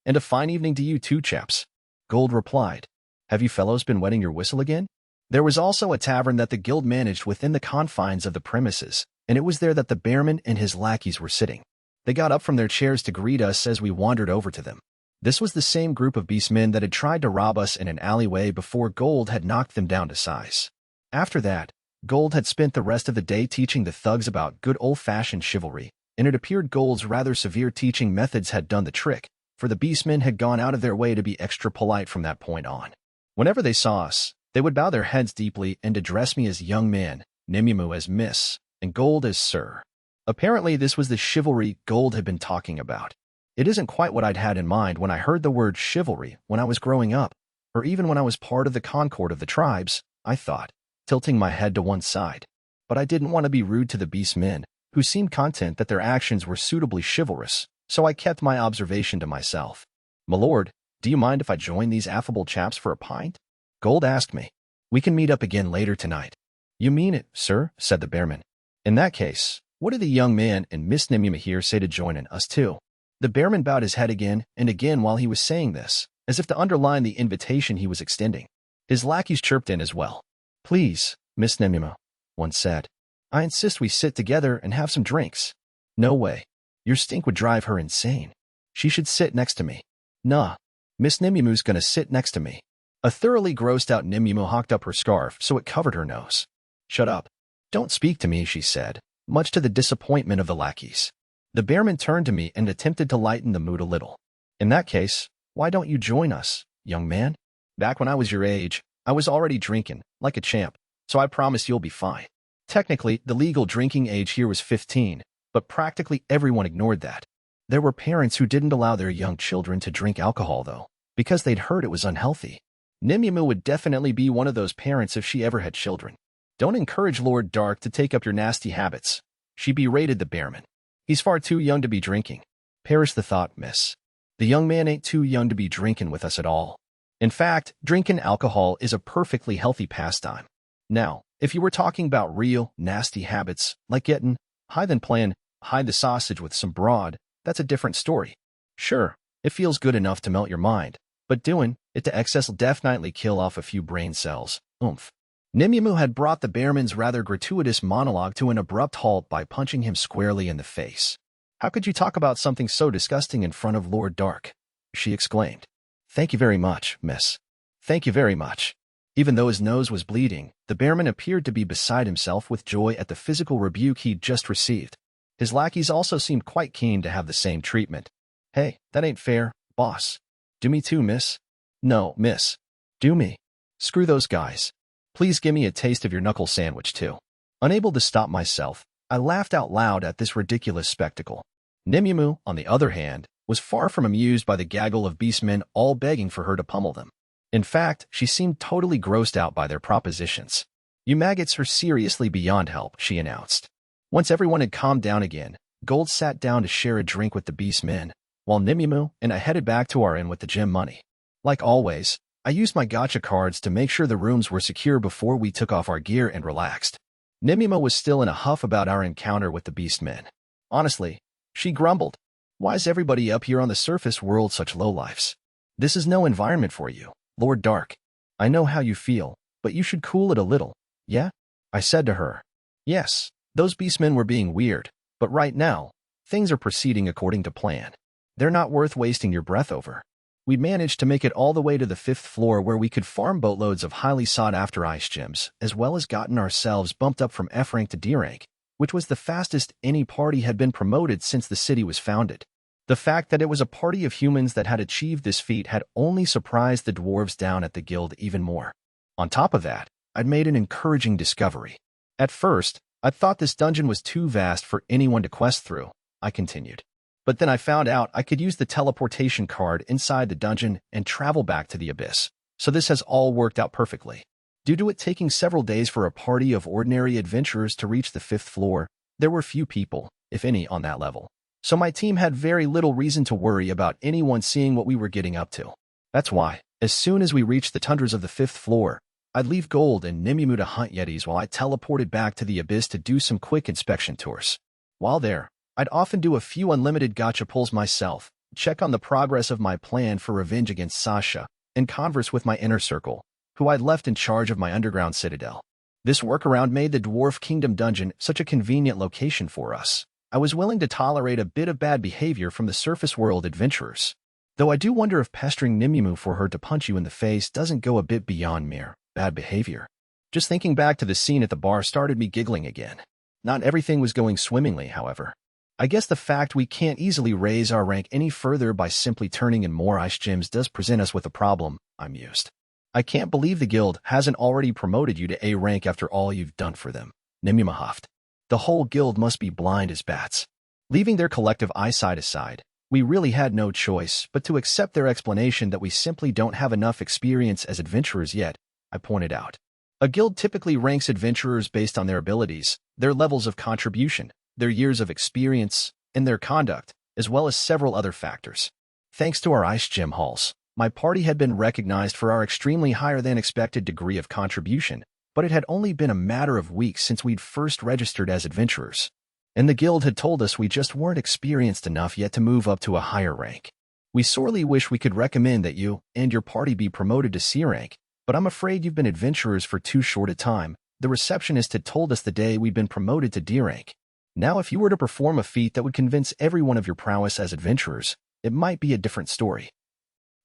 and a fine evening to you too, chaps. Gold replied. Have you fellows been wetting your whistle again? There was also a tavern that the guild managed within the confines of the premises, and it was there that the bearman and his lackeys were sitting. They got up from their chairs to greet us as we wandered over to them. This was the same group of beastmen that had tried to rob us in an alleyway before Gold had knocked them down to size. After that, Gold had spent the rest of the day teaching the thugs about good old-fashioned chivalry, and it appeared Gold's rather severe teaching methods had done the trick, for the beastmen had gone out of their way to be extra polite from that point on. Whenever they saw us, they would bow their heads deeply and address me as young man, Nimimu as miss, and Gold as sir. Apparently, this was the chivalry Gold had been talking about. It isn't quite what I'd had in mind when I heard the word chivalry when I was growing up, or even when I was part of the Concord of the tribes, I thought, tilting my head to one side. But I didn't want to be rude to the beastmen, who seemed content that their actions were suitably chivalrous, so I kept my observation to myself. My lord, do you mind if I join these affable chaps for a pint? Gold asked me. We can meet up again later tonight. You mean it, sir, said the bearman. In that case, what do the young man and Miss Nimima here say to joining us too? The bearman bowed his head again and again while he was saying this, as if to underline the invitation he was extending. His lackeys chirped in as well. Please, Miss Nimima, one said. I insist we sit together and have some drinks. No way. Your stink would drive her insane. She should sit next to me. Nah, Miss Nimimu's gonna sit next to me. A thoroughly grossed out Nimimu hawked up her scarf so it covered her nose. Shut up. Don't speak to me, she said, much to the disappointment of the lackeys. The bearman turned to me and attempted to lighten the mood a little. In that case, why don't you join us, young man? Back when I was your age, I was already drinking, like a champ, so I promise you'll be fine. Technically, the legal drinking age here was 15, but practically everyone ignored that. There were parents who didn't allow their young children to drink alcohol, though, because they'd heard it was unhealthy. Nimimu would definitely be one of those parents if she ever had children. Don't encourage Lord Dark to take up your nasty habits, she berated the bearman. He's far too young to be drinking. Perish the thought, miss. The young man ain't too young to be drinking with us at all. In fact, drinking alcohol is a perfectly healthy pastime. Now, if you were talking about real, nasty habits, like getting high then playing hide the sausage with some broad, that's a different story. Sure, it feels good enough to melt your mind, but doing it to excess will definitely kill off a few brain cells. Oomph. Nimimu had brought the bearman's rather gratuitous monologue to an abrupt halt by punching him squarely in the face. How could you talk about something so disgusting in front of Lord Dark? She exclaimed. Thank you very much, miss. Thank you very much. Even though his nose was bleeding, the bearman appeared to be beside himself with joy at the physical rebuke he'd just received. His lackeys also seemed quite keen to have the same treatment. Hey, that ain't fair, boss. Do me too, miss. No, miss. Do me. Screw those guys. Please give me a taste of your knuckle sandwich, too. Unable to stop myself, I laughed out loud at this ridiculous spectacle. Nimimu, on the other hand, was far from amused by the gaggle of beastmen all begging for her to pummel them. In fact, she seemed totally grossed out by their propositions. You maggots are seriously beyond help, she announced. Once everyone had calmed down again, Gold sat down to share a drink with the beast men, while Nimemu and I headed back to our inn with the gym money. Like always, I used my gacha cards to make sure the rooms were secure before we took off our gear and relaxed. Nimemu was still in a huff about our encounter with the beast men. Honestly, she grumbled. Why is everybody up here on the surface world such lowlifes? This is no environment for you, Lord Dark. I know how you feel, but you should cool it a little, yeah? I said to her. Yes, those beastmen were being weird, but right now, things are proceeding according to plan. They're not worth wasting your breath over. We managed to make it all the way to the 5th floor where we could farm boatloads of highly sought-after ice gems, as well as gotten ourselves bumped up from F rank to D rank, which was the fastest any party had been promoted since the city was founded. The fact that it was a party of humans that had achieved this feat had only surprised the dwarves down at the guild even more. On top of that, I'd made an encouraging discovery. At first, I thought this dungeon was too vast for anyone to quest through, I continued. But then I found out I could use the teleportation card inside the dungeon and travel back to the abyss. So this has all worked out perfectly. Due to it taking several days for a party of ordinary adventurers to reach the 5th floor, there were few people, if any, on that level. So my team had very little reason to worry about anyone seeing what we were getting up to. That's why, as soon as we reached the tundras of the 5th floor, I'd leave Gold and Nimemu to hunt yetis while I teleported back to the abyss to do some quick inspection tours. While there, I'd often do a few unlimited gacha pulls myself, check on the progress of my plan for revenge against Sasha, and converse with my inner circle, who I'd left in charge of my underground citadel. This workaround made the Dwarf Kingdom dungeon such a convenient location for us. I was willing to tolerate a bit of bad behavior from the surface world adventurers. Though I do wonder if pestering Nimemu for her to punch you in the face doesn't go a bit beyond mere bad behavior. Just thinking back to the scene at the bar started me giggling again. Not everything was going swimmingly, however. I guess the fact we can't easily raise our rank any further by simply turning in more ice gems does present us with a problem, I mused. I can't believe the guild hasn't already promoted you to A rank after all you've done for them, Nimemu huffed. The whole guild must be blind as bats. Leaving their collective eyesight aside, we really had no choice but to accept their explanation that we simply don't have enough experience as adventurers yet, I pointed out. A guild typically ranks adventurers based on their abilities, their levels of contribution, their years of experience, and their conduct, as well as several other factors. Thanks to our ice gem hauls, my party had been recognized for our extremely higher than expected degree of contribution, but it had only been a matter of weeks since we'd first registered as adventurers. And the guild had told us we just weren't experienced enough yet to move up to a higher rank. We sorely wish we could recommend that you and your party be promoted to C rank, but I'm afraid you've been adventurers for too short a time, the receptionist had told us the day we'd been promoted to D rank. Now if you were to perform a feat that would convince everyone of your prowess as adventurers, it might be a different story.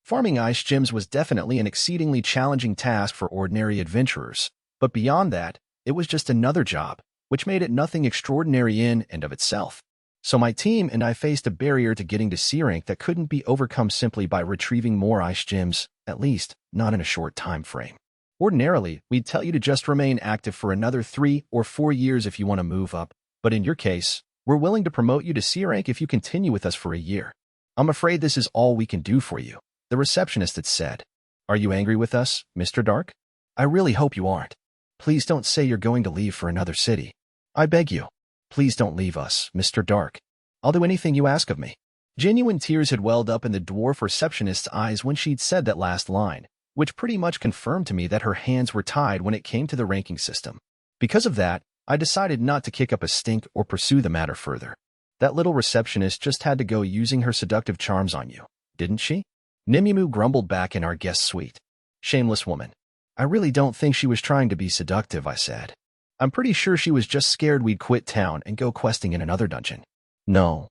Farming ice gems was definitely an exceedingly challenging task for ordinary adventurers, but beyond that, it was just another job, which made it nothing extraordinary in and of itself. So my team and I faced a barrier to getting to C rank that couldn't be overcome simply by retrieving more ice gems, at least not in a short time frame. Ordinarily, we'd tell you to just remain active for another 3 or 4 years if you want to move up, but in your case, we're willing to promote you to C rank if you continue with us for a year. I'm afraid this is all we can do for you, the receptionist had said. Are you angry with us, Mr. Dark? I really hope you aren't. Please don't say you're going to leave for another city. I beg you. Please don't leave us, Mr. Dark. I'll do anything you ask of me. Genuine tears had welled up in the dwarf receptionist's eyes when she'd said that last line, which pretty much confirmed to me that her hands were tied when it came to the ranking system. Because of that, I decided not to kick up a stink or pursue the matter further. That little receptionist just had to go using her seductive charms on you, didn't she? Nimemu grumbled back in our guest suite. Shameless woman. I really don't think she was trying to be seductive, I said. I'm pretty sure she was just scared we'd quit town and go questing in another dungeon. No.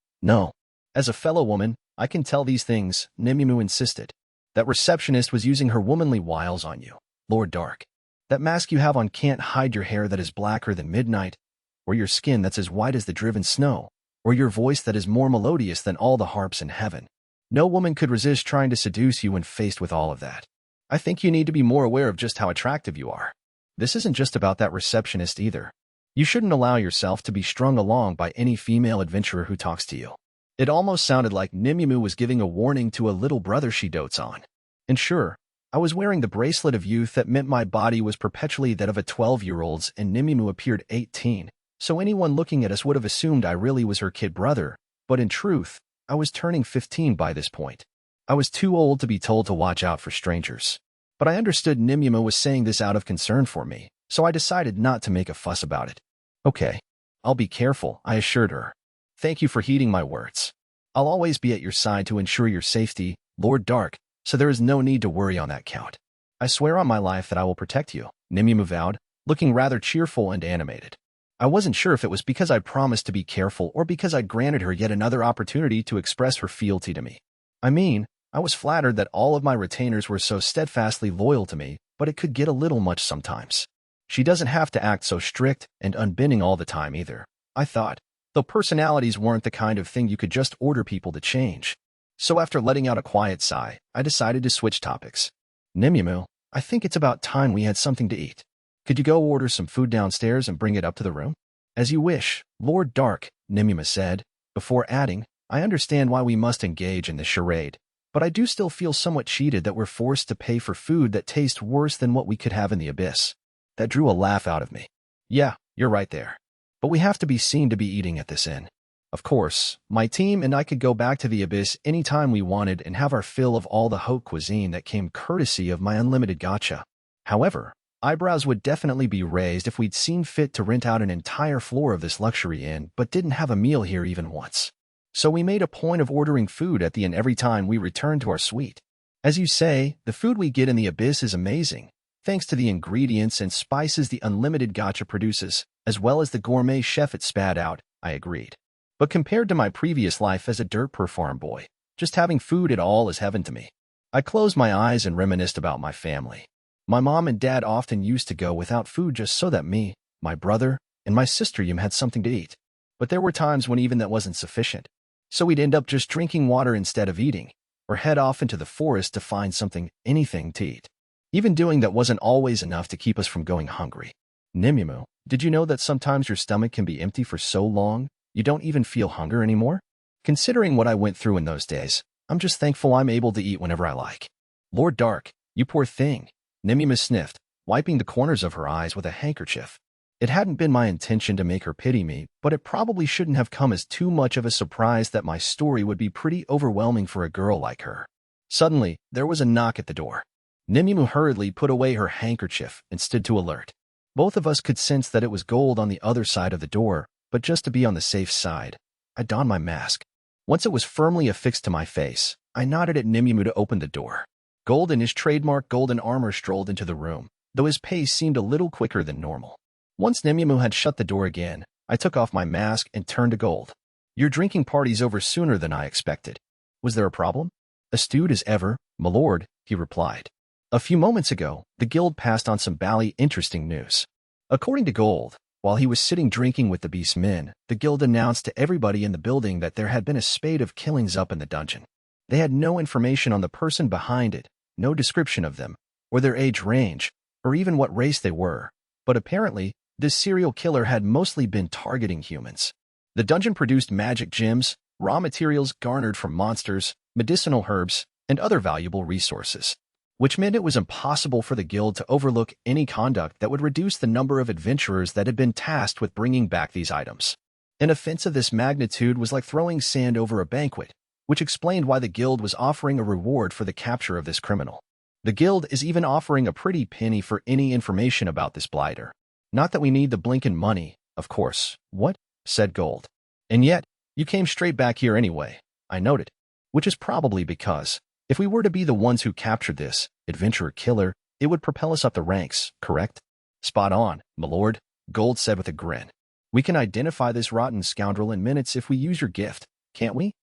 As a fellow woman, I can tell these things, Nimemu insisted. That receptionist was using her womanly wiles on you, Lord Dark. That mask you have on can't hide your hair that is blacker than midnight, or your skin that's as white as the driven snow, or your voice that is more melodious than all the harps in heaven. No woman could resist trying to seduce you when faced with all of that. I think you need to be more aware of just how attractive you are. This isn't just about that receptionist either. You shouldn't allow yourself to be strung along by any female adventurer who talks to you. It almost sounded like Nimemu was giving a warning to a little brother she dotes on. And sure, I was wearing the bracelet of youth that meant my body was perpetually that of a 12-year-old's and Nimemu appeared 18, so anyone looking at us would have assumed I really was her kid brother, but in truth, I was turning 15 by this point. I was too old to be told to watch out for strangers. But I understood Nimyuma was saying this out of concern for me, so I decided not to make a fuss about it. Okay, I'll be careful, I assured her. Thank you for heeding my words. I'll always be at your side to ensure your safety, Lord Dark, so there is no need to worry on that count. I swear on my life that I will protect you, Nimyuma vowed, looking rather cheerful and animated. I wasn't sure if it was because I'd promised to be careful or because I'd granted her yet another opportunity to express her fealty to me. I mean, I was flattered that all of my retainers were so steadfastly loyal to me, but it could get a little much sometimes. She doesn't have to act so strict and unbending all the time either, I thought, though personalities weren't the kind of thing you could just order people to change. So after letting out a quiet sigh, I decided to switch topics. Nimyumu, I think it's about time we had something to eat. Could you go order some food downstairs and bring it up to the room? As you wish, Lord Dark, Nimyuma said, before adding, I understand why we must engage in this charade, but I do still feel somewhat cheated that we're forced to pay for food that tastes worse than what we could have in the abyss. That drew a laugh out of me. Yeah, you're right there. But we have to be seen to be eating at this inn. Of course, my team and I could go back to the abyss anytime we wanted and have our fill of all the haute cuisine that came courtesy of my Unlimited Gacha. However, eyebrows would definitely be raised if we'd seen fit to rent out an entire floor of this luxury inn but didn't have a meal here even once. So we made a point of ordering food at the inn every time we returned to our suite. As you say, the food we get in the abyss is amazing, thanks to the ingredients and spices the Unlimited Gacha produces, as well as the gourmet chef it spat out, I agreed. But compared to my previous life as a dirt poor farm boy, just having food at all is heaven to me. I closed my eyes and reminisced about my family. My mom and dad often used to go without food just so that me, my brother, and my sister Yum had something to eat. But there were times when even that wasn't sufficient. So we'd end up just drinking water instead of eating, or head off into the forest to find anything to eat. Even doing that wasn't always enough to keep us from going hungry. Nimyumu, did you know that sometimes your stomach can be empty for so long, you don't even feel hunger anymore? Considering what I went through in those days, I'm just thankful I'm able to eat whenever I like. Lord Dark, you poor thing, Nimyumu sniffed, wiping the corners of her eyes with a handkerchief. It hadn't been my intention to make her pity me, but it probably shouldn't have come as too much of a surprise that my story would be pretty overwhelming for a girl like her. Suddenly, there was a knock at the door. Nimyumu hurriedly put away her handkerchief and stood to alert. Both of us could sense that it was Gold on the other side of the door, but just to be on the safe side, I donned my mask. Once it was firmly affixed to my face, I nodded at Nimyumu to open the door. Gold in his trademark golden armor strolled into the room, though his pace seemed a little quicker than normal. Once Nimyumu had shut the door again, I took off my mask and turned to Gold. Your drinking party's over sooner than I expected. Was there a problem? Astute as ever, my lord, he replied. A few moments ago, the guild passed on some bally interesting news. According to Gold, while he was sitting drinking with the beast men, the guild announced to everybody in the building that there had been a spate of killings up in the dungeon. They had no information on the person behind it, no description of them, or their age range, or even what race they were, but apparently, this serial killer had mostly been targeting humans. The dungeon produced magic gems, raw materials garnered from monsters, medicinal herbs, and other valuable resources, which meant it was impossible for the guild to overlook any conduct that would reduce the number of adventurers that had been tasked with bringing back these items. An offense of this magnitude was like throwing sand over a banquet, which explained why the guild was offering a reward for the capture of this criminal. The guild is even offering a pretty penny for any information about this blighter. Not that we need the blinkin' money, of course. What? Said Gold. And yet, you came straight back here anyway, I noted. Which is probably because, if we were to be the ones who captured this adventurer killer, it would propel us up the ranks, correct? Spot on, my lord, Gold said with a grin. We can identify this rotten scoundrel in minutes if we use your gift, can't we?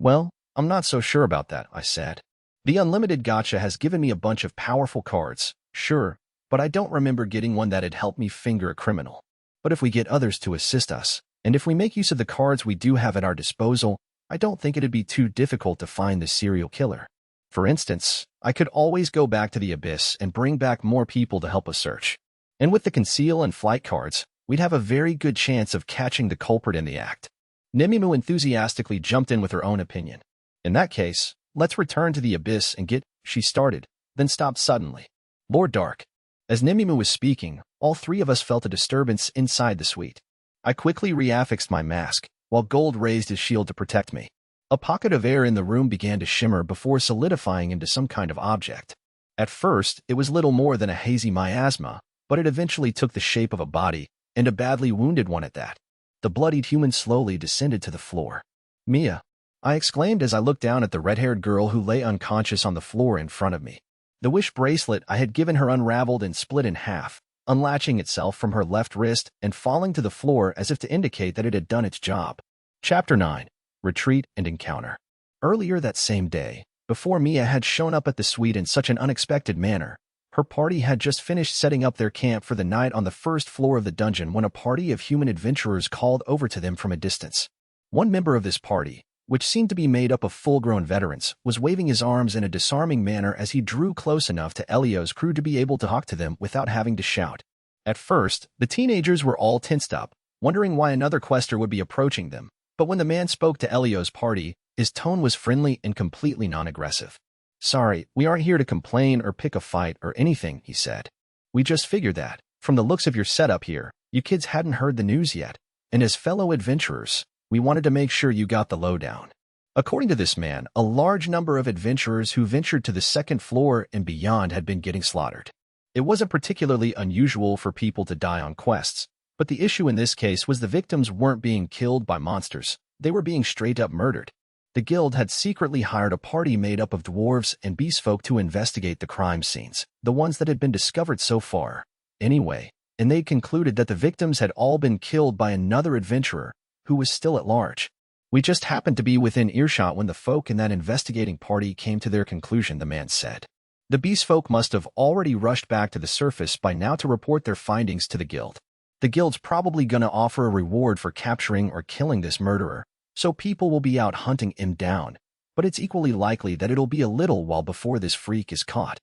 Well, I'm not so sure about that, I said. The Unlimited Gacha has given me a bunch of powerful cards, sure, but I don't remember getting one that'd help me finger a criminal. But if we get others to assist us, and if we make use of the cards we do have at our disposal, I don't think it'd be too difficult to find the serial killer. For instance, I could always go back to the abyss and bring back more people to help us search. And with the conceal and flight cards, we'd have a very good chance of catching the culprit in the act. Nimyumu enthusiastically jumped in with her own opinion. In that case, let's return to the abyss and get, she started, then stopped suddenly. Lord Dark. As Nimyumu was speaking, all three of us felt a disturbance inside the suite. I quickly reaffixed my mask, while Gold raised his shield to protect me. A pocket of air in the room began to shimmer before solidifying into some kind of object. At first, it was little more than a hazy miasma, but it eventually took the shape of a body, and a badly wounded one at that. The bloodied human slowly descended to the floor. "Mia!" I exclaimed as I looked down at the red-haired girl who lay unconscious on the floor in front of me. The wish bracelet I had given her unraveled and split in half, unlatching itself from her left wrist and falling to the floor as if to indicate that it had done its job. Chapter 9. Retreat and Encounter. Earlier that same day, before Mia had shown up at the suite in such an unexpected manner, her party had just finished setting up their camp for the night on the first floor of the dungeon when a party of human adventurers called over to them from a distance. One member of this party, which seemed to be made up of full-grown veterans, was waving his arms in a disarming manner as he drew close enough to Elio's crew to be able to talk to them without having to shout. At first, the teenagers were all tensed up, wondering why another quester would be approaching them, but when the man spoke to Elio's party, his tone was friendly and completely non-aggressive. "Sorry, we aren't here to complain or pick a fight or anything," he said. "We just figured that, from the looks of your setup here, you kids hadn't heard the news yet, and as fellow adventurers, we wanted to make sure you got the lowdown." According to this man, a large number of adventurers who ventured to the second floor and beyond had been getting slaughtered. It wasn't particularly unusual for people to die on quests, but the issue in this case was the victims weren't being killed by monsters, they were being straight-up murdered. The guild had secretly hired a party made up of dwarves and beastfolk to investigate the crime scenes, the ones that had been discovered so far, anyway, and they'd concluded that the victims had all been killed by another adventurer who was still at large. "We just happened to be within earshot when the folk in that investigating party came to their conclusion," the man said. "The beastfolk must have already rushed back to the surface by now to report their findings to the guild. The guild's probably gonna offer a reward for capturing or killing this murderer, so people will be out hunting him down, but it's equally likely that it'll be a little while before this freak is caught.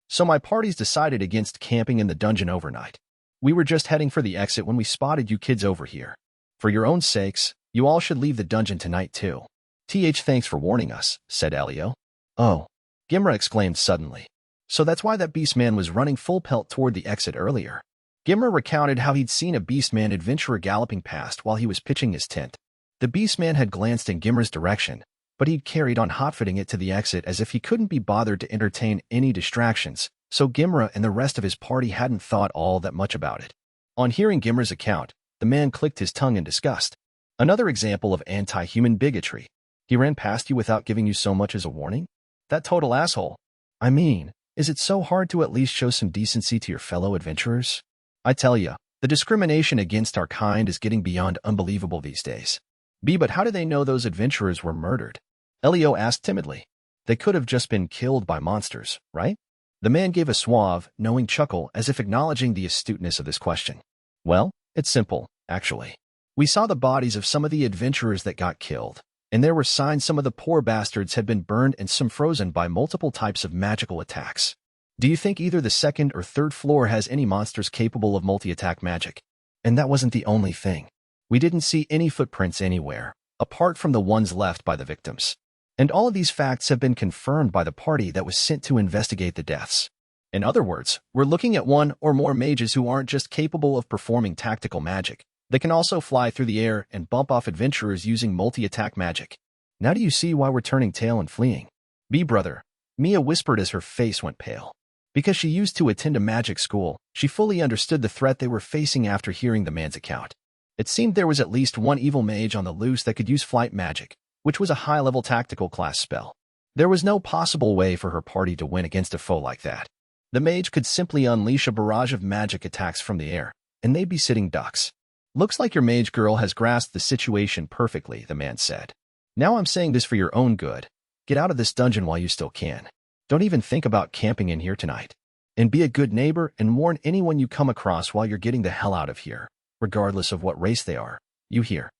So my party's decided against camping in the dungeon overnight. We were just heading for the exit when we spotted you kids over here. For your own sakes, you all should leave the dungeon tonight too." "Thanks for warning us," said Elio. "Oh," Gimra exclaimed suddenly. "So that's why that beastman was running full pelt toward the exit earlier." Gimra recounted how he'd seen a beastman adventurer galloping past while he was pitching his tent. The beastman had glanced in Gimra's direction, but he'd carried on hotfooting it to the exit as if he couldn't be bothered to entertain any distractions, so Gimra and the rest of his party hadn't thought all that much about it. On hearing Gimra's account, the man clicked his tongue in disgust. "Another example of anti-human bigotry. He ran past you without giving you so much as a warning? That total asshole. I mean, is it so hard to at least show some decency to your fellow adventurers? I tell ya, the discrimination against our kind is getting beyond unbelievable these days." But how do they know those adventurers were murdered?" Elio asked timidly. "They could have just been killed by monsters, right?" The man gave a suave, knowing chuckle as if acknowledging the astuteness of this question. "Well, it's simple, actually. We saw the bodies of some of the adventurers that got killed, and there were signs some of the poor bastards had been burned and some frozen by multiple types of magical attacks. Do you think either the second or third floor has any monsters capable of multi-attack magic? And that wasn't the only thing. We didn't see any footprints anywhere, apart from the ones left by the victims. And all of these facts have been confirmed by the party that was sent to investigate the deaths. In other words, we're looking at one or more mages who aren't just capable of performing tactical magic. They can also fly through the air and bump off adventurers using multi-attack magic. Now do you see why we're turning tail and fleeing?" "Brother," Mia whispered as her face went pale. Because she used to attend a magic school, she fully understood the threat they were facing after hearing the man's account. It seemed there was at least one evil mage on the loose that could use flight magic, which was a high-level tactical class spell. There was no possible way for her party to win against a foe like that. The mage could simply unleash a barrage of magic attacks from the air, and they'd be sitting ducks. "Looks like your mage girl has grasped the situation perfectly," the man said. "Now I'm saying this for your own good. Get out of this dungeon while you still can. Don't even think about camping in here tonight. And be a good neighbor and warn anyone you come across while you're getting the hell out of here, regardless of what race they are. You hear?"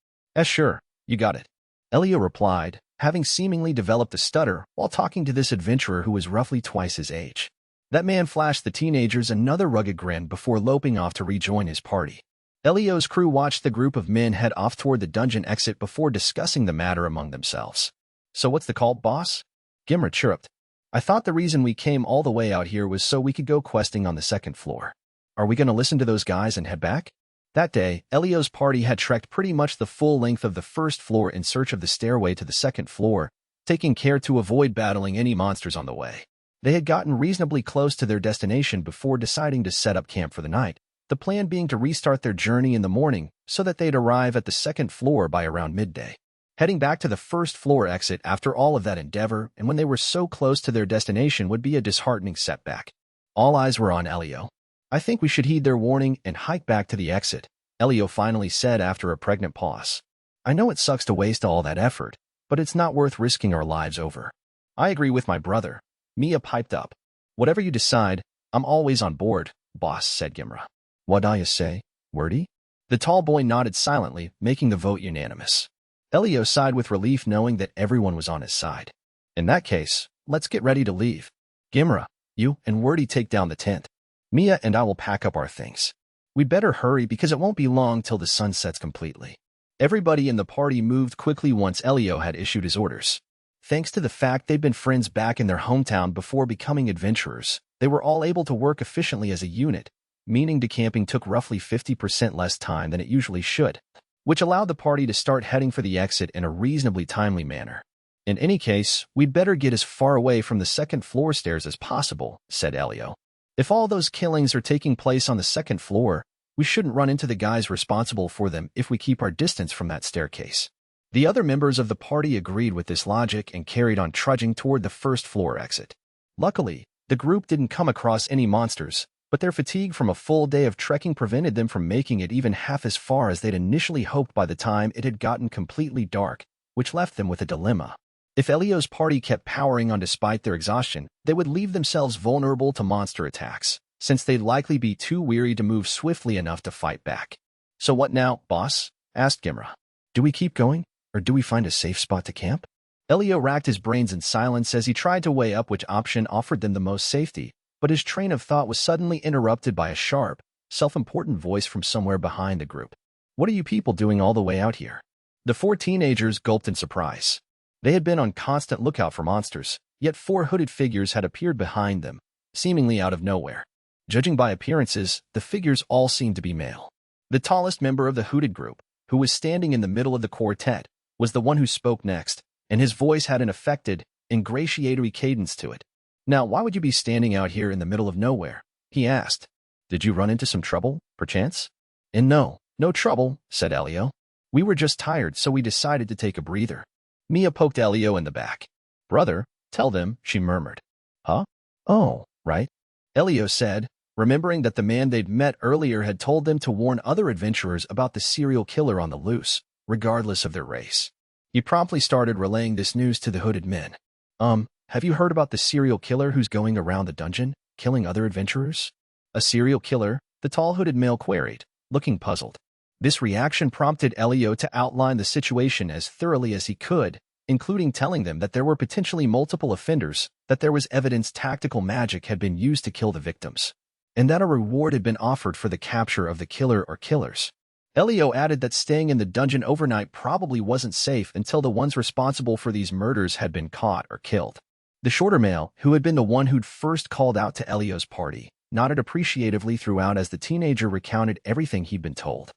Sure, you got it," Elio replied, having seemingly developed a stutter while talking to this adventurer who was roughly twice his age. That man flashed the teenagers another rugged grin before loping off to rejoin his party. Elio's crew watched the group of men head off toward the dungeon exit before discussing the matter among themselves. "So what's the call, boss?" Gimra chirruped. "I thought the reason we came all the way out here was so we could go questing on the second floor. Are we going to listen to those guys and head back?" That day, Elio's party had trekked pretty much the full length of the first floor in search of the stairway to the second floor, taking care to avoid battling any monsters on the way. They had gotten reasonably close to their destination before deciding to set up camp for the night, the plan being to restart their journey in the morning so that they'd arrive at the second floor by around midday. Heading back to the first floor exit after all of that endeavor and when they were so close to their destination would be a disheartening setback. All eyes were on Elio. "I think we should heed their warning and hike back to the exit," Elio finally said after a pregnant pause. "I know it sucks to waste all that effort, but it's not worth risking our lives over." "I agree with my brother," Mia piped up. "Whatever you decide, I'm always on board, boss," said Gimra. "What do you say, Wordy?" The tall boy nodded silently, making the vote unanimous. Elio sighed with relief knowing that everyone was on his side. "In that case, let's get ready to leave. Gimra, you and Wordy take down the tent. Mia and I will pack up our things. We'd better hurry because it won't be long till the sun sets completely." Everybody in the party moved quickly once Elio had issued his orders. Thanks to the fact they'd been friends back in their hometown before becoming adventurers, they were all able to work efficiently as a unit, meaning decamping took roughly 50% less time than it usually should, which allowed the party to start heading for the exit in a reasonably timely manner. "In any case, we'd better get as far away from the second floor stairs as possible," said Elio. "If all those killings are taking place on the second floor, we shouldn't run into the guys responsible for them if we keep our distance from that staircase." The other members of the party agreed with this logic and carried on trudging toward the first floor exit. Luckily, the group didn't come across any monsters, but their fatigue from a full day of trekking prevented them from making it even half as far as they'd initially hoped by the time it had gotten completely dark, which left them with a dilemma. If Elio's party kept powering on despite their exhaustion, they would leave themselves vulnerable to monster attacks, since they'd likely be too weary to move swiftly enough to fight back. "So what now, boss?" asked Gimra. "Do we keep going, or do we find a safe spot to camp?" Elio racked his brains in silence as he tried to weigh up which option offered them the most safety, but his train of thought was suddenly interrupted by a sharp, self-important voice from somewhere behind the group. "What are you people doing all the way out here?" The four teenagers gulped in surprise. They had been on constant lookout for monsters, yet four hooded figures had appeared behind them, seemingly out of nowhere. Judging by appearances, the figures all seemed to be male. The tallest member of the hooded group, who was standing in the middle of the quartet, was the one who spoke next, and his voice had an affected, ingratiatory cadence to it. "Now, why would you be standing out here in the middle of nowhere?" he asked. "Did you run into some trouble, perchance?" "And no trouble," said Elio. "We were just tired, so we decided to take a breather." Mia poked Elio in the back. "Brother, tell them," she murmured. "Huh? Oh, right," Elio said, remembering that the man they'd met earlier had told them to warn other adventurers about the serial killer on the loose, regardless of their race. He promptly started relaying this news to the hooded men. Have you heard about the serial killer who's going around the dungeon, killing other adventurers?" "A serial killer?" the tall hooded male queried, looking puzzled. This reaction prompted Elio to outline the situation as thoroughly as he could, including telling them that there were potentially multiple offenders, that there was evidence tactical magic had been used to kill the victims, and that a reward had been offered for the capture of the killer or killers. Elio added that staying in the dungeon overnight probably wasn't safe until the ones responsible for these murders had been caught or killed. The shorter male, who had been the one who'd first called out to Elio's party, nodded appreciatively throughout as the teenager recounted everything he'd been told.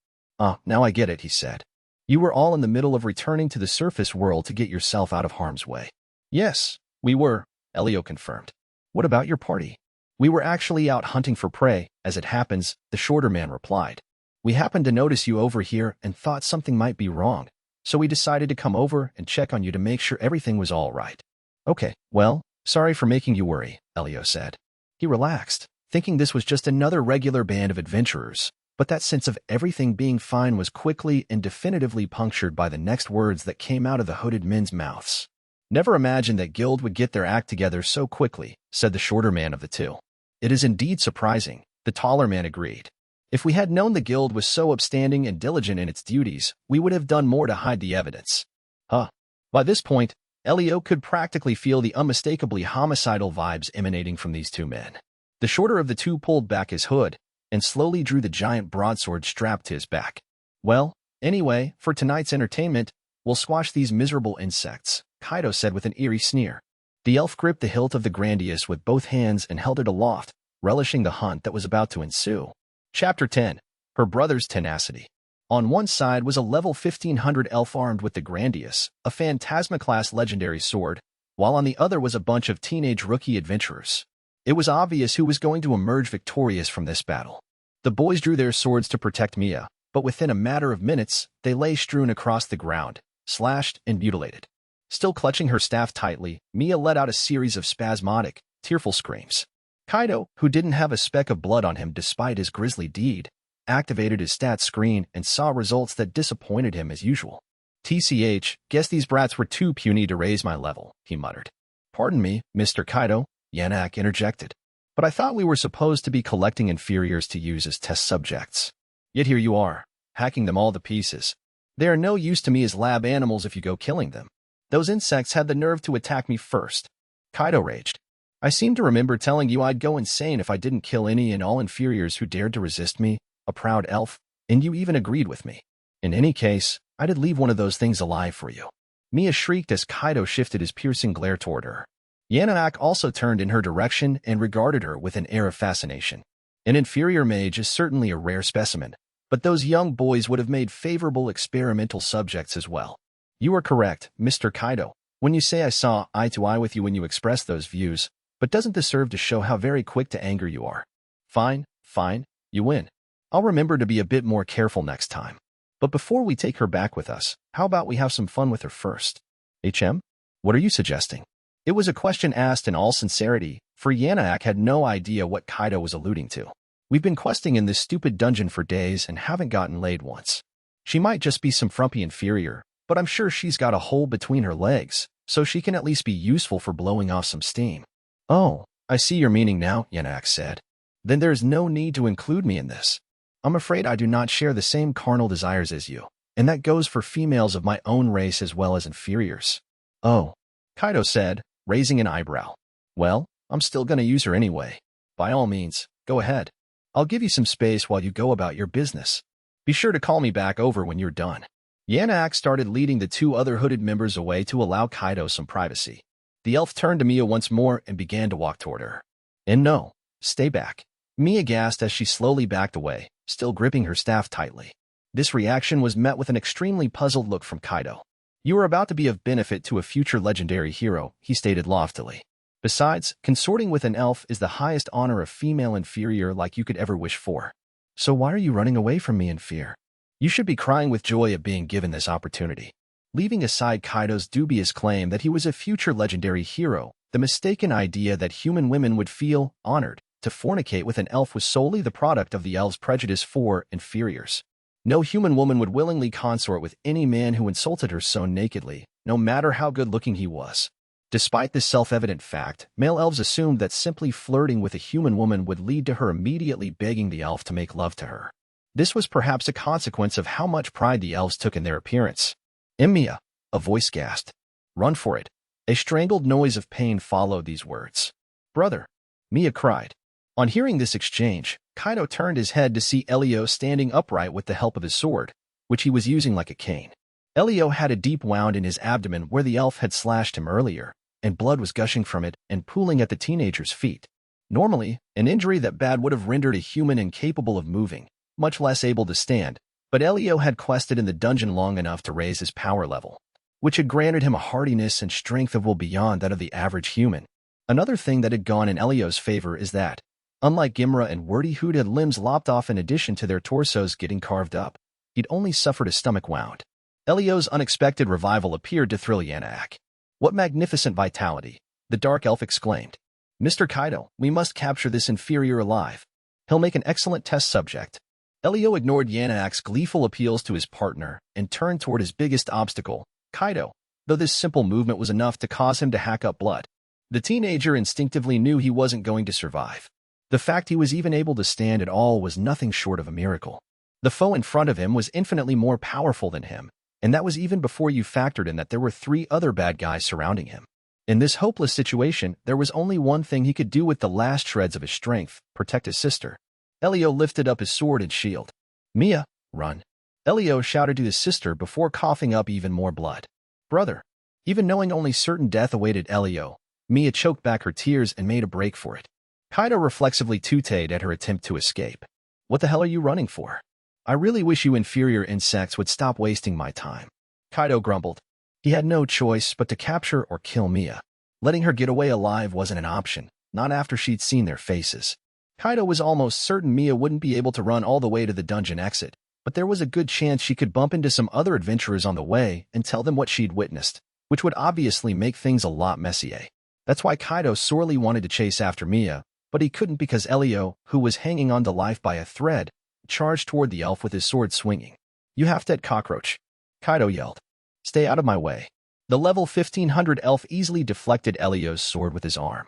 Now I get it," he said. "You were all in the middle of returning to the surface world to get yourself out of harm's way." "Yes, we were," Elio confirmed. "What about your party?" "We were actually out hunting for prey, as it happens," the shorter man replied. "We happened to notice you over here and thought something might be wrong, so we decided to come over and check on you to make sure everything was all right." "Okay, well, sorry for making you worry," Elio said. He relaxed, thinking this was just another regular band of adventurers, but that sense of everything being fine was quickly and definitively punctured by the next words that came out of the hooded men's mouths. "Never imagined that Guild would get their act together so quickly," said the shorter man of the two. "It is indeed surprising," the taller man agreed. "If we had known the Guild was so upstanding and diligent in its duties, we would have done more to hide the evidence." By this point, Elio could practically feel the unmistakably homicidal vibes emanating from these two men. The shorter of the two pulled back his hood and slowly drew the giant broadsword strapped to his back. "Well, anyway, for tonight's entertainment, we'll squash these miserable insects," Kaido said with an eerie sneer. The elf gripped the hilt of the Grandius with both hands and held it aloft, relishing the hunt that was about to ensue. Chapter 10. her brother's tenacity. On one side was a level 1500 elf armed with the Grandius, a Phantasma-class legendary sword, while on the other was a bunch of teenage rookie adventurers. It was obvious who was going to emerge victorious from this battle. The boys drew their swords to protect Mia, but within a matter of minutes, they lay strewn across the ground, slashed and mutilated. Still clutching her staff tightly, Mia let out a series of spasmodic, tearful screams. Kaido, who didn't have a speck of blood on him despite his grisly deed, activated his stats screen and saw results that disappointed him as usual. TCH, guess these brats were too puny to raise my level, he muttered. Pardon me, Mr. Kaido, Yannak interjected. But I thought we were supposed to be collecting inferiors to use as test subjects. Yet here you are, hacking them all to pieces. They are no use to me as lab animals if you go killing them. Those insects had the nerve to attack me first. Kaido raged. I seem to remember telling you I'd go insane if I didn't kill any and all inferiors who dared to resist me, a proud elf, and you even agreed with me. In any case, I did leave one of those things alive for you. Mia shrieked as Kaido shifted his piercing glare toward her. Yannak also turned in her direction and regarded her with an air of fascination. An inferior mage is certainly a rare specimen, but those young boys would have made favorable experimental subjects as well. You are correct, Mr. Kaido, when you say I saw eye to eye with you when you expressed those views, but doesn't this serve to show how very quick to anger you are? Fine, you win. I'll remember to be a bit more careful next time. But before we take her back with us, how about we have some fun with her first? What are you suggesting? It was a question asked in all sincerity, for Yannak had no idea what Kaido was alluding to. We've been questing in this stupid dungeon for days and haven't gotten laid once. She might just be some frumpy inferior, but I'm sure she's got a hole between her legs, so she can at least be useful for blowing off some steam. Oh, I see your meaning now, Yannak said. Then there's no need to include me in this. I'm afraid I do not share the same carnal desires as you, and that goes for females of my own race as well as inferiors. Oh, Kaido said, raising an eyebrow. Well, I'm still gonna use her anyway. By all means, go ahead. I'll give you some space while you go about your business. Be sure to call me back over when you're done. Yannak started leading the two other hooded members away to allow Kaido some privacy. The elf turned to Mia once more and began to walk toward her. And no, stay back. Mia gasped as she slowly backed away, still gripping her staff tightly. This reaction was met with an extremely puzzled look from Kaido. You are about to be of benefit to a future legendary hero, he stated loftily. Besides, consorting with an elf is the highest honor a female inferior like you could ever wish for. So why are you running away from me in fear? You should be crying with joy at being given this opportunity. Leaving aside Kaido's dubious claim that he was a future legendary hero, the mistaken idea that human women would feel honored to fornicate with an elf was solely the product of the elf's prejudice for inferiors. No human woman would willingly consort with any man who insulted her so nakedly, no matter how good-looking he was. Despite this self-evident fact, male elves assumed that simply flirting with a human woman would lead to her immediately begging the elf to make love to her. This was perhaps a consequence of how much pride the elves took in their appearance. Mia, a voice gasped. Run for it. A strangled noise of pain followed these words. Brother, Mia cried. On hearing this exchange, Kaido turned his head to see Elio standing upright with the help of his sword, which he was using like a cane. Elio had a deep wound in his abdomen where the elf had slashed him earlier, and blood was gushing from it and pooling at the teenager's feet. Normally, an injury that bad would have rendered a human incapable of moving, much less able to stand, but Elio had quested in the dungeon long enough to raise his power level, which had granted him a hardiness and strength of will beyond that of the average human. Another thing that had gone in Elio's favor is that, unlike Gimra and Wordy who'd had limbs lopped off in addition to their torsos getting carved up, he'd only suffered a stomach wound. Elio's unexpected revival appeared to thrill Yannak. What magnificent vitality, the dark elf exclaimed. Mr. Kaido, we must capture this inferior alive. He'll make an excellent test subject. Elio ignored Yannak's gleeful appeals to his partner and turned toward his biggest obstacle, Kaido, though this simple movement was enough to cause him to hack up blood. The teenager instinctively knew he wasn't going to survive. The fact he was even able to stand at all was nothing short of a miracle. The foe in front of him was infinitely more powerful than him, and that was even before you factored in that there were 3 other bad guys surrounding him. In this hopeless situation, there was only one thing he could do with the last shreds of his strength: protect his sister. Elio lifted up his sword and shield. Mia, run. Elio shouted to his sister before coughing up even more blood. Brother. Even knowing only certain death awaited Elio, Mia choked back her tears and made a break for it. Kaido reflexively tooted at her attempt to escape. What the hell are you running for? I really wish you inferior insects would stop wasting my time. Kaido grumbled. He had no choice but to capture or kill Mia. Letting her get away alive wasn't an option, not after she'd seen their faces. Kaido was almost certain Mia wouldn't be able to run all the way to the dungeon exit, but there was a good chance she could bump into some other adventurers on the way and tell them what she'd witnessed, which would obviously make things a lot messier. That's why Kaido sorely wanted to chase after Mia, but he couldn't because Elio, who was hanging on to life by a thread, charged toward the elf with his sword swinging. You half-dead cockroach, Kaido yelled. Stay out of my way. The level 1500 elf easily deflected Elio's sword with his arm,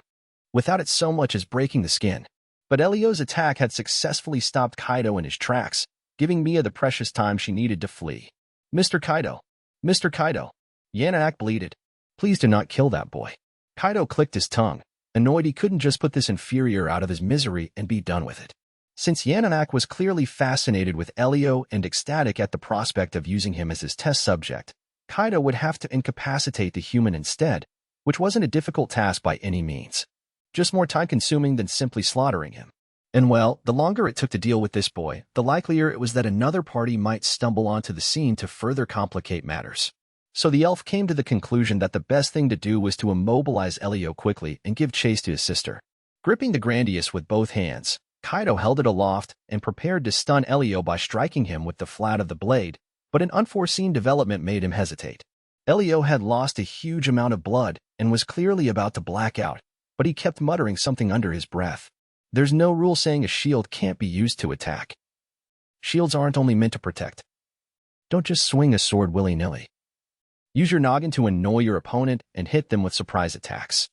without it so much as breaking the skin. But Elio's attack had successfully stopped Kaido in his tracks, giving Mia the precious time she needed to flee. Mr. Kaido! Mr. Kaido! Yanaak bleated. Please do not kill that boy. Kaido clicked his tongue, annoyed he couldn't just put this inferior out of his misery and be done with it. Since Yanaak was clearly fascinated with Elio and ecstatic at the prospect of using him as his test subject, Kaido would have to incapacitate the human instead, which wasn't a difficult task by any means. Just more time-consuming than simply slaughtering him. And well, the longer it took to deal with this boy, the likelier it was that another party might stumble onto the scene to further complicate matters. So the elf came to the conclusion that the best thing to do was to immobilize Elio quickly and give chase to his sister. Gripping the Grandius with both hands, Kaido held it aloft and prepared to stun Elio by striking him with the flat of the blade, but an unforeseen development made him hesitate. Elio had lost a huge amount of blood and was clearly about to black out, but he kept muttering something under his breath. There's no rule saying a shield can't be used to attack. Shields aren't only meant to protect. Don't just swing a sword willy-nilly. Use your noggin to annoy your opponent and hit them with surprise attacks.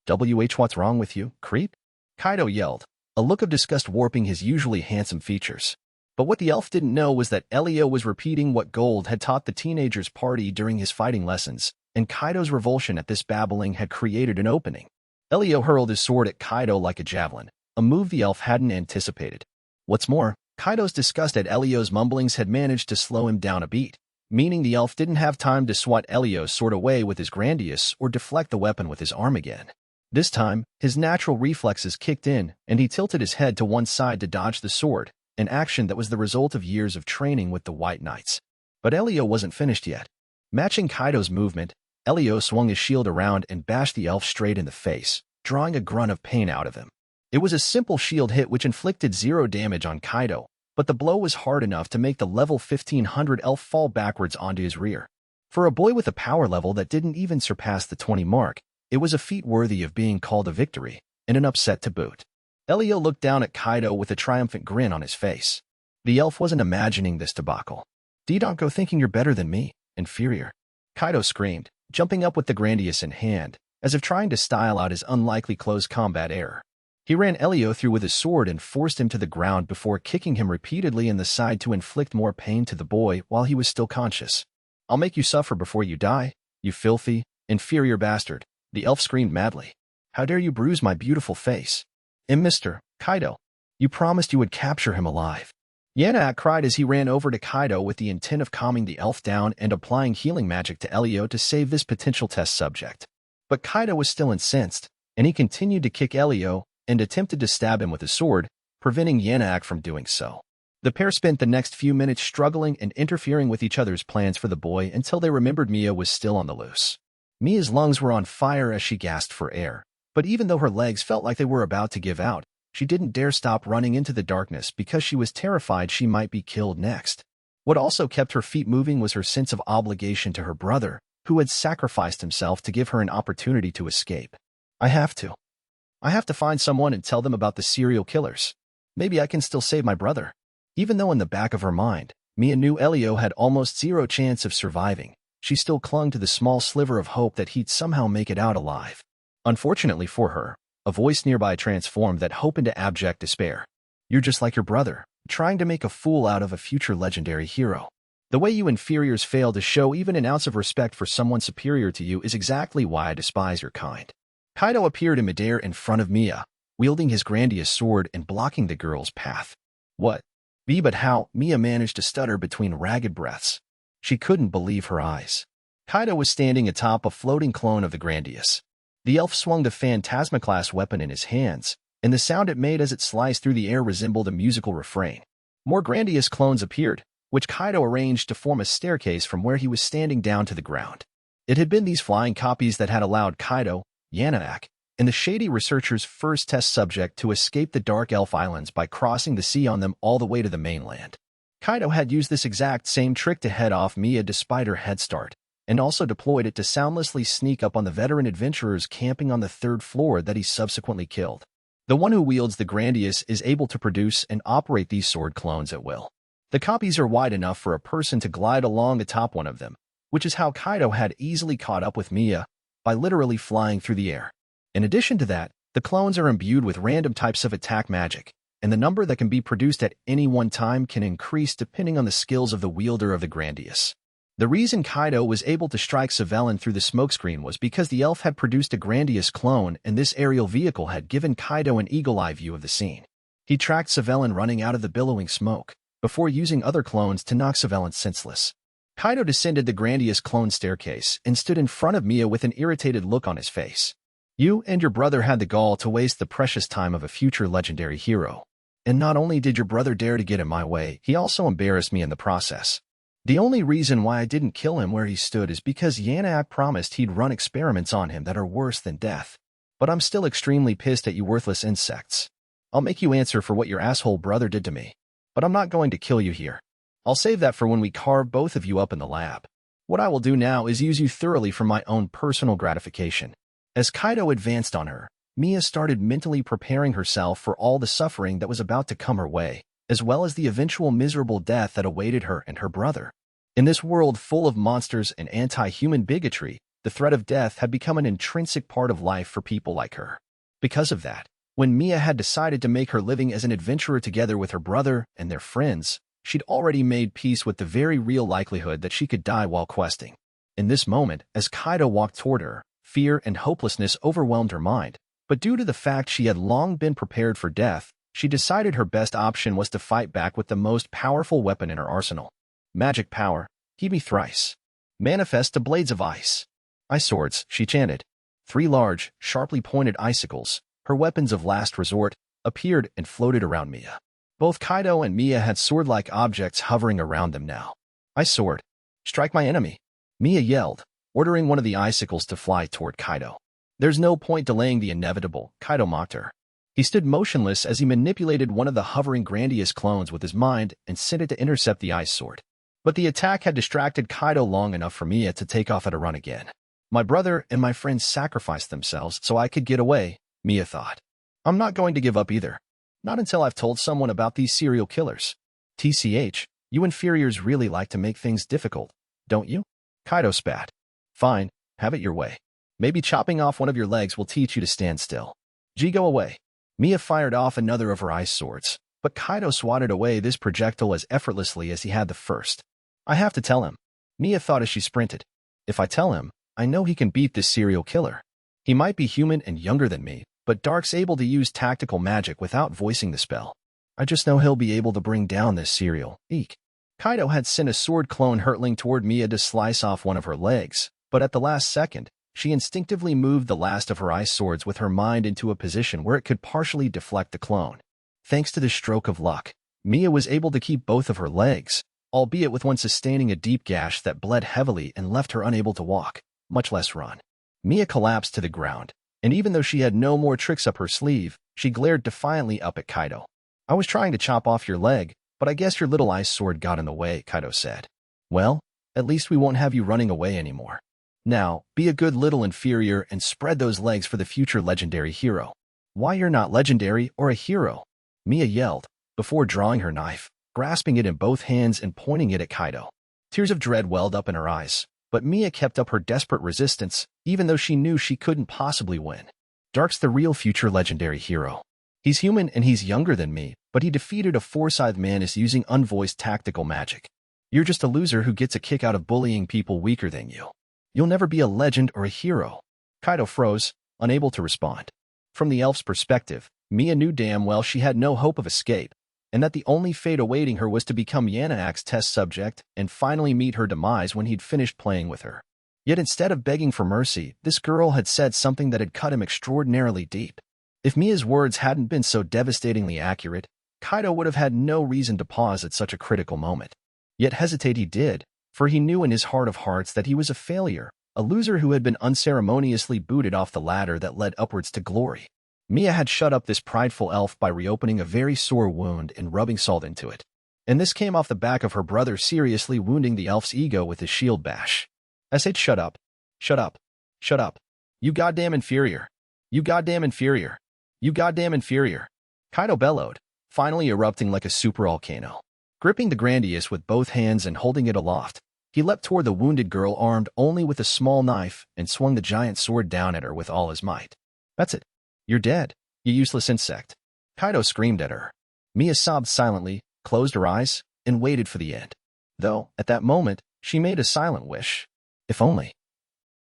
What's wrong with you, creep? Kaido yelled, a look of disgust warping his usually handsome features. But what the elf didn't know was that Elio was repeating what Gold had taught the teenager's party during his fighting lessons, and Kaido's revulsion at this babbling had created an opening. Elio hurled his sword at Kaido like a javelin, a move the elf hadn't anticipated. What's more, Kaido's disgust at Elio's mumblings had managed to slow him down a beat, meaning the elf didn't have time to swat Elio's sword away with his Grandius or deflect the weapon with his arm again. This time, his natural reflexes kicked in, and he tilted his head to one side to dodge the sword, an action that was the result of years of training with the White Knights. But Elio wasn't finished yet. Matching Kaido's movement, Elio swung his shield around and bashed the elf straight in the face, drawing a grunt of pain out of him. It was a simple shield hit which inflicted 0 damage on Kaido, but the blow was hard enough to make the level 1500 elf fall backwards onto his rear. For a boy with a power level that didn't even surpass the 20 mark, it was a feat worthy of being called a victory, and an upset to boot. Elio looked down at Kaido with a triumphant grin on his face. The elf wasn't imagining this debacle. Don't go thinking you're better than me, inferior. Kaido screamed, jumping up with the Grandius in hand, as if trying to style out his unlikely close combat error. He ran Elio through with his sword and forced him to the ground before kicking him repeatedly in the side to inflict more pain to the boy while he was still conscious. I'll make you suffer before you die, you filthy, inferior bastard, the elf screamed madly. How dare you bruise my beautiful face? And Mr. Kaido, you promised you would capture him alive. Yanaak cried as he ran over to Kaido with the intent of calming the elf down and applying healing magic to Elio to save this potential test subject. But Kaido was still incensed, and he continued to kick Elio and attempted to stab him with his sword, preventing Yanaak from doing so. The pair spent the next few minutes struggling and interfering with each other's plans for the boy until they remembered Mia was still on the loose. Mia's lungs were on fire as she gasped for air, but even though her legs felt like they were about to give out, she didn't dare stop running into the darkness because she was terrified she might be killed next. What also kept her feet moving was her sense of obligation to her brother, who had sacrificed himself to give her an opportunity to escape. I have to find someone and tell them about the serial killers. Maybe I can still save my brother. Even though in the back of her mind, Mia knew Elio had almost 0 chance of surviving, she still clung to the small sliver of hope that he'd somehow make it out alive. Unfortunately for her, a voice nearby transformed that hope into abject despair. You're just like your brother, trying to make a fool out of a future legendary hero. The way you inferiors fail to show even an ounce of respect for someone superior to you is exactly why I despise your kind. Kaido appeared in midair in front of Mia, wielding his Grandius sword and blocking the girl's path. What? But how? Mia managed to stutter between ragged breaths. She couldn't believe her eyes. Kaido was standing atop a floating clone of the Grandius. The elf swung the Phantasma-class weapon in his hands, and the sound it made as it sliced through the air resembled a musical refrain. More grandiose clones appeared, which Kaido arranged to form a staircase from where he was standing down to the ground. It had been these flying copies that had allowed Kaido, Yanaak, and the shady researcher's first test subject to escape the Dark Elf Islands by crossing the sea on them all the way to the mainland. Kaido had used this exact same trick to head off Mia despite her head start, and also deployed it to soundlessly sneak up on the veteran adventurers camping on the third floor that he subsequently killed. The one who wields the grandiose is able to produce and operate these sword clones at will. The copies are wide enough for a person to glide along atop one of them, which is how Kaido had easily caught up with Mia, by literally flying through the air. In addition to that, the clones are imbued with random types of attack magic, and the number that can be produced at any one time can increase depending on the skills of the wielder of the grandiose. The reason Kaido was able to strike Savelin through the smokescreen was because the elf had produced a grandiose clone, and this aerial vehicle had given Kaido an eagle-eye view of the scene. He tracked Savelin running out of the billowing smoke, before using other clones to knock Savelin senseless. Kaido descended the grandiose clone staircase and stood in front of Mia with an irritated look on his face. You and your brother had the gall to waste the precious time of a future legendary hero. And not only did your brother dare to get in my way, he also embarrassed me in the process. The only reason why I didn't kill him where he stood is because Yanaak promised he'd run experiments on him that are worse than death. But I'm still extremely pissed at you worthless insects. I'll make you answer for what your asshole brother did to me. But I'm not going to kill you here. I'll save that for when we carve both of you up in the lab. What I will do now is use you thoroughly for my own personal gratification. As Kaido advanced on her, Mia started mentally preparing herself for all the suffering that was about to come her way, as well as the eventual miserable death that awaited her and her brother. In this world full of monsters and anti-human bigotry, the threat of death had become an intrinsic part of life for people like her. Because of that, when Mia had decided to make her living as an adventurer together with her brother and their friends, she'd already made peace with the very real likelihood that she could die while questing. In this moment, as Kaido walked toward her, fear and hopelessness overwhelmed her mind, but due to the fact she had long been prepared for death, she decided her best option was to fight back with the most powerful weapon in her arsenal. Magic power, heed me thrice. Manifest to blades of ice. Ice swords, she chanted. 3 large, sharply pointed icicles, her weapons of last resort, appeared and floated around Mia. Both Kaido and Mia had sword-like objects hovering around them now. Ice sword. Strike my enemy. Mia yelled, ordering one of the icicles to fly toward Kaido. There's no point delaying the inevitable, Kaido mocked her. He stood motionless as he manipulated one of the hovering grandiose clones with his mind and sent it to intercept the ice sword. But the attack had distracted Kaido long enough for Mia to take off at a run again. My brother and my friends sacrificed themselves so I could get away, Mia thought. I'm not going to give up either. Not until I've told someone about these serial killers. TCH, you inferiors really like to make things difficult, don't you? Kaido spat. Fine, have it your way. Maybe chopping off one of your legs will teach you to stand still. Gee, go away. Mia fired off another of her ice swords, but Kaido swatted away this projectile as effortlessly as he had the first. I have to tell him, Mia thought as she sprinted. If I tell him, I know he can beat this serial killer. He might be human and younger than me, but Dark's able to use tactical magic without voicing the spell. I just know he'll be able to bring down this serial. Eek. Kaido had sent a sword clone hurtling toward Mia to slice off one of her legs, but at the last second, she instinctively moved the last of her ice swords with her mind into a position where it could partially deflect the clone. Thanks to this stroke of luck, Mia was able to keep both of her legs, albeit with one sustaining a deep gash that bled heavily and left her unable to walk, much less run. Mia collapsed to the ground, and even though she had no more tricks up her sleeve, she glared defiantly up at Kaido. I was trying to chop off your leg, but I guess your little ice sword got in the way, Kaido said. Well, at least we won't have you running away anymore. Now, be a good little inferior and spread those legs for the future legendary hero. Why you're not legendary or a hero? Mia yelled, before drawing her knife, grasping it in both hands and pointing it at Kaido. Tears of dread welled up in her eyes, but Mia kept up her desperate resistance, even though she knew she couldn't possibly win. Dark's the real future legendary hero. He's human and he's younger than me, but he defeated a Forsyth Manus using unvoiced tactical magic. You're just a loser who gets a kick out of bullying people weaker than you. You'll never be a legend or a hero. Kaido froze, unable to respond. From the elf's perspective, Mia knew damn well she had no hope of escape, and that the only fate awaiting her was to become Yanaak's test subject and finally meet her demise when he'd finished playing with her. Yet instead of begging for mercy, this girl had said something that had cut him extraordinarily deep. If Mia's words hadn't been so devastatingly accurate, Kaido would have had no reason to pause at such a critical moment. Yet hesitate he did, for he knew in his heart of hearts that he was a failure, a loser who had been unceremoniously booted off the ladder that led upwards to glory. Mia had shut up this prideful elf by reopening a very sore wound and rubbing salt into it. And this came off the back of her brother seriously wounding the elf's ego with his shield bash. Shut up. Shut up. Shut up. You goddamn inferior. You goddamn inferior. You goddamn inferior. Kaido bellowed, finally erupting like a supervolcano. Gripping the Grandius with both hands and holding it aloft, he leapt toward the wounded girl armed only with a small knife and swung the giant sword down at her with all his might. That's it. You're dead, you useless insect. Kaido screamed at her. Mia sobbed silently, closed her eyes, and waited for the end. Though, at that moment, she made a silent wish. If only.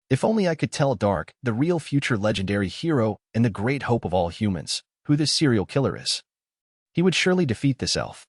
If only I could tell Dark, the real future legendary hero and the great hope of all humans, who this serial killer is. He would surely defeat this elf.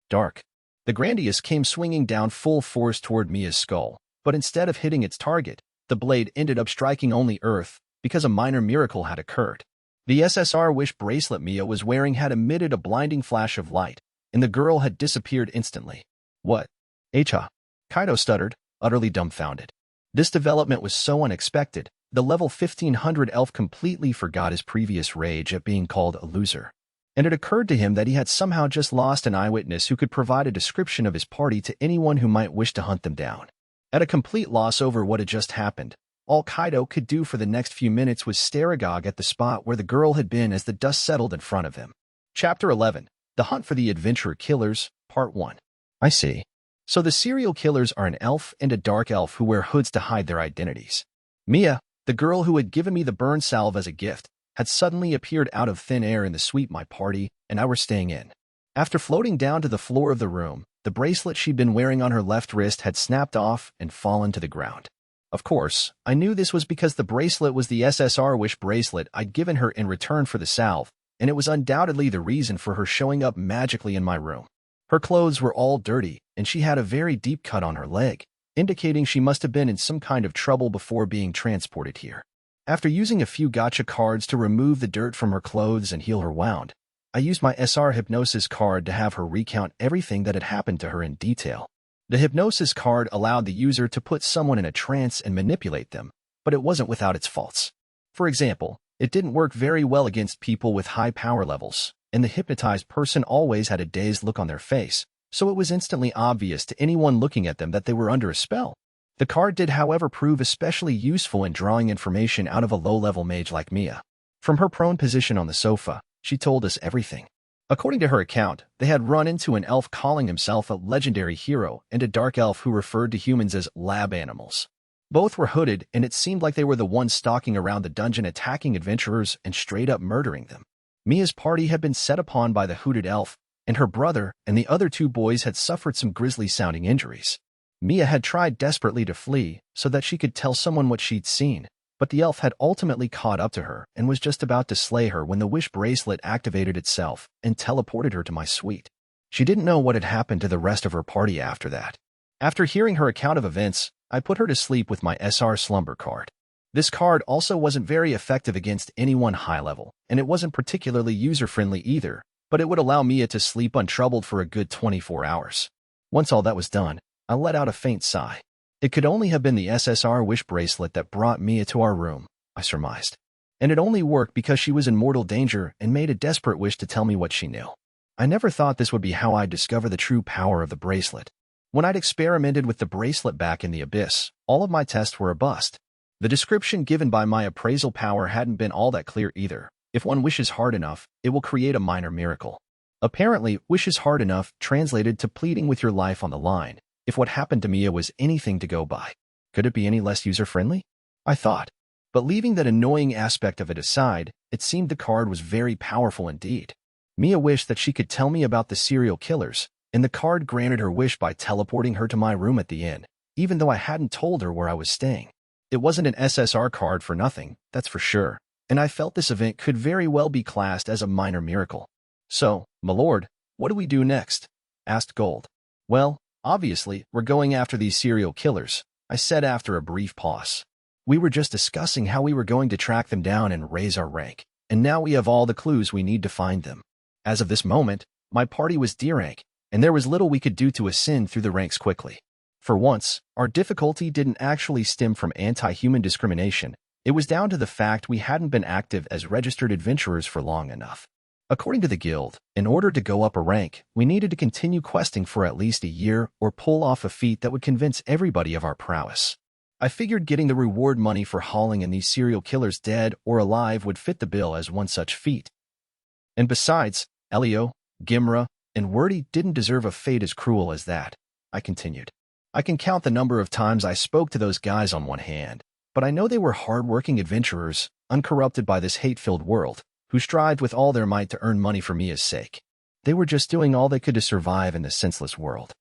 Dark. The Grandius came swinging down full force toward Mia's skull, but instead of hitting its target, the blade ended up striking only Earth, because a minor miracle had occurred. The SSR wish bracelet Mia was wearing had emitted a blinding flash of light, and the girl had disappeared instantly. What? Acha. Kaido stuttered, utterly dumbfounded. This development was so unexpected, the level 1500 elf completely forgot his previous rage at being called a loser. And it occurred to him that he had somehow just lost an eyewitness who could provide a description of his party to anyone who might wish to hunt them down. At a complete loss over what had just happened, all Kaido could do for the next few minutes was stare agog at the spot where the girl had been as the dust settled in front of him. Chapter 11. The Hunt for the Adventurer Killers, Part 1. I see. So the serial killers are an elf and a dark elf who wear hoods to hide their identities. Mia, the girl who had given me the burn salve as a gift, had suddenly appeared out of thin air in the suite my party and I were staying in. After floating down to the floor of the room, the bracelet she'd been wearing on her left wrist had snapped off and fallen to the ground. Of course, I knew this was because the bracelet was the SSR wish bracelet I'd given her in return for the salve, and it was undoubtedly the reason for her showing up magically in my room. Her clothes were all dirty, and she had a very deep cut on her leg, indicating she must have been in some kind of trouble before being transported here. After using a few gacha cards to remove the dirt from her clothes and heal her wound, I used my SR Hypnosis card to have her recount everything that had happened to her in detail. The Hypnosis card allowed the user to put someone in a trance and manipulate them, but it wasn't without its faults. For example, it didn't work very well against people with high power levels, and the hypnotized person always had a dazed look on their face, so it was instantly obvious to anyone looking at them that they were under a spell. The card did, however, prove especially useful in drawing information out of a low-level mage like Mia. From her prone position on the sofa, she told us everything. According to her account, they had run into an elf calling himself a legendary hero and a dark elf who referred to humans as lab animals. Both were hooded, and it seemed like they were the ones stalking around the dungeon attacking adventurers and straight-up murdering them. Mia's party had been set upon by the hooded elf, and her brother and the other two boys had suffered some grisly-sounding injuries. Mia had tried desperately to flee so that she could tell someone what she'd seen, but the elf had ultimately caught up to her and was just about to slay her when the wish bracelet activated itself and teleported her to my suite. She didn't know what had happened to the rest of her party after that. After hearing her account of events, I put her to sleep with my SR slumber card. This card also wasn't very effective against anyone high level, and it wasn't particularly user-friendly either, but it would allow Mia to sleep untroubled for a good 24 hours. Once all that was done, I let out a faint sigh. It could only have been the SSR wish bracelet that brought Mia to our room, I surmised. And it only worked because she was in mortal danger and made a desperate wish to tell me what she knew. I never thought this would be how I'd discover the true power of the bracelet. When I'd experimented with the bracelet back in the abyss, all of my tests were a bust. The description given by my appraisal power hadn't been all that clear either. If one wishes hard enough, it will create a minor miracle. Apparently, wishes hard enough translated to pleading with your life on the line, if what happened to Mia was anything to go by. Could it be any less user-friendly? I thought. But leaving that annoying aspect of it aside, it seemed the card was very powerful indeed. Mia wished that she could tell me about the serial killers, and the card granted her wish by teleporting her to my room at the inn, even though I hadn't told her where I was staying. It wasn't an SSR card for nothing, that's for sure, and I felt this event could very well be classed as a minor miracle. So, my lord, what do we do next? Asked Gold. Well, obviously, we're going after these serial killers, I said after a brief pause. We were just discussing how we were going to track them down and raise our rank, and now we have all the clues we need to find them. As of this moment, My party was D rank, and there was little we could do to ascend through the ranks quickly. For once, our difficulty didn't actually stem from anti-human discrimination. It was down to the fact we hadn't been active as registered adventurers for long enough. According to the guild, in order to go up a rank, we needed to continue questing for at least a year or pull off a feat that would convince everybody of our prowess. I figured getting the reward money for hauling in these serial killers dead or alive would fit the bill as one such feat. And besides, Elio, Gimra, and Wordy didn't deserve a fate as cruel as that, I continued. I can count the number of times I spoke to those guys on one hand, but I know they were hard-working adventurers, uncorrupted by this hate-filled world, who strived with all their might to earn money for Mia's sake. They were just doing all they could to survive in this senseless world.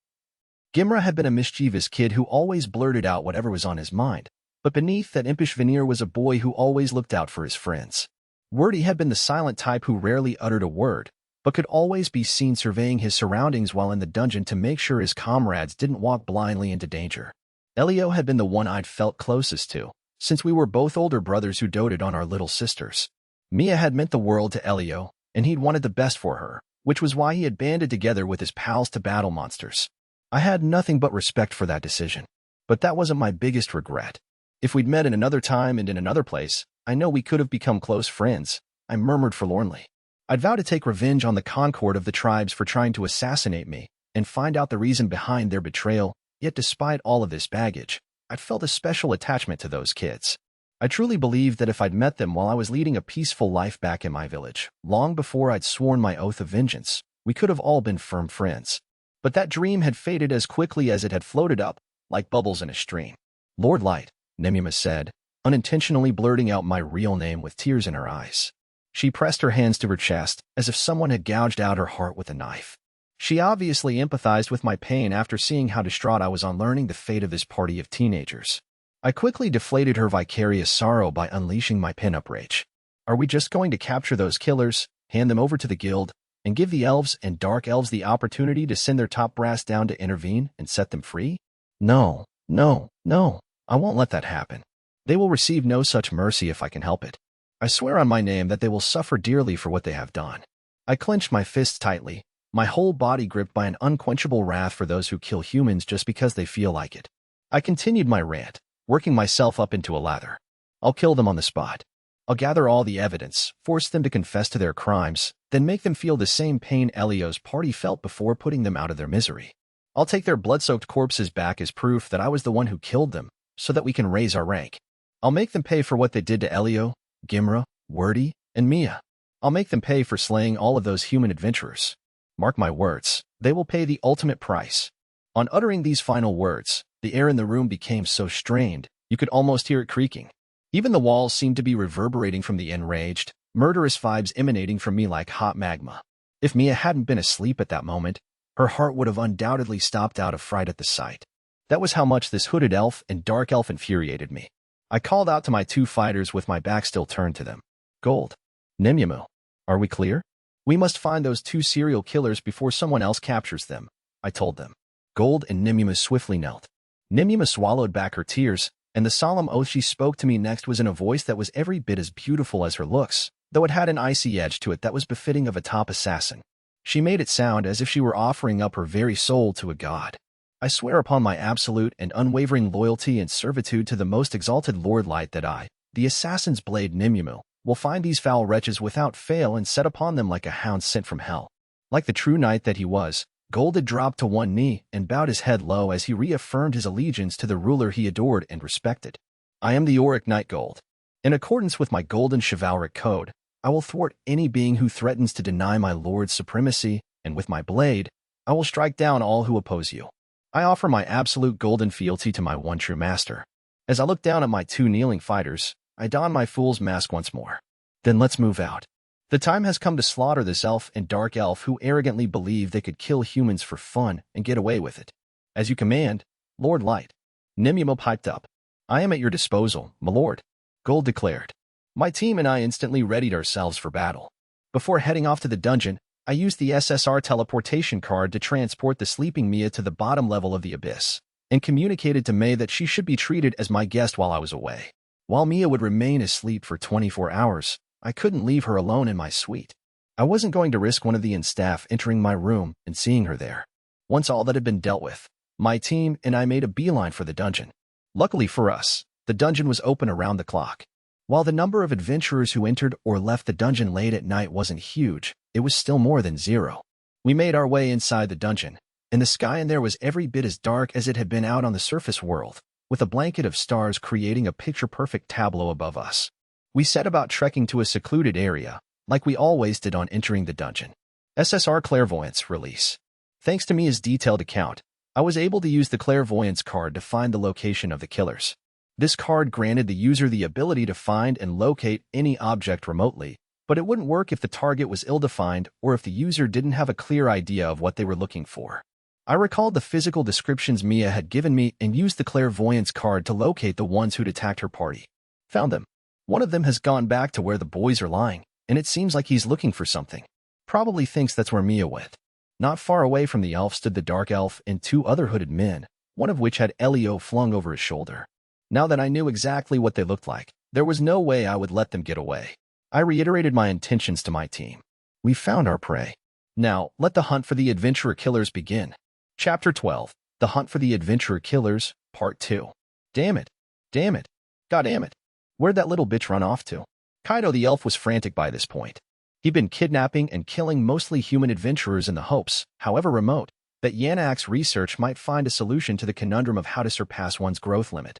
Gimra had been a mischievous kid who always blurted out whatever was on his mind, but beneath that impish veneer was a boy who always looked out for his friends. Wordy had been the silent type who rarely uttered a word, but could always be seen surveying his surroundings while in the dungeon to make sure his comrades didn't walk blindly into danger. Elio had been the one I'd felt closest to, since we were both older brothers who doted on our little sisters. Mia had meant the world to Elio, and he'd wanted the best for her, which was why he had banded together with his pals to battle monsters. I had nothing but respect for that decision, but that wasn't my biggest regret. If we'd met in another time and in another place, I know we could have become close friends, I murmured forlornly. I'd vowed to take revenge on the Concord of the tribes for trying to assassinate me and find out the reason behind their betrayal, yet despite all of this baggage, I'd felt a special attachment to those kids. I truly believed that if I'd met them while I was leading a peaceful life back in my village, long before I'd sworn my oath of vengeance, we could have all been firm friends. But that dream had faded as quickly as it had floated up, like bubbles in a stream. Lord Light, Nemima said, unintentionally blurting out my real name with tears in her eyes. She pressed her hands to her chest, as if someone had gouged out her heart with a knife. She obviously empathized with my pain after seeing how distraught I was on learning the fate of this party of teenagers. I quickly deflated her vicarious sorrow by unleashing my pin-up rage. Are we just going to capture those killers, hand them over to the guild, and give the elves and dark elves the opportunity to send their top brass down to intervene and set them free? No, no, no, I won't let that happen. They will receive no such mercy if I can help it. I swear on my name that they will suffer dearly for what they have done. I clenched my fists tightly, my whole body gripped by an unquenchable wrath for those who kill humans just because they feel like it. I continued my rant, working myself up into a lather. I'll kill them on the spot. I'll gather all the evidence, force them to confess to their crimes, then make them feel the same pain Elio's party felt before putting them out of their misery. I'll take their blood-soaked corpses back as proof that I was the one who killed them, so that we can raise our rank. I'll make them pay for what they did to Elio, Gimra, Wordy, and Mia. I'll make them pay for slaying all of those human adventurers. Mark my words, they will pay the ultimate price. On uttering these final words, the air in the room became so strained, you could almost hear it creaking. Even the walls seemed to be reverberating from the enraged, murderous vibes emanating from me like hot magma. If Mia hadn't been asleep at that moment, her heart would have undoubtedly stopped out of fright at the sight. That was how much this hooded elf and dark elf infuriated me. I called out to my two fighters with my back still turned to them. Gold. Nimyamu. Are we clear? We must find those two serial killers before someone else captures them, I told them. Gold and Nimyamu swiftly knelt. Nimyamu swallowed back her tears, and the solemn oath she spoke to me next was in a voice that was every bit as beautiful as her looks, though it had an icy edge to it that was befitting of a top assassin. She made it sound as if she were offering up her very soul to a god. I swear upon my absolute and unwavering loyalty and servitude to the most exalted Lord Light that I, the assassin's blade Nimyamu, will find these foul wretches without fail and set upon them like a hound sent from hell. Like the true knight that he was, Gold had dropped to one knee and bowed his head low as he reaffirmed his allegiance to the ruler he adored and respected. I am the Auric Knight Gold. In accordance with my golden chivalric code, I will thwart any being who threatens to deny my lord's supremacy, and with my blade, I will strike down all who oppose you. I offer my absolute golden fealty to my one true master. As I look down at my two kneeling fighters, I don my fool's mask once more. Then let's move out. The time has come to slaughter this elf and dark elf who arrogantly believe they could kill humans for fun and get away with it. As you command, Lord Light. Nimyamu piped up. I am at your disposal, my lord, Gold declared. My team and I instantly readied ourselves for battle. Before heading off to the dungeon, I used the SSR teleportation card to transport the sleeping Mia to the bottom level of the abyss, and communicated to May that she should be treated as my guest while I was away. While Mia would remain asleep for 24 hours, I couldn't leave her alone in my suite. I wasn't going to risk one of the inn staff entering my room and seeing her there. Once all that had been dealt with, my team and I made a beeline for the dungeon. Luckily for us, the dungeon was open around the clock. While the number of adventurers who entered or left the dungeon late at night wasn't huge, it was still more than zero. We made our way inside the dungeon, and the sky in there was every bit as dark as it had been out on the surface world, with a blanket of stars creating a picture-perfect tableau above us. We set about trekking to a secluded area, like we always did on entering the dungeon. SSR Clairvoyance Release. Thanks to Mia's detailed account, I was able to use the Clairvoyance card to find the location of the killers. This card granted the user the ability to find and locate any object remotely, but it wouldn't work if the target was ill-defined or if the user didn't have a clear idea of what they were looking for. I recalled the physical descriptions Mia had given me and used the Clairvoyance card to locate the ones who'd attacked her party. Found them. One of them has gone back to where the boys are lying, and it seems like he's looking for something. Probably thinks that's where Mia went. Not far away from the elf stood the dark elf and two other hooded men, one of which had Elio flung over his shoulder. Now that I knew exactly what they looked like, there was no way I would let them get away. I reiterated my intentions to my team. We found our prey. Now, let the hunt for the adventurer killers begin. Chapter 12. The Hunt for the Adventurer Killers, Part 2. Damn it. Damn it. God damn it. Where'd that little bitch run off to? Kaido the elf was frantic by this point. He'd been kidnapping and killing mostly human adventurers in the hopes, however remote, that Yanak's research might find a solution to the conundrum of how to surpass one's growth limit.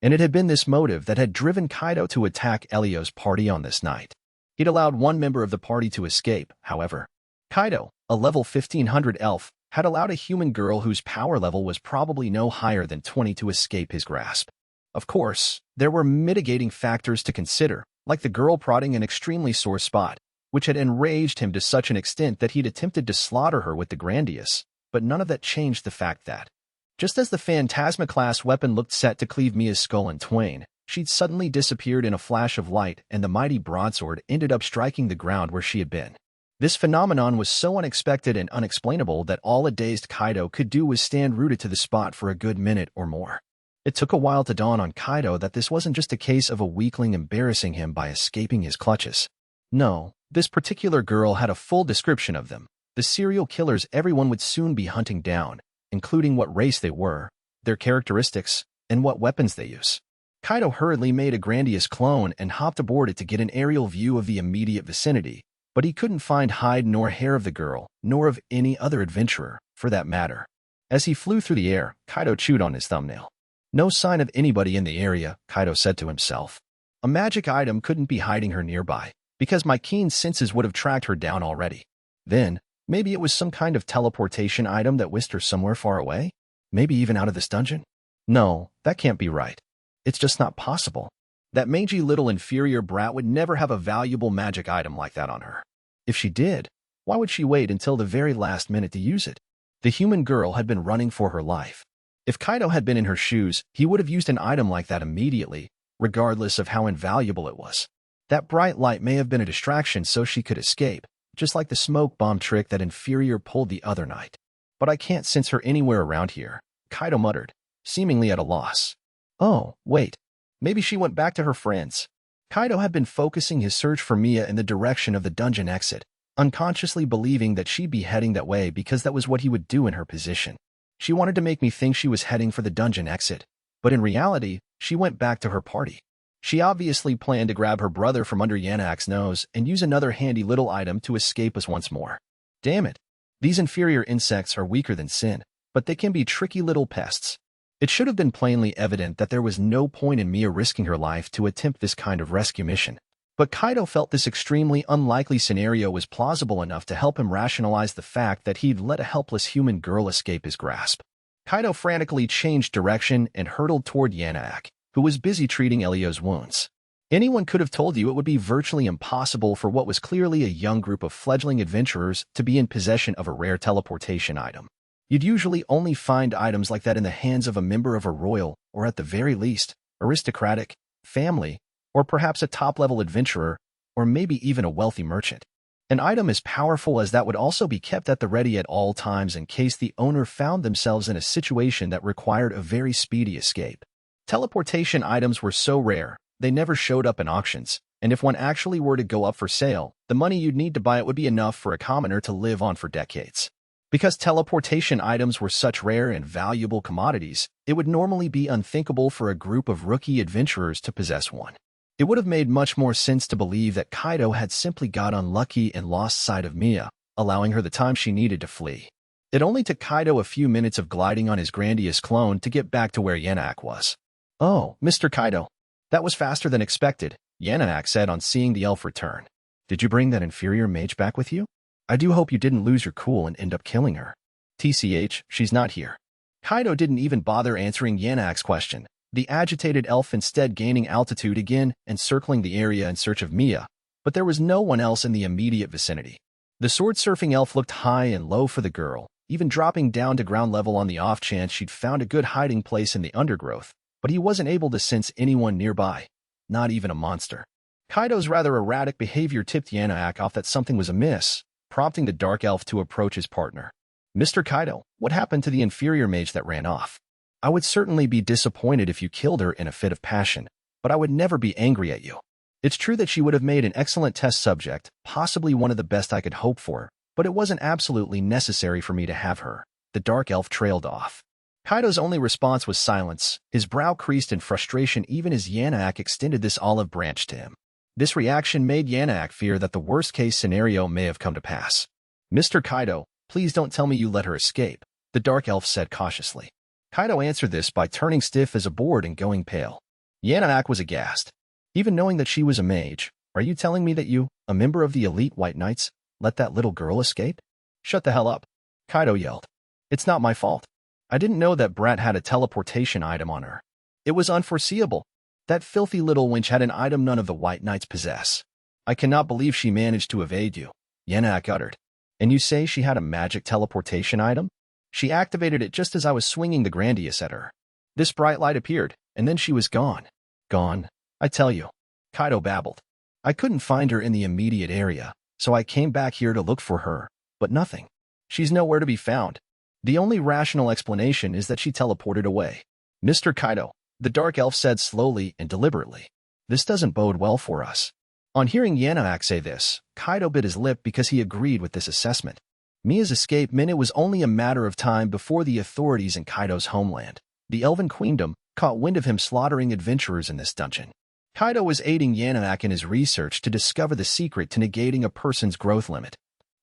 And it had been this motive that had driven Kaido to attack Elio's party on this night. He'd allowed one member of the party to escape, however. Kaido, a level 1500 elf, had allowed a human girl whose power level was probably no higher than 20 to escape his grasp. Of course, there were mitigating factors to consider, like the girl prodding an extremely sore spot, which had enraged him to such an extent that he'd attempted to slaughter her with the Grandius, but none of that changed the fact that, just as the Phantasma-class weapon looked set to cleave Mia's skull in twain, she'd suddenly disappeared in a flash of light and the mighty broadsword ended up striking the ground where she had been. This phenomenon was so unexpected and unexplainable that all a dazed Kaido could do was stand rooted to the spot for a good minute or more. It took a while to dawn on Kaido that this wasn't just a case of a weakling embarrassing him by escaping his clutches. No, this particular girl had a full description of them, the serial killers everyone would soon be hunting down, including what race they were, their characteristics, and what weapons they use. Kaido hurriedly made a Grandius clone and hopped aboard it to get an aerial view of the immediate vicinity, but he couldn't find hide nor hair of the girl, nor of any other adventurer, for that matter. As he flew through the air, Kaido chewed on his thumbnail. No sign of anybody in the area, Kaido said to himself. A magic item couldn't be hiding her nearby, because my keen senses would have tracked her down already. Then, maybe it was some kind of teleportation item that whisked her somewhere far away? Maybe even out of this dungeon? No, that can't be right. It's just not possible. That mangy little inferior brat would never have a valuable magic item like that on her. If she did, why would she wait until the very last minute to use it? The human girl had been running for her life. If Kaido had been in her shoes, he would have used an item like that immediately, regardless of how invaluable it was. That bright light may have been a distraction so she could escape, just like the smoke bomb trick that inferior pulled the other night. But I can't sense her anywhere around here, Kaido muttered, seemingly at a loss. Oh, wait. Maybe she went back to her friends. Kaido had been focusing his search for Mia in the direction of the dungeon exit, unconsciously believing that she'd be heading that way because that was what he would do in her position. She wanted to make me think she was heading for the dungeon exit, but in reality, she went back to her party. She obviously planned to grab her brother from under Yanak's nose and use another handy little item to escape us once more. Damn it. These inferior insects are weaker than sin, but they can be tricky little pests. It should have been plainly evident that there was no point in Mia risking her life to attempt this kind of rescue mission. But Kaido felt this extremely unlikely scenario was plausible enough to help him rationalize the fact that he'd let a helpless human girl escape his grasp. Kaido frantically changed direction and hurtled toward Yanak, who was busy treating Elio's wounds. Anyone could have told you it would be virtually impossible for what was clearly a young group of fledgling adventurers to be in possession of a rare teleportation item. You'd usually only find items like that in the hands of a member of a royal, or at the very least, aristocratic, family, or perhaps a top-level adventurer, or maybe even a wealthy merchant. An item as powerful as that would also be kept at the ready at all times in case the owner found themselves in a situation that required a very speedy escape. Teleportation items were so rare, they never showed up in auctions, And if one actually were to go up for sale, the money you'd need to buy it would be enough for a commoner to live on for decades. Because teleportation items were such rare and valuable commodities, it would normally be unthinkable for a group of rookie adventurers to possess one. It would have made much more sense to believe that Kaido had simply got unlucky and lost sight of Mia, allowing her the time she needed to flee. It only took Kaido a few minutes of gliding on his grandiose clone to get back to where Yannak was. "Oh, Mr. Kaido. That was faster than expected," Yannak said on seeing the elf return. "Did you bring that inferior mage back with you? I do hope you didn't lose your cool and end up killing her." "TCH, she's not here." Kaido didn't even bother answering Yannak's question, the agitated elf instead gaining altitude again and circling the area in search of Mia, but there was no one else in the immediate vicinity. The sword-surfing elf looked high and low for the girl, even dropping down to ground level on the off chance she'd found a good hiding place in the undergrowth, but he wasn't able to sense anyone nearby, not even a monster. Kaido's rather erratic behavior tipped Yannak off that something was amiss, prompting the dark elf to approach his partner. "Mr. Kaido, what happened to the inferior mage that ran off? I would certainly be disappointed if you killed her in a fit of passion, but I would never be angry at you. It's true that she would have made an excellent test subject, possibly one of the best I could hope for, but it wasn't absolutely necessary for me to have her." The dark elf trailed off. Kaido's only response was silence, his brow creased in frustration even as Yannak extended this olive branch to him. This reaction made Yannak fear that the worst-case scenario may have come to pass. "Mr. Kaido, please don't tell me you let her escape," the dark elf said cautiously. Kaido answered this by turning stiff as a board and going pale. Yannak was aghast. "Even knowing that she was a mage, are you telling me that you, a member of the elite White Knights, let that little girl escape?" "Shut the hell up," Kaido yelled. "It's not my fault. I didn't know that brat had a teleportation item on her. It was unforeseeable. That filthy little wench had an item none of the White Knights possess. I cannot believe she managed to evade you," Yannak uttered. "And you say she had a magic teleportation item? She activated it just as I was swinging the grandiose at her. This bright light appeared, and then she was gone." "Gone, I tell you," Kaido babbled. "I couldn't find her in the immediate area, so I came back here to look for her, but nothing. She's nowhere to be found. The only rational explanation is that she teleported away." "Mr. Kaido," the dark elf said slowly and deliberately, "this doesn't bode well for us." On hearing Yannak say this, Kaido bit his lip because he agreed with this assessment. Mia's escape meant it was only a matter of time before the authorities in Kaido's homeland, the Elven Queendom, caught wind of him slaughtering adventurers in this dungeon. Kaido was aiding Yannak in his research to discover the secret to negating a person's growth limit.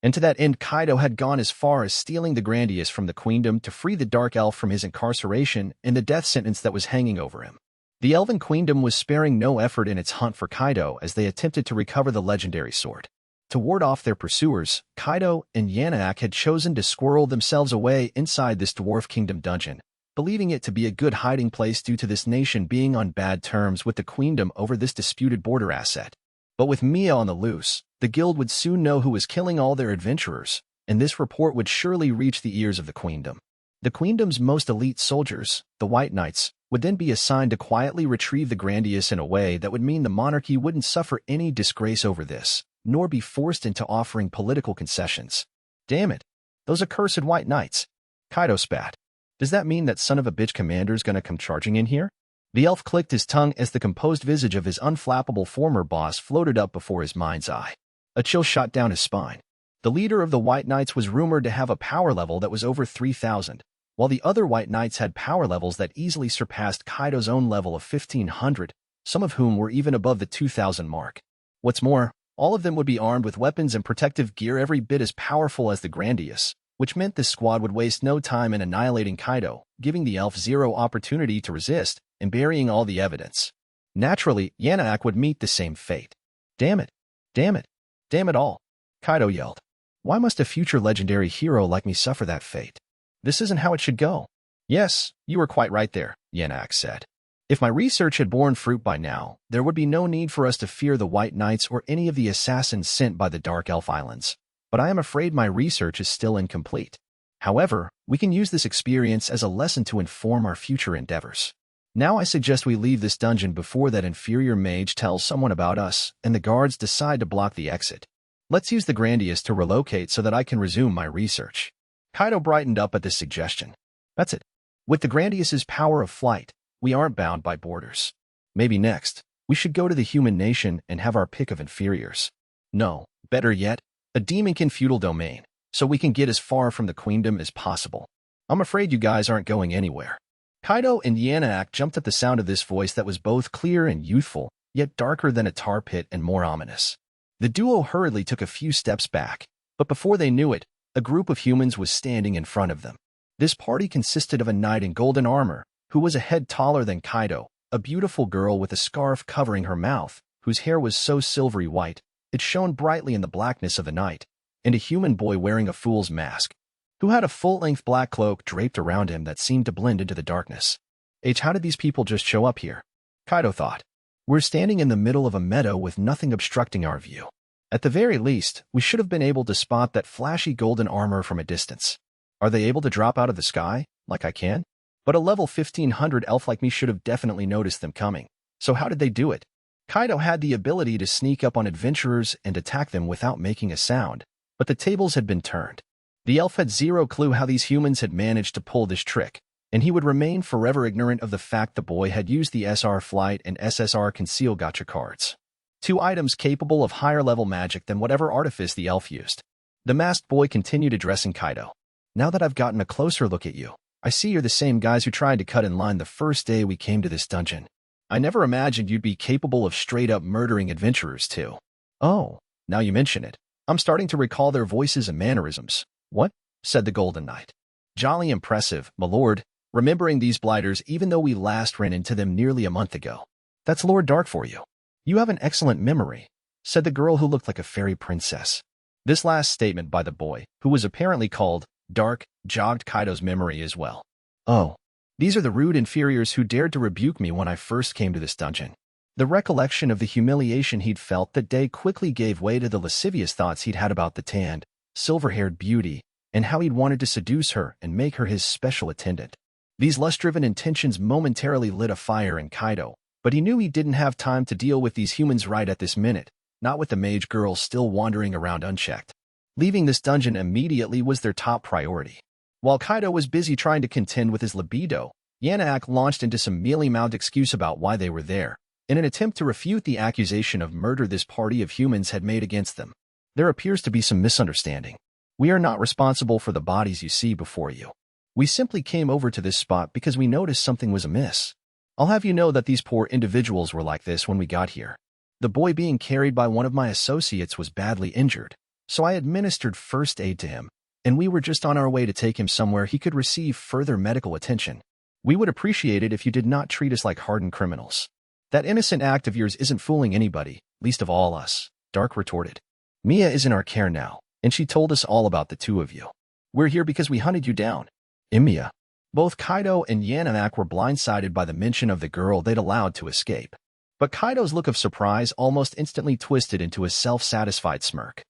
And to that end, Kaido had gone as far as stealing the grandiose from the Queendom to free the Dark Elf from his incarceration and the death sentence that was hanging over him. The Elven Queendom was sparing no effort in its hunt for Kaido as they attempted to recover the legendary sword. To ward off their pursuers, Kaido and Yannak had chosen to squirrel themselves away inside this Dwarf Kingdom dungeon, believing it to be a good hiding place due to this nation being on bad terms with the Queendom over this disputed border asset. But with Mia on the loose, the guild would soon know who was killing all their adventurers, and this report would surely reach the ears of the Queendom. The Queendom's most elite soldiers, the White Knights, would then be assigned to quietly retrieve the grandiose in a way that would mean the monarchy wouldn't suffer any disgrace over this, nor be forced into offering political concessions. "Damn it, those accursed White Knights," Kaido spat. "Does that mean that son of a bitch commander's gonna come charging in here?" The elf clicked his tongue as the composed visage of his unflappable former boss floated up before his mind's eye. A chill shot down his spine. The leader of the White Knights was rumored to have a power level that was over 3,000, while the other White Knights had power levels that easily surpassed Kaido's own level of 1,500, some of whom were even above the 2,000 mark. What's more, all of them would be armed with weapons and protective gear every bit as powerful as the grandiose, which meant this squad would waste no time in annihilating Kaido, giving the elf zero opportunity to resist, and burying all the evidence. Naturally, Yannak would meet the same fate. "Damn it! Damn it! Damn it all!" Kaido yelled. "Why must a future legendary hero like me suffer that fate? This isn't how it should go." "Yes, you were quite right there," Yannak said. "If my research had borne fruit by now, there would be no need for us to fear the White Knights or any of the assassins sent by the Dark Elf Islands. But I am afraid my research is still incomplete. However, we can use this experience as a lesson to inform our future endeavors. Now I suggest we leave this dungeon before that inferior mage tells someone about us and the guards decide to block the exit. Let's use the grandiose to relocate so that I can resume my research." Kaido brightened up at this suggestion. "That's it. With the grandiose's power of flight, we aren't bound by borders. Maybe next, We should go to the human nation and have our pick of inferiors. No, better yet, a demonkin feudal domain, so we can get as far from the queendom as possible. I'm afraid you guys aren't going anywhere. Kaido and Yanaak jumped at the sound of this voice that was both clear and youthful, yet darker than a tar pit and more ominous. The duo hurriedly took a few steps back, but before they knew it, a group of humans was standing in front of them. This party consisted of a knight in golden armor, who was a head taller than Kaido, a beautiful girl with a scarf covering her mouth, whose hair was so silvery white, it shone brightly in the blackness of the night, and a human boy wearing a fool's mask, who had a full-length black cloak draped around him that seemed to blend into the darkness. How did these people just show up here? Kaido thought. We're standing in the middle of a meadow with nothing obstructing our view. At the very least, we should have been able to spot that flashy golden armor from a distance. Are they able to drop out of the sky, like I can? But a level 1500 elf like me should have definitely noticed them coming. So how did they do it? Kaido had the ability to sneak up on adventurers and attack them without making a sound, but the tables had been turned. The elf had zero clue how these humans had managed to pull this trick, and he would remain forever ignorant of the fact the boy had used the SR Flight and SSR Conceal Gacha cards. 2 items capable of higher-level magic than whatever artifice the elf used. The masked boy continued addressing Kaido. Now that I've gotten a closer look at you, I see you're the same guys who tried to cut in line the first day we came to this dungeon. I never imagined you'd be capable of straight-up murdering adventurers, too. Oh, now you mention it. I'm starting to recall their voices and mannerisms. What? Said the Golden Knight. Jolly impressive, my lord, remembering these blighters even though we last ran into them nearly a month ago. That's Lord Dark for you. You have an excellent memory, said the girl who looked like a fairy princess. This last statement by the boy, who was apparently called Dark, jogged Kaido's memory as well. Oh, these are the rude inferiors who dared to rebuke me when I first came to this dungeon. The recollection of the humiliation he'd felt that day quickly gave way to the lascivious thoughts he'd had about the tanned, silver-haired beauty, and how he'd wanted to seduce her and make her his special attendant. These lust-driven intentions momentarily lit a fire in Kaido, but he knew he didn't have time to deal with these humans right at this minute, not with the mage girl still wandering around unchecked. Leaving this dungeon immediately was their top priority. While Kaido was busy trying to contend with his libido, Yanaak launched into some mealy-mouthed excuse about why they were there, in an attempt to refute the accusation of murder this party of humans had made against them. There appears to be some misunderstanding. We are not responsible for the bodies you see before you. We simply came over to this spot because we noticed something was amiss. I'll have you know that these poor individuals were like this when we got here. The boy being carried by one of my associates was badly injured, so I administered first aid to him, and we were just on our way to take him somewhere he could receive further medical attention. We would appreciate it if you did not treat us like hardened criminals. That innocent act of yours isn't fooling anybody, least of all us, Dark retorted. Mia is in our care now, and she told us all about the 2 of you. We're here because we hunted you down. Mia. Both Kaido and Yanaak were blindsided by the mention of the girl they'd allowed to escape. But Kaido's look of surprise almost instantly twisted into a self-satisfied smirk.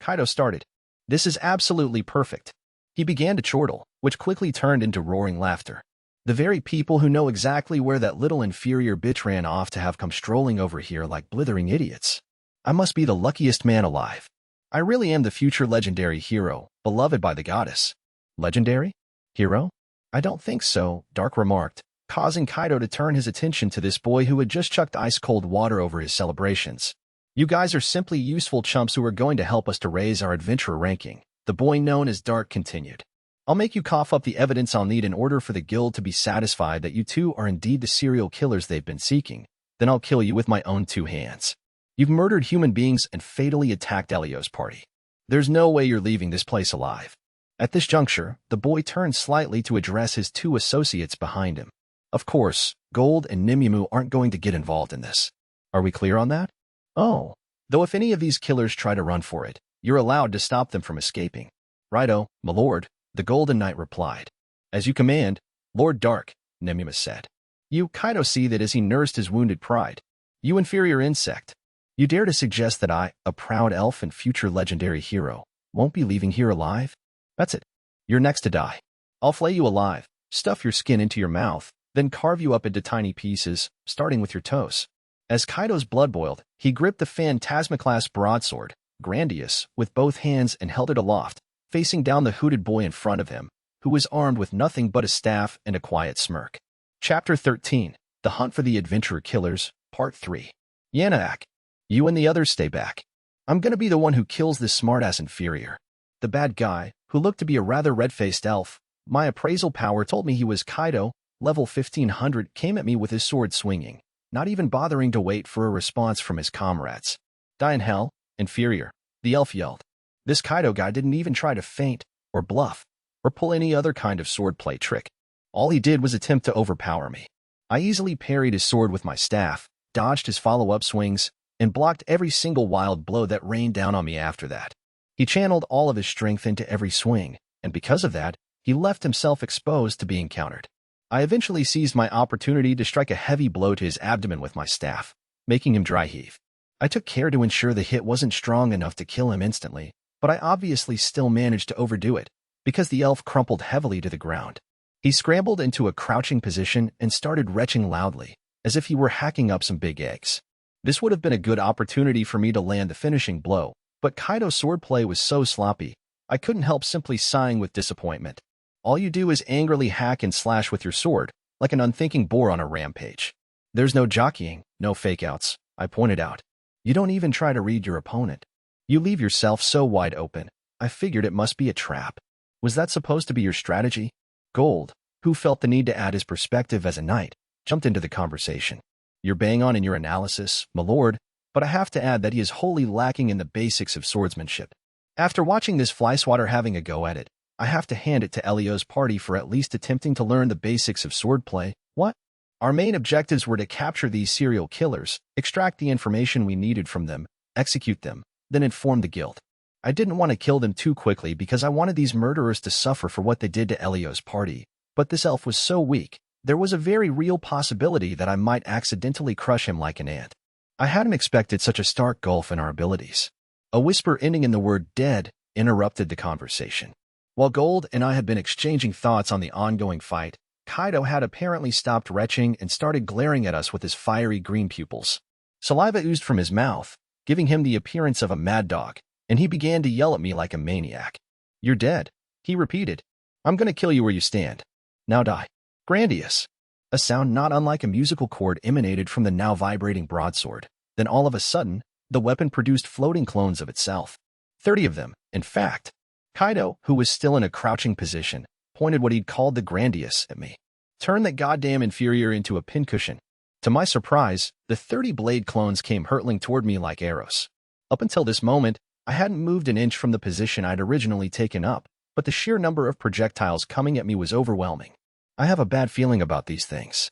Kaido started. This is absolutely perfect. He began to chortle, which quickly turned into roaring laughter. The very people who know exactly where that little inferior bitch ran off to have come strolling over here like blithering idiots. I must be the luckiest man alive. I really am the future legendary hero, beloved by the goddess. Legendary? Hero? I don't think so, Dark remarked, causing Kaido to turn his attention to this boy who had just chucked ice-cold water over his celebrations. You guys are simply useful chumps who are going to help us to raise our adventurer ranking, the boy known as Dark continued. I'll make you cough up the evidence I'll need in order for the guild to be satisfied that you 2 are indeed the serial killers they've been seeking. Then I'll kill you with my own 2 hands. You've murdered human beings and fatally attacked Elio's party. There's no way you're leaving this place alive. At this juncture, the boy turned slightly to address his 2 associates behind him. Of course, Gold and Nimimu aren't going to get involved in this. Are we clear on that? Oh. Though if any of these killers try to run for it, you're allowed to stop them from escaping. Righto, my lord, the Golden Knight replied. As you command, Lord Dark, Nimimu said. You, Kaido, see that as he nursed his wounded pride. You inferior insect. You dare to suggest that I, a proud elf and future legendary hero, won't be leaving here alive? That's it. You're next to die. I'll flay you alive, stuff your skin into your mouth, then carve you up into tiny pieces, starting with your toes. As Kaido's blood boiled, he gripped the Phantasma-class broadsword, Grandius, with both hands and held it aloft, facing down the hooded boy in front of him, who was armed with nothing but a staff and a quiet smirk. Chapter 13. The Hunt for the Adventurer Killers, Part 3. Yanaak, you and the others stay back. I'm gonna be the one who kills this smartass inferior. The bad guy, who looked to be a rather red-faced elf, my appraisal power told me he was Kaido, level 1500, came at me with his sword swinging, not even bothering to wait for a response from his comrades. Die in hell, inferior, the elf yelled. This Kaido guy didn't even try to feint, or bluff, or pull any other kind of swordplay trick. All he did was attempt to overpower me. I easily parried his sword with my staff, dodged his follow-up swings, and blocked every single wild blow that rained down on me after that. He channeled all of his strength into every swing, and because of that, he left himself exposed to being countered. I eventually seized my opportunity to strike a heavy blow to his abdomen with my staff, making him dry heave. I took care to ensure the hit wasn't strong enough to kill him instantly, but I obviously still managed to overdo it, because the elf crumpled heavily to the ground. He scrambled into a crouching position and started retching loudly, as if he were hacking up some big eggs. This would have been a good opportunity for me to land the finishing blow, but Kaido's swordplay was so sloppy, I couldn't help simply sighing with disappointment. All you do is angrily hack and slash with your sword, like an unthinking boar on a rampage. There's no jockeying, no fake-outs, I pointed out. You don't even try to read your opponent. You leave yourself so wide open. I figured it must be a trap. Was that supposed to be your strategy? Gold, who felt the need to add his perspective as a knight, jumped into the conversation. You're bang on in your analysis, my lord, but I have to add that he is wholly lacking in the basics of swordsmanship. After watching this flyswatter having a go at it, I have to hand it to Elio's party for at least attempting to learn the basics of swordplay. What? Our main objectives were to capture these serial killers, extract the information we needed from them, execute them, then inform the guild. I didn't want to kill them too quickly because I wanted these murderers to suffer for what they did to Elio's party, but this elf was so weak, there was a very real possibility that I might accidentally crush him like an ant. I hadn't expected such a stark gulf in our abilities. A whisper ending in the word dead interrupted the conversation. While Gold and I had been exchanging thoughts on the ongoing fight, Kaido had apparently stopped retching and started glaring at us with his fiery green pupils. Saliva oozed from his mouth, giving him the appearance of a mad dog, and he began to yell at me like a maniac. You're dead, he repeated. I'm gonna kill you where you stand. Now die. Grandiose. A sound not unlike a musical chord emanated from the now vibrating broadsword. Then all of a sudden, the weapon produced floating clones of itself. 30 of them, in fact. Kaido, who was still in a crouching position, pointed what he'd called the Grandiose at me. Turn that goddamn inferior into a pincushion. To my surprise, the 30 blade clones came hurtling toward me like arrows. Up until this moment, I hadn't moved an inch from the position I'd originally taken up, but the sheer number of projectiles coming at me was overwhelming. I have a bad feeling about these things.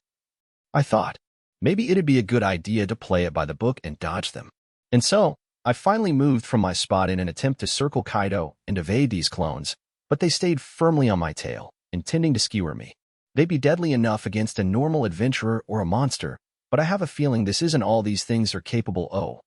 I thought, maybe it'd be a good idea to play it by the book and dodge them. And so, I finally moved from my spot in an attempt to circle Kaido and evade these clones, but they stayed firmly on my tail, intending to skewer me. They'd be deadly enough against a normal adventurer or a monster, but I have a feeling this isn't all these things are capable of.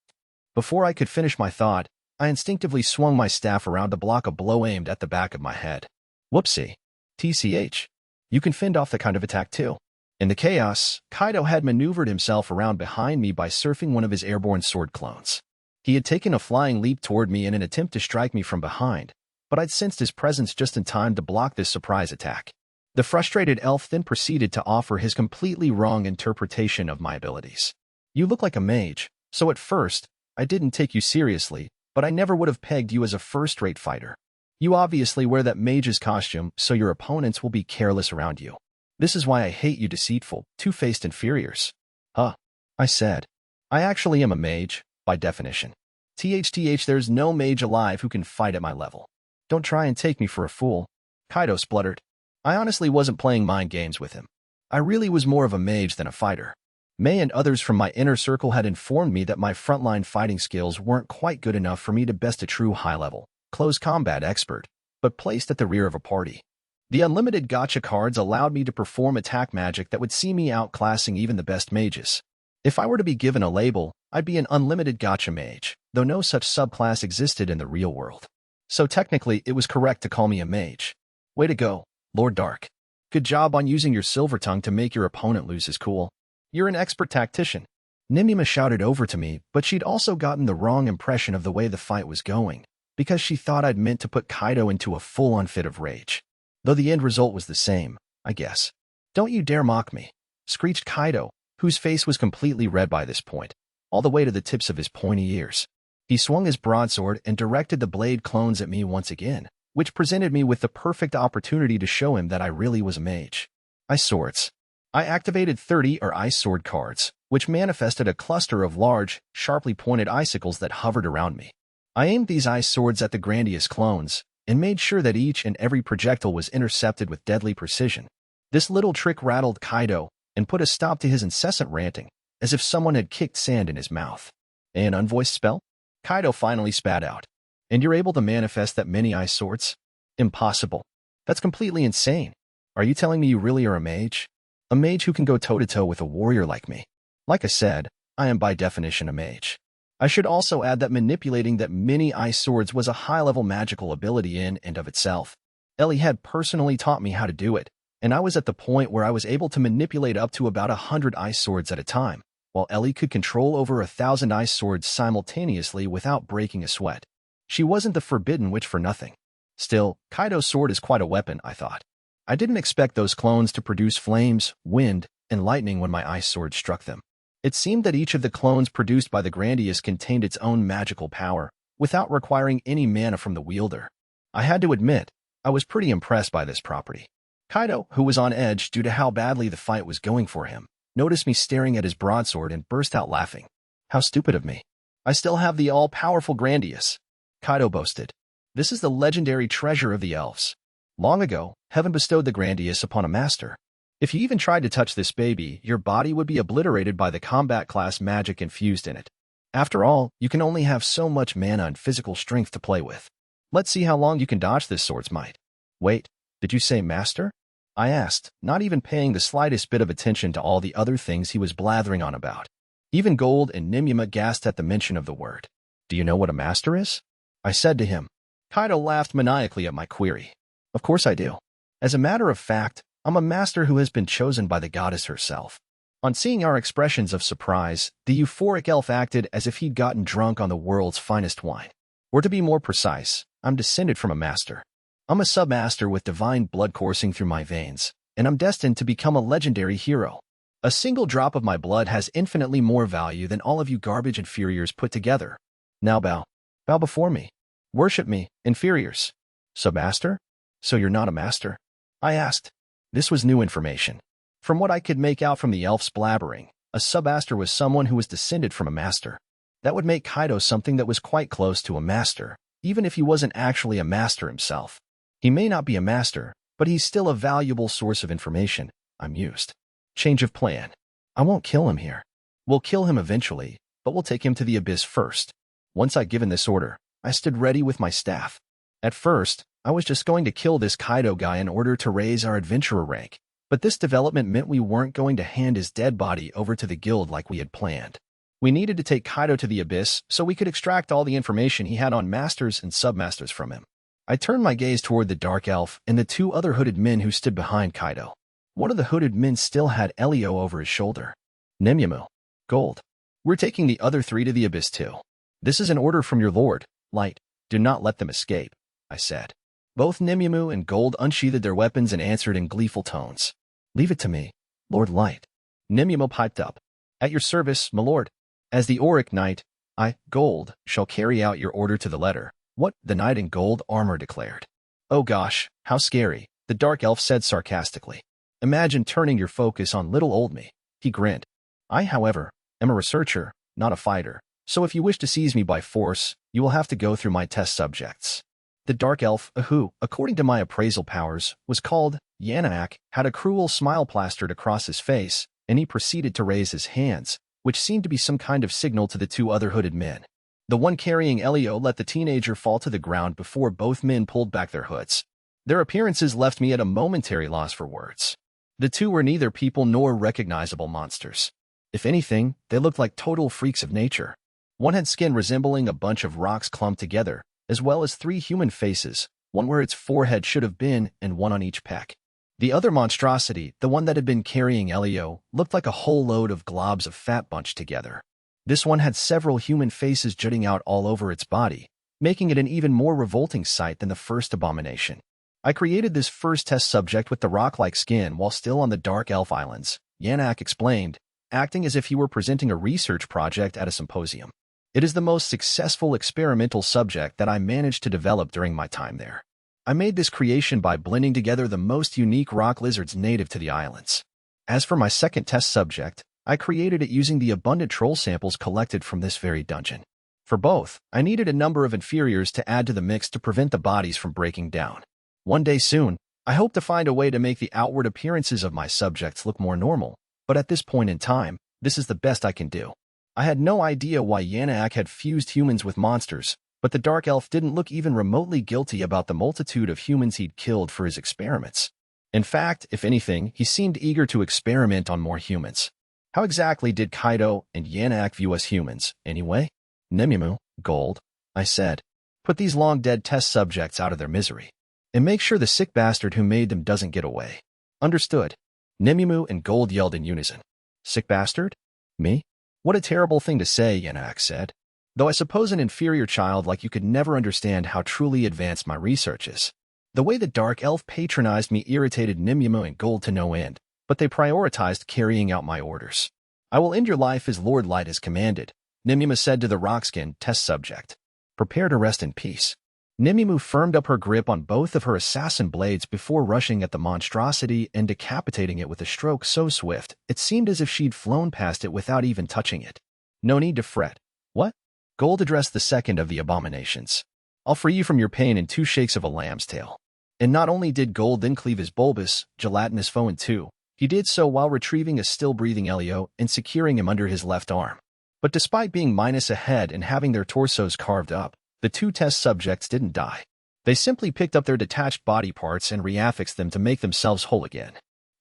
Before I could finish my thought, I instinctively swung my staff around to block a blow aimed at the back of my head. Whoopsie. TCH. You can fend off that kind of attack too. In the chaos, Kaido had maneuvered himself around behind me by surfing one of his airborne sword clones. He had taken a flying leap toward me in an attempt to strike me from behind, but I'd sensed his presence just in time to block this surprise attack. The frustrated elf then proceeded to offer his completely wrong interpretation of my abilities. You look like a mage, so at first, I didn't take you seriously, but I never would have pegged you as a first-rate fighter. You obviously wear that mage's costume, so your opponents will be careless around you. This is why I hate you deceitful, two-faced inferiors. Huh, I said. I actually am a mage, by definition. THTH, there's no mage alive who can fight at my level. Don't try and take me for a fool. Kaido spluttered. I honestly wasn't playing mind games with him. I really was more of a mage than a fighter. May and others from my inner circle had informed me that my frontline fighting skills weren't quite good enough for me to best a true high-level, close combat expert, but placed at the rear of a party. The Unlimited Gacha cards allowed me to perform attack magic that would see me outclassing even the best mages. If I were to be given a label, I'd be an Unlimited Gacha mage, though no such subclass existed in the real world. So technically, it was correct to call me a mage. Way to go, Lord Dark. Good job on using your silver tongue to make your opponent lose his cool. You're an expert tactician. Nimima shouted over to me, but she'd also gotten the wrong impression of the way the fight was going, because she thought I'd meant to put Kaido into a full-on fit of rage. Though the end result was the same, I guess. Don't you dare mock me, screeched Kaido, whose face was completely red by this point, all the way to the tips of his pointy ears. He swung his broadsword and directed the blade clones at me once again, which presented me with the perfect opportunity to show him that I really was a mage. Ice swords. I activated 30 ice sword cards, which manifested a cluster of large, sharply pointed icicles that hovered around me. I aimed these ice swords at the grandiose clones, and made sure that each and every projectile was intercepted with deadly precision. This little trick rattled Kaido and put a stop to his incessant ranting, as if someone had kicked sand in his mouth. An unvoiced spell? Kaido finally spat out. And you're able to manifest that many ice swords? Impossible. That's completely insane. Are you telling me you really are a mage? A mage who can go toe-to-toe with a warrior like me? Like I said, I am by definition a mage. I should also add that manipulating that many ice swords was a high-level magical ability in and of itself. Ellie had personally taught me how to do it, and I was at the point where I was able to manipulate up to about 100 ice swords at a time, while Ellie could control over 1,000 ice swords simultaneously without breaking a sweat. She wasn't the forbidden witch for nothing. Still, Kaido's sword is quite a weapon, I thought. I didn't expect those clones to produce flames, wind, and lightning when my ice sword struck them. It seemed that each of the clones produced by the Grandius contained its own magical power, without requiring any mana from the wielder. I had to admit, I was pretty impressed by this property. Kaido, who was on edge due to how badly the fight was going for him, noticed me staring at his broadsword and burst out laughing. How stupid of me. I still have the all-powerful Grandius, Kaido boasted. This is the legendary treasure of the elves. Long ago, heaven bestowed the Grandius upon a master. If you even tried to touch this baby, your body would be obliterated by the combat class magic infused in it. After all, you can only have so much mana and physical strength to play with. Let's see how long you can dodge this sword's might. Wait, did you say master? I asked, not even paying the slightest bit of attention to all the other things he was blathering on about. Even Gold and Nimuma gasped at the mention of the word. Do you know what a master is? I said to him. Kaido laughed maniacally at my query. Of course I do. As a matter of fact, I'm a master who has been chosen by the goddess herself. On seeing our expressions of surprise, the euphoric elf acted as if he'd gotten drunk on the world's finest wine. Or to be more precise, I'm descended from a master. I'm a sub-master with divine blood coursing through my veins, and I'm destined to become a legendary hero. A single drop of my blood has infinitely more value than all of you garbage inferiors put together. Now bow. Bow before me. Worship me, inferiors. Sub-master? So you're not a master? I asked. This was new information. From what I could make out from the elf's blabbering, a sub-master was someone who was descended from a master. That would make Kaido something that was quite close to a master, even if he wasn't actually a master himself. He may not be a master, but he's still a valuable source of information, I mused. Change of plan. I won't kill him here. We'll kill him eventually, but we'll take him to the abyss first. Once I'd given this order, I stood ready with my staff. At first, I was just going to kill this Kaido guy in order to raise our adventurer rank, but this development meant we weren't going to hand his dead body over to the guild like we had planned. We needed to take Kaido to the abyss so we could extract all the information he had on masters and submasters from him. I turned my gaze toward the dark elf and the two other hooded men who stood behind Kaido. One of the hooded men still had Elio over his shoulder. Nimyamu. Gold. We're taking the other three to the abyss too. This is an order from your lord, Light. Do not let them escape, I said. Both Nimyamu and Gold unsheathed their weapons and answered in gleeful tones. Leave it to me, Lord Light. Nimyamu piped up. At your service, my lord. As the Auric Knight, I, Gold, shall carry out your order to the letter. What? The knight in gold armor declared. Oh gosh, how scary, the dark elf said sarcastically. Imagine turning your focus on little old me. He grinned. I, however, am a researcher, not a fighter, so if you wish to seize me by force, you will have to go through my test subjects. The dark elf, who, according to my appraisal powers, was called Yanaak, had a cruel smile plastered across his face, and he proceeded to raise his hands, which seemed to be some kind of signal to the two other hooded men. The one carrying Elio let the teenager fall to the ground before both men pulled back their hoods. Their appearances left me at a momentary loss for words. The two were neither people nor recognizable monsters. If anything, they looked like total freaks of nature. One had skin resembling a bunch of rocks clumped together, as well as 3 human faces, one where its forehead should have been and one on each pec. The other monstrosity, the one that had been carrying Elio, looked like a whole load of globs of fat bunched together. This one had several human faces jutting out all over its body, making it an even more revolting sight than the first abomination. I created this first test subject with the rock-like skin while still on the Dark Elf Islands, Yanaak explained, acting as if he were presenting a research project at a symposium. It is the most successful experimental subject that I managed to develop during my time there. I made this creation by blending together the most unique rock lizards native to the islands. As for my second test subject, I created it using the abundant troll samples collected from this very dungeon. For both, I needed a number of inferiors to add to the mix to prevent the bodies from breaking down. One day soon, I hope to find a way to make the outward appearances of my subjects look more normal, but at this point in time, this is the best I can do. I had no idea why Yanak had fused humans with monsters, but the dark elf didn't look even remotely guilty about the multitude of humans he'd killed for his experiments. In fact, if anything, he seemed eager to experiment on more humans. How exactly did Kaido and Yanak view us humans, anyway? Nemimu, Gold, I said. Put these long-dead test subjects out of their misery. And make sure the sick bastard who made them doesn't get away. Understood. Nemimu and Gold yelled in unison. Sick bastard? Me? What a terrible thing to say, Yanak said. Though I suppose an inferior child like you could never understand how truly advanced my research is. The way the Dark Elf patronized me irritated Nemimu and Gold to no end, but they prioritized carrying out my orders. I will end your life as Lord Light has commanded, Nemimu said to the Rockskin test subject. Prepare to rest in peace. Nemimu firmed up her grip on both of her assassin blades before rushing at the monstrosity and decapitating it with a stroke so swift, it seemed as if she'd flown past it without even touching it. No need to fret. What? Gold addressed the second of the abominations. I'll free you from your pain in 2 shakes of a lamb's tail. And not only did Gold then cleave his bulbous, gelatinous foe in 2, he did so while retrieving a still-breathing Elio and securing him under his left arm. But despite being minus a head and having their torsos carved up, the 2 test subjects didn't die. They simply picked up their detached body parts and reaffixed them to make themselves whole again.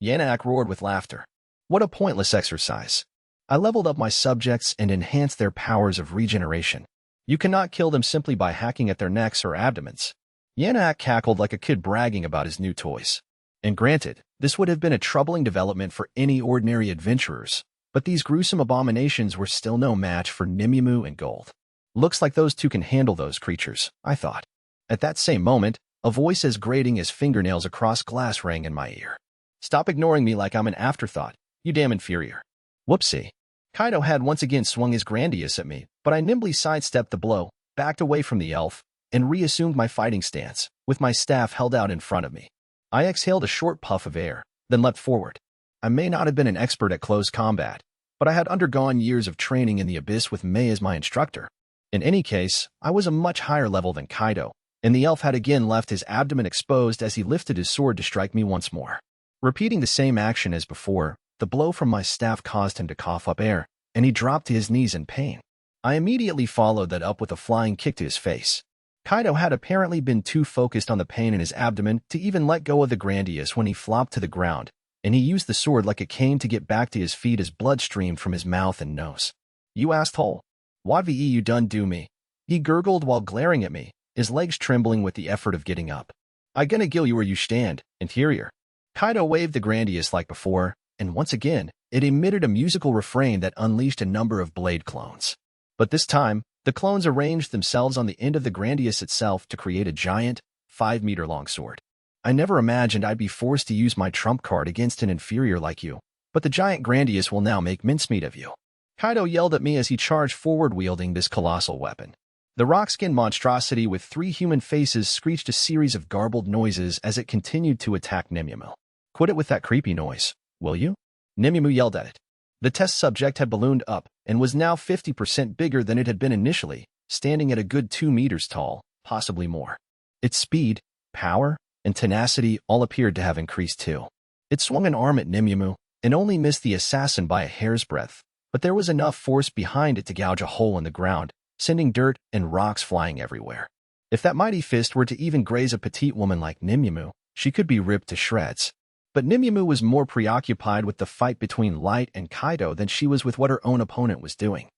Yanak roared with laughter. What a pointless exercise. I leveled up my subjects and enhanced their powers of regeneration. You cannot kill them simply by hacking at their necks or abdomens. Yanak cackled like a kid bragging about his new toys. And granted, this would have been a troubling development for any ordinary adventurers, but these gruesome abominations were still no match for Nemimu and Gold. Looks like those 2 can handle those creatures, I thought. At that same moment, a voice as grating as fingernails across glass rang in my ear. Stop ignoring me like I'm an afterthought, you damn inferior. Whoopsie. Kaido had once again swung his grandius at me, but I nimbly sidestepped the blow, backed away from the elf, and reassumed my fighting stance, with my staff held out in front of me. I exhaled a short puff of air, then leapt forward. I may not have been an expert at close combat, but I had undergone years of training in the abyss with May as my instructor. In any case, I was a much higher level than Kaido, and the elf had again left his abdomen exposed as he lifted his sword to strike me once more. Repeating the same action as before, the blow from my staff caused him to cough up air, and he dropped to his knees in pain. I immediately followed that up with a flying kick to his face. Kaido had apparently been too focused on the pain in his abdomen to even let go of the grandius when he flopped to the ground, and he used the sword like a cane to get back to his feet as blood streamed from his mouth and nose. You asshole. What ve you done do me? He gurgled while glaring at me, his legs trembling with the effort of getting up. I gonna kill you where you stand, inferior. Kaido waved the grandius like before, and once again, it emitted a musical refrain that unleashed a number of blade clones. But this time, the clones arranged themselves on the end of the grandius itself to create a giant, 5-meter-long sword. I never imagined I'd be forced to use my trump card against an inferior like you, but the giant grandius will now make mincemeat of you. Kaido yelled at me as he charged forward wielding this colossal weapon. The rock-skinned monstrosity with 3 human faces screeched a series of garbled noises as it continued to attack Nemimu. Quit it with that creepy noise, will you? Nemimu yelled at it. The test subject had ballooned up and was now 50% bigger than it had been initially, standing at a good 2 meters tall, possibly more. Its speed, power, and tenacity all appeared to have increased too. It swung an arm at Nemimu and only missed the assassin by a hair's breadth, but there was enough force behind it to gouge a hole in the ground, sending dirt and rocks flying everywhere. If that mighty fist were to even graze a petite woman like Nemimu, she could be ripped to shreds. But Nemimu was more preoccupied with the fight between Light and Kaido than she was with what her own opponent was doing.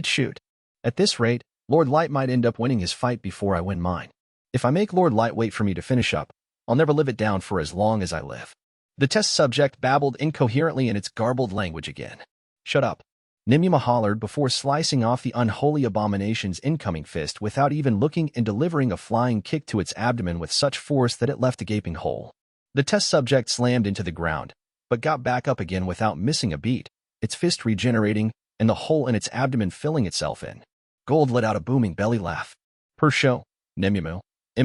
Shoot. At this rate, Lord Light might end up winning his fight before I win mine. If I make Lord Light wait for me to finish up, I'll never live it down for as long as I live. The test subject babbled incoherently in its garbled language again. Shut up. Nemimu hollered before slicing off the unholy abomination's incoming fist without even looking and delivering a flying kick to its abdomen with such force that it left a gaping hole. The test subject slammed into the ground, but got back up again without missing a beat, its fist regenerating, and the hole in its abdomen filling itself in. Gold let out a booming belly laugh. Per show, Nemumu,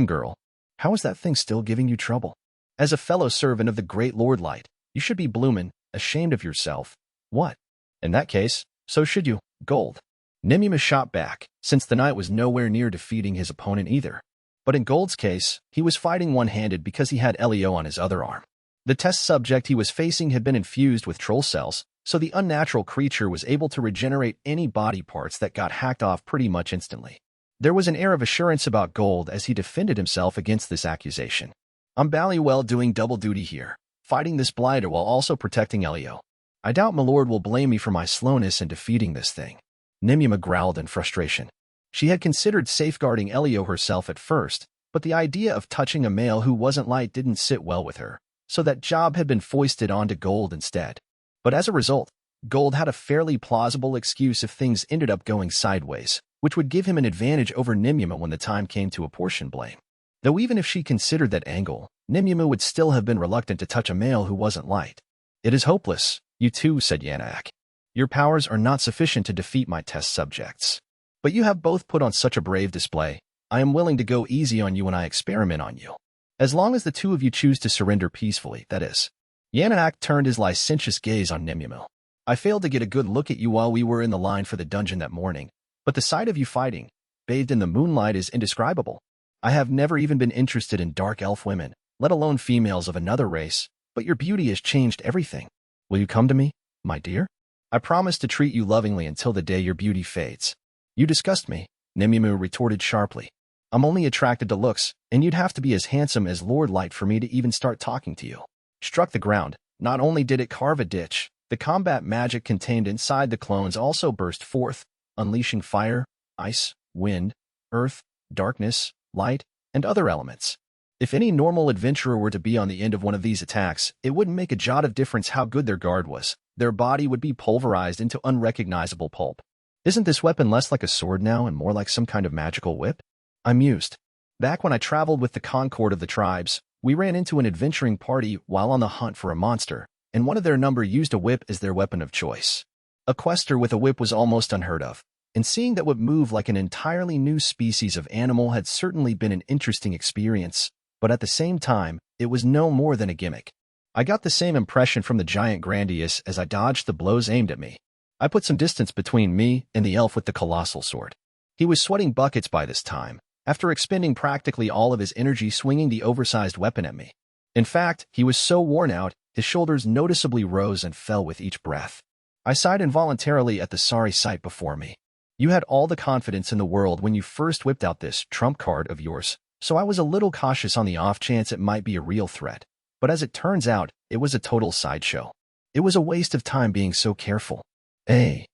girl, how is that thing still giving you trouble? As a fellow servant of the great Lord Light, you should be bloomin', ashamed of yourself. What? In that case, so should you, Gold. Nemumu shot back, since the knight was nowhere near defeating his opponent either. But in Gold's case, he was fighting one-handed because he had Elio on his other arm. The test subject he was facing had been infused with troll cells, so the unnatural creature was able to regenerate any body parts that got hacked off pretty much instantly. There was an air of assurance about Gold as he defended himself against this accusation. I'm ballywell doing double duty here, fighting this blighter while also protecting Elio. I doubt my lord will blame me for my slowness in defeating this thing. Nemumu growled in frustration. She had considered safeguarding Elio herself at first, but the idea of touching a male who wasn't light didn't sit well with her, so that job had been foisted onto Gold instead. But as a result, Gold had a fairly plausible excuse if things ended up going sideways, which would give him an advantage over Nemumu when the time came to apportion blame. Though even if she considered that angle, Nemumu would still have been reluctant to touch a male who wasn't light. It is hopeless, you too, said Yanak. Your powers are not sufficient to defeat my test subjects. But you have both put on such a brave display. I am willing to go easy on you when I experiment on you. As long as the two of you choose to surrender peacefully, that is. Yanak turned his licentious gaze on Nemumu. I failed to get a good look at you while we were in the line for the dungeon that morning, but the sight of you fighting, bathed in the moonlight, is indescribable. I have never even been interested in dark elf women, let alone females of another race, but your beauty has changed everything. Will you come to me, my dear? I promise to treat you lovingly until the day your beauty fades. You disgust me, Nemumu retorted sharply. I'm only attracted to looks, and you'd have to be as handsome as Lord Light for me to even start talking to you. Struck the ground, not only did it carve a ditch, the combat magic contained inside the clones also burst forth, unleashing fire, ice, wind, earth, darkness, light, and other elements. If any normal adventurer were to be on the end of one of these attacks, it wouldn't make a jot of difference how good their guard was. Their body would be pulverized into unrecognizable pulp. Isn't this weapon less like a sword now and more like some kind of magical whip? I mused. Back when I traveled with the Concord of the tribes, we ran into an adventuring party while on the hunt for a monster, and one of their number used a whip as their weapon of choice. A quester with a whip was almost unheard of, and seeing that would move like an entirely new species of animal had certainly been an interesting experience, but at the same time, it was no more than a gimmick. I got the same impression from the giant Grandius as I dodged the blows aimed at me. I put some distance between me and the elf with the colossal sword. He was sweating buckets by this time, after expending practically all of his energy swinging the oversized weapon at me. In fact, he was so worn out, his shoulders noticeably rose and fell with each breath. I sighed involuntarily at the sorry sight before me. You had all the confidence in the world when you first whipped out this trump card of yours, so I was a little cautious on the off chance it might be a real threat. But as it turns out, it was a total sideshow. It was a waste of time being so careful. A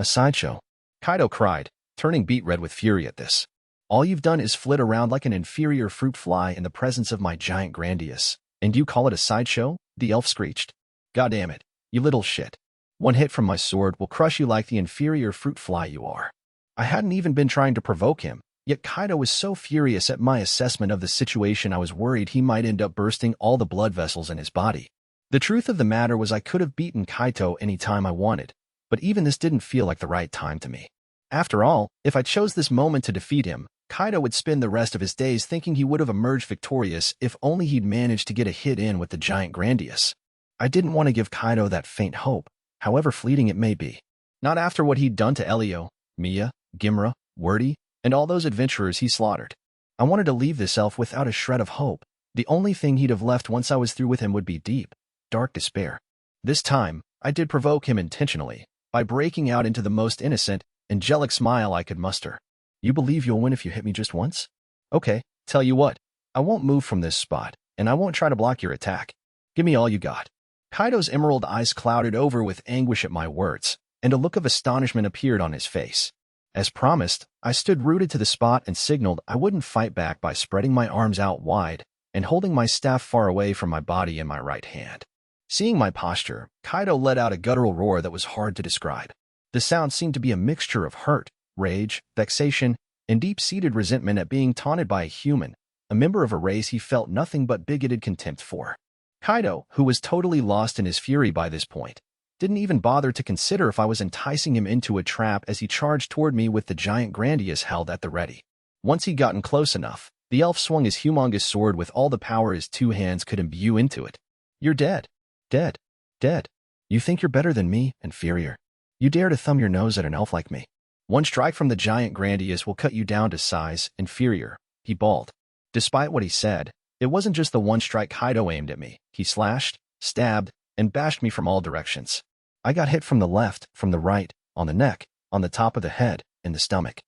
sideshow? Kaido cried, turning beet red with fury at this. All you've done is flit around like an inferior fruit fly in the presence of my giant Grandius, and you call it a sideshow? The elf screeched. God damn it, you little shit. One hit from my sword will crush you like the inferior fruit fly you are. I hadn't even been trying to provoke him, yet Kaido was so furious at my assessment of the situation I was worried he might end up bursting all the blood vessels in his body. The truth of the matter was I could have beaten Kaito any time I wanted, but even this didn't feel like the right time to me. After all, if I chose this moment to defeat him, Kaido would spend the rest of his days thinking he would have emerged victorious if only he'd managed to get a hit in with the giant Grandius. I didn't want to give Kaido that faint hope, however fleeting it may be. Not after what he'd done to Elio, Mia, Gimra, Wordy, and all those adventurers he slaughtered. I wanted to leave this elf without a shred of hope. The only thing he'd have left once I was through with him would be deep, dark despair. This time, I did provoke him intentionally, by breaking out into the most innocent, angelic smile I could muster. You believe you'll win if you hit me just once? Okay, tell you what, I won't move from this spot, and I won't try to block your attack. Give me all you got. Kaido's emerald eyes clouded over with anguish at my words, and a look of astonishment appeared on his face. As promised, I stood rooted to the spot and signaled I wouldn't fight back by spreading my arms out wide and holding my staff far away from my body in my right hand. Seeing my posture, Kaido let out a guttural roar that was hard to describe. The sound seemed to be a mixture of hurt, rage, vexation, and deep-seated resentment at being taunted by a human, a member of a race he felt nothing but bigoted contempt for. Kaido, who was totally lost in his fury by this point, didn't even bother to consider if I was enticing him into a trap as he charged toward me with the giant grandius held at the ready. Once he'd gotten close enough, the elf swung his humongous sword with all the power his two hands could imbue into it. "You're dead. Dead. Dead. You think you're better than me, inferior? You dare to thumb your nose at an elf like me? One strike from the giant grandius will cut you down to size, inferior," he bawled. Despite what he said, it wasn't just the one strike Kaido aimed at me. He slashed, stabbed, and bashed me from all directions. I got hit from the left, from the right, on the neck, on the top of the head, in the stomach.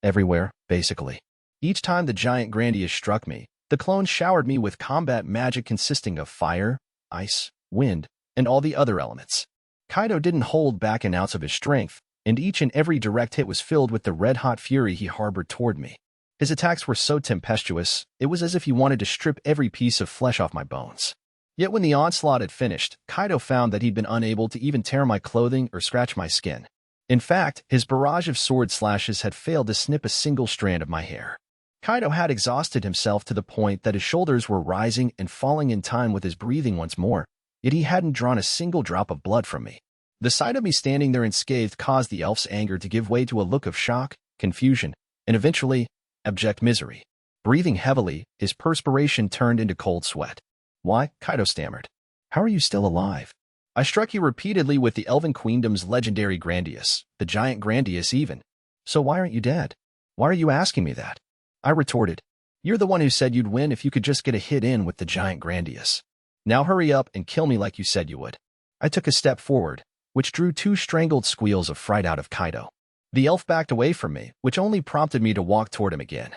Everywhere, basically. Each time the giant grandius struck me, the clone showered me with combat magic consisting of fire, ice, wind, and all the other elements. Kaido didn't hold back an ounce of his strength, and each and every direct hit was filled with the red-hot fury he harbored toward me. His attacks were so tempestuous, it was as if he wanted to strip every piece of flesh off my bones. Yet when the onslaught had finished, Kaido found that he'd been unable to even tear my clothing or scratch my skin. In fact, his barrage of sword slashes had failed to snip a single strand of my hair. Kaido had exhausted himself to the point that his shoulders were rising and falling in time with his breathing once more, yet he hadn't drawn a single drop of blood from me. The sight of me standing there unscathed caused the elf's anger to give way to a look of shock, confusion, and eventually, abject misery. Breathing heavily, his perspiration turned into cold sweat. "Why?" Kaido stammered. "How are you still alive?" I struck you repeatedly with the Elven Queendom's legendary Grandius, the giant Grandius even. "So why aren't you dead? Why are you asking me that?" I retorted. "You're the one who said you'd win if you could just get a hit in with the giant Grandius. Now hurry up and kill me like you said you would." I took a step forward, which drew two strangled squeals of fright out of Kaido. The elf backed away from me, which only prompted me to walk toward him again.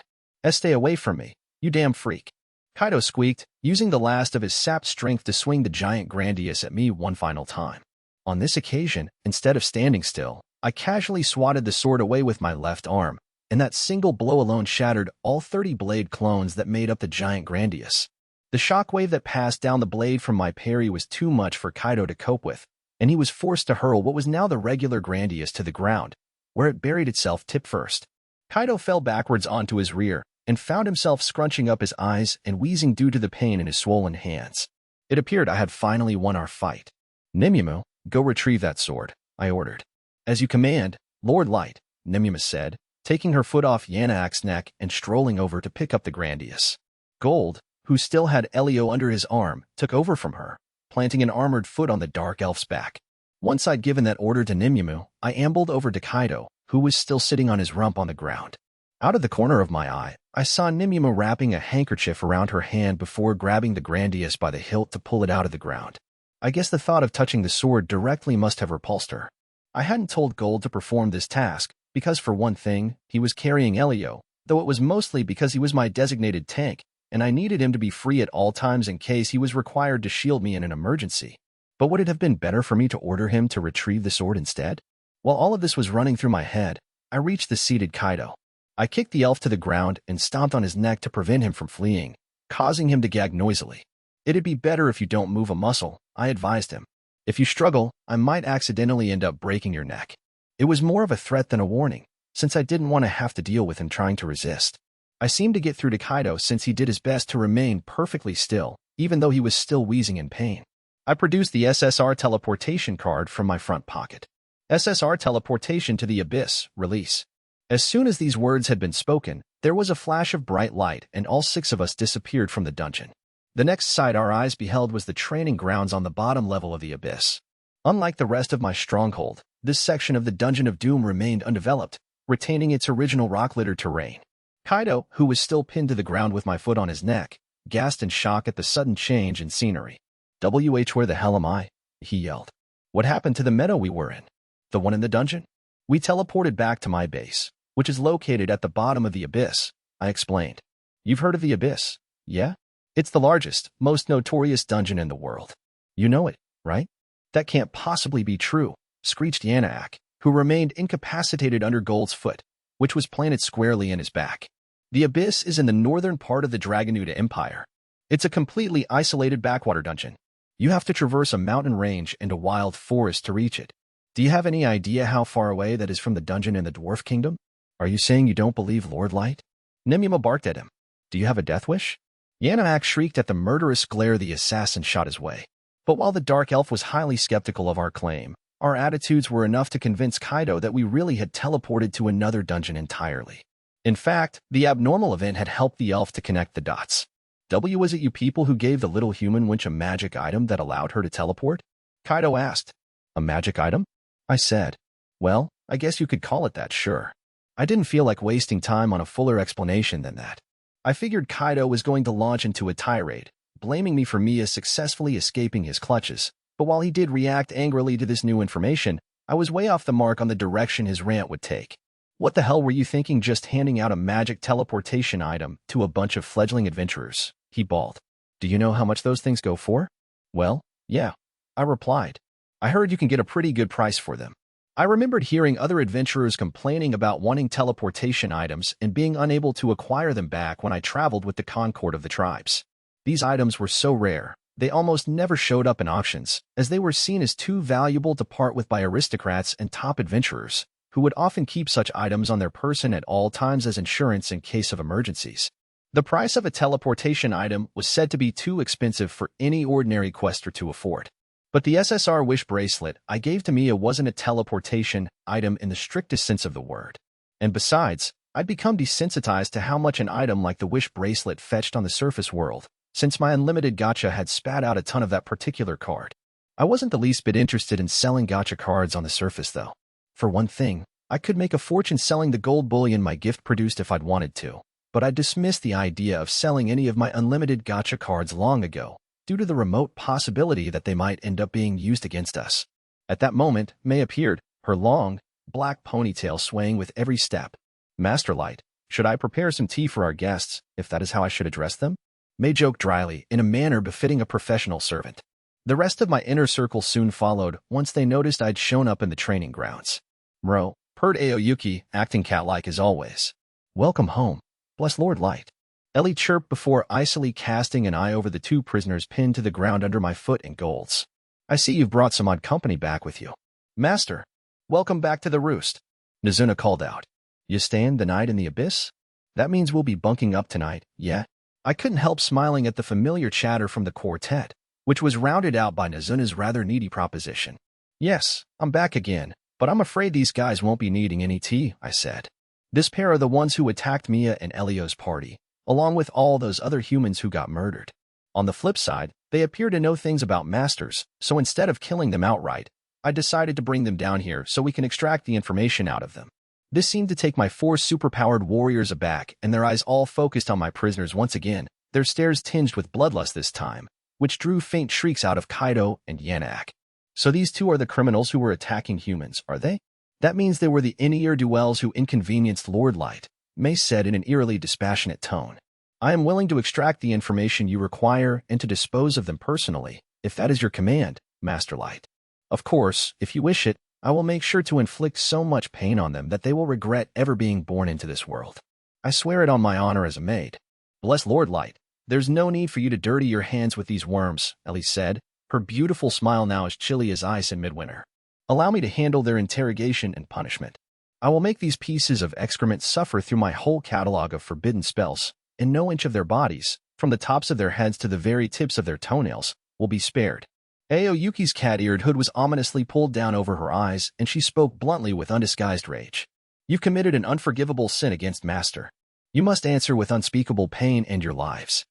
"Stay away from me, you damn freak," Kaido squeaked, using the last of his sapped strength to swing the giant Grandius at me one final time. On this occasion, instead of standing still, I casually swatted the sword away with my left arm, and that single blow alone shattered all 30 blade clones that made up the giant Grandius. The shockwave that passed down the blade from my parry was too much for Kaido to cope with, and he was forced to hurl what was now the regular Grandius to the ground, where it buried itself tip first. Kaido fell backwards onto his rear, and found himself scrunching up his eyes and wheezing due to the pain in his swollen hands. It appeared I had finally won our fight. "Nimue, go retrieve that sword," I ordered. "As you command, Lord Light," Nimue said, taking her foot off Yanaak's neck and strolling over to pick up the Grandius. Gold, who still had Elio under his arm, took over from her, planting an armored foot on the dark elf's back. Once I'd given that order to Nimue, I ambled over to Kaido, who was still sitting on his rump on the ground. Out of the corner of my eye, I saw Nimue wrapping a handkerchief around her hand before grabbing the Grandius by the hilt to pull it out of the ground. I guess the thought of touching the sword directly must have repulsed her. I hadn't told Gold to perform this task, because for one thing, he was carrying Elio, though it was mostly because he was my designated tank, and I needed him to be free at all times in case he was required to shield me in an emergency. But would it have been better for me to order him to retrieve the sword instead? While all of this was running through my head, I reached the seated Kaido. I kicked the elf to the ground and stomped on his neck to prevent him from fleeing, causing him to gag noisily. "It'd be better if you don't move a muscle," I advised him. "If you struggle, I might accidentally end up breaking your neck." It was more of a threat than a warning, since I didn't want to have to deal with him trying to resist. I seemed to get through to Kaido since he did his best to remain perfectly still, even though he was still wheezing in pain. I produced the SSR teleportation card from my front pocket. SSR teleportation to the abyss, release. As soon as these words had been spoken, there was a flash of bright light and all 6 of us disappeared from the dungeon. The next sight our eyes beheld was the training grounds on the bottom level of the abyss. Unlike the rest of my stronghold, this section of the Dungeon of Doom remained undeveloped, retaining its original rock-littered terrain. Kaido, who was still pinned to the ground with my foot on his neck, gasped in shock at the sudden change in scenery. Where the hell am I?" he yelled. "What happened to the meadow we were in? The one in the dungeon?" "We teleported back to my base, which is located at the bottom of the abyss," I explained. "You've heard of the abyss, yeah? It's the largest, most notorious dungeon in the world. You know it, right?" "That can't possibly be true," screeched Yanaak, who remained incapacitated under Gold's foot, which was planted squarely in his back. "The abyss is in the northern part of the Dragonuda Empire. It's a completely isolated backwater dungeon. You have to traverse a mountain range and a wild forest to reach it. Do you have any idea how far away that is from the dungeon in the Dwarf Kingdom? Are you saying you don't believe Lord Light?" Nimue barked at him. "Do you have a death wish?" Yanaak shrieked at the murderous glare the assassin shot his way. But while the Dark Elf was highly skeptical of our claim, our attitudes were enough to convince Kaido that we really had teleported to another dungeon entirely. In fact, the abnormal event had helped the elf to connect the dots. Was it you people who gave the little human wench a magic item that allowed her to teleport? Kaido asked. A magic item? I said. Well, I guess you could call it that, sure. I didn't feel like wasting time on a fuller explanation than that. I figured Kaido was going to launch into a tirade, blaming me for Mia successfully escaping his clutches, but while he did react angrily to this new information, I was way off the mark on the direction his rant would take. What the hell were you thinking just handing out a magic teleportation item to a bunch of fledgling adventurers? He bawled. Do you know how much those things go for? Well, yeah, I replied. I heard you can get a pretty good price for them. I remembered hearing other adventurers complaining about wanting teleportation items and being unable to acquire them back when I traveled with the Concord of the tribes. These items were so rare, they almost never showed up in auctions, as they were seen as too valuable to part with by aristocrats and top adventurers, who would often keep such items on their person at all times as insurance in case of emergencies. The price of a teleportation item was said to be too expensive for any ordinary quester to afford. But the SSR Wish bracelet I gave to Mia wasn't a teleportation item in the strictest sense of the word. And besides, I'd become desensitized to how much an item like the Wish bracelet fetched on the surface world, since my Unlimited Gacha had spat out a ton of that particular card. I wasn't the least bit interested in selling gacha cards on the surface, though. For one thing, I could make a fortune selling the gold bullion my gift produced if I'd wanted to, but I dismissed the idea of selling any of my Unlimited Gacha cards long ago, due to the remote possibility that they might end up being used against us. At that moment, May appeared, her long, black ponytail swaying with every step. Masterlight, should I prepare some tea for our guests, if that is how I should address them? May joked dryly, in a manner befitting a professional servant. The rest of my inner circle soon followed once they noticed I'd shown up in the training grounds. Mro, purred Aoyuki, acting cat-like as always. Welcome home, bless Lord Light. Ellie chirped before icily casting an eye over the two prisoners pinned to the ground under my foot in golds. I see you've brought some odd company back with you. Master, welcome back to the roost. Nizuna called out. You staying the night in the abyss? That means we'll be bunking up tonight, yeah? I couldn't help smiling at the familiar chatter from the quartet, which was rounded out by Nizuna's rather needy proposition. Yes, I'm back again, but I'm afraid these guys won't be needing any tea, I said. This pair are the ones who attacked Mia and Elio's party, along with all those other humans who got murdered. On the flip side, they appear to know things about masters, so instead of killing them outright, I decided to bring them down here so we can extract the information out of them. This seemed to take my 4 superpowered warriors aback, and their eyes all focused on my prisoners once again, their stares tinged with bloodlust this time, which drew faint shrieks out of Kaido and Yanak. So these two are the criminals who were attacking humans, are they? That means they were the ne'er-do-wells who inconvenienced Lord Light, May said in an eerily dispassionate tone. I am willing to extract the information you require and to dispose of them personally, if that is your command, Master Light. Of course, if you wish it, I will make sure to inflict so much pain on them that they will regret ever being born into this world. I swear it on my honor as a maid. Bless Lord Light. There's no need for you to dirty your hands with these worms, Ellie said, her beautiful smile now as chilly as ice in midwinter. Allow me to handle their interrogation and punishment. I will make these pieces of excrement suffer through my whole catalog of forbidden spells, and no inch of their bodies, from the tops of their heads to the very tips of their toenails, will be spared. Aoyuki's cat-eared hood was ominously pulled down over her eyes, and she spoke bluntly with undisguised rage. You've committed an unforgivable sin against Master. You must answer with unspeakable pain and your lives.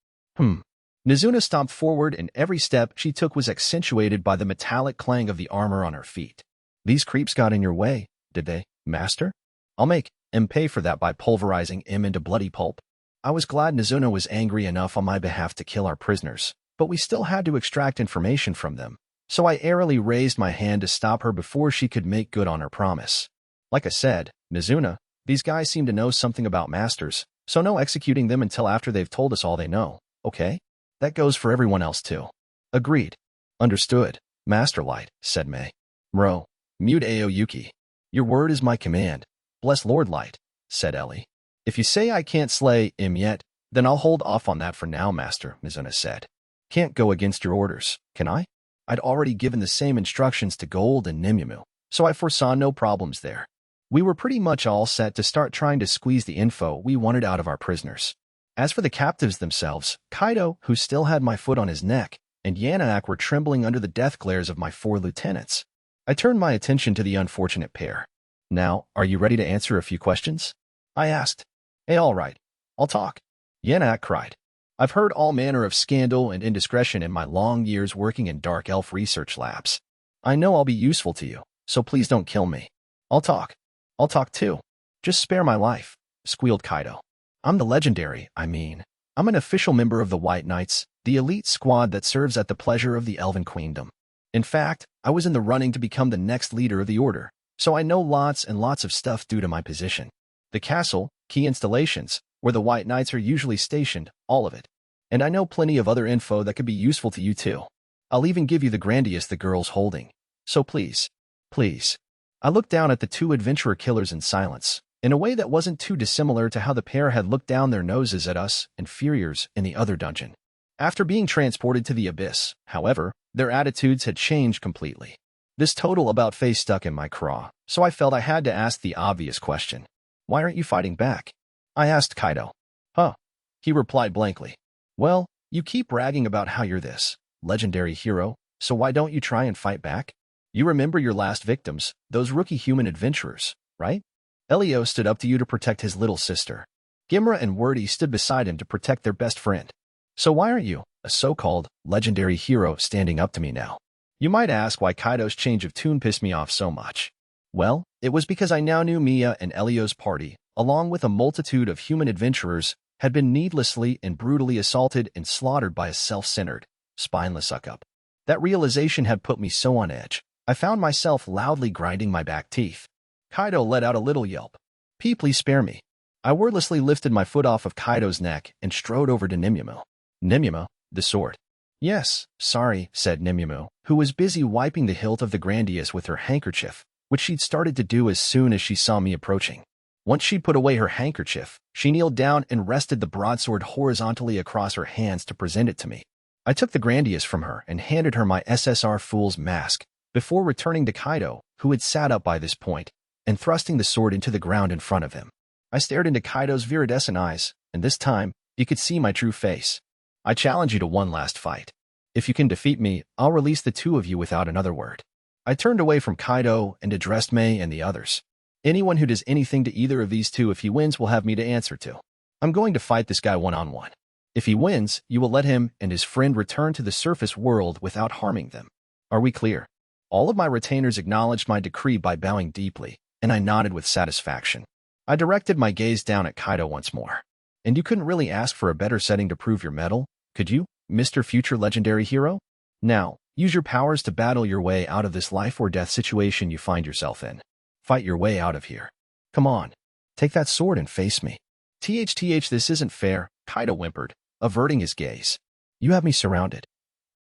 Nizuna stomped forward, and every step she took was accentuated by the metallic clang of the armor on her feet. These creeps got in your way, did they, Master? I'll make M pay for that by pulverizing M into bloody pulp. I was glad Nizuna was angry enough on my behalf to kill our prisoners, but we still had to extract information from them, so I airily raised my hand to stop her before she could make good on her promise. Like I said, Nizuna, these guys seem to know something about masters, so no executing them until after they've told us all they know, okay? That goes for everyone else too. Agreed. Understood, Master Light, said May. Mro, mute Aoyuki. Your word is my command. Bless Lord Light, said Ellie. If you say I can't slay him yet, then I'll hold off on that for now, Master, Nizuna said. Can't go against your orders, can I? I'd already given the same instructions to Gold and Nimyamu, so I foresaw no problems there. We were pretty much all set to start trying to squeeze the info we wanted out of our prisoners. As for the captives themselves, Kaido, who still had my foot on his neck, and Yanaak were trembling under the death glares of my 4 lieutenants. I turned my attention to the unfortunate pair. "Now, are you ready to answer a few questions?" I asked. "Hey, all right. I'll talk," Yanaak cried. "I've heard all manner of scandal and indiscretion in my long years working in dark elf research labs. I know I'll be useful to you, so please don't kill me. I'll talk. I'll talk too. Just spare my life," squealed Kaido. "I'm the legendary, I'm an official member of the White Knights, the elite squad that serves at the pleasure of the Elven Queendom. In fact, I was in the running to become the next leader of the Order, so I know lots and lots of stuff due to my position. The castle, key installations, where the White Knights are usually stationed, all of it. And I know plenty of other info that could be useful to you too. I'll even give you the grandius the girl's holding. So please, please." I looked down at the 2 adventurer killers in silence, in a way that wasn't too dissimilar to how the pair had looked down their noses at us, inferiors, in the other dungeon. After being transported to the abyss, however, their attitudes had changed completely. This total about-face stuck in my craw, so I felt I had to ask the obvious question. "Why aren't you fighting back?" I asked Kaido. "Huh," he replied blankly. "Well, you keep bragging about how you're this legendary hero, so why don't you try and fight back? You remember your last victims, those rookie human adventurers, right? Elio stood up to you to protect his little sister. Gimra and Wordy stood beside him to protect their best friend. So why aren't you, a so-called legendary hero, standing up to me now?" You might ask why Kaido's change of tune pissed me off so much. Well, it was because I now knew Mia and Elio's party, along with a multitude of human adventurers, had been needlessly and brutally assaulted and slaughtered by a self-centered, spineless suck-up. That realization had put me so on edge, I found myself loudly grinding my back teeth. Kaido let out a little yelp. Please spare me." I wordlessly lifted my foot off of Kaido's neck and strode over to Nimumu. "Nimumu, the sword." "Yes, sorry," said Nimumu, who was busy wiping the hilt of the grandius with her handkerchief, which she'd started to do as soon as she saw me approaching. Once she'd put away her handkerchief, she kneeled down and rested the broadsword horizontally across her hands to present it to me. I took the grandius from her and handed her my SSR Fool's Mask, before returning to Kaido, who had sat up by this point, and thrusting the sword into the ground in front of him. I stared into Kaido's viridescent eyes, and this time, you could see my true face. "I challenge you to one last fight. If you can defeat me, I'll release the 2 of you without another word." I turned away from Kaido and addressed Mei and the others. "Anyone who does anything to either of these 2 if he wins will have me to answer to. I'm going to fight this guy one-on-one. If he wins, you will let him and his friend return to the surface world without harming them. Are we clear?" All of my retainers acknowledged my decree by bowing deeply, and I nodded with satisfaction. I directed my gaze down at Kaido once more. "And you couldn't really ask for a better setting to prove your mettle, could you, Mr. Future Legendary Hero? Now, use your powers to battle your way out of this life-or-death situation you find yourself in. Fight your way out of here. Come on, take that sword and face me." "THTH, this isn't fair," Kaido whimpered, averting his gaze. "You have me surrounded."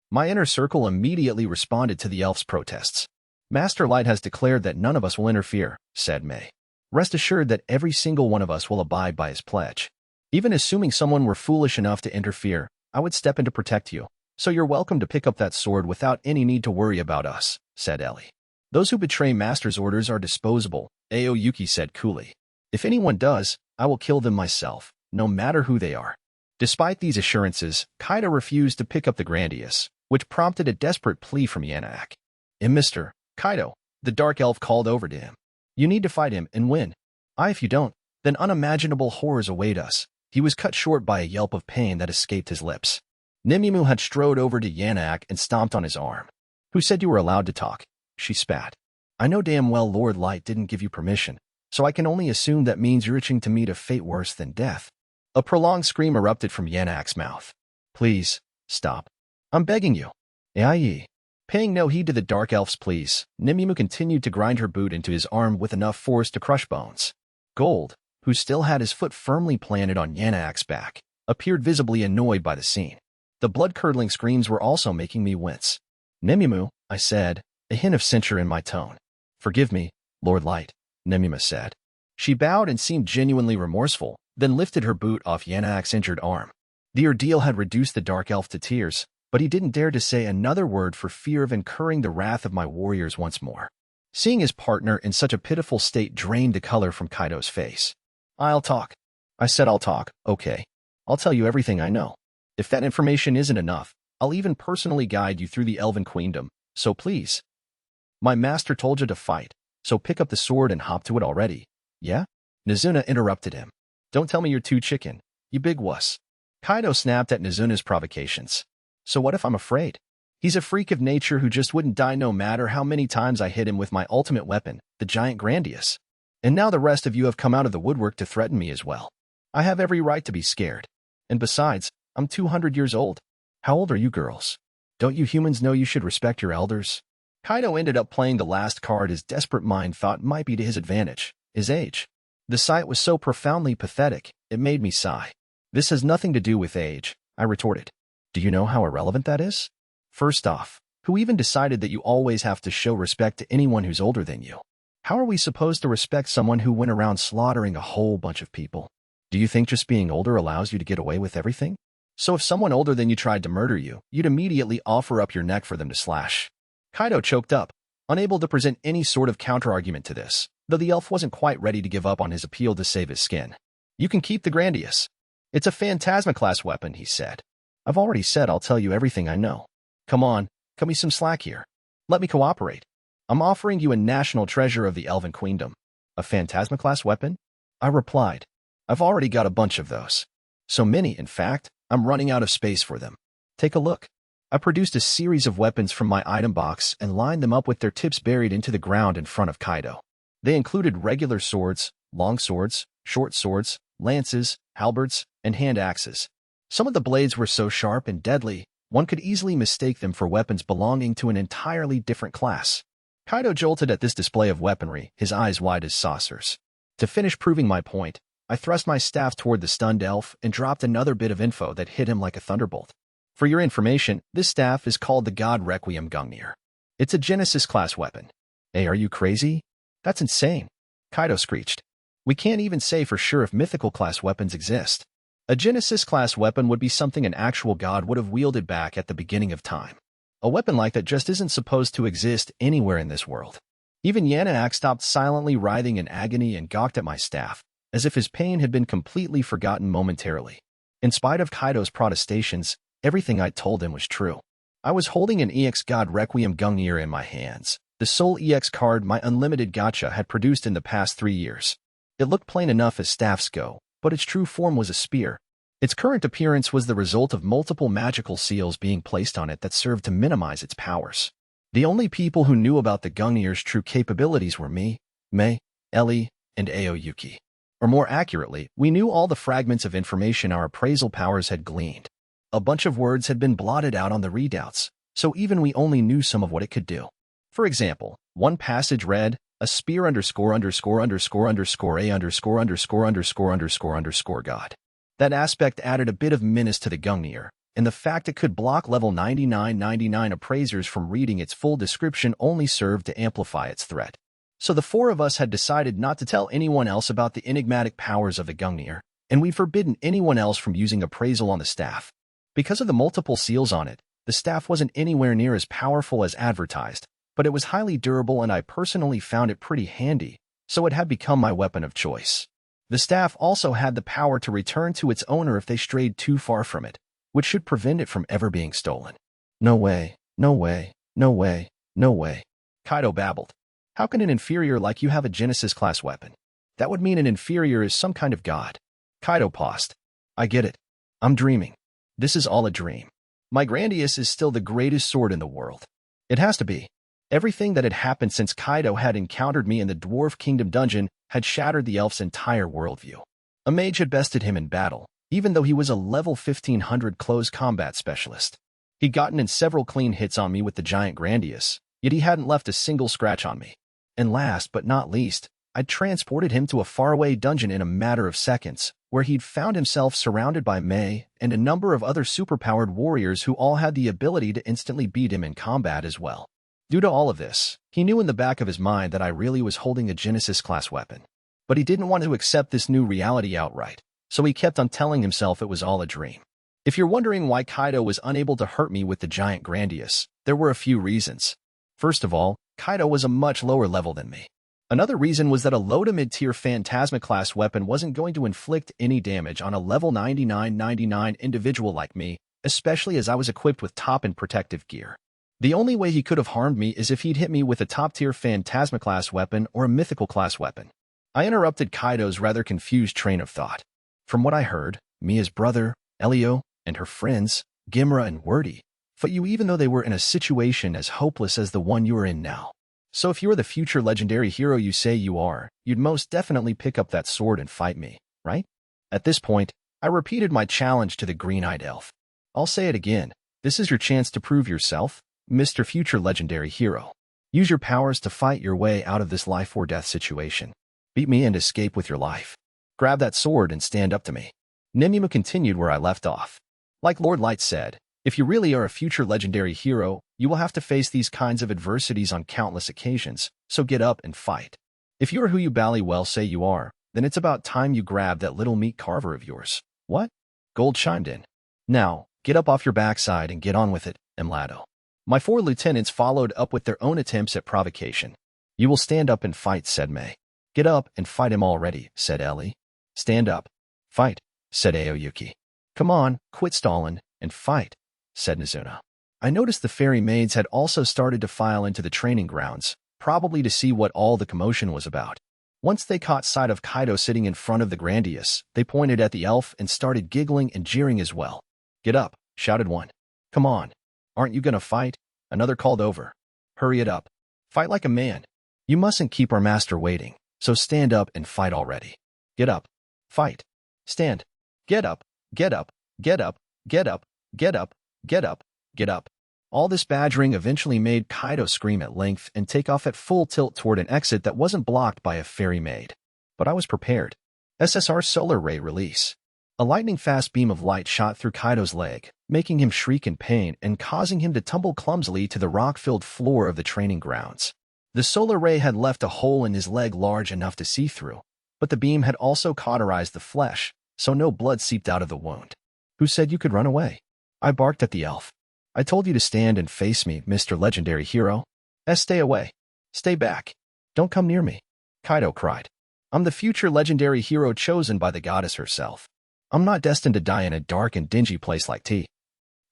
My inner circle immediately responded to the elf's protests. "Master Light has declared that none of us will interfere," said Mei. "Rest assured that every single one of us will abide by his pledge. Even assuming someone were foolish enough to interfere, I would step in to protect you, so you're welcome to pick up that sword without any need to worry about us," said Ellie. "Those who betray Master's orders are disposable," Aoyuki said coolly. "If anyone does, I will kill them myself, no matter who they are." Despite these assurances, Kaido refused to pick up the grandius, which prompted a desperate plea from Yanaak. "Mr. Kaido," the dark elf called over to him. "You need to fight him and win. If you don't, then unimaginable horrors await us." He was cut short by a yelp of pain that escaped his lips. Nimumu had strode over to Yanaak and stomped on his arm. "Who said you were allowed to talk?" she spat. "I know damn well Lord Light didn't give you permission, so I can only assume that means you're itching to meet a fate worse than death." A prolonged scream erupted from Yanaak's mouth. "Please, stop. I'm begging you." "Aye." Paying no heed to the dark elf's pleas, Nimumu continued to grind her boot into his arm with enough force to crush bones. Gold, who still had his foot firmly planted on Yanaak's back, appeared visibly annoyed by the scene. The blood-curdling screams were also making me wince. "Nimumu," I said, a hint of censure in my tone. "Forgive me, Lord Light," Nimumu said. She bowed and seemed genuinely remorseful, then lifted her boot off Yanaak's injured arm. The ordeal had reduced the dark elf to tears, but he didn't dare to say another word for fear of incurring the wrath of my warriors once more. Seeing his partner in such a pitiful state drained the color from Kaido's face. "I'll talk." I said I'll talk, okay. I'll tell you everything I know. If that information isn't enough, I'll even personally guide you through the Elven Queendom, so please. My master told you to fight, so pick up the sword and hop to it already. Yeah? Nizuna interrupted him. Don't tell me you're too chicken, you big wuss. Kaido snapped at Nizuna's provocations. So what if I'm afraid? He's a freak of nature who just wouldn't die no matter how many times I hit him with my ultimate weapon, the giant Grandius. And now the rest of you have come out of the woodwork to threaten me as well. I have every right to be scared. And besides, I'm 200 years old. How old are you girls? Don't you humans know you should respect your elders? Kaido ended up playing the last card his desperate mind thought might be to his advantage, his age. The sight was so profoundly pathetic, it made me sigh. This has nothing to do with age, I retorted. Do you know how irrelevant that is? First off, who even decided that you always have to show respect to anyone who's older than you? How are we supposed to respect someone who went around slaughtering a whole bunch of people? Do you think just being older allows you to get away with everything? So if someone older than you tried to murder you, you'd immediately offer up your neck for them to slash. Kaido choked up, unable to present any sort of counterargument to this, though the elf wasn't quite ready to give up on his appeal to save his skin. You can keep the Grandius. It's a Phantasma-class weapon, he said. I've already said I'll tell you everything I know. Come on, cut me some slack here. Let me cooperate. I'm offering you a national treasure of the Elven Queendom. A Phantasma-class weapon? I replied. I've already got a bunch of those. So many, in fact, I'm running out of space for them. Take a look. I produced a series of weapons from my item box and lined them up with their tips buried into the ground in front of Kaido. They included regular swords, long swords, short swords, lances, halberds, and hand axes. Some of the blades were so sharp and deadly, one could easily mistake them for weapons belonging to an entirely different class. Kaido jolted at this display of weaponry, his eyes wide as saucers. To finish proving my point, I thrust my staff toward the stunned elf and dropped another bit of info that hit him like a thunderbolt. For your information, this staff is called the God Requiem Gungnir. It's a Genesis-class weapon. Hey, are you crazy? That's insane, Kaido screeched. We can't even say for sure if mythical-class weapons exist. A Genesis-class weapon would be something an actual god would have wielded back at the beginning of time. A weapon like that just isn't supposed to exist anywhere in this world. Even Yanaak stopped silently writhing in agony and gawked at my staff, as if his pain had been completely forgotten momentarily. In spite of Kaido's protestations, everything I'd told him was true. I was holding an EX God Requiem Gungnir in my hands, the sole EX card my Unlimited Gacha had produced in the past 3 years. It looked plain enough as staffs go, but its true form was a spear. Its current appearance was the result of multiple magical seals being placed on it that served to minimize its powers. The only people who knew about the Gungnir's true capabilities were me, Mei, Ellie, and Aoyuki. Or more accurately, we knew all the fragments of information our appraisal powers had gleaned. A bunch of words had been blotted out on the readouts, so even we only knew some of what it could do. For example, one passage read, a spear ____ a _ god. That aspect added a bit of menace to the Gungnir, and the fact it could block level 9999 appraisers from reading its full description only served to amplify its threat. So the four of us had decided not to tell anyone else about the enigmatic powers of the Gungnir, and we'd forbidden anyone else from using appraisal on the staff. Because of the multiple seals on it, the staff wasn't anywhere near as powerful as advertised, but it was highly durable and I personally found it pretty handy, so it had become my weapon of choice. The staff also had the power to return to its owner if they strayed too far from it, which should prevent it from ever being stolen. No way, no way, no way, no way, Kaido babbled. How can an inferior like you have a Genesis-class weapon? That would mean an inferior is some kind of god. Kaido paused. I get it. I'm dreaming. This is all a dream. My Grandius is still the greatest sword in the world. It has to be. Everything that had happened since Kaido had encountered me in the Dwarf Kingdom dungeon had shattered the elf's entire worldview. A mage had bested him in battle, even though he was a level 1500 close combat specialist. He'd gotten in several clean hits on me with the giant Grandius, yet he hadn't left a single scratch on me. And last but not least, I'd transported him to a faraway dungeon in a matter of seconds, where he'd found himself surrounded by Mei and a number of other superpowered warriors who all had the ability to instantly beat him in combat as well. Due to all of this, he knew in the back of his mind that I really was holding a Genesis-class weapon. But he didn't want to accept this new reality outright, so he kept on telling himself it was all a dream. If you're wondering why Kaido was unable to hurt me with the giant Grandius, there were a few reasons. First of all, Kaido was a much lower level than me. Another reason was that a low to mid-tier Phantasma-class weapon wasn't going to inflict any damage on a level 9999 individual like me, especially as I was equipped with top-end protective gear. The only way he could have harmed me is if he'd hit me with a top-tier Phantasma-class weapon or a mythical-class weapon. I interrupted Kaido's rather confused train of thought. From what I heard, Mia's brother, Elio, and her friends, Gimra and Wordy, fought you even though they were in a situation as hopeless as the one you are in now. So if you're the future legendary hero you say you are, you'd most definitely pick up that sword and fight me, right? At this point, I repeated my challenge to the green-eyed elf. I'll say it again. This is your chance to prove yourself, Mr. Future Legendary Hero. Use your powers to fight your way out of this life-or-death situation. Beat me and escape with your life. Grab that sword and stand up to me. Nimue continued where I left off. Like Lord Light said, if you really are a future legendary hero, you will have to face these kinds of adversities on countless occasions, so get up and fight. If you're who you bally well say you are, then it's about time you grab that little meat carver of yours. What? Gold chimed in. Now, get up off your backside and get on with it, Emlado. My 4 lieutenants followed up with their own attempts at provocation. You will stand up and fight, said May. Get up and fight him already, said Ellie. Stand up. Fight, said Aoyuki. Come on, quit stalling, and fight, said Nizuna. I noticed the fairy maids had also started to file into the training grounds, probably to see what all the commotion was about. Once they caught sight of Kaido sitting in front of the Grandius, they pointed at the elf and started giggling and jeering as well. Get up, shouted one. Come on. Aren't you gonna fight? Another called over. Hurry it up. Fight like a man. You mustn't keep our master waiting, so stand up and fight already. Get up. Fight. Stand. Get up. Get up. Get up. Get up. Get up. Get up. Get up. All this badgering eventually made Kaido scream at length and take off at full tilt toward an exit that wasn't blocked by a fairy maid. But I was prepared. SSR Solar Ray release. A lightning-fast beam of light shot through Kaido's leg, making him shriek in pain and causing him to tumble clumsily to the rock-filled floor of the training grounds. The solar ray had left a hole in his leg large enough to see through, but the beam had also cauterized the flesh, so no blood seeped out of the wound. Who said you could run away? I barked at the elf. I told you to stand and face me, Mr. Legendary Hero. Stay away. Stay back. Don't come near me. Kaido cried. I'm the future legendary hero chosen by the goddess herself. I'm not destined to die in a dark and dingy place like T.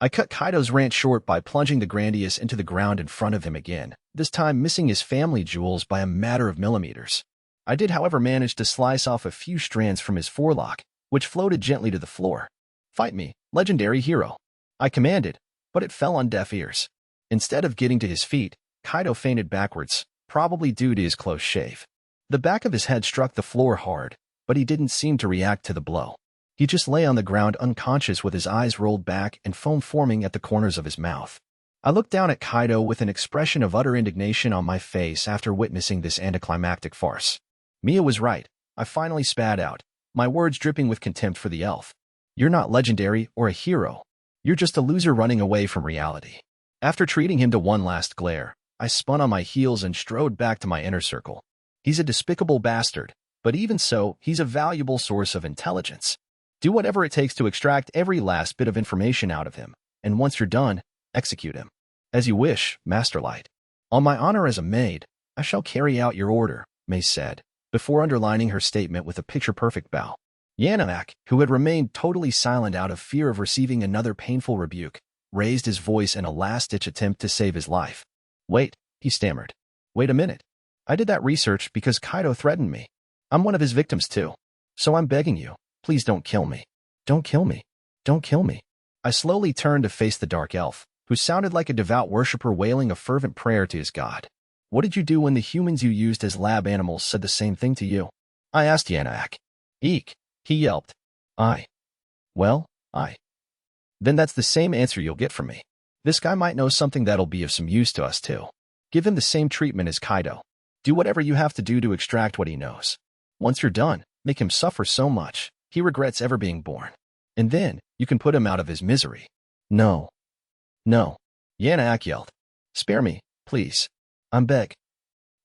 I cut Kaido's rant short by plunging the Grandius into the ground in front of him again, this time missing his family jewels by a matter of millimeters. I did, however, manage to slice off a few strands from his forelock, which floated gently to the floor. Fight me, legendary hero. I commanded, but it fell on deaf ears. Instead of getting to his feet, Kaido fainted backwards, probably due to his close shave. The back of his head struck the floor hard, but he didn't seem to react to the blow. He just lay on the ground unconscious with his eyes rolled back and foam forming at the corners of his mouth. I looked down at Kaido with an expression of utter indignation on my face after witnessing this anticlimactic farce. Mia was right. I finally spat out, my words dripping with contempt for the elf. You're not legendary or a hero. You're just a loser running away from reality. After treating him to one last glare, I spun on my heels and strode back to my inner circle. He's a despicable bastard, but even so, he's a valuable source of intelligence. Do whatever it takes to extract every last bit of information out of him, and once you're done, execute him. As you wish, Master Light. On my honor as a maid, I shall carry out your order, May said, before underlining her statement with a picture-perfect bow. Yanamak, who had remained totally silent out of fear of receiving another painful rebuke, raised his voice in a last-ditch attempt to save his life. Wait, he stammered. Wait a minute. I did that research because Kaido threatened me. I'm one of his victims too. So I'm begging you. Please don't kill me. Don't kill me. Don't kill me. I slowly turned to face the dark elf, who sounded like a devout worshipper wailing a fervent prayer to his god. What did you do when the humans you used as lab animals said the same thing to you? I asked Yanaak. Eek, he yelped. Well, Then that's the same answer you'll get from me. This guy might know something that'll be of some use to us too. Give him the same treatment as Kaido. Do whatever you have to do to extract what he knows. Once you're done, make him suffer so much he regrets ever being born. And then, you can put him out of his misery. No. No. Yanaak yelled. Spare me, please. I'm beg.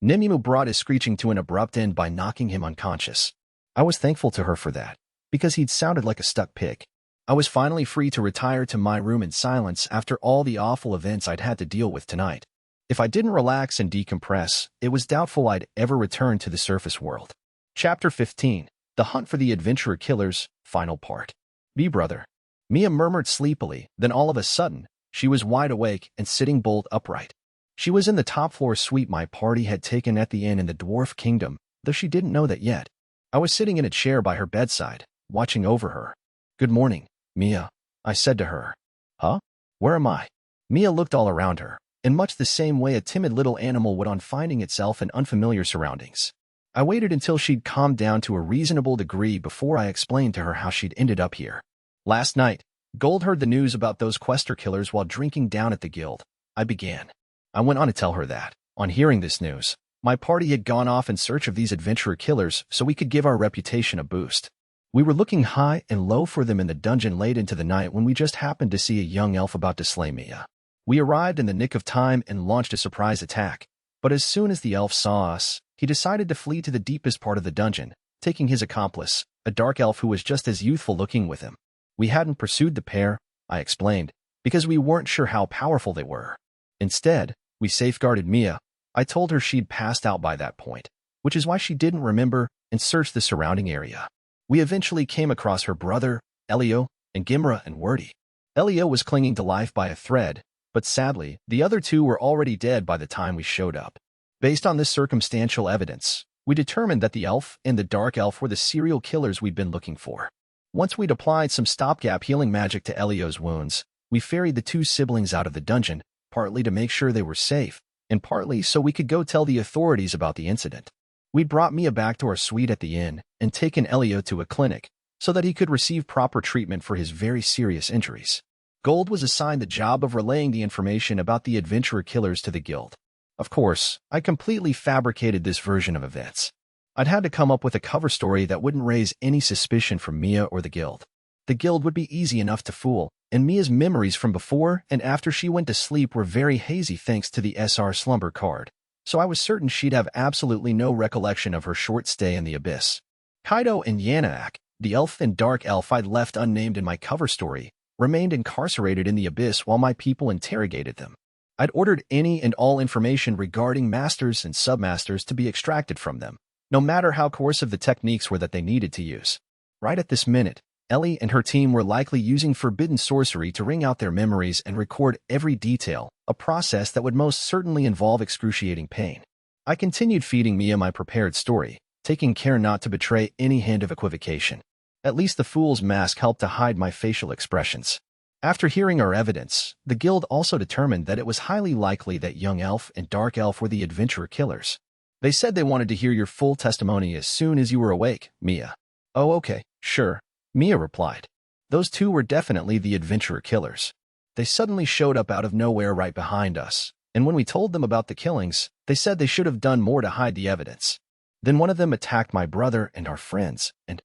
Nimue brought his screeching to an abrupt end by knocking him unconscious. I was thankful to her for that, because he'd sounded like a stuck pig. I was finally free to retire to my room in silence after all the awful events I'd had to deal with tonight. If I didn't relax and decompress, it was doubtful I'd ever return to the surface world. Chapter 15. The Hunt for the Adventurer Killers, Final Part. B. Brother. Mia murmured sleepily, then all of a sudden, she was wide awake and sitting bolt upright. She was in the top-floor suite my party had taken at the inn in the Dwarf Kingdom, though she didn't know that yet. I was sitting in a chair by her bedside, watching over her. "Good morning, Mia," I said to her. "Huh? Where am I?" Mia looked all around her, in much the same way a timid little animal would on finding itself in unfamiliar surroundings. I waited until she'd calmed down to a reasonable degree before I explained to her how she'd ended up here. "Last night, Gold heard the news about those Quester killers while drinking down at the guild," I began. I went on to tell her that, on hearing this news, my party had gone off in search of these adventurer killers so we could give our reputation a boost. We were looking high and low for them in the dungeon late into the night when we just happened to see a young elf about to slay Mia. We arrived in the nick of time and launched a surprise attack, but as soon as the elf saw us, he decided to flee to the deepest part of the dungeon, taking his accomplice, a dark elf who was just as youthful-looking with him. We hadn't pursued the pair, I explained, because we weren't sure how powerful they were. Instead, we safeguarded Mia. I told her she'd passed out by that point, which is why she didn't remember, and searched the surrounding area. We eventually came across her brother, Elio, and Gimra and Wordy. Elio was clinging to life by a thread, but sadly, the other two were already dead by the time we showed up. Based on this circumstantial evidence, we determined that the elf and the dark elf were the serial killers we'd been looking for. Once we'd applied some stopgap healing magic to Elio's wounds, we ferried the two siblings out of the dungeon, partly to make sure they were safe, and partly so we could go tell the authorities about the incident. We'd brought Mia back to our suite at the inn and taken Elio to a clinic so that he could receive proper treatment for his very serious injuries. Gold was assigned the job of relaying the information about the adventurer killers to the guild. Of course, I completely fabricated this version of events. I'd had to come up with a cover story that wouldn't raise any suspicion from Mia or the guild. The guild would be easy enough to fool, and Mia's memories from before and after she went to sleep were very hazy thanks to the SR slumber card, so I was certain she'd have absolutely no recollection of her short stay in the abyss. Kaido and Yanaak, the elf and dark elf I'd left unnamed in my cover story, remained incarcerated in the abyss while my people interrogated them. I'd ordered any and all information regarding masters and submasters to be extracted from them, no matter how coercive the techniques were that they needed to use. Right at this minute, Ellie and her team were likely using forbidden sorcery to wring out their memories and record every detail, a process that would most certainly involve excruciating pain. I continued feeding Mia my prepared story, taking care not to betray any hint of equivocation. At least the fool's mask helped to hide my facial expressions. After hearing our evidence, the guild also determined that it was highly likely that young elf and dark elf were the adventurer killers. They said they wanted to hear your full testimony as soon as you were awake, Mia. "Oh, okay, sure," Mia replied. Those two were definitely the adventurer killers. They suddenly showed up out of nowhere right behind us, and when we told them about the killings, they said they should have done more to hide the evidence. Then one of them attacked my brother and our friends, and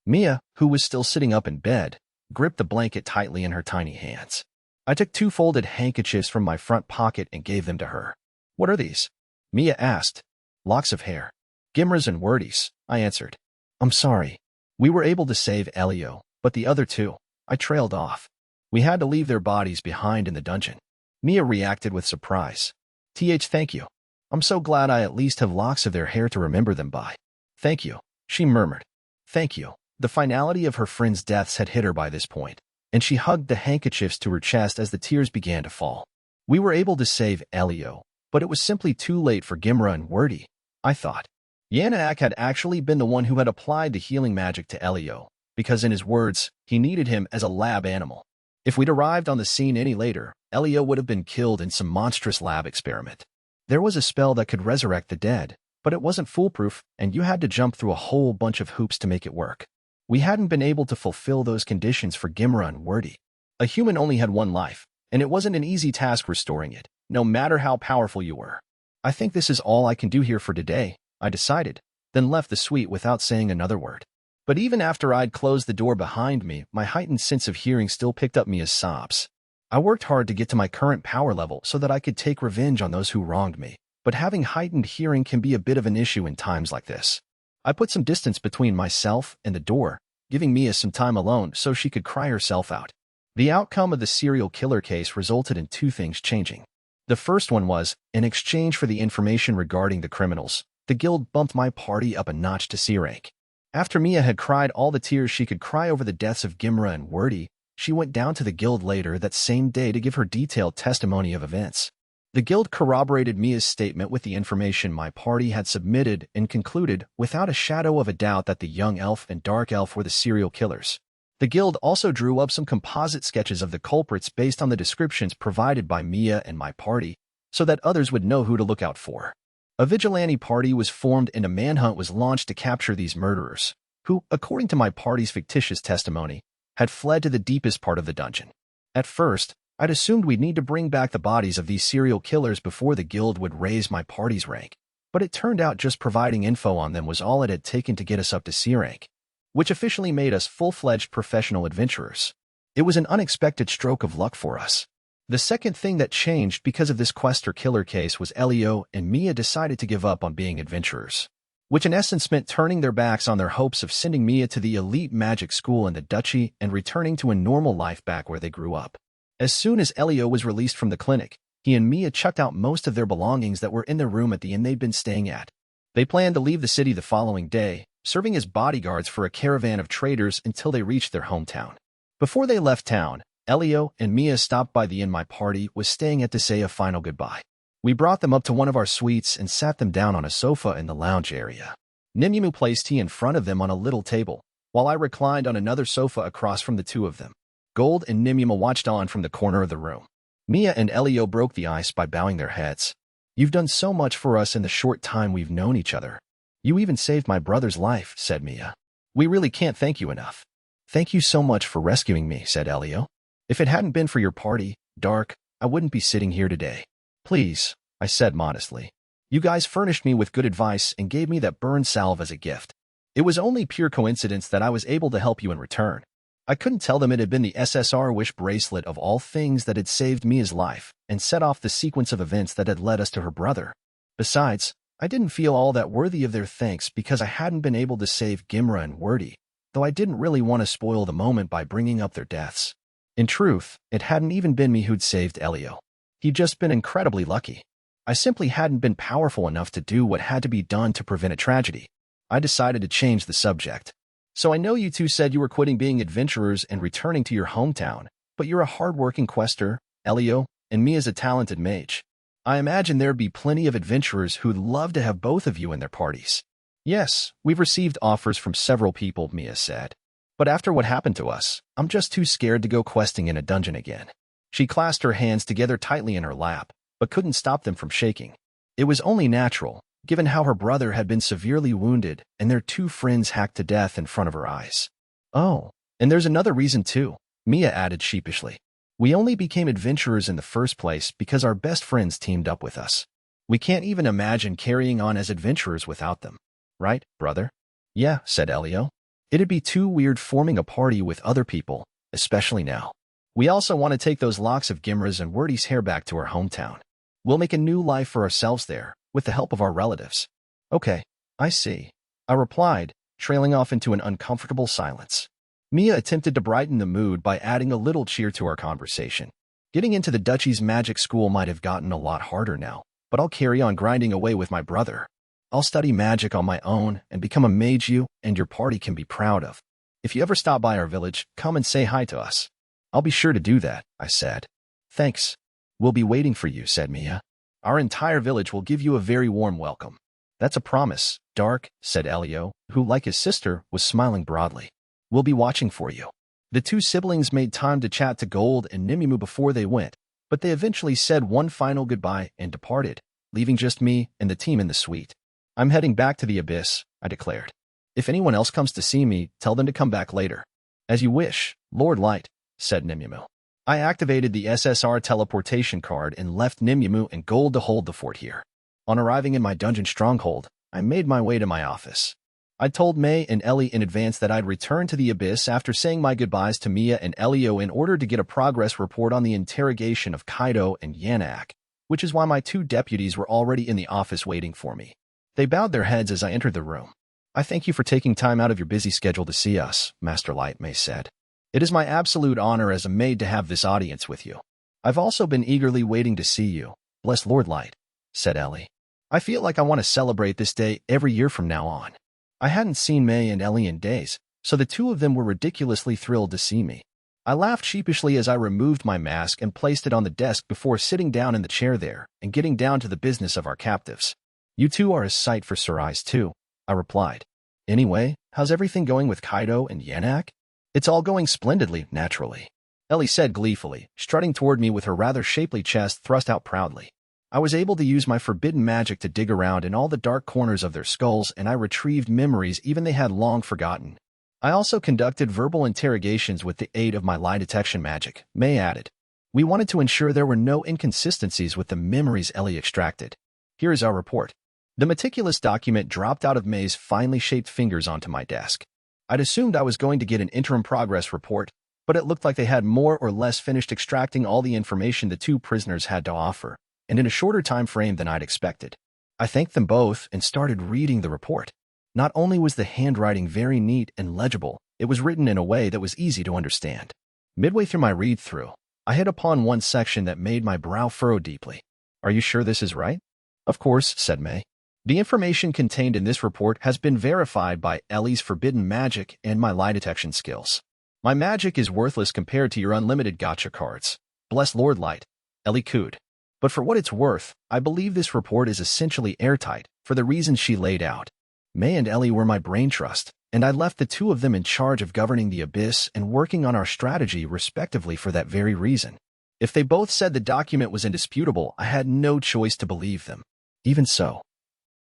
Mia, who was still sitting up in bed, gripped the blanket tightly in her tiny hands. I took 2 folded handkerchiefs from my front pocket and gave them to her. "What are these?" Mia asked. "Locks of hair. Gimra's and Wordy's," I answered. "I'm sorry. We were able to save Elio, but the other two, I trailed off. We had to leave their bodies behind in the dungeon." Mia reacted with surprise. Thank you. I'm so glad I at least have locks of their hair to remember them by." "Thank you," she murmured. "Thank you." The finality of her friends' deaths had hit her by this point, and she hugged the handkerchiefs to her chest as the tears began to fall. We were able to save Elio, but it was simply too late for Gimra and Wordy, I thought. Yanaak had actually been the one who had applied the healing magic to Elio, because in his words, he needed him as a lab animal. If we'd arrived on the scene any later, Elio would have been killed in some monstrous lab experiment. There was a spell that could resurrect the dead, but it wasn't foolproof, and you had to jump through a whole bunch of hoops to make it work. We hadn't been able to fulfill those conditions for Gimra and Wordy. A human only had one life, and it wasn't an easy task restoring it, no matter how powerful you were. "I think this is all I can do here for today," I decided, then left the suite without saying another word. But even after I'd closed the door behind me, my heightened sense of hearing still picked up Mia's sobs. I worked hard to get to my current power level so that I could take revenge on those who wronged me, but having heightened hearing can be a bit of an issue in times like this. I put some distance between myself and the door, giving Mia some time alone so she could cry herself out. The outcome of the serial killer case resulted in 2 things changing. The first one was, in exchange for the information regarding the criminals, the guild bumped my party up a notch to C rank. After Mia had cried all the tears she could cry over the deaths of Gimra and Wordy, She went down to the guild later that same day to give her detailed testimony of events. The guild corroborated Mia's statement with the information my party had submitted and concluded without a shadow of a doubt that the young elf and dark elf were the serial killers. The guild also drew up some composite sketches of the culprits based on the descriptions provided by Mia and my party, so that others would know who to look out for. A vigilante party was formed and a manhunt was launched to capture these murderers, who, according to my party's fictitious testimony, had fled to the deepest part of the dungeon. At first, I'd assumed we'd need to bring back the bodies of these serial killers before the guild would raise my party's rank, but it turned out just providing info on them was all it had taken to get us up to C rank, which officially made us full-fledged professional adventurers. It was an unexpected stroke of luck for us. The second thing that changed because of this quest or killer case was Elio and Mia decided to give up on being adventurers, which in essence meant turning their backs on their hopes of sending Mia to the elite magic school in the duchy and returning to a normal life back where they grew up. As soon as Elio was released from the clinic, he and Mia chucked out most of their belongings that were in their room at the inn they'd been staying at. They planned to leave the city the following day, serving as bodyguards for a caravan of traders until they reached their hometown. Before they left town, Elio and Mia stopped by the inn my party was staying at to say a final goodbye. We brought them up to one of our suites and sat them down on a sofa in the lounge area. Nimue placed tea in front of them on a little table, while I reclined on another sofa across from the two of them. Gold and Nimue watched on from the corner of the room. Mia and Elio broke the ice by bowing their heads. "You've done so much for us in the short time we've known each other. You even saved my brother's life," said Mia. "We really can't thank you enough." "Thank you so much for rescuing me," said Elio. "If it hadn't been for your party, Dark, I wouldn't be sitting here today." "Please," I said modestly. "You guys furnished me with good advice and gave me that burn salve as a gift. It was only pure coincidence that I was able to help you in return." I couldn't tell them it had been the SSR wish bracelet of all things that had saved Mia's life and set off the sequence of events that had led us to her brother. Besides, I didn't feel all that worthy of their thanks because I hadn't been able to save Gimra and Wordy, though I didn't really want to spoil the moment by bringing up their deaths. In truth, it hadn't even been me who'd saved Elio. He'd just been incredibly lucky. I simply hadn't been powerful enough to do what had to be done to prevent a tragedy. I decided to change the subject. "So I know you two said you were quitting being adventurers and returning to your hometown, but you're a hard-working quester, Elio, and Mia's a talented mage. I imagine there'd be plenty of adventurers who'd love to have both of you in their parties." "Yes, we've received offers from several people," Mia said. "But after what happened to us, I'm just too scared to go questing in a dungeon again." She clasped her hands together tightly in her lap, but couldn't stop them from shaking. It was only natural, given how her brother had been severely wounded and their two friends hacked to death in front of her eyes. "Oh, and there's another reason too," Mia added sheepishly. "We only became adventurers in the first place because our best friends teamed up with us. We can't even imagine carrying on as adventurers without them. Right, brother?" "Yeah," said Elio. "It'd be too weird forming a party with other people, especially now. We also want to take those locks of Gimra's and Wordy's hair back to our hometown. We'll make a new life for ourselves there, with the help of our relatives." "Okay, I see," I replied, trailing off into an uncomfortable silence. Mia attempted to brighten the mood by adding a little cheer to our conversation. "Getting into the Duchy's magic school might have gotten a lot harder now, but I'll carry on grinding away with my brother. I'll study magic on my own and become a mage you and your party can be proud of. If you ever stop by our village, come and say hi to us." "I'll be sure to do that," I said. "Thanks. We'll be waiting for you," said Mia. "Our entire village will give you a very warm welcome." "That's a promise, Dark," said Elio, who, like his sister, was smiling broadly. "We'll be watching for you." The two siblings made time to chat to Gold and Nimue before they went, but they eventually said one final goodbye and departed, leaving just me and the team in the suite. "I'm heading back to the Abyss," I declared. "If anyone else comes to see me, tell them to come back later." "As you wish, Lord Light," said Nimue. I activated the SSR teleportation card and left Nimue and Gold to hold the fort here. On arriving in my dungeon stronghold, I made my way to my office. I told May and Ellie in advance that I'd return to the Abyss after saying my goodbyes to Mia and Elio in order to get a progress report on the interrogation of Kaido and Yanak, which is why my two deputies were already in the office waiting for me. They bowed their heads as I entered the room. "I thank you for taking time out of your busy schedule to see us," Master Light, May said. "It is my absolute honor as a maid to have this audience with you. I've also been eagerly waiting to see you, bless Lord Light," said Ellie. "I feel like I want to celebrate this day every year from now on." I hadn't seen May and Ellie in days, so the two of them were ridiculously thrilled to see me. I laughed sheepishly as I removed my mask and placed it on the desk before sitting down in the chair there and getting down to the business of our captives. You two are a sight for sore eyes too, I replied. Anyway, how's everything going with Kaido and Yanak? It's all going splendidly, naturally, Ellie said gleefully, strutting toward me with her rather shapely chest thrust out proudly. I was able to use my forbidden magic to dig around in all the dark corners of their skulls, and I retrieved memories even they had long forgotten. I also conducted verbal interrogations with the aid of my lie detection magic, May added. We wanted to ensure there were no inconsistencies with the memories Ellie extracted. Here is our report. The meticulous document dropped out of May's finely shaped fingers onto my desk. I'd assumed I was going to get an interim progress report, but it looked like they had more or less finished extracting all the information the two prisoners had to offer, and in a shorter time frame than I'd expected. I thanked them both and started reading the report. Not only was the handwriting very neat and legible, it was written in a way that was easy to understand. Midway through my read-through, I hit upon one section that made my brow furrow deeply. Are you sure this is right? Of course, said May. The information contained in this report has been verified by Ellie's forbidden magic and my lie detection skills. My magic is worthless compared to your Unlimited Gacha cards. Bless Lord Light, Ellie cooed. But for what it's worth, I believe this report is essentially airtight, for the reasons she laid out. May and Ellie were my brain trust, and I left the two of them in charge of governing the Abyss and working on our strategy respectively for that very reason. If they both said the document was indisputable, I had no choice to believe them. Even so.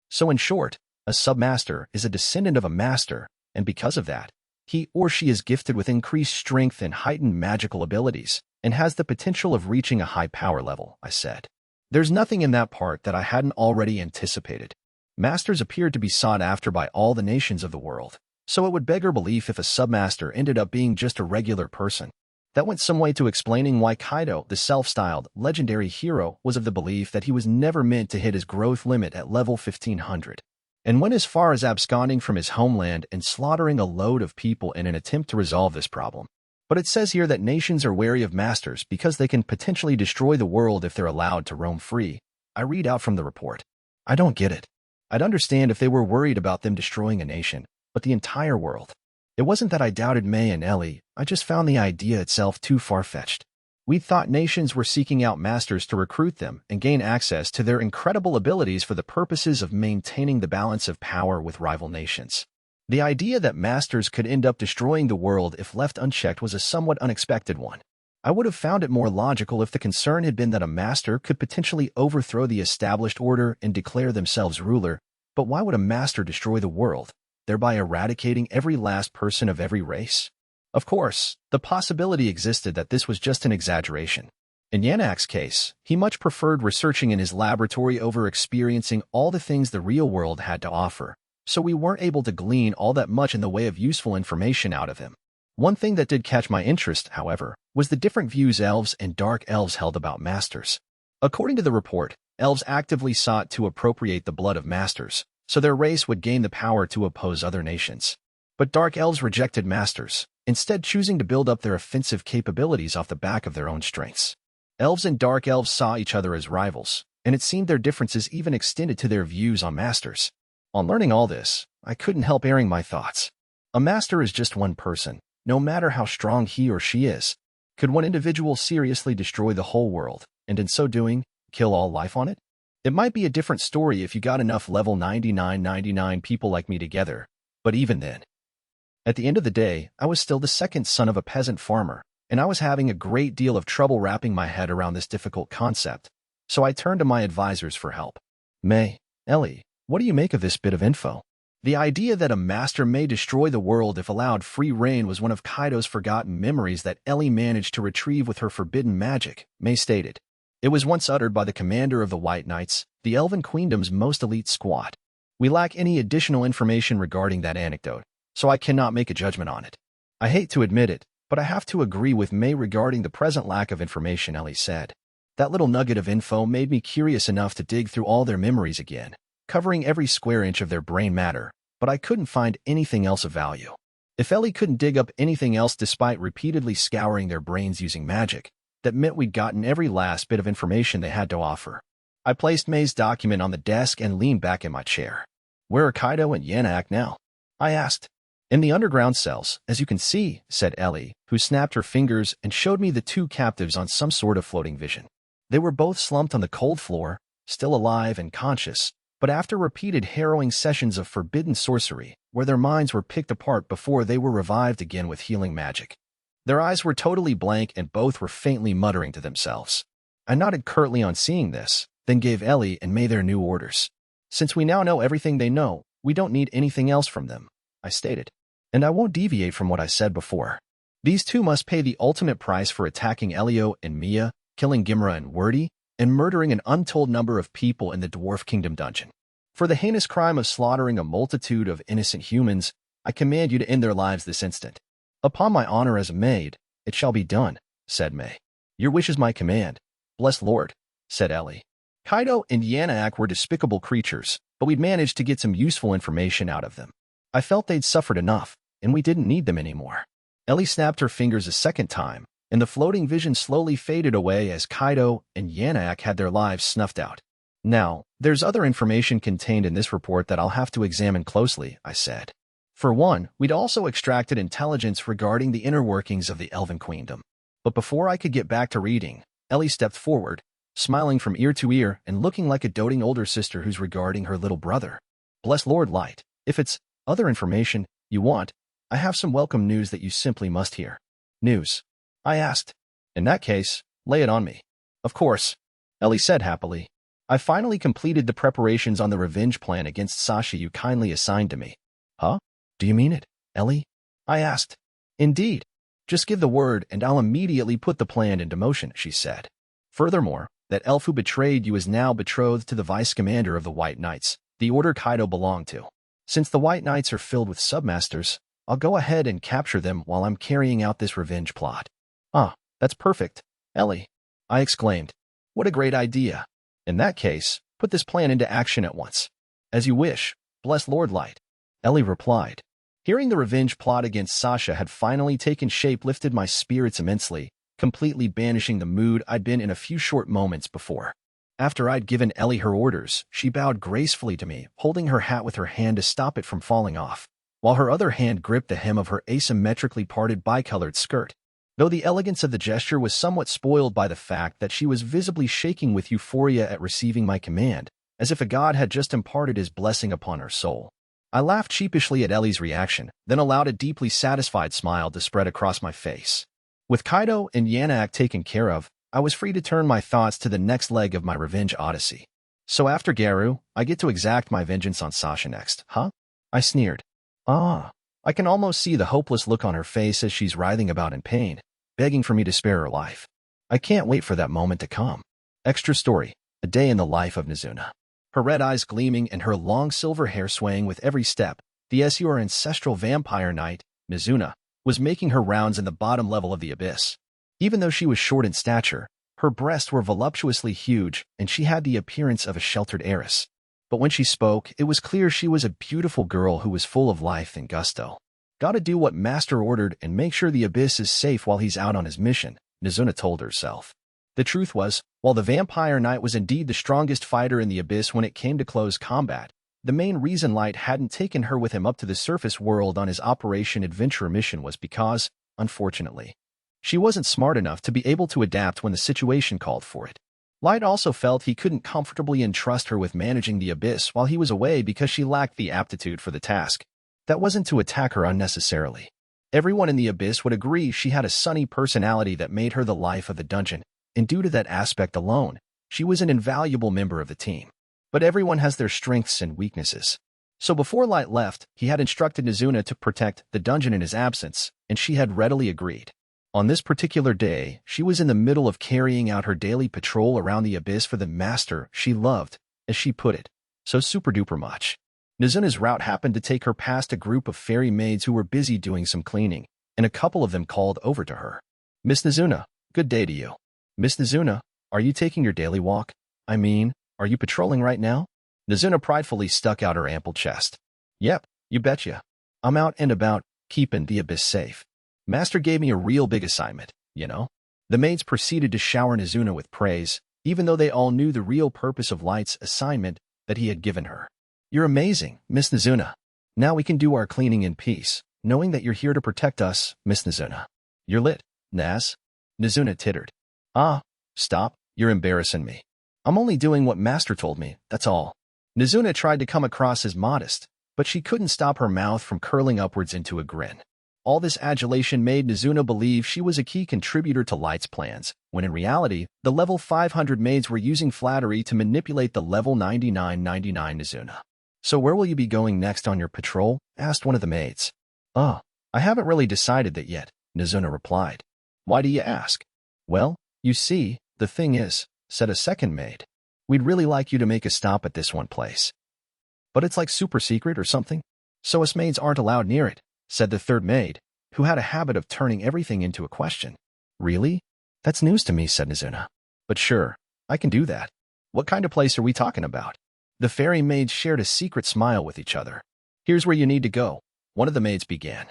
So in short, a submaster is a descendant of a master, and because of that, he or she is gifted with increased strength and heightened magical abilities, and has the potential of reaching a high power level, I said. There's nothing in that part that I hadn't already anticipated. Masters appeared to be sought after by all the nations of the world, so it would beg our belief if a submaster ended up being just a regular person. That went some way to explaining why Kaido, the self-styled, legendary hero, was of the belief that he was never meant to hit his growth limit at level 1500, and went as far as absconding from his homeland and slaughtering a load of people in an attempt to resolve this problem. But it says here that nations are wary of masters because they can potentially destroy the world if they're allowed to roam free. I read out from the report. I don't get it. I'd understand if they were worried about them destroying a nation, but the entire world. It wasn't that I doubted May and Ellie, I just found the idea itself too far-fetched. We thought nations were seeking out masters to recruit them and gain access to their incredible abilities for the purposes of maintaining the balance of power with rival nations. The idea that masters could end up destroying the world if left unchecked was a somewhat unexpected one. I would have found it more logical if the concern had been that a master could potentially overthrow the established order and declare themselves ruler, but why would a master destroy the world, thereby eradicating every last person of every race? Of course, the possibility existed that this was just an exaggeration. In Yanak's case, he much preferred researching in his laboratory over experiencing all the things the real world had to offer, so we weren't able to glean all that much in the way of useful information out of him. One thing that did catch my interest, however, was the different views elves and dark elves held about masters. According to the report, elves actively sought to appropriate the blood of masters, so their race would gain the power to oppose other nations. But dark elves rejected masters, instead choosing to build up their offensive capabilities off the back of their own strengths. Elves and dark elves saw each other as rivals, and it seemed their differences even extended to their views on masters. On learning all this, I couldn't help airing my thoughts. A master is just one person, no matter how strong he or she is. Could one individual seriously destroy the whole world, and in so doing, kill all life on it? It might be a different story if you got enough level 99 people like me together, but even then. At the end of the day, I was still the second son of a peasant farmer, and I was having a great deal of trouble wrapping my head around this difficult concept, so I turned to my advisors for help. May, Ellie, what do you make of this bit of info? The idea that a master may destroy the world if allowed free reign was one of Kaido's forgotten memories that Ellie managed to retrieve with her forbidden magic, May stated. It was once uttered by the commander of the White Knights, the Elven Queendom's most elite squad. We lack any additional information regarding that anecdote, so I cannot make a judgment on it. I hate to admit it, but I have to agree with May regarding the present lack of information, Ellie said. That little nugget of info made me curious enough to dig through all their memories again, covering every square inch of their brain matter, but I couldn't find anything else of value. If Ellie couldn't dig up anything else despite repeatedly scouring their brains using magic, that meant we'd gotten every last bit of information they had to offer. I placed May's document on the desk and leaned back in my chair. Where are Kaido and Yanak now? I asked. In the underground cells, as you can see, said Ellie, who snapped her fingers and showed me the two captives on some sort of floating vision. They were both slumped on the cold floor, still alive and conscious, but after repeated harrowing sessions of forbidden sorcery, where their minds were picked apart before they were revived again with healing magic. Their eyes were totally blank and both were faintly muttering to themselves. I nodded curtly on seeing this, then gave Ellie and May their new orders. Since we now know everything they know, we don't need anything else from them, I stated. And I won't deviate from what I said before. These two must pay the ultimate price for attacking Elio and Mia, killing Gimra and Wordy, and murdering an untold number of people in the Dwarf Kingdom dungeon. For the heinous crime of slaughtering a multitude of innocent humans, I command you to end their lives this instant. Upon my honor as a maid, it shall be done, said May. Your wish is my command. Bless Lord, said Ellie. Kaido and Yanaak were despicable creatures, but we'd managed to get some useful information out of them. I felt they'd suffered enough, and we didn't need them anymore. Ellie snapped her fingers a second time, and the floating vision slowly faded away as Kaido and Yanaak had their lives snuffed out. Now, there's other information contained in this report that I'll have to examine closely, I said. For one, we'd also extracted intelligence regarding the inner workings of the Elven Queendom. But before I could get back to reading, Ellie stepped forward, smiling from ear to ear and looking like a doting older sister who's regarding her little brother. Bless Lord Light, if it's other information you want, I have some welcome news that you simply must hear. News? I asked. In that case, lay it on me. Of course, Ellie said happily. I finally completed the preparations on the revenge plan against Sasha you kindly assigned to me. Huh? Do you mean it, Ellie? I asked. Indeed. Just give the word and I'll immediately put the plan into motion, she said. Furthermore, that elf who betrayed you is now betrothed to the vice-commander of the White Knights, the order Kaido belonged to. Since the White Knights are filled with submasters, I'll go ahead and capture them while I'm carrying out this revenge plot. Ah, that's perfect, Ellie, I exclaimed. What a great idea. In that case, put this plan into action at once. As you wish, bless Lord Light, Ellie replied. Hearing the revenge plot against Sasha had finally taken shape lifted my spirits immensely, completely banishing the mood I'd been in a few short moments before. After I'd given Ellie her orders, she bowed gracefully to me, holding her hat with her hand to stop it from falling off, while her other hand gripped the hem of her asymmetrically parted bicolored skirt. Though the elegance of the gesture was somewhat spoiled by the fact that she was visibly shaking with euphoria at receiving my command, as if a god had just imparted his blessing upon her soul. I laughed sheepishly at Ellie's reaction, then allowed a deeply satisfied smile to spread across my face. With Kaido and Yanaak taken care of, I was free to turn my thoughts to the next leg of my revenge odyssey. So after Garu, I get to exact my vengeance on Sasha next, huh? I sneered. Ah, I can almost see the hopeless look on her face as she's writhing about in pain, begging for me to spare her life. I can't wait for that moment to come. Extra story, a day in the life of Mizuna. Her red eyes gleaming and her long silver hair swaying with every step, the SUR ancestral vampire knight, Mizuna, was making her rounds in the bottom level of the abyss. Even though she was short in stature, her breasts were voluptuously huge and she had the appearance of a sheltered heiress. But when she spoke, it was clear she was a beautiful girl who was full of life and gusto. Gotta do what Master ordered and make sure the abyss is safe while he's out on his mission, Mizuna told herself. The truth was, while the vampire knight was indeed the strongest fighter in the abyss when it came to close combat, the main reason Light hadn't taken her with him up to the surface world on his Operation Adventure mission was because, unfortunately, she wasn't smart enough to be able to adapt when the situation called for it. Light also felt he couldn't comfortably entrust her with managing the abyss while he was away because she lacked the aptitude for the task. That wasn't to attack her unnecessarily. Everyone in the abyss would agree she had a sunny personality that made her the life of the dungeon, and due to that aspect alone, she was an invaluable member of the team. But everyone has their strengths and weaknesses. So before Light left, he had instructed Mizuna to protect the dungeon in his absence, and she had readily agreed. On this particular day, she was in the middle of carrying out her daily patrol around the abyss for the master she loved, as she put it, so super-duper much. Mizuna's route happened to take her past a group of fairy maids who were busy doing some cleaning, and a couple of them called over to her. Miss Mizuna, good day to you. Miss Mizuna, are you taking your daily walk? I mean, are you patrolling right now? Mizuna pridefully stuck out her ample chest. Yep, you betcha. I'm out and about, keeping the abyss safe. Master gave me a real big assignment, you know? The maids proceeded to shower Mizuna with praise, even though they all knew the real purpose of Light's assignment that he had given her. You're amazing, Miss Mizuna. Now we can do our cleaning in peace, knowing that you're here to protect us, Miss Nizuna. You're lit, Naz. Nizuna tittered. Ah, stop, you're embarrassing me. I'm only doing what Master told me, that's all. Nizuna tried to come across as modest, but she couldn't stop her mouth from curling upwards into a grin. All this adulation made Nizuna believe she was a key contributor to Light's plans, when in reality, the level 500 maids were using flattery to manipulate the level 9999 Nizuna. So where will you be going next on your patrol? Asked one of the maids. Oh, I haven't really decided that yet, Nizuna replied. Why do you ask? Well, you see, the thing is, said a second maid. We'd really like you to make a stop at this one place. But it's like super secret or something, so us maids aren't allowed near it, said the third maid, who had a habit of turning everything into a question. Really? That's news to me, said Nizuna. But sure, I can do that. What kind of place are we talking about? The fairy maids shared a secret smile with each other. Here's where you need to go, one of the maids began.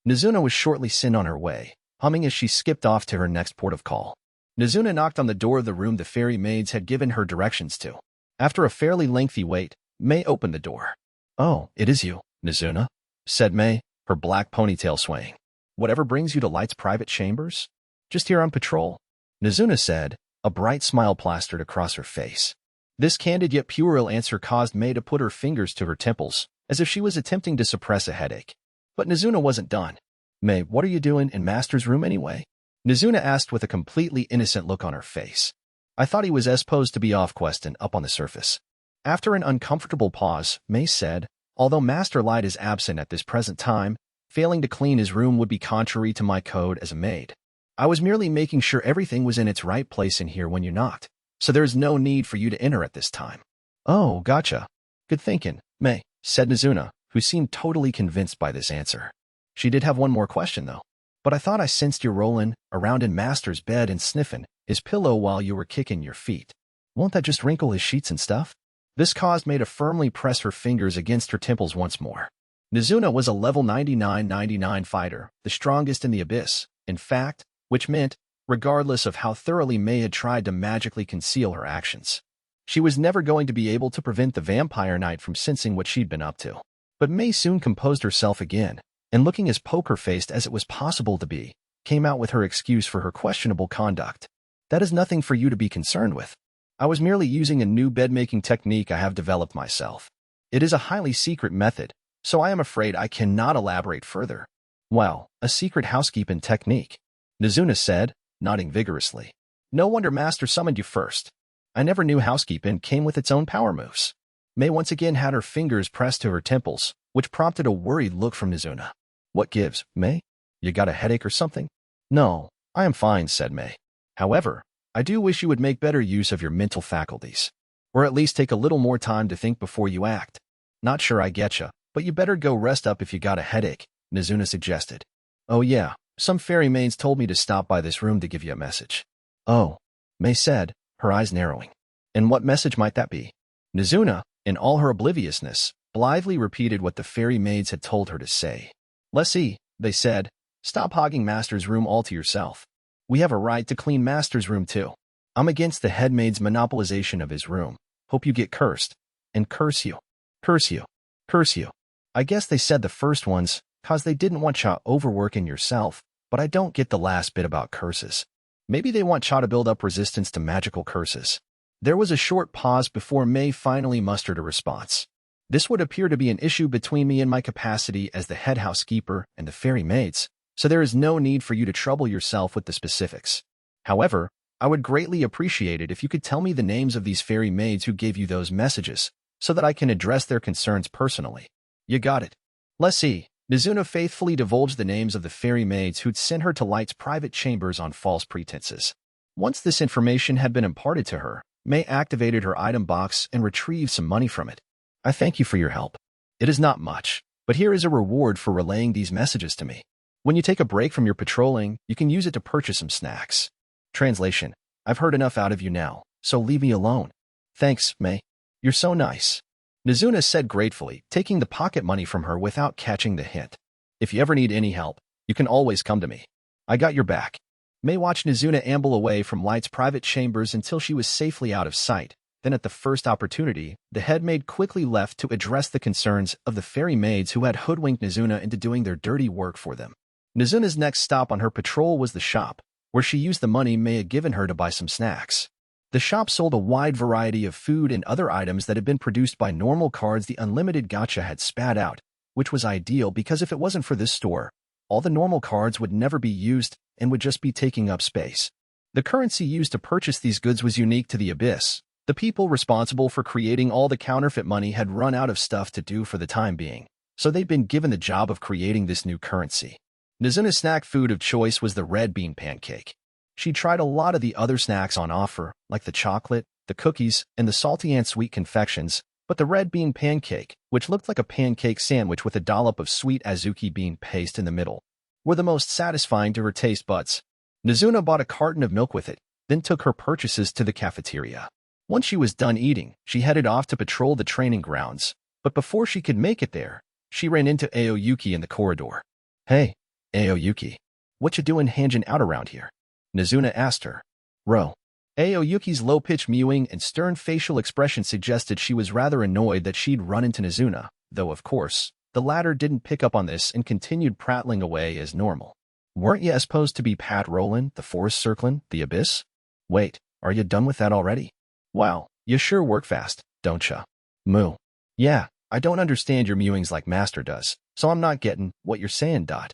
Nizuna was shortly sent on her way, humming as she skipped off to her next port of call. Nizuna knocked on the door of the room the fairy maids had given her directions to. After a fairly lengthy wait, May opened the door. Oh, it is you, Nizuna, said May, her black ponytail swaying. Whatever brings you to Light's private chambers? Just here on patrol, Nizuna said, a bright smile plastered across her face. This candid yet puerile answer caused May to put her fingers to her temples, as if she was attempting to suppress a headache. But Nizuna wasn't done. May, what are you doing in Master's room anyway? Nizuna asked with a completely innocent look on her face. I thought he was supposed to be off quest and up on the surface. After an uncomfortable pause, May said, although Master Light is absent at this present time, failing to clean his room would be contrary to my code as a maid. I was merely making sure everything was in its right place in here when you knocked, so there is no need for you to enter at this time. Oh, gotcha. Good thinking, May, said Nizuna, who seemed totally convinced by this answer. She did have one more question, though. But I thought I sensed you rolling around in Master's bed and sniffing his pillow while you were kicking your feet. Won't that just wrinkle his sheets and stuff? This caused May to firmly press her fingers against her temples once more. Nizuna was a level 9999 fighter, the strongest in the abyss, in fact, which meant, regardless of how thoroughly May had tried to magically conceal her actions, she was never going to be able to prevent the vampire knight from sensing what she'd been up to. But May soon composed herself again, and looking as poker-faced as it was possible to be, came out with her excuse for her questionable conduct. That is nothing for you to be concerned with. I was merely using a new bed-making technique I have developed myself. It is a highly secret method, so I am afraid I cannot elaborate further. Well, a secret housekeeping technique, Nizuna said, nodding vigorously. No wonder Master summoned you first. I never knew housekeeping came with its own power moves. May once again had her fingers pressed to her temples, which prompted a worried look from Nizuna. What gives, May? You got a headache or something? No, I am fine, said May. However, I do wish you would make better use of your mental faculties. Or at least take a little more time to think before you act. Not sure I getcha, but you better go rest up if you got a headache, Nizuna suggested. Oh yeah, some fairy maids told me to stop by this room to give you a message. Oh, May said, her eyes narrowing. And what message might that be? Nizuna, in all her obliviousness, blithely repeated what the fairy maids had told her to say. Let's see, they said. Stop hogging Master's room all to yourself. We have a right to clean Master's room too. I'm against the head maid's monopolization of his room. Hope you get cursed. And curse you. Curse you. Curse you. I guess they said the first ones, 'cause they didn't want ya overworking yourself, but I don't get the last bit about curses. Maybe they want cha to build up resistance to magical curses. There was a short pause before May finally mustered a response. This would appear to be an issue between me and my capacity as the head housekeeper and the fairy maids, so there is no need for you to trouble yourself with the specifics. However, I would greatly appreciate it if you could tell me the names of these fairy maids who gave you those messages, so that I can address their concerns personally. You got it. Let's see. Nizuna faithfully divulged the names of the fairy maids who'd sent her to Light's private chambers on false pretenses. Once this information had been imparted to her, May activated her item box and retrieved some money from it. I thank you for your help. It is not much, but here is a reward for relaying these messages to me. When you take a break from your patrolling, you can use it to purchase some snacks. Translation: I've heard enough out of you now, so leave me alone. Thanks, May. You're so nice. Nizuna said gratefully, taking the pocket money from her without catching the hint. If you ever need any help, you can always come to me. I got your back. May watched Nizuna amble away from Light's private chambers until she was safely out of sight, Then at the first opportunity, the head maid quickly left to address the concerns of the fairy maids who had hoodwinked Nizuna into doing their dirty work for them. Nizuna's next stop on her patrol was the shop, where she used the money May had given her to buy some snacks. The shop sold a wide variety of food and other items that had been produced by normal cards the Unlimited Gacha had spat out, which was ideal because if it wasn't for this store, all the normal cards would never be used and would just be taking up space. The currency used to purchase these goods was unique to the Abyss. The people responsible for creating all the counterfeit money had run out of stuff to do for the time being, so they'd been given the job of creating this new currency. Nizuna's snack food of choice was the red bean pancake. She tried a lot of the other snacks on offer, like the chocolate, the cookies, and the salty and sweet confections, but the red bean pancake, which looked like a pancake sandwich with a dollop of sweet azuki bean paste in the middle, were the most satisfying to her taste buds. Nizuna bought a carton of milk with it, then took her purchases to the cafeteria. Once she was done eating, she headed off to patrol the training grounds, but before she could make it there, she ran into Aoyuki in the corridor. "Hey, Aoyuki, what you doing hanging out around here?" Nizuna asked her. "Ro." Aoyuki's low-pitched mewing and stern facial expression suggested she was rather annoyed that she'd run into Nizuna, though of course, the latter didn't pick up on this and continued prattling away as normal. "Weren't you supposed to be patrollin' the forest circlin' the Abyss? Wait, are you done with that already? Wow, you sure work fast, don't ya?" "Moo. Yeah, I don't understand your mewings like Master does, so I'm not getting what you're saying, Dot."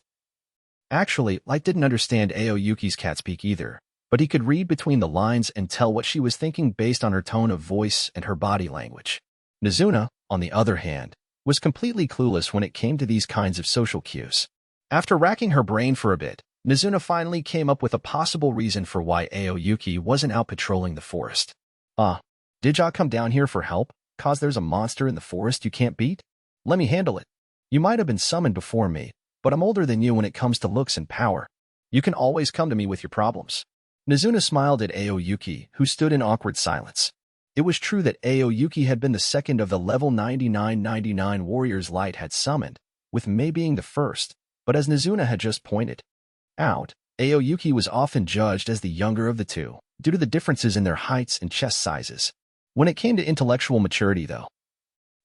Actually, Light didn't understand Aoyuki's cat speak either, but he could read between the lines and tell what she was thinking based on her tone of voice and her body language. Nizuna, on the other hand, was completely clueless when it came to these kinds of social cues. After racking her brain for a bit, Nizuna finally came up with a possible reason for why Aoyuki wasn't out patrolling the forest. Did ya come down here for help, 'cause there's a monster in the forest you can't beat? Let me handle it. You might have been summoned before me, but I'm older than you when it comes to looks and power. You can always come to me with your problems." Nizuna smiled at Aoyuki, who stood in awkward silence. It was true that Aoyuki had been the second of the level 9999 warriors Light had summoned, with May being the first, but as Nizuna had just pointed out, Aoyuki was often judged as the younger of the two, due to the differences in their heights and chest sizes. When it came to intellectual maturity, though,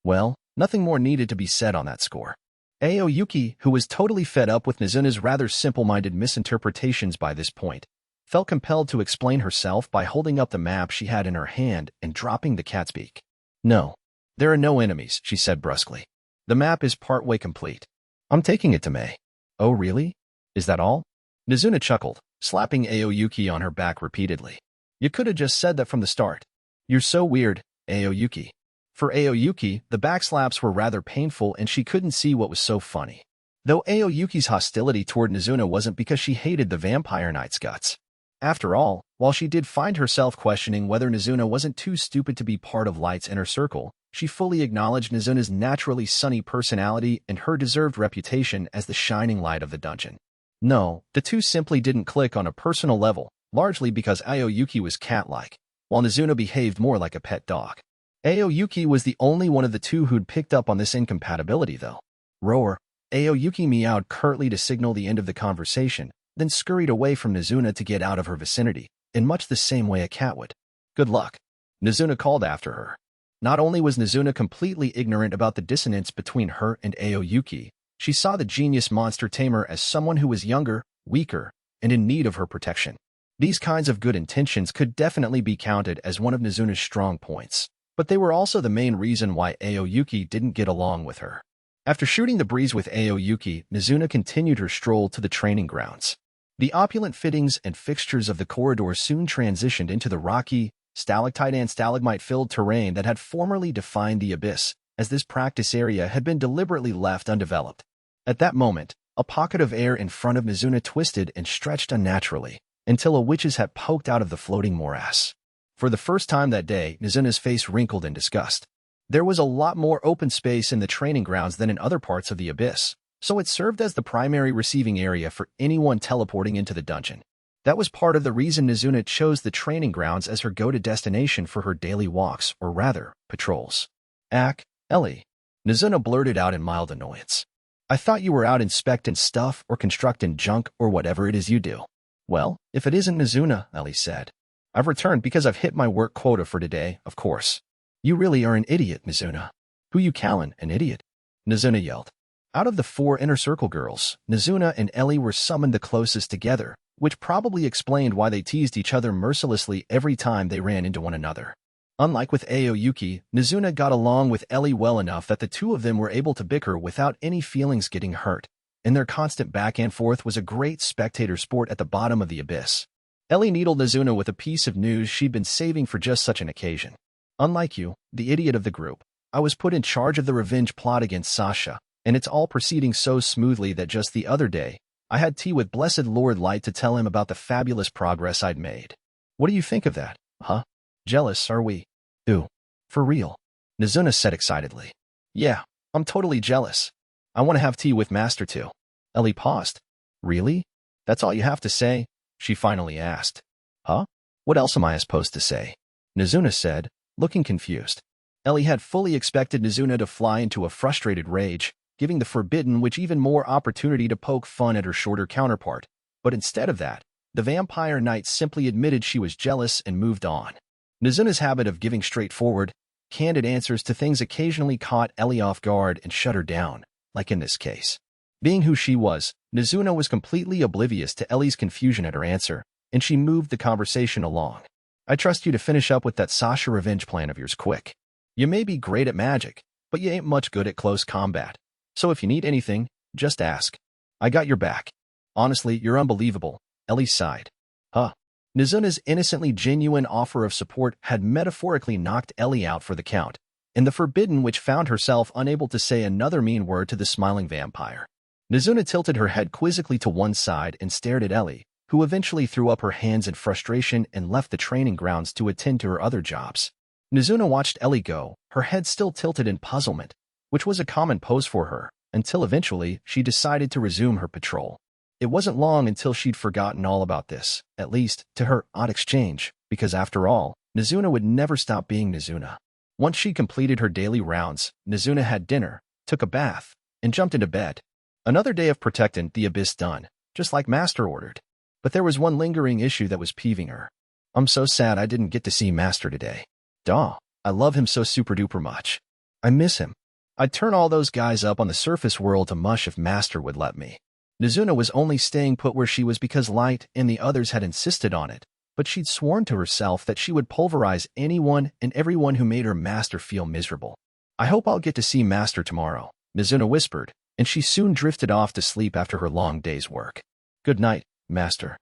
well, nothing more needed to be said on that score. Aoyuki, who was totally fed up with Nizuna's rather simple-minded misinterpretations by this point, felt compelled to explain herself by holding up the map she had in her hand and dropping the cat's beak. "No, there are no enemies," she said brusquely. "The map is partway complete. I'm taking it to May." "Oh, really? Is that all?" Nizuna chuckled, slapping Aoyuki on her back repeatedly. "You could have just said that from the start. You're so weird, Aoyuki." For Aoyuki, the backslaps were rather painful and she couldn't see what was so funny. Though Aoyuki's hostility toward Nizuna wasn't because she hated the Vampire Knight's guts. After all, while she did find herself questioning whether Nizuna wasn't too stupid to be part of Light's inner circle, she fully acknowledged Nizuna's naturally sunny personality and her deserved reputation as the shining light of the dungeon. No, the two simply didn't click on a personal level, largely because Aoyuki was cat-like, while Nizuna behaved more like a pet dog. Aoyuki was the only one of the two who'd picked up on this incompatibility, though. "Roar." Aoyuki meowed curtly to signal the end of the conversation, then scurried away from Nizuna to get out of her vicinity, in much the same way a cat would. "Good luck," Nizuna called after her. Not only was Nizuna completely ignorant about the dissonance between her and Aoyuki, she saw the genius monster tamer as someone who was younger, weaker, and in need of her protection. These kinds of good intentions could definitely be counted as one of Nizuna's strong points, but they were also the main reason why Aoyuki didn't get along with her. After shooting the breeze with Aoyuki, Nizuna continued her stroll to the training grounds. The opulent fittings and fixtures of the corridor soon transitioned into the rocky, stalactite and stalagmite-filled terrain that had formerly defined the Abyss, as this practice area had been deliberately left undeveloped. At that moment, a pocket of air in front of Nizuna twisted and stretched unnaturally, until a witch's hat poked out of the floating morass. For the first time that day, Nizuna's face wrinkled in disgust. There was a lot more open space in the training grounds than in other parts of the Abyss, so it served as the primary receiving area for anyone teleporting into the dungeon. That was part of the reason Nizuna chose the training grounds as her go-to destination for her daily walks, or rather, patrols. Ellie," Nizuna blurted out in mild annoyance. "I thought you were out inspecting stuff or constructing junk or whatever it is you do." "Well, if it isn't Nizuna," Ellie said. I've returned because I've hit my work quota for today, of course. You really are an idiot, Mizuna. Who you calling an idiot? Mizuna yelled. Out of the 4 inner circle girls, Mizuna and Ellie were summoned the closest together, which probably explained why they teased each other mercilessly every time they ran into one another. Unlike with Aoyuki, Mizuna got along with Ellie well enough that the two of them were able to bicker without any feelings getting hurt, and their constant back and forth was a great spectator sport at the bottom of the abyss. Ellie needled Mizuna with a piece of news she'd been saving for just such an occasion. Unlike you, the idiot of the group, I was put in charge of the revenge plot against Sasha, and it's all proceeding so smoothly that just the other day, I had tea with Blessed Lord Light to tell him about the fabulous progress I'd made. What do you think of that, huh? Jealous, are we? Ooh, for real? Mizuna said excitedly. Yeah, I'm totally jealous. I want to have tea with Master too. Ellie paused. Really? That's all you have to say? She finally asked. Huh? What else am I supposed to say? Mizuna said, looking confused. Ellie had fully expected Mizuna to fly into a frustrated rage, giving the Forbidden Witch even more opportunity to poke fun at her shorter counterpart. But instead of that, the Vampire Knight simply admitted she was jealous and moved on. Mizuna's habit of giving straightforward, candid answers to things occasionally caught Ellie off guard and shut her down, like in this case. Being who she was, Mizuna was completely oblivious to Ellie's confusion at her answer, and she moved the conversation along. I trust you to finish up with that Sasha revenge plan of yours quick. You may be great at magic, but you ain't much good at close combat. So if you need anything, just ask. I got your back. Honestly, you're unbelievable, Ellie sighed. Huh. Mizuna's innocently genuine offer of support had metaphorically knocked Ellie out for the count, and the Forbidden Witch found herself unable to say another mean word to the smiling vampire. Mizuna tilted her head quizzically to one side and stared at Ellie, who eventually threw up her hands in frustration and left the training grounds to attend to her other jobs. Mizuna watched Ellie go, her head still tilted in puzzlement, which was a common pose for her, until eventually she decided to resume her patrol. It wasn't long until she'd forgotten all about this, at least to her odd exchange, because after all, Mizuna would never stop being Mizuna. Once she completed her daily rounds, Mizuna had dinner, took a bath, and jumped into bed. Another day of protecting the abyss done, just like Master ordered. But there was one lingering issue that was peeving her. I'm so sad I didn't get to see Master today. Duh, I love him so super-duper much. I miss him. I'd turn all those guys up on the surface world to mush if Master would let me. Mizuna was only staying put where she was because Light and the others had insisted on it, but she'd sworn to herself that she would pulverize anyone and everyone who made her Master feel miserable. I hope I'll get to see Master tomorrow, Mizuna whispered, and she soon drifted off to sleep after her long day's work. Good night, Master.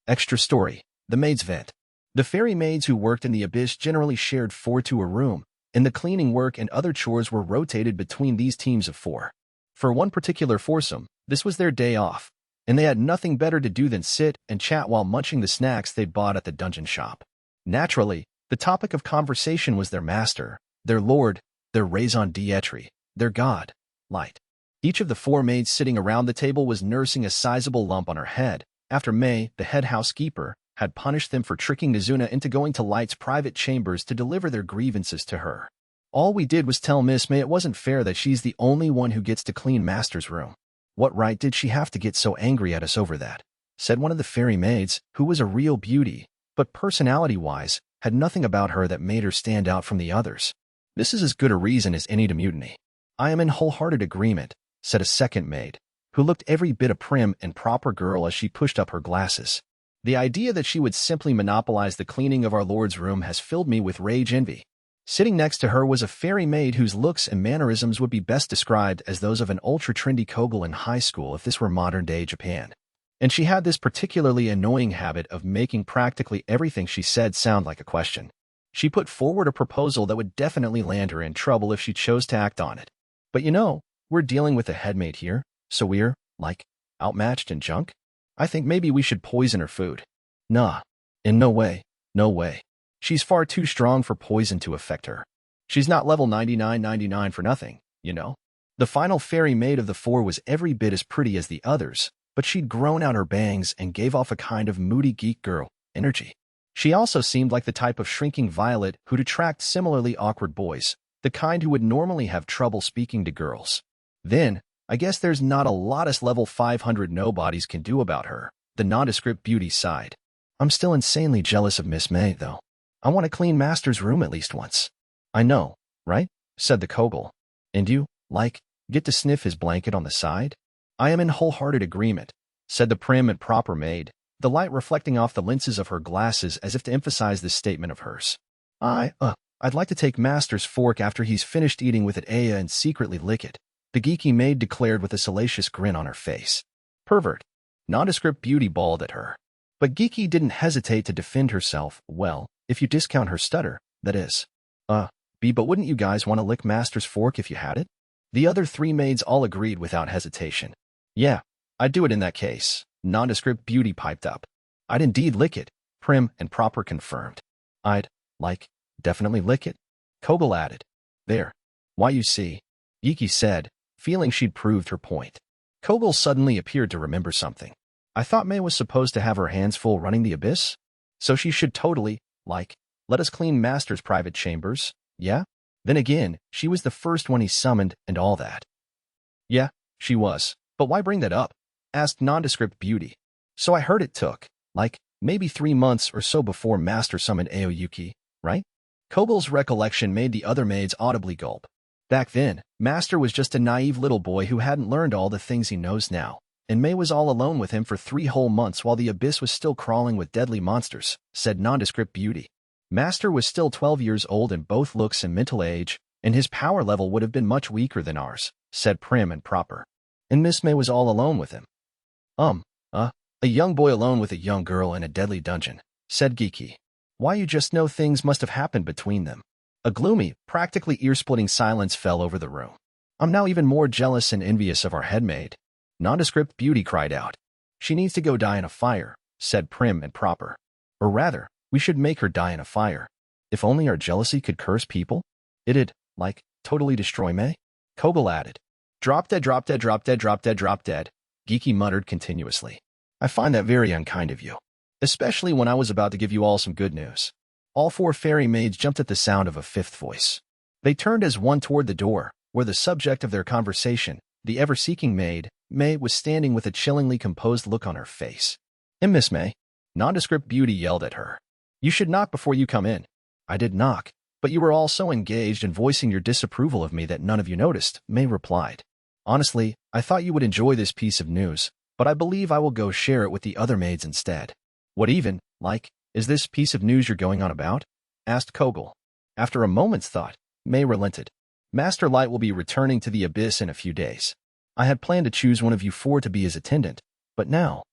Extra story, the maid's vent. The fairy maids who worked in the abyss generally shared 4 to a room, and the cleaning work and other chores were rotated between these teams of 4. For one particular foursome, this was their day off, and they had nothing better to do than sit and chat while munching the snacks they'd bought at the dungeon shop. Naturally, the topic of conversation was their master, their lord, their raison d'etre, their god, Light. Each of the 4 maids sitting around the table was nursing a sizable lump on her head, after May, the head housekeeper, had punished them for tricking Mizuna into going to Light's private chambers to deliver their grievances to her. All we did was tell Miss May it wasn't fair that she's the only one who gets to clean Master's room. What right did she have to get so angry at us over that? Said one of the fairy maids, who was a real beauty, but personality-wise, had nothing about her that made her stand out from the others. This is as good a reason as any to mutiny. I am in wholehearted agreement, said a second maid, who looked every bit a prim and proper girl as she pushed up her glasses. The idea that she would simply monopolize the cleaning of our Lord's room has filled me with rage envy. Sitting next to her was a fairy maid whose looks and mannerisms would be best described as those of an ultra-trendy Kogel in high school if this were modern-day Japan. And she had this particularly annoying habit of making practically everything she said sound like a question. She put forward a proposal that would definitely land her in trouble if she chose to act on it. But you know, we're dealing with a headmaid here, so we're, like, outmatched in junk? I think maybe we should poison her food. Nah. In no way. No way. She's far too strong for poison to affect her. She's not level 99/99 for nothing, you know? The final fairy maid of the 4 was every bit as pretty as the others, but she'd grown out her bangs and gave off a kind of moody geek girl energy. She also seemed like the type of shrinking violet who'd attract similarly awkward boys, the kind who would normally have trouble speaking to girls. Then, I guess there's not a lot us level 500 nobodies can do about her, the nondescript beauty sighed. I'm still insanely jealous of Miss May, though. I want to clean Master's room at least once. I know, right? Said the Kogel. And you, get to sniff his blanket on the side? I am in wholehearted agreement, said the prim and proper maid, the light reflecting off the lenses of her glasses as if to emphasize this statement of hers. I'd like to take Master's fork after he's finished eating with it, Aya, and secretly lick it, the geeky maid declared with a salacious grin on her face. Pervert. Nondescript beauty bawled at her. But Geeky didn't hesitate to defend herself, well, if you discount her stutter, that is. But wouldn't you guys want to lick Master's fork if you had it? The other three maids all agreed without hesitation. Yeah, I'd do it in that case, Nondescript beauty piped up. I'd indeed lick it, prim and proper confirmed. I'd, definitely lick it, Kogel added. There. Why, you see, Geeky said, feeling she'd proved her point. Kogel suddenly appeared to remember something. I thought May was supposed to have her hands full running the abyss? So she should totally, let us clean Master's private chambers, yeah? Then again, she was the first one he summoned and all that. Yeah, she was. But why bring that up? Asked Nondescript Beauty. So I heard it took, maybe 3 months or so before Master summoned Aoyuki, right? Kogel's recollection made the other maids audibly gulp. Back then, Master was just a naive little boy who hadn't learned all the things he knows now, and May was all alone with him for 3 whole months while the abyss was still crawling with deadly monsters, said Nondescript Beauty. Master was still 12 years old in both looks and mental age, and his power level would have been much weaker than ours, said Prim and Proper. And Miss May was all alone with him. A young boy alone with a young girl in a deadly dungeon, said Geeky. Why, you just know things must have happened between them. A gloomy, practically ear-splitting silence fell over the room. I'm now even more jealous and envious of our head maid. Nondescript Beauty cried out. She needs to go die in a fire, said Prim and Proper. Or rather, we should make her die in a fire. If only our jealousy could curse people? It'd, totally destroy May? Kogel added. Drop dead, drop dead, drop dead, drop dead, drop dead, Geeky muttered continuously. I find that very unkind of you. Especially when I was about to give you all some good news. All 4 fairy maids jumped at the sound of a 5th voice. They turned as one toward the door, where the subject of their conversation, the ever-seeking maid, May, was standing with a chillingly composed look on her face. And Miss May, Nondescript Beauty yelled at her. You should knock before you come in. I did knock, but you were all so engaged in voicing your disapproval of me that none of you noticed, May replied. Honestly, I thought you would enjoy this piece of news, but I believe I will go share it with the other maids instead. What even, is this piece of news you're going on about? Asked Kogel. After a moment's thought, May relented. Master Light will be returning to the abyss in a few days. I had planned to choose one of you 4 to be his attendant, but now...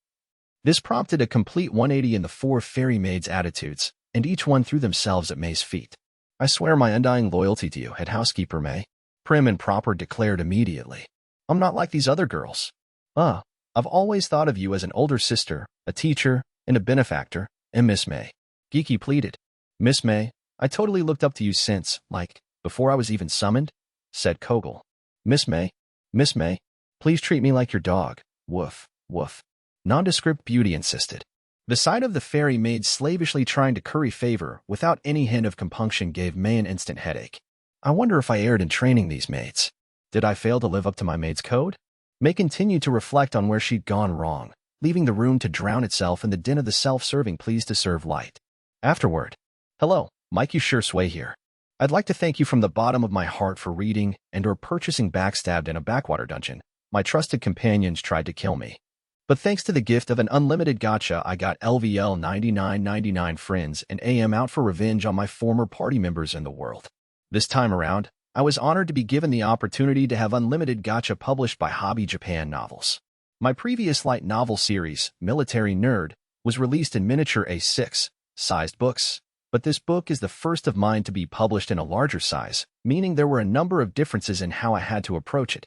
This prompted a complete 180 in the 4 fairy maids' attitudes, and each one threw themselves at May's feet. I swear my undying loyalty to you, head housekeeper May, Prim and Proper declared immediately. I'm not like these other girls. I've always thought of you as an older sister, a teacher, and a benefactor, and Miss May. Geeky pleaded. Miss May, I totally looked up to you since, before I was even summoned, said Kogel. Miss May, please treat me like your dog. Woof, woof. Nondescript Beauty insisted. The sight of the fairy maid slavishly trying to curry favor without any hint of compunction gave May an instant headache. I wonder if I erred in training these maids. Did I fail to live up to my maid's code? May continued to reflect on where she'd gone wrong, leaving the room to drown itself in the din of the self-serving pleased-to-serve light. Afterward, hello, Mike, you sure sway here. I'd like to thank you from the bottom of my heart for reading and/or purchasing Backstabbed in a Backwater dungeon. My trusted companions tried to kill me. But thanks to the gift of an Unlimited Gacha, I got LVL 99.99 friends and am out for revenge on my former party members in the world. This time around, I was honored to be given the opportunity to have Unlimited Gacha published by Hobby Japan Novels. My previous light novel series, Military Nerd, was released in miniature A6-sized books, but this book is the first of mine to be published in a larger size, meaning there were a number of differences in how I had to approach it.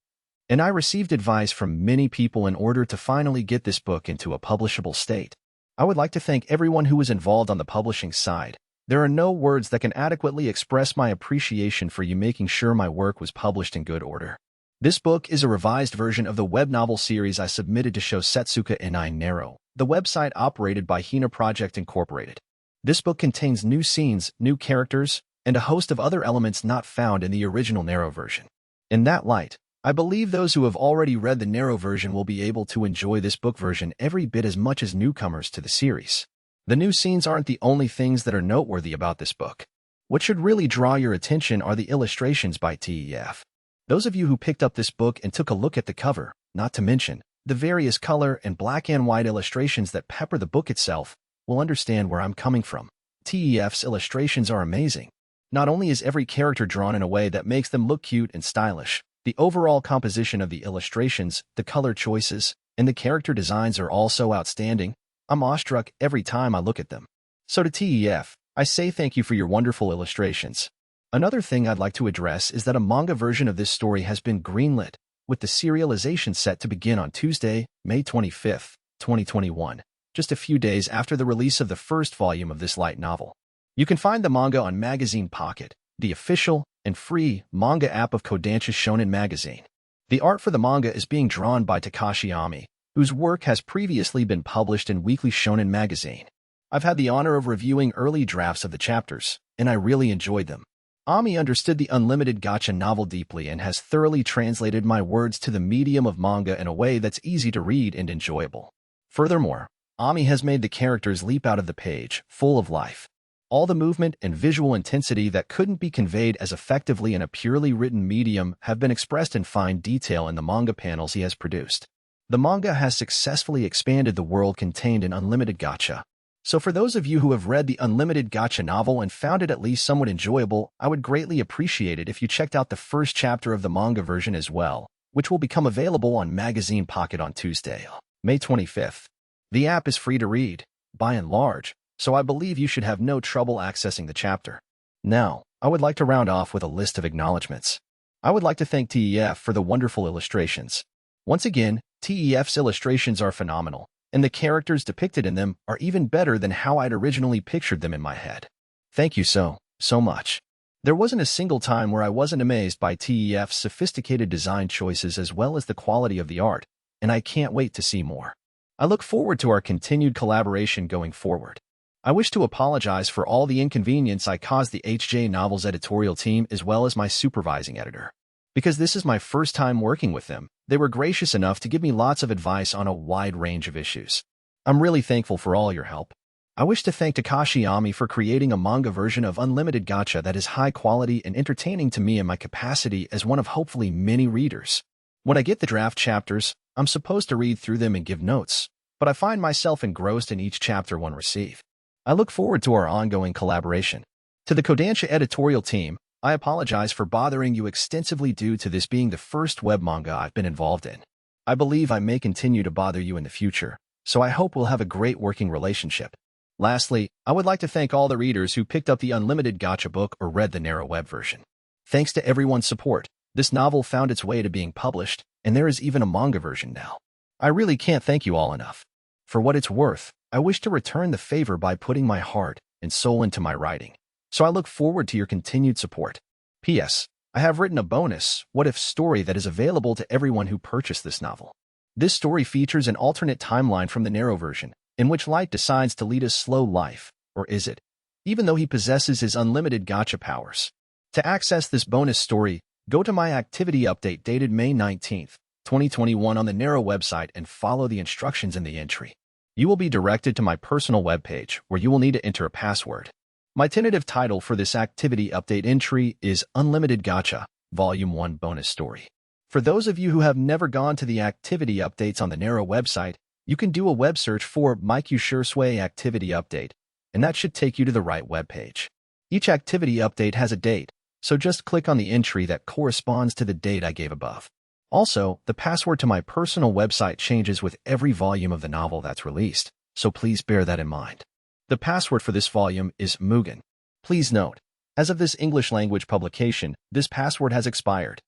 And I received advice from many people in order to finally get this book into a publishable state. I would like to thank everyone who was involved on the publishing side. There are no words that can adequately express my appreciation for you making sure my work was published in good order. This book is a revised version of the web novel series I submitted to Shosetsuka Inai Nero, the website operated by Hina Project Incorporated. This book contains new scenes, new characters, and a host of other elements not found in the original Nero version. In that light, I believe those who have already read the Nero version will be able to enjoy this book version every bit as much as newcomers to the series. The new scenes aren't the only things that are noteworthy about this book. What should really draw your attention are the illustrations by TEF. Those of you who picked up this book and took a look at the cover, not to mention the various color and black and white illustrations that pepper the book itself, will understand where I'm coming from. TEF's illustrations are amazing. Not only is every character drawn in a way that makes them look cute and stylish, the overall composition of the illustrations, the color choices, and the character designs are also outstanding. I'm awestruck every time I look at them. So to TEF, I say thank you for your wonderful illustrations. Another thing I'd like to address is that a manga version of this story has been greenlit, with the serialization set to begin on Tuesday, May 25th, 2021, just a few days after the release of the first volume of this light novel. You can find the manga on Magazine Pocket, the official and free manga app of Kodansha Shonen Magazine. The art for the manga is being drawn by Takashi Ami, whose work has previously been published in Weekly Shonen Magazine. I've had the honor of reviewing early drafts of the chapters, and I really enjoyed them. Ami understood the Unlimited Gacha novel deeply and has thoroughly translated my words to the medium of manga in a way that's easy to read and enjoyable. Furthermore, Ami has made the characters leap out of the page, full of life. All the movement and visual intensity that couldn't be conveyed as effectively in a purely written medium have been expressed in fine detail in the manga panels he has produced. The manga has successfully expanded the world contained in Unlimited Gacha. So for those of you who have read the Unlimited Gacha novel and found it at least somewhat enjoyable, I would greatly appreciate it if you checked out the first chapter of the manga version as well, which will become available on Magazine Pocket on Tuesday, May 25th. The app is free to read, by and large, so I believe you should have no trouble accessing the chapter. Now, I would like to round off with a list of acknowledgements. I would like to thank TEF for the wonderful illustrations. Once again, TEF's illustrations are phenomenal, and the characters depicted in them are even better than how I'd originally pictured them in my head. Thank you so much. There wasn't a single time where I wasn't amazed by TEF's sophisticated design choices as well as the quality of the art, and I can't wait to see more. I look forward to our continued collaboration going forward. I wish to apologize for all the inconvenience I caused the HJ Novels editorial team as well as my supervising editor. Because this is my first time working with them, they were gracious enough to give me lots of advice on a wide range of issues. I'm really thankful for all your help. I wish to thank Takashi Ami for creating a manga version of Unlimited Gacha that is high quality and entertaining to me in my capacity as one of hopefully many readers. When I get the draft chapters, I'm supposed to read through them and give notes, but I find myself engrossed in each chapter one receive. I look forward to our ongoing collaboration. To the Kodansha editorial team, I apologize for bothering you extensively due to this being the first web manga I've been involved in. I believe I may continue to bother you in the future, so I hope we'll have a great working relationship. Lastly, I would like to thank all the readers who picked up the Unlimited Gacha book or read the narrow web version. Thanks to everyone's support, this novel found its way to being published, and there is even a manga version now. I really can't thank you all enough. For what it's worth, I wish to return the favor by putting my heart and soul into my writing, so I look forward to your continued support. P.S. I have written a bonus What If story that is available to everyone who purchased this novel. This story features an alternate timeline from the narrow version, in which Light decides to lead a slow life, or is it? Even though he possesses his unlimited gacha powers. To access this bonus story, go to my activity update dated May 19th, 2021 on the narrow website and follow the instructions in the entry. You will be directed to my personal webpage where you will need to enter a password. My tentative title for this activity update entry is Unlimited Gacha, Volume 1 Bonus Story. For those of you who have never gone to the activity updates on the narrow website, you can do a web search for Mike Ushursway Activity Update, and that should take you to the right webpage. Each activity update has a date, so just click on the entry that corresponds to the date I gave above. Also, the password to my personal website changes with every volume of the novel that's released, so please bear that in mind. The password for this volume is Mugen. Please note, as of this English language publication, this password has expired.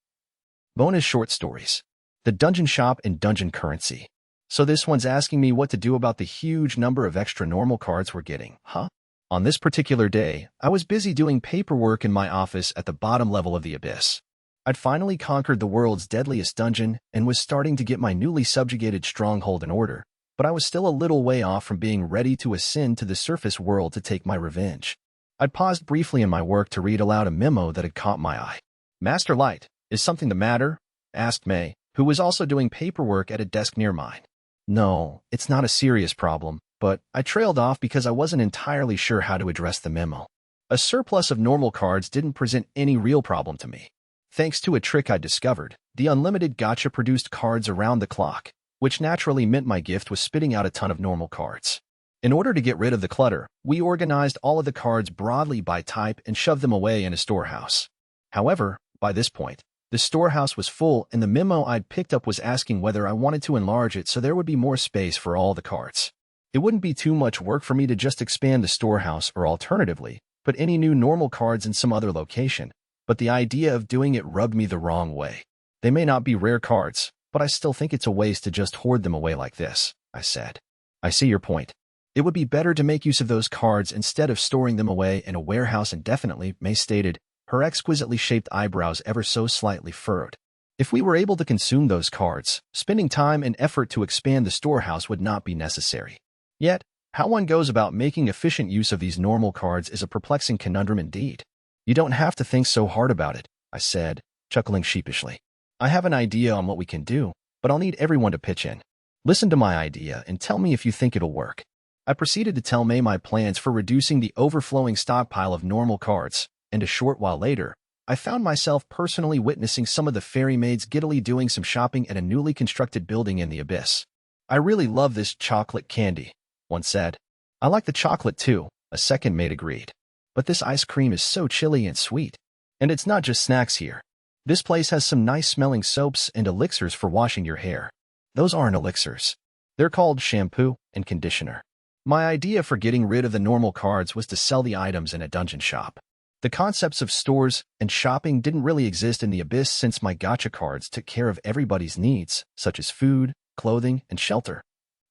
Bonus short stories. The Dungeon Shop and Dungeon Currency. So this one's asking me what to do about the huge number of extra normal cards we're getting, huh? On this particular day, I was busy doing paperwork in my office at the bottom level of the abyss. I'd finally conquered the world's deadliest dungeon and was starting to get my newly subjugated stronghold in order, but I was still a little way off from being ready to ascend to the surface world to take my revenge. I'd paused briefly in my work to read aloud a memo that had caught my eye. Master Light, is something the matter? Asked May, who was also doing paperwork at a desk near mine. No, it's not a serious problem, but I trailed off because I wasn't entirely sure how to address the memo. A surplus of normal cards didn't present any real problem to me. Thanks to a trick I discovered, the Unlimited Gacha produced cards around the clock, which naturally meant my gift was spitting out a ton of normal cards. In order to get rid of the clutter, we organized all of the cards broadly by type and shoved them away in a storehouse. However, by this point, the storehouse was full and the memo I'd picked up was asking whether I wanted to enlarge it so there would be more space for all the cards. It wouldn't be too much work for me to just expand the storehouse or alternatively, put any new normal cards in some other location, but the idea of doing it rubbed me the wrong way. They may not be rare cards, but I still think it's a waste to just hoard them away like this, I said. I see your point. It would be better to make use of those cards instead of storing them away in a warehouse indefinitely, May stated, her exquisitely shaped eyebrows ever so slightly furrowed. If we were able to consume those cards, spending time and effort to expand the storehouse would not be necessary. Yet, how one goes about making efficient use of these normal cards is a perplexing conundrum indeed. You don't have to think so hard about it, I said, chuckling sheepishly. I have an idea on what we can do, but I'll need everyone to pitch in. Listen to my idea and tell me if you think it'll work. I proceeded to tell May my plans for reducing the overflowing stockpile of normal cards, and a short while later, I found myself personally witnessing some of the fairy maids giddily doing some shopping at a newly constructed building in the abyss. I really love this chocolate candy, one said. I like the chocolate too, a second maid agreed. But this ice cream is so chilly and sweet. And it's not just snacks here. This place has some nice-smelling soaps and elixirs for washing your hair. Those aren't elixirs. They're called shampoo and conditioner. My idea for getting rid of the normal cards was to sell the items in a dungeon shop. The concepts of stores and shopping didn't really exist in the abyss since my gacha cards took care of everybody's needs, such as food, clothing, and shelter.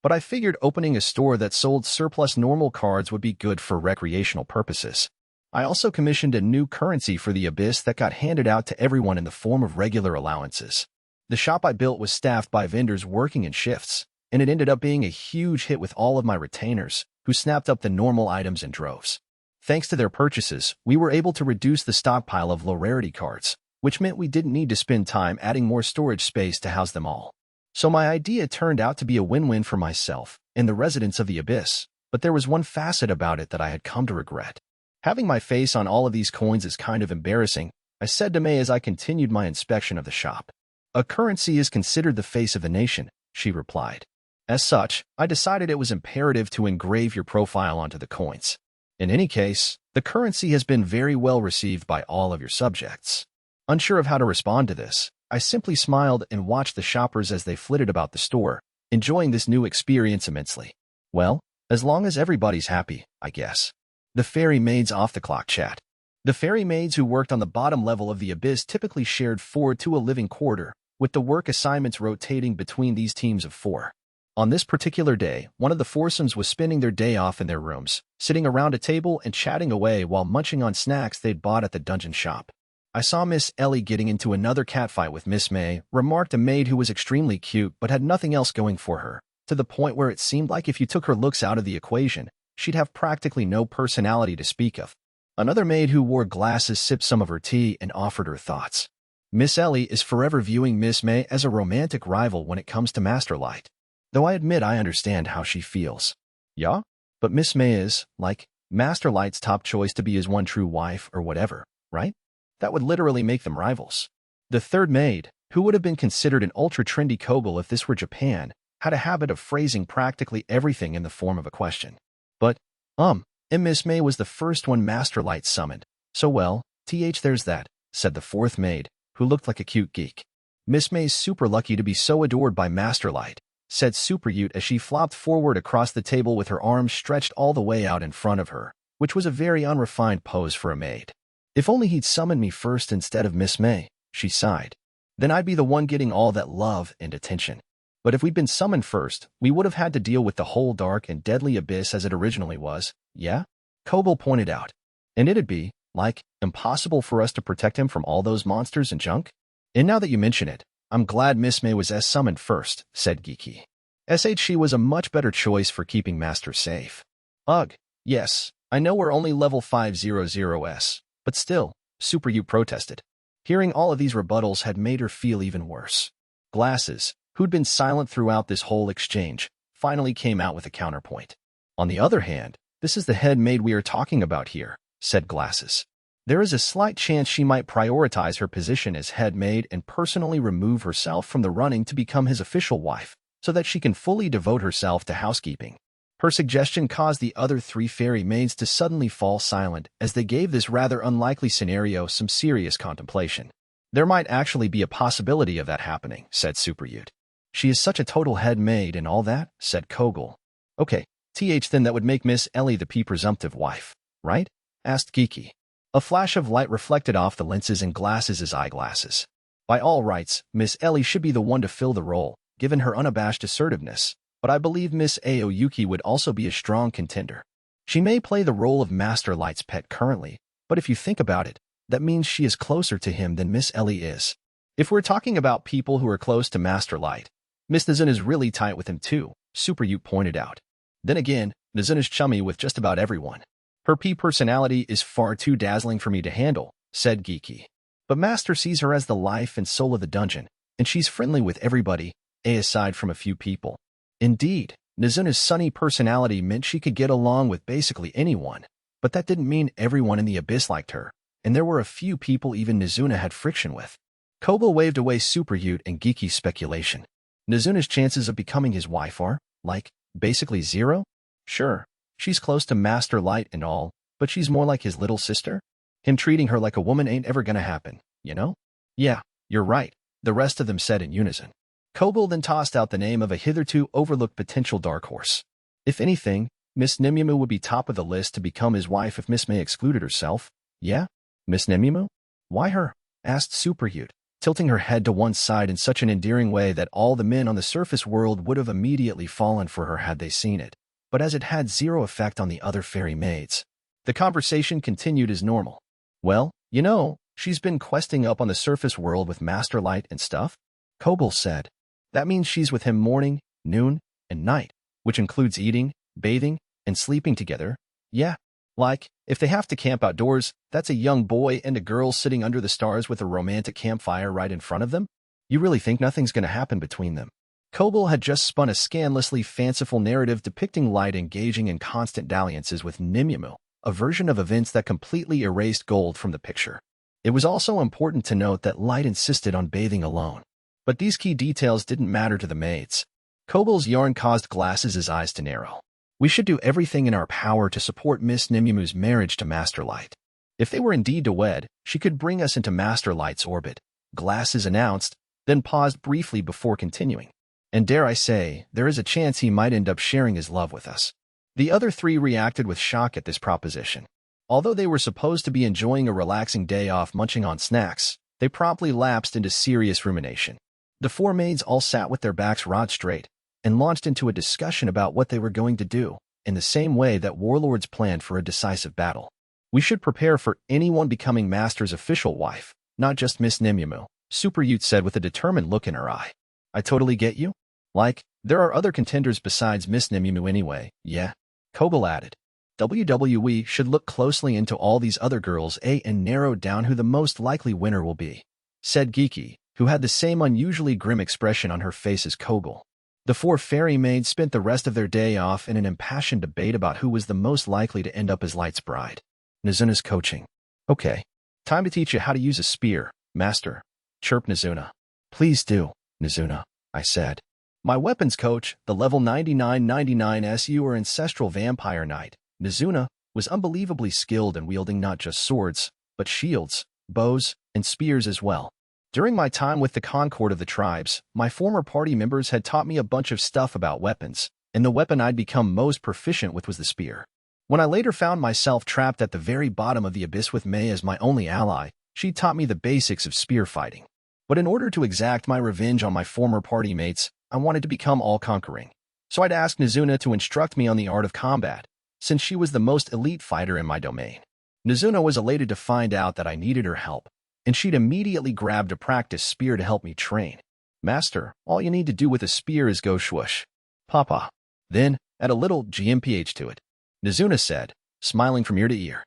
But I figured opening a store that sold surplus normal cards would be good for recreational purposes. I also commissioned a new currency for the abyss that got handed out to everyone in the form of regular allowances. The shop I built was staffed by vendors working in shifts, and it ended up being a huge hit with all of my retainers, who snapped up the normal items in droves. Thanks to their purchases, we were able to reduce the stockpile of low-rarity cards, which meant we didn't need to spend time adding more storage space to house them all. So my idea turned out to be a win-win for myself and the residents of the abyss, but there was one facet about it that I had come to regret. Having my face on all of these coins is kind of embarrassing, I said to May as I continued my inspection of the shop. A currency is considered the face of the nation, she replied. As such, I decided it was imperative to engrave your profile onto the coins. In any case, the currency has been very well received by all of your subjects. Unsure of how to respond to this, I simply smiled and watched the shoppers as they flitted about the store, enjoying this new experience immensely. Well, as long as everybody's happy, I guess. The fairy maids off-the-clock chat. The fairy maids who worked on the bottom level of the abyss typically shared 4 to a living quarter, with the work assignments rotating between these teams of 4. On this particular day, one of the foursomes was spending their day off in their rooms, sitting around a table and chatting away while munching on snacks they'd bought at the dungeon shop. I saw Miss Ellie getting into another catfight with Miss May, remarked a maid who was extremely cute but had nothing else going for her, to the point where it seemed like if you took her looks out of the equation, she'd have practically no personality to speak of. Another maid who wore glasses sipped some of her tea and offered her thoughts. Miss Ellie is forever viewing Miss May as a romantic rival when it comes to Masterlight. Though I admit I understand how she feels. Yeah? But Miss May is, like, Masterlight's top choice to be his one true wife or whatever, right? That would literally make them rivals. The third maid, who would have been considered an ultra-trendy Kogel if this were Japan, had a habit of phrasing practically everything in the form of a question. But, and Miss May was the first one Masterlight summoned, so well, there's that, said the fourth maid, who looked like a cute geek. Miss May's super lucky to be so adored by Masterlight, said Super Ute as she flopped forward across the table with her arms stretched all the way out in front of her, which was a very unrefined pose for a maid. If only he'd summoned me first instead of Miss May, she sighed. Then I'd be the one getting all that love and attention. But if we'd been summoned first, we would have had to deal with the whole dark and deadly abyss as it originally was, yeah? Kogel pointed out. And it'd be, like, impossible for us to protect him from all those monsters and junk? And now that you mention it, I'm glad Miss May was summoned first, said Geeky. She was a much better choice for keeping Master safe. Ugh, yes, I know we're only level 500s, but still, Super U protested. Hearing all of these rebuttals had made her feel even worse. Glasses, who'd been silent throughout this whole exchange, finally came out with a counterpoint. On the other hand, this is the head maid we are talking about here, said Glasses. There is a slight chance she might prioritize her position as head maid and personally remove herself from the running to become his official wife, so that she can fully devote herself to housekeeping. Her suggestion caused the other 3 fairy maids to suddenly fall silent as they gave this rather unlikely scenario some serious contemplation. There might actually be a possibility of that happening, said Superute. She is such a total head maid and all that, said Kogel. Okay, then that would make Miss Ellie the presumptive wife, right? Asked Geeky. A flash of light reflected off the lenses in Glasses' eyeglasses. By all rights, Miss Ellie should be the one to fill the role, given her unabashed assertiveness, but I believe Miss Aoyuki would also be a strong contender. She may play the role of Master Light's pet currently, but if you think about it, that means she is closer to him than Miss Ellie is. If we're talking about people who are close to Master Light, Miss Nizun is really tight with him too, Superute pointed out. Then again, Nizun is chummy with just about everyone. Her personality is far too dazzling for me to handle, said Geeky. But Master sees her as the life and soul of the dungeon, and she's friendly with everybody, aside from a few people. Indeed, Nizuna's sunny personality meant she could get along with basically anyone, but that didn't mean everyone in the Abyss liked her, and there were a few people even Nizuna had friction with. Kobo waved away Superute and Geeky's speculation. Nizuna's chances of becoming his wife are, basically 0? Sure, she's close to Master Light and all, but she's more like his little sister? Him treating her like a woman ain't ever gonna happen, you know? Yeah, you're right, the rest of them said in unison. Kobo then tossed out the name of a hitherto overlooked potential dark horse. If anything, Miss Nimyamu would be top of the list to become his wife if Miss May excluded herself. Yeah? Miss Nimyamu? Why her? Asked Superute, tilting her head to one side in such an endearing way that all the men on the surface world would have immediately fallen for her had they seen it, but as it had 0 effect on the other fairy maids. The conversation continued as normal. Well, you know, she's been questing up on the surface world with Master Light and stuff, Kobold said. That means she's with him morning, noon, and night, which includes eating, bathing, and sleeping together. Yeah. If they have to camp outdoors, that's a young boy and a girl sitting under the stars with a romantic campfire right in front of them? You really think nothing's going to happen between them? Kobold had just spun a scandalously fanciful narrative depicting Light engaging in constant dalliances with Nimyamu, a version of events that completely erased Gold from the picture. It was also important to note that Light insisted on bathing alone. But these key details didn't matter to the maids. Kobold's yarn caused Glasses' eyes to narrow. We should do everything in our power to support Miss Nimyamu's marriage to Master Light. If they were indeed to wed, she could bring us into Master Light's orbit, Glasses announced, then paused briefly before continuing. And dare I say, there is a chance he might end up sharing his love with us. The other 3 reacted with shock at this proposition. Although they were supposed to be enjoying a relaxing day off munching on snacks, they promptly lapsed into serious rumination. The 4 maids all sat with their backs rod straight and launched into a discussion about what they were going to do, in the same way that warlords planned for a decisive battle. We should prepare for anyone becoming Master's official wife, not just Miss Nimyamu, Superute said with a determined look in her eye. I totally get you. There are other contenders besides Miss Nimyamu anyway, yeah? Kobold added. WWE should look closely into all these other girls and narrow down who the most likely winner will be, said Geeky, who had the same unusually grim expression on her face as Kobold. The 4 fairy maids spent the rest of their day off in an impassioned debate about who was the most likely to end up as Light's bride. Nizuna's coaching. Okay, time to teach you how to use a spear, Master, chirped Nizuna. Please do, Nizuna, I said. My weapons coach, the level 9999 SU or Ancestral Vampire Knight, Nizuna, was unbelievably skilled in wielding not just swords, but shields, bows, and spears as well. During my time with the Concord of the tribes, my former party members had taught me a bunch of stuff about weapons, and the weapon I'd become most proficient with was the spear. When I later found myself trapped at the very bottom of the abyss with May as my only ally, she taught me the basics of spear fighting. But in order to exact my revenge on my former party mates, I wanted to become all-conquering. So I'd asked Nizuna to instruct me on the art of combat, since she was the most elite fighter in my domain. Nizuna was elated to find out that I needed her help, and she'd immediately grabbed a practice spear to help me train. Master, all you need to do with a spear is go swoosh. Papa. Then, add a little GMPH to it, Nizuna said, smiling from ear to ear.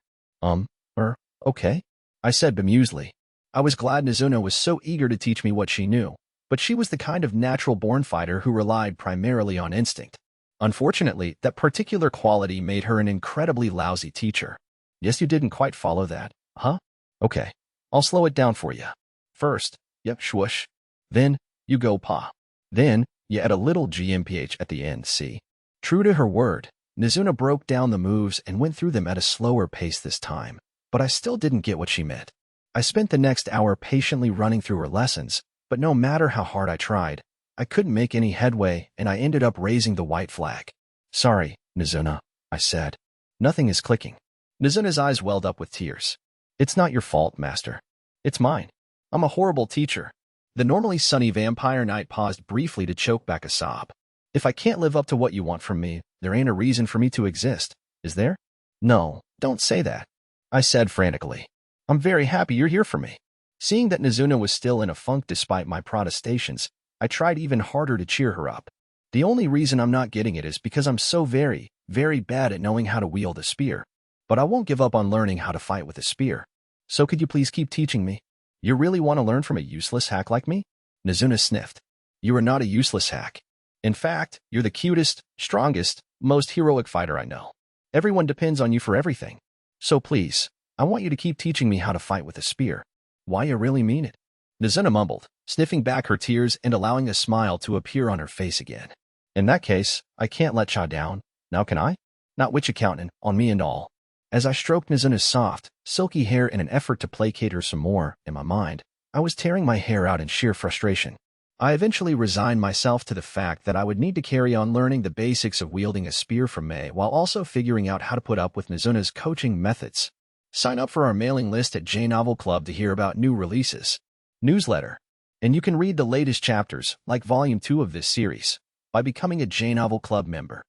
Okay? I said bemusedly. I was glad Nizuna was so eager to teach me what she knew, but she was the kind of natural-born fighter who relied primarily on instinct. Unfortunately, that particular quality made her an incredibly lousy teacher. Yes, you didn't quite follow that, huh? Okay, I'll slow it down for you. First, yep, swoosh. Then, you go pa. Then, you add a little GMPH at the end, see? True to her word, Nizuna broke down the moves and went through them at a slower pace this time, but I still didn't get what she meant. I spent the next hour patiently running through her lessons, but no matter how hard I tried, I couldn't make any headway and I ended up raising the white flag. Sorry, Nizuna, I said. Nothing is clicking. Nizuna's eyes welled up with tears. It's not your fault, master. It's mine. I'm a horrible teacher. The normally sunny vampire knight paused briefly to choke back a sob. If I can't live up to what you want from me, there ain't a reason for me to exist, is there? No, don't say that, I said frantically. I'm very happy you're here for me. Seeing that Nizuna was still in a funk despite my protestations, I tried even harder to cheer her up. The only reason I'm not getting it is because I'm so very, very bad at knowing how to wield a spear. But I won't give up on learning how to fight with a spear. So could you please keep teaching me? You really want to learn from a useless hack like me? Nizuna sniffed. You are not a useless hack. In fact, you're the cutest, strongest, most heroic fighter I know. Everyone depends on you for everything. So please, I want you to keep teaching me how to fight with a spear. Why you really mean it? Nizuna mumbled, sniffing back her tears and allowing a smile to appear on her face again. In that case, I can't let Cha down. Now can I? Not witch accountant, on me and all. As I stroked Nizuna's soft, silky hair in an effort to placate her some more, in my mind, I was tearing my hair out in sheer frustration. I eventually resigned myself to the fact that I would need to carry on learning the basics of wielding a spear from May while also figuring out how to put up with Nizuna's coaching methods. Sign up for our mailing list at J-Novel Club to hear about new releases. Newsletter. And you can read the latest chapters, like Volume 2 of this series, by becoming a J-Novel Club member.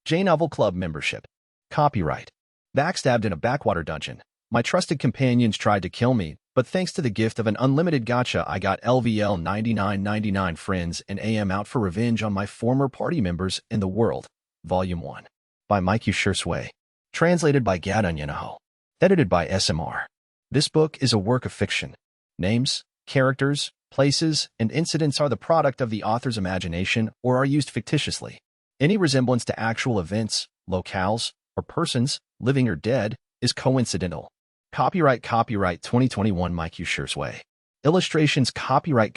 J-Novel Club membership. Copyright. Backstabbed in a backwater dungeon. My trusted companions tried to kill me, but thanks to the gift of an unlimited gacha, I got LVL 9999 friends and am out for revenge on my former party members in the world. Volume 1. By Mike Ushirsway. Translated by Gadunyenaho. Edited by SMR. This book is a work of fiction. Names, characters, places, and incidents are the product of the author's imagination or are used fictitiously. Any resemblance to actual events, locales, or persons, living or dead, is coincidental. Copyright 2021 Mike Ushirsway. Illustrations Copyright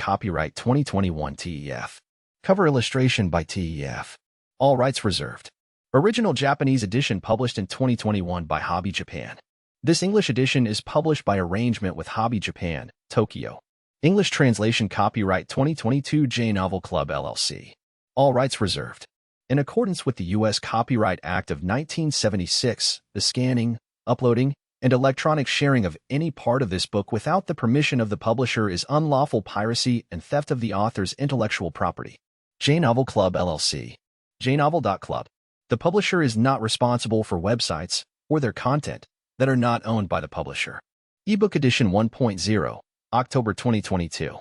2021 TEF. Cover illustration by TEF. All rights reserved. Original Japanese edition published in 2021 by Hobby Japan. This English edition is published by arrangement with Hobby Japan, Tokyo. English translation Copyright 2022 J-Novel Club LLC. All rights reserved. In accordance with the U.S. Copyright Act of 1976, the scanning, uploading, and electronic sharing of any part of this book without the permission of the publisher is unlawful piracy and theft of the author's intellectual property. J-Novel Club LLC. jnovel.club. The publisher is not responsible for websites or their content that are not owned by the publisher. Ebook Edition 1.0, October 2022.